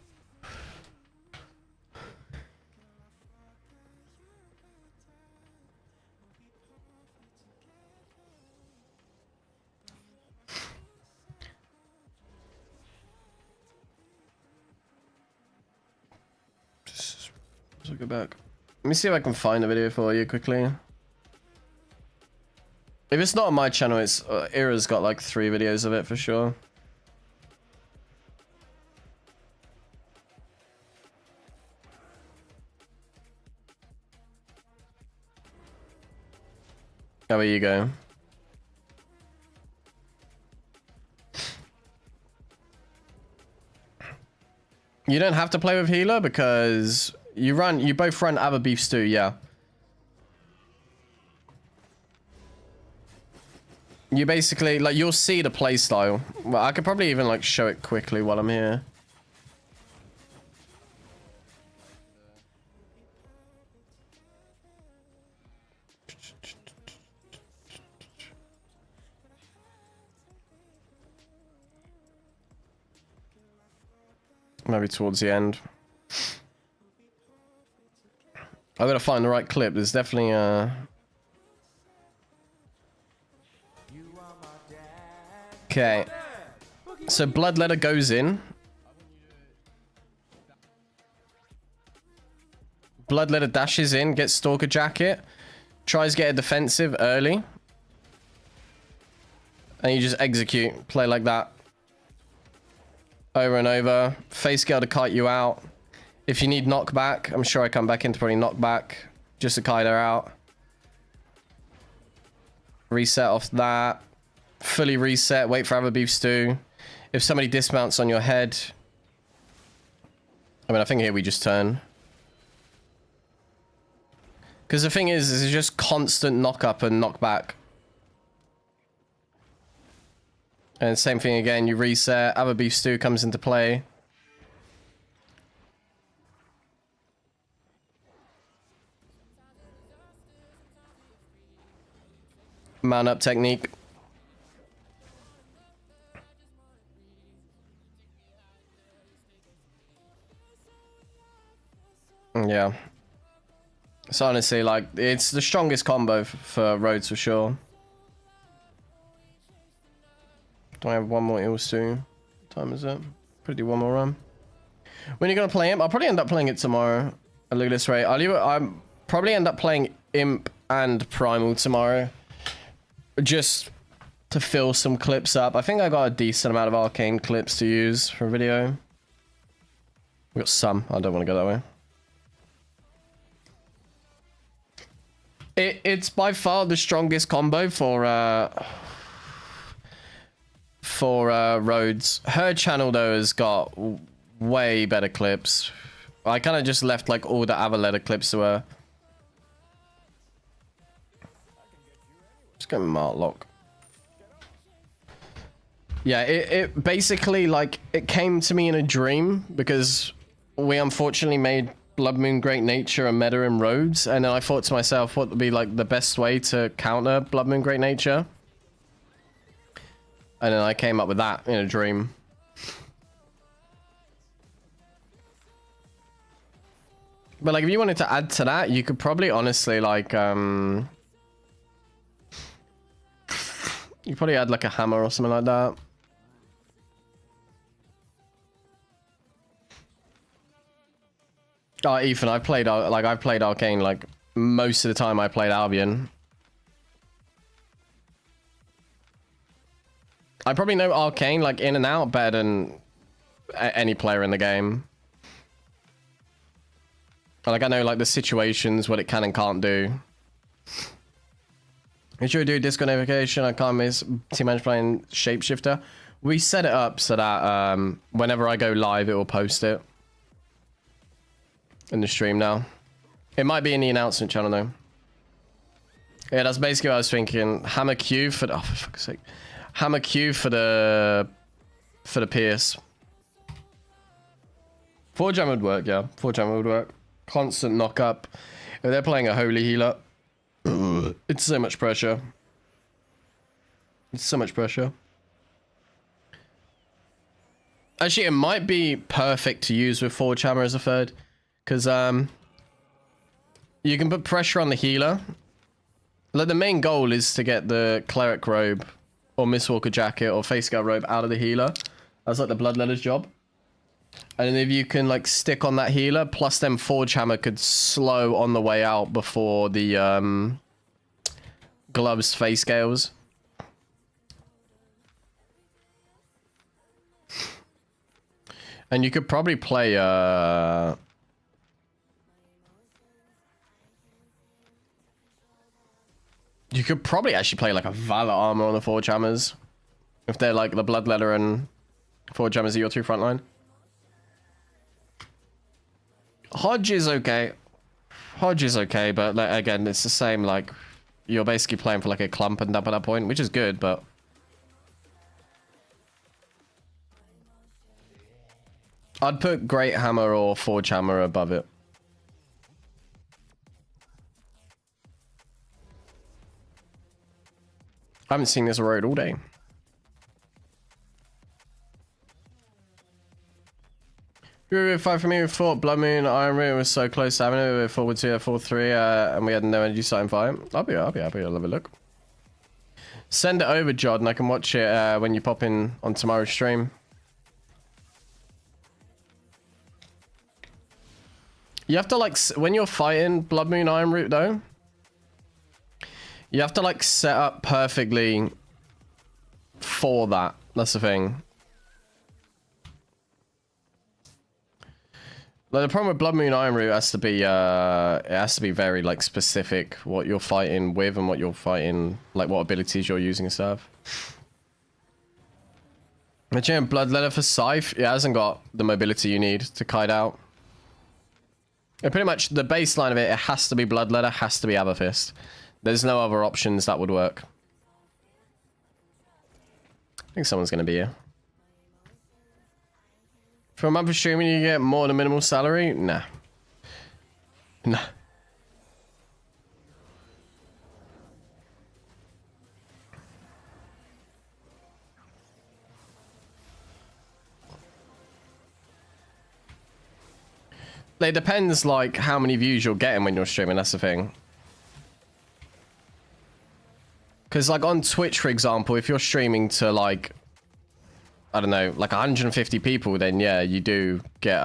Let's go back. Let me see if I can find a video for you quickly. If it's not on my channel, it's Ira's got like 3 videos of it for sure. How about you go? You don't have to play with healer because you both run AVA beef stew, yeah. You basically, like, you'll see the playstyle. Well, I could probably even, like, show it quickly while I'm here. Maybe towards the end. I gotta find the right clip. There's definitely Okay. So bloodletter goes in. Bloodletter dashes in, gets stalker jacket, tries to get a defensive early. And you just execute. Play like that. Over and over. Face scale to kite you out. If you need knockback, I'm sure I come back into probably knockback. Just to kite her out. Reset off that. Fully reset. Wait for AVA beef stew. If somebody dismounts on your head. I mean, I think here we just turn. Because the thing is it's just constant knock up and knock back. And same thing again, you reset, AVA beef stew comes into play. Mount up technique. Yeah. So honestly, like, it's the strongest combo for roads for sure. Do I have one more ill stew? What time is it? Probably do one more run. When are you gonna play Imp? I'll probably end up playing it tomorrow. Look at this rate. I'm probably end up playing Imp and Primal tomorrow. Just to fill some clips up. I think I got a decent amount of Arcane clips to use for a video. We got some. I don't want to go that way. It's by far the strongest combo for Rhodes. Her channel though has got way better clips. I kind of just left like all the AVA clips to her. Just go Mark Lock. Yeah, it basically like it came to me in a dream because we unfortunately made Blood Moon Great Nature a meta in Rhodes, and then I thought to myself, what would be like the best way to counter Blood Moon Great Nature? And then I came up with that in a dream. But like, if you wanted to add to that, you could probably honestly like, you probably add like a hammer or something like that. Oh, Ethan, I've played Arcane like most of the time. I played Albion. I probably know Arcane like in and out better than any player in the game. Like I know like the situations, what it can and can't do. Make sure you do Discord notification. I can't miss Team Manager playing Shapeshifter. We set it up so that whenever I go live, it will post it in the stream now. It might be in the announcement channel though. Yeah, that's basically what I was thinking. Hammer Q for the, oh, for fuck's sake. Hammer Q for the Pierce. 4-jam would work, yeah. 4-jam would work. Constant knock up. If they're playing a holy healer, it's so much pressure. It's so much pressure. Actually, it might be perfect to use with 4-jammer as a third. Because you can put pressure on the healer. Like the main goal is to get the cleric robe or Mistwalker jacket or face guard robe out of the healer. That's like the bloodletter's job. And then if you can like stick on that healer, plus them Forge Hammer could slow on the way out before the gloves face scales. And you could probably play you could probably actually play like a Valor armor on the Forge Hammers. If they're like the Bloodletter and Forge Hammers are your two frontline. Hodge is okay. Hodge is okay, but like, again, it's the same, like, you're basically playing for like a clump and up at that point, which is good, but... I'd put Great Hammer or Forge Hammer above it. I haven't seen this road all day. You're 5 for me. We thought Blood Moon Iron Root was so close to having it. We were forward to 4-3, and we had no energy starting fight. I'll be happy. I'll have a look. Send it over, Jod, and I can watch it when you pop in on tomorrow's stream. You have to like when you're fighting Blood Moon Iron Root though. You have to like set up perfectly for that. That's the thing. Like, the problem with Blood Moon Iron Root has to be it has to be very like specific what you're fighting with and what you're fighting, like what abilities you're using and stuff. Imagine Bloodletter for Scythe, it hasn't got the mobility you need to kite out. And pretty much the baseline of it, it has to be Bloodletter, has to be AVA Fist. There's no other options that would work. I think someone's gonna be here. For a month of streaming, you get more than a minimal salary? Nah. Nah. It depends, like, how many views you're getting when you're streaming, that's the thing. Because, like, on Twitch, for example, if you're streaming to, like, I don't know, like 150 people, then, yeah, you do get,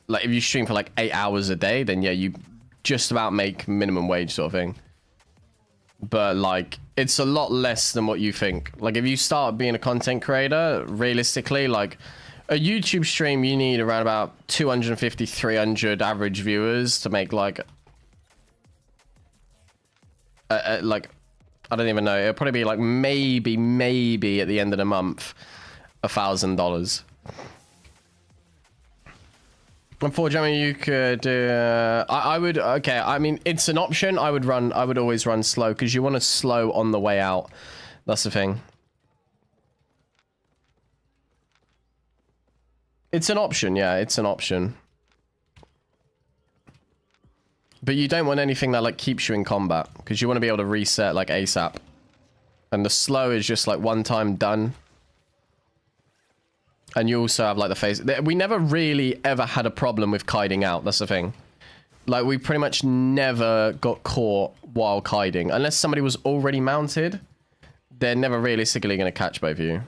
like, if you stream for, like, 8 hours a day, then, yeah, you just about make minimum wage sort of thing. But, like, it's a lot less than what you think. Like, if you start being a content creator, realistically, like... A YouTube stream, you need around about 250, 300 average viewers to make like, like, I don't even know. It'll probably be like maybe at the end of the month, $1,000. Unfortunately, you could. I would. Okay, I mean, it's an option. I would always run slow because you want to slow on the way out. That's the thing. It's an option, yeah, it's an option. But you don't want anything that, like, keeps you in combat. Because you want to be able to reset, like, ASAP. And the slow is just, like, one time done. And you also have, like, the phase... We never really ever had a problem with kiting out, that's the thing. Like, we pretty much never got caught while kiting. Unless somebody was already mounted, they're never realistically going to catch both of you.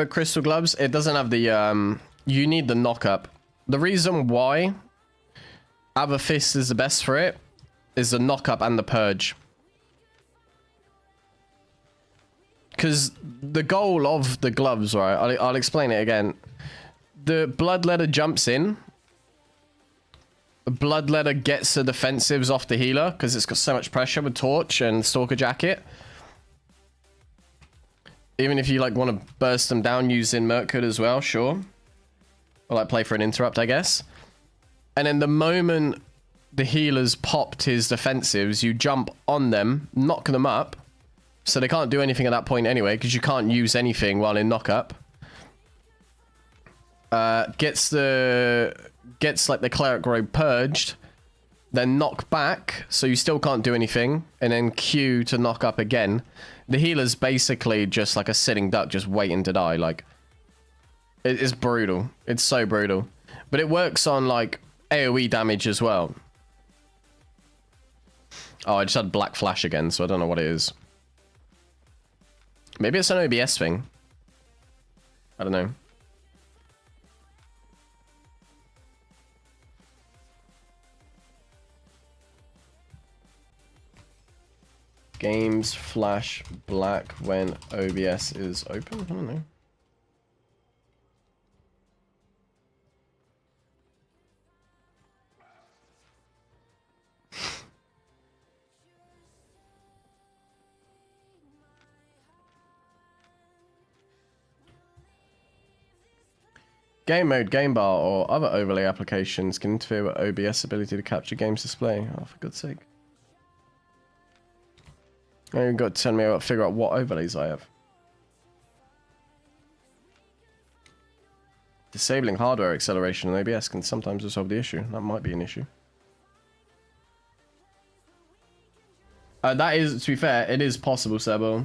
Crystal gloves, it doesn't have the you need the knock up. The reason why AVA fist is the best for it is the knock up and the purge. Because the goal of the gloves, right, I'll explain it again. The bloodletter jumps in, the bloodletter gets the defensives off the healer because it's got so much pressure with torch and stalker jacket. Even if you, like, want to burst them down using Merkhood as well, sure. Or, like, play for an interrupt, I guess. And then the moment the healer's popped his defensives, you jump on them, knock them up. So they can't do anything at that point anyway, because you can't use anything while in knock-up. Gets, like, the cleric robe purged. Then knock back, so you still can't do anything. And then Q to knock up again. The healer's basically just like a sitting duck just waiting to die. Like, it's brutal. It's so brutal. But it works on, like, AoE damage as well. Oh, I just had black flash again, so I don't know what it is. Maybe it's an OBS thing. I don't know. Games flash black when OBS is open? I don't know. Game mode, game bar, or other overlay applications can interfere with OBS ability to capture game's display. Oh, for God's sake. Now you've got to tell me about figure out what overlays I have. Disabling hardware acceleration in OBS can sometimes resolve the issue. That might be an issue. That is, to be fair, it is possible, Sebo.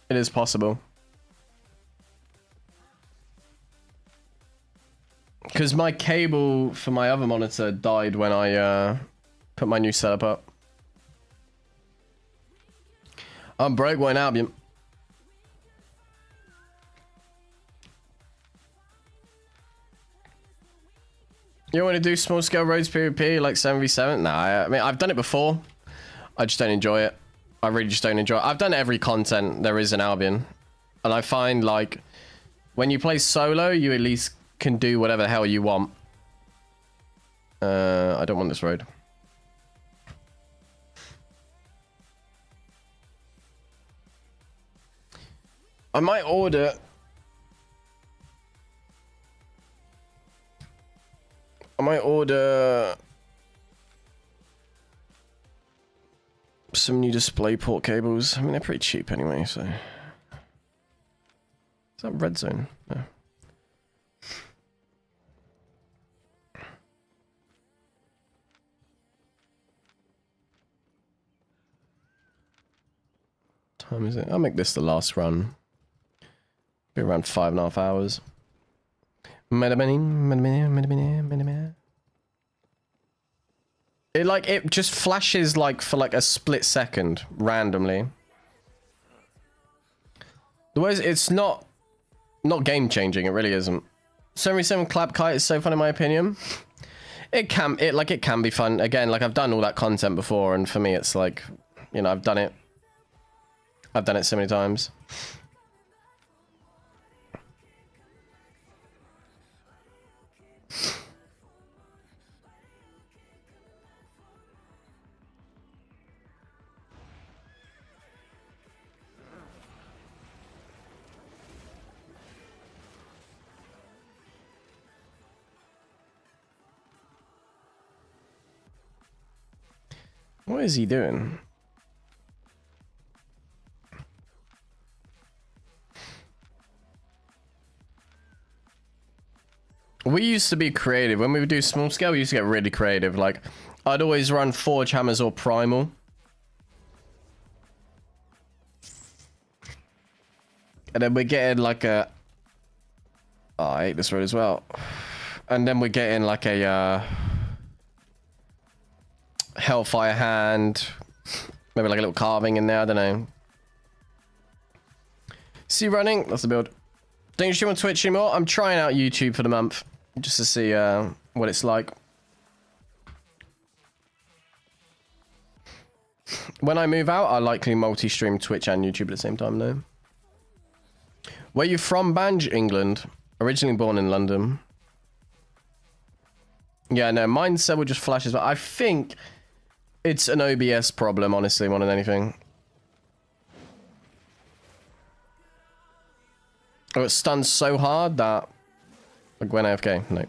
It is possible. Because my cable for my other monitor died when I put my new setup up. I'm broke, what in Albion? You want to do small scale roads PvP like 7v7? Nah, I mean, I've done it before. I just don't enjoy it. I really just don't enjoy it. I've done every content there is in Albion. And I find, like, when you play solo, you at least can do whatever the hell you want. I don't want this road. I might order... some new display port cables. I mean, they're pretty cheap anyway, so... Is that red zone? No. Time is it? I'll make this the last run. Be around 5.5 hours. It just flashes like for like a split second randomly. The way it's not game changing. It really isn't. 77 clap kite is so fun in my opinion. It can be fun. Again, like I've done all that content before, and for me, it's like, you know, I've done it so many times. What is he doing? We used to be creative. When we would do small scale, we used to get really creative. Like, I'd always run Forge Hammers or Primal. And then we're getting like a... Oh, I hate this road as well. And then we're getting like a... Hellfire Hand. Maybe like a little carving in there, I don't know. See running? That's the build. Don't you stream on Twitch anymore? I'm trying out YouTube for the month. Just to see what it's like. When I move out, I'll likely multi-stream Twitch and YouTube at the same time though. Where you from, Banj? England. Originally born in London. Yeah, no, mine several just flashes, but I think it's an OBS problem, honestly, more than anything. Oh, it stuns so hard that... Like when AFK, no.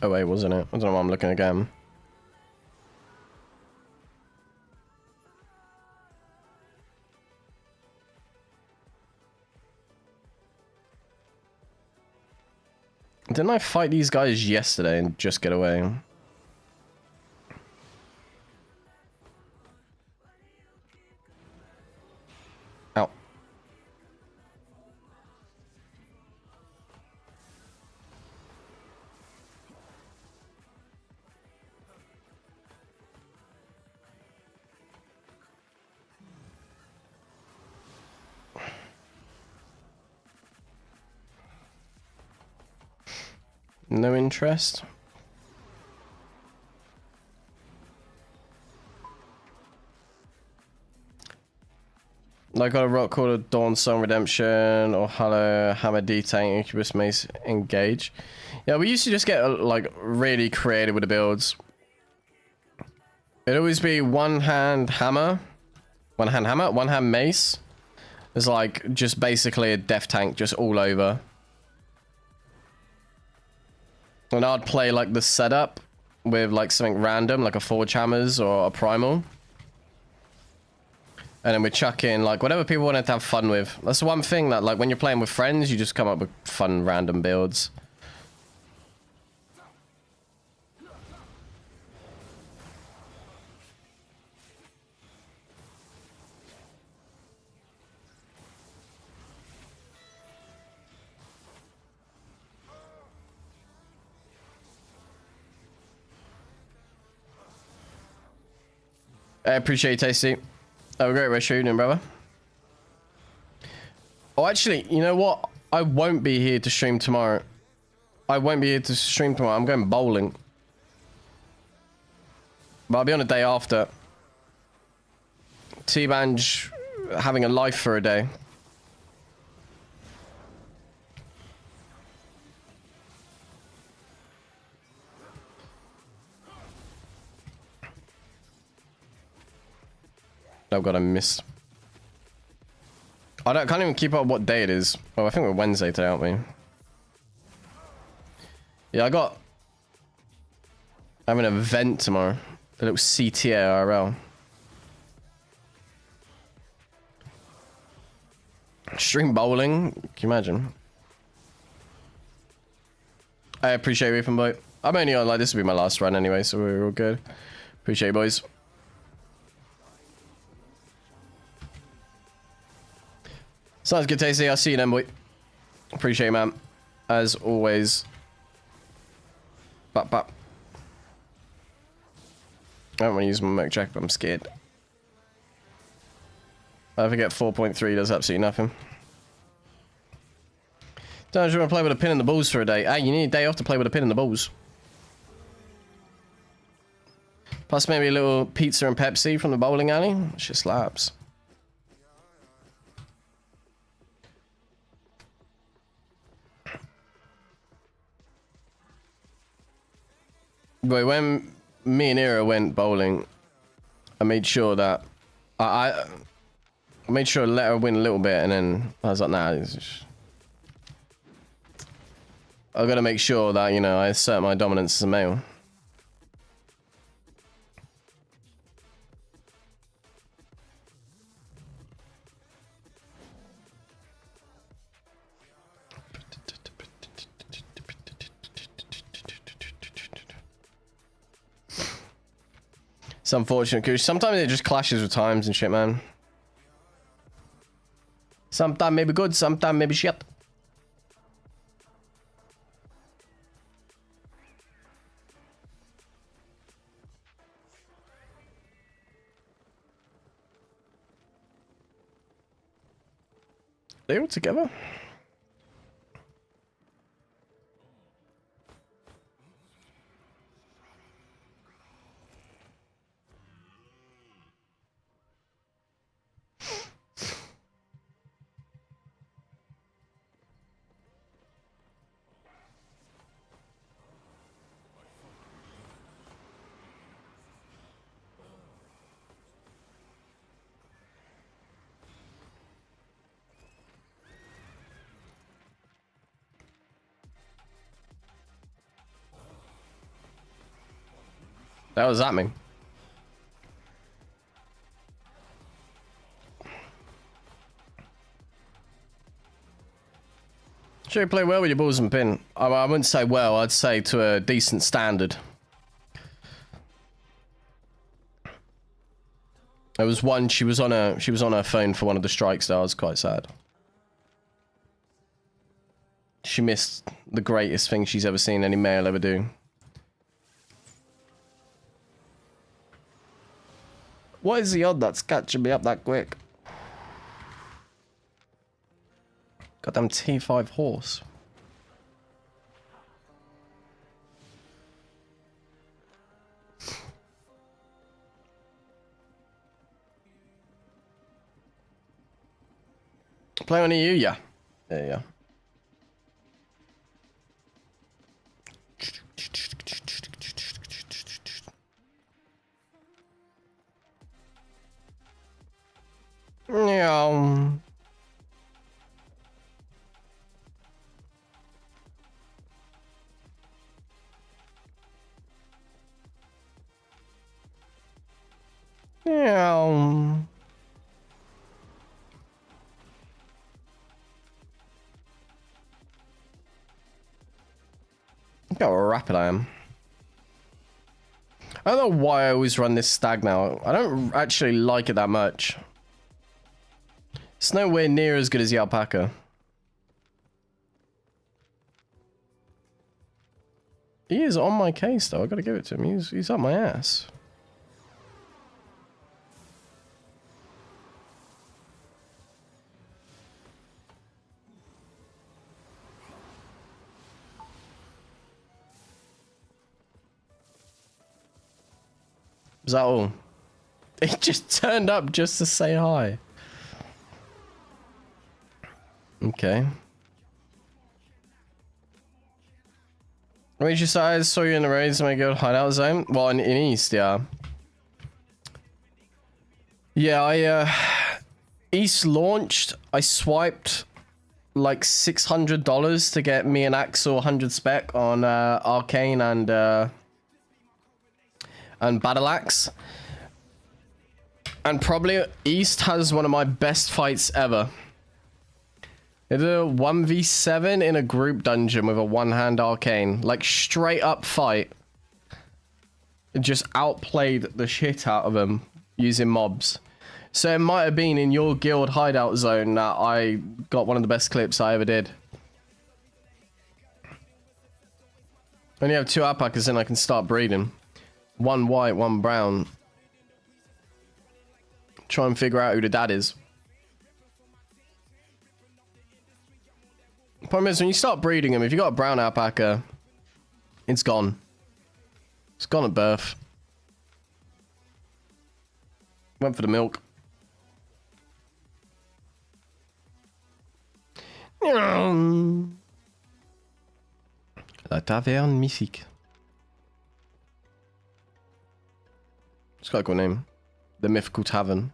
Oh wait, wasn't it? I don't know why I'm looking again. Didn't I fight these guys yesterday and just get away? Ow. No interest. I got a rock called Dawn Song Redemption or Hello Hammer D Tank Incubus Mace Engage. Yeah, we used to just get like really creative with the builds. It'd always be one hand hammer, one hand mace. It's like just basically a death tank just all over. And I'd play like the setup with like something random, like a Forge Hammers or a Primal. And then we chuck in like whatever people wanted to have fun with. That's the one thing that like when you're playing with friends, you just come up with fun random builds. I appreciate it, Tasty. Have a great rest of your evening, brother. Oh, actually, you know what? I won't be here to stream tomorrow. I won't be here to stream tomorrow. I'm going bowling. But I'll be on a day after. T-Banj having a life for a day. Oh god, I missed. Can't even keep up what day it is. Oh, I think we're Wednesday today, aren't we? Yeah, I have an event tomorrow. A little CTA IRL. Stream bowling? Can you imagine? I appreciate you, Reefing Boy. I'm only on, like, this will be my last run anyway, so we're all good. Appreciate you, boys. Sounds good, Tasty. I'll see you then, boy. Appreciate you, man. As always. Bop, bop. I don't want to use my Merc Jack, but I'm scared. I forget 4.3 does absolutely nothing. Don't you want to play with a pin in the balls for a day? Ah, you need a day off to play with a pin in the balls. Plus maybe a little pizza and Pepsi from the bowling alley. Shit slaps. But when me and Ira went bowling, I made sure that I made sure to let her win a little bit, and then I was like, nah, I gotta make sure that, you know, I assert my dominance as a male. It's unfortunate because sometimes it just clashes with times and shit, man. Sometimes maybe good, sometimes maybe shit. They all together? That was that me. Sure, you play well with your balls and pin. I wouldn't say well. I'd say to a decent standard. There was one. She was on her phone for one of the strikes. That was quite sad. She missed the greatest thing she's ever seen any male ever do. What is the odd that's catching me up that quick? Goddamn T5 horse. Play on EU, yeah. There you go. Yeah. Yeah. Look how rapid I am. I don't know why I always run this stag now. I don't actually like it that much. It's nowhere near as good as the alpaca. He is on my case though, I gotta give it to him. He's up my ass. Is that all? It just turned up just to say hi. Okay. Reach your size, saw you in the raids, my good hideout zone. Well, in East, yeah. Yeah, East launched, I swiped like $600 to get me and Axel 100 spec on Arcane and Battle Axe. And probably East has one of my best fights ever. It did a 1v7 in a group dungeon with a one-hand Arcane. Like, straight up fight. It just outplayed the shit out of him using mobs. So it might have been in your guild hideout zone that I got one of the best clips I ever did. I only have 2 alpacas and I can start breeding. 1 white, 1 brown. Try and figure out who the dad is. Problem is, when you start breeding them, if you got a brown alpaca, it's gone. It's gone at birth. Went for the milk. La taverne mythique. It's got a cool name. The Mythical Tavern.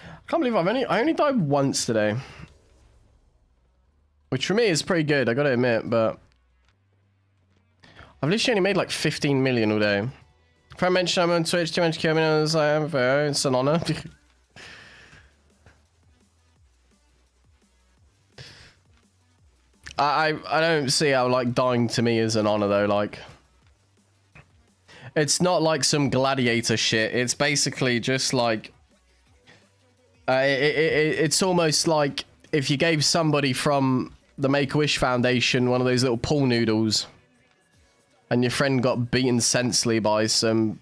I can't believe I only died once today. Which for me is pretty good, I gotta admit, but I've literally only made like 15 million all day. If I mention I'm on Twitch, 200 kilometers, I am fair, it's an honor. I don't see how like dying to me is an honor though, like it's not like some gladiator shit, it's basically just like it's almost like if you gave somebody from the Make-A-Wish Foundation one of those little pool noodles and your friend got beaten senselessly by some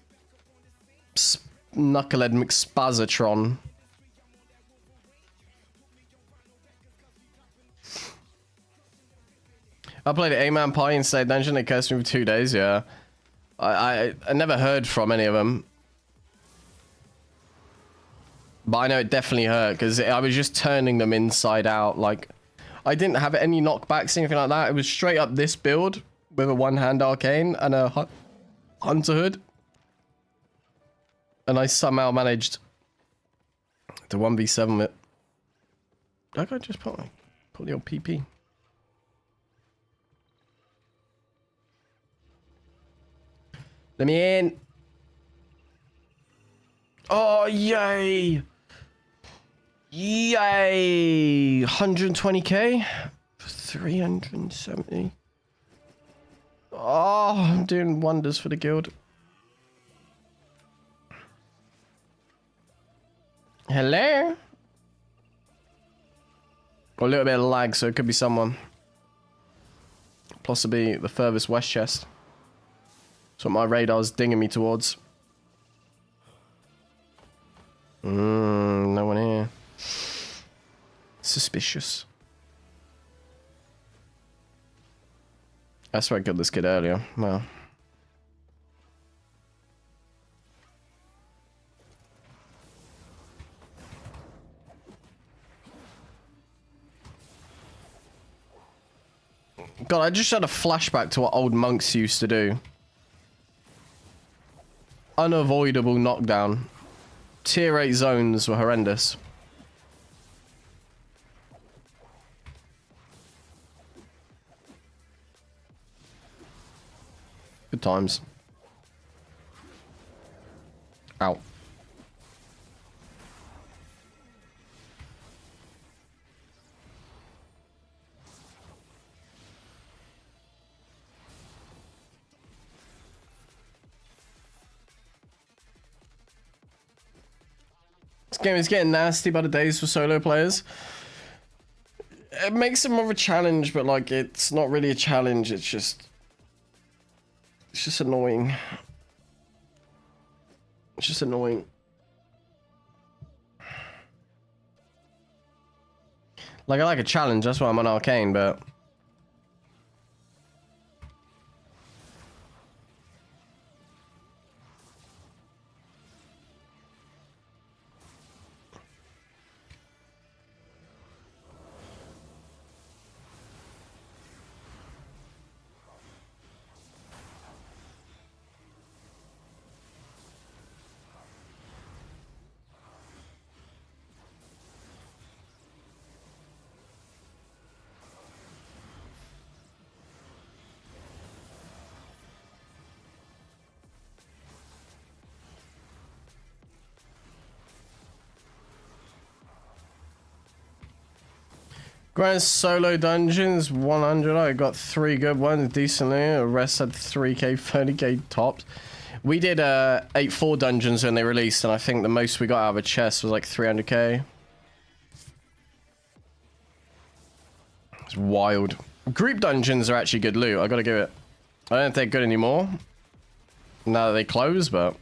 knucklehead McSpazatron. I played A-Man Pie inside dungeon, they cursed me for 2 days, yeah. I never heard from any of them. But I know it definitely hurt, because I was just turning them inside out, like... I didn't have any knockbacks, anything like that. It was straight up this build, with a one-hand Arcane and a Hunter Hood. And I somehow managed to 1v7 it. I could just put the old PP. Let me in. Oh, yay. Yay. 120k. 370. Oh, I'm doing wonders for the guild. Hello? A little bit of lag, so it could be someone. Possibly the furthest west chest. That's what my radar's dinging me towards. No one here. Suspicious. That's where I killed this kid earlier. Wow. God, I just had a flashback to what old monks used to do. Unavoidable knockdown. Tier 8 zones were horrendous. Good times. Ow. This game is getting nasty by the days for solo players. It makes it more of a challenge, but like it's not really a challenge, it's just annoying. It's just annoying. Like, I like a challenge, that's why I'm on Arcane, but... Grand solo dungeons, 100. I got 3 good ones decently. The rest had 3k, 30k tops. We did 8-4 dungeons when they released, and I think the most we got out of a chest was like 300k. It's wild. Group dungeons are actually good loot. I gotta give it. I don't know if they're good anymore now that they close, but.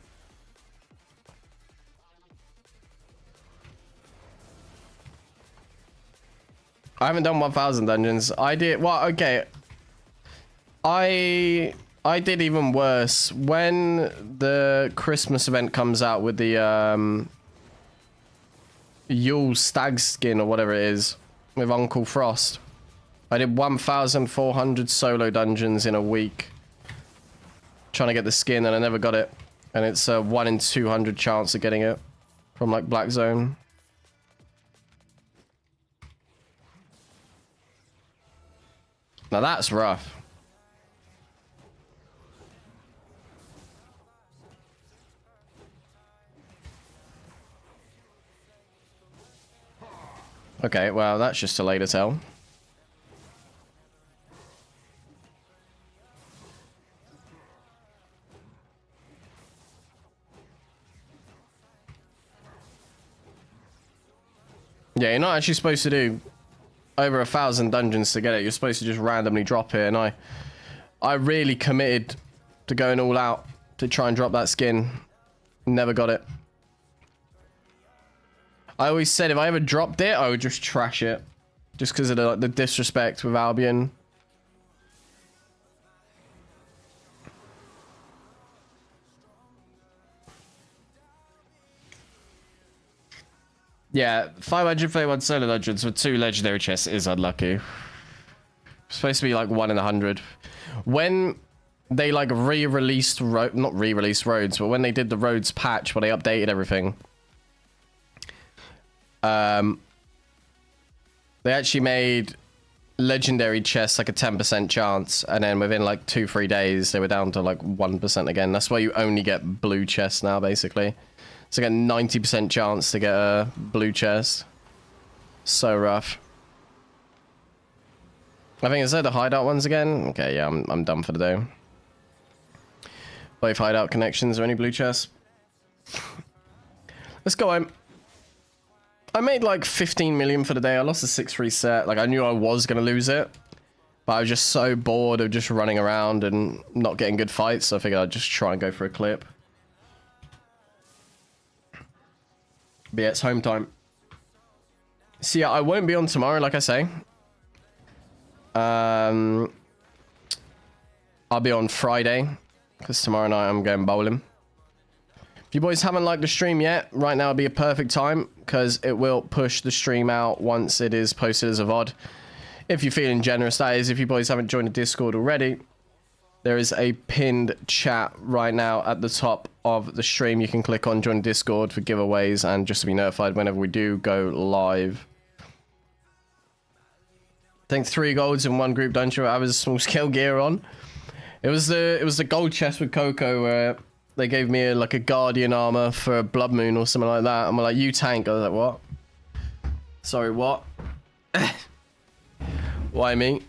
I haven't done 1000 dungeons. I did, well, okay. I did even worse. When the Christmas event comes out with the Yule stag skin or whatever it is with Uncle Frost, I did 1,400 solo dungeons in a week trying to get the skin, and I never got it. And it's a 1 in 200 chance of getting it from like Black Zone. Now that's rough. Okay, well, that's just a later tell. Yeah, you're not actually supposed to do over 1,000 dungeons to get it. You're supposed to just randomly drop it, and I really committed to going all out to try and drop that skin. Never got it. I always said if I ever dropped it, I would just trash it, just because of the disrespect with Albion. Yeah, 531 solo dungeons with 2 legendary chests is unlucky. It's supposed to be like 1 in 100. When they like re-released, not re-released roads, but when they did the roads patch where they updated everything, they actually made legendary chests like a 10% chance, and then within like 2-3 days they were down to like 1% again. That's why you only get blue chests now, basically. It's like a 90% chance to get a blue chest. So rough. I think is that the hideout ones again? Okay, yeah, I'm done for the day. Both hideout connections or any blue chests. Let's go home. I made like 15 million for the day. I lost a 6-3 set. Like, I knew I was gonna lose it, but I was just so bored of just running around and not getting good fights, so I figured I'd just try and go for a clip. But yeah, it's home time. So yeah, I won't be on tomorrow, like I say. I'll be on Friday, because tomorrow night I'm going bowling. If you boys haven't liked the stream yet, right now would be a perfect time, because it will push the stream out once it is posted as a VOD. If you're feeling generous, that is. If you boys haven't joined the Discord already, there is a pinned chat right now at the top of the stream. You can click on join Discord for giveaways and just to be notified whenever we do go live. I think 3 golds in 1 group dungeon. I was small scale gear on. It was the gold chest with Coco where they gave me like a guardian armor for a blood moon or something like that. And we're like, you tank. I was like, what? Sorry, what? Why me?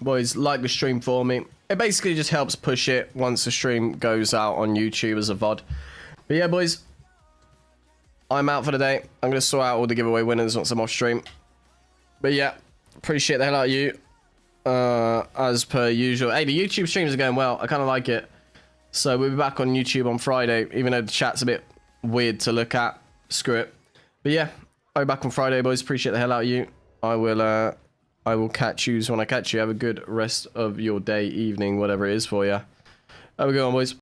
Boys, like the stream for me. It basically just helps push it once the stream goes out on YouTube as a VOD. But yeah, boys, I'm out for the day. I'm going to sort out all the giveaway winners once I'm off stream. But yeah, appreciate the hell out of you. As per usual. Hey, the YouTube streams are going well. I kind of like it. So we'll be back on YouTube on Friday, even though the chat's a bit weird to look at. Screw it. But yeah, I'll be back on Friday, boys. Appreciate the hell out of you. I will catch you when I catch you. Have a good rest of your day, evening, whatever it is for you. Have a good one, boys.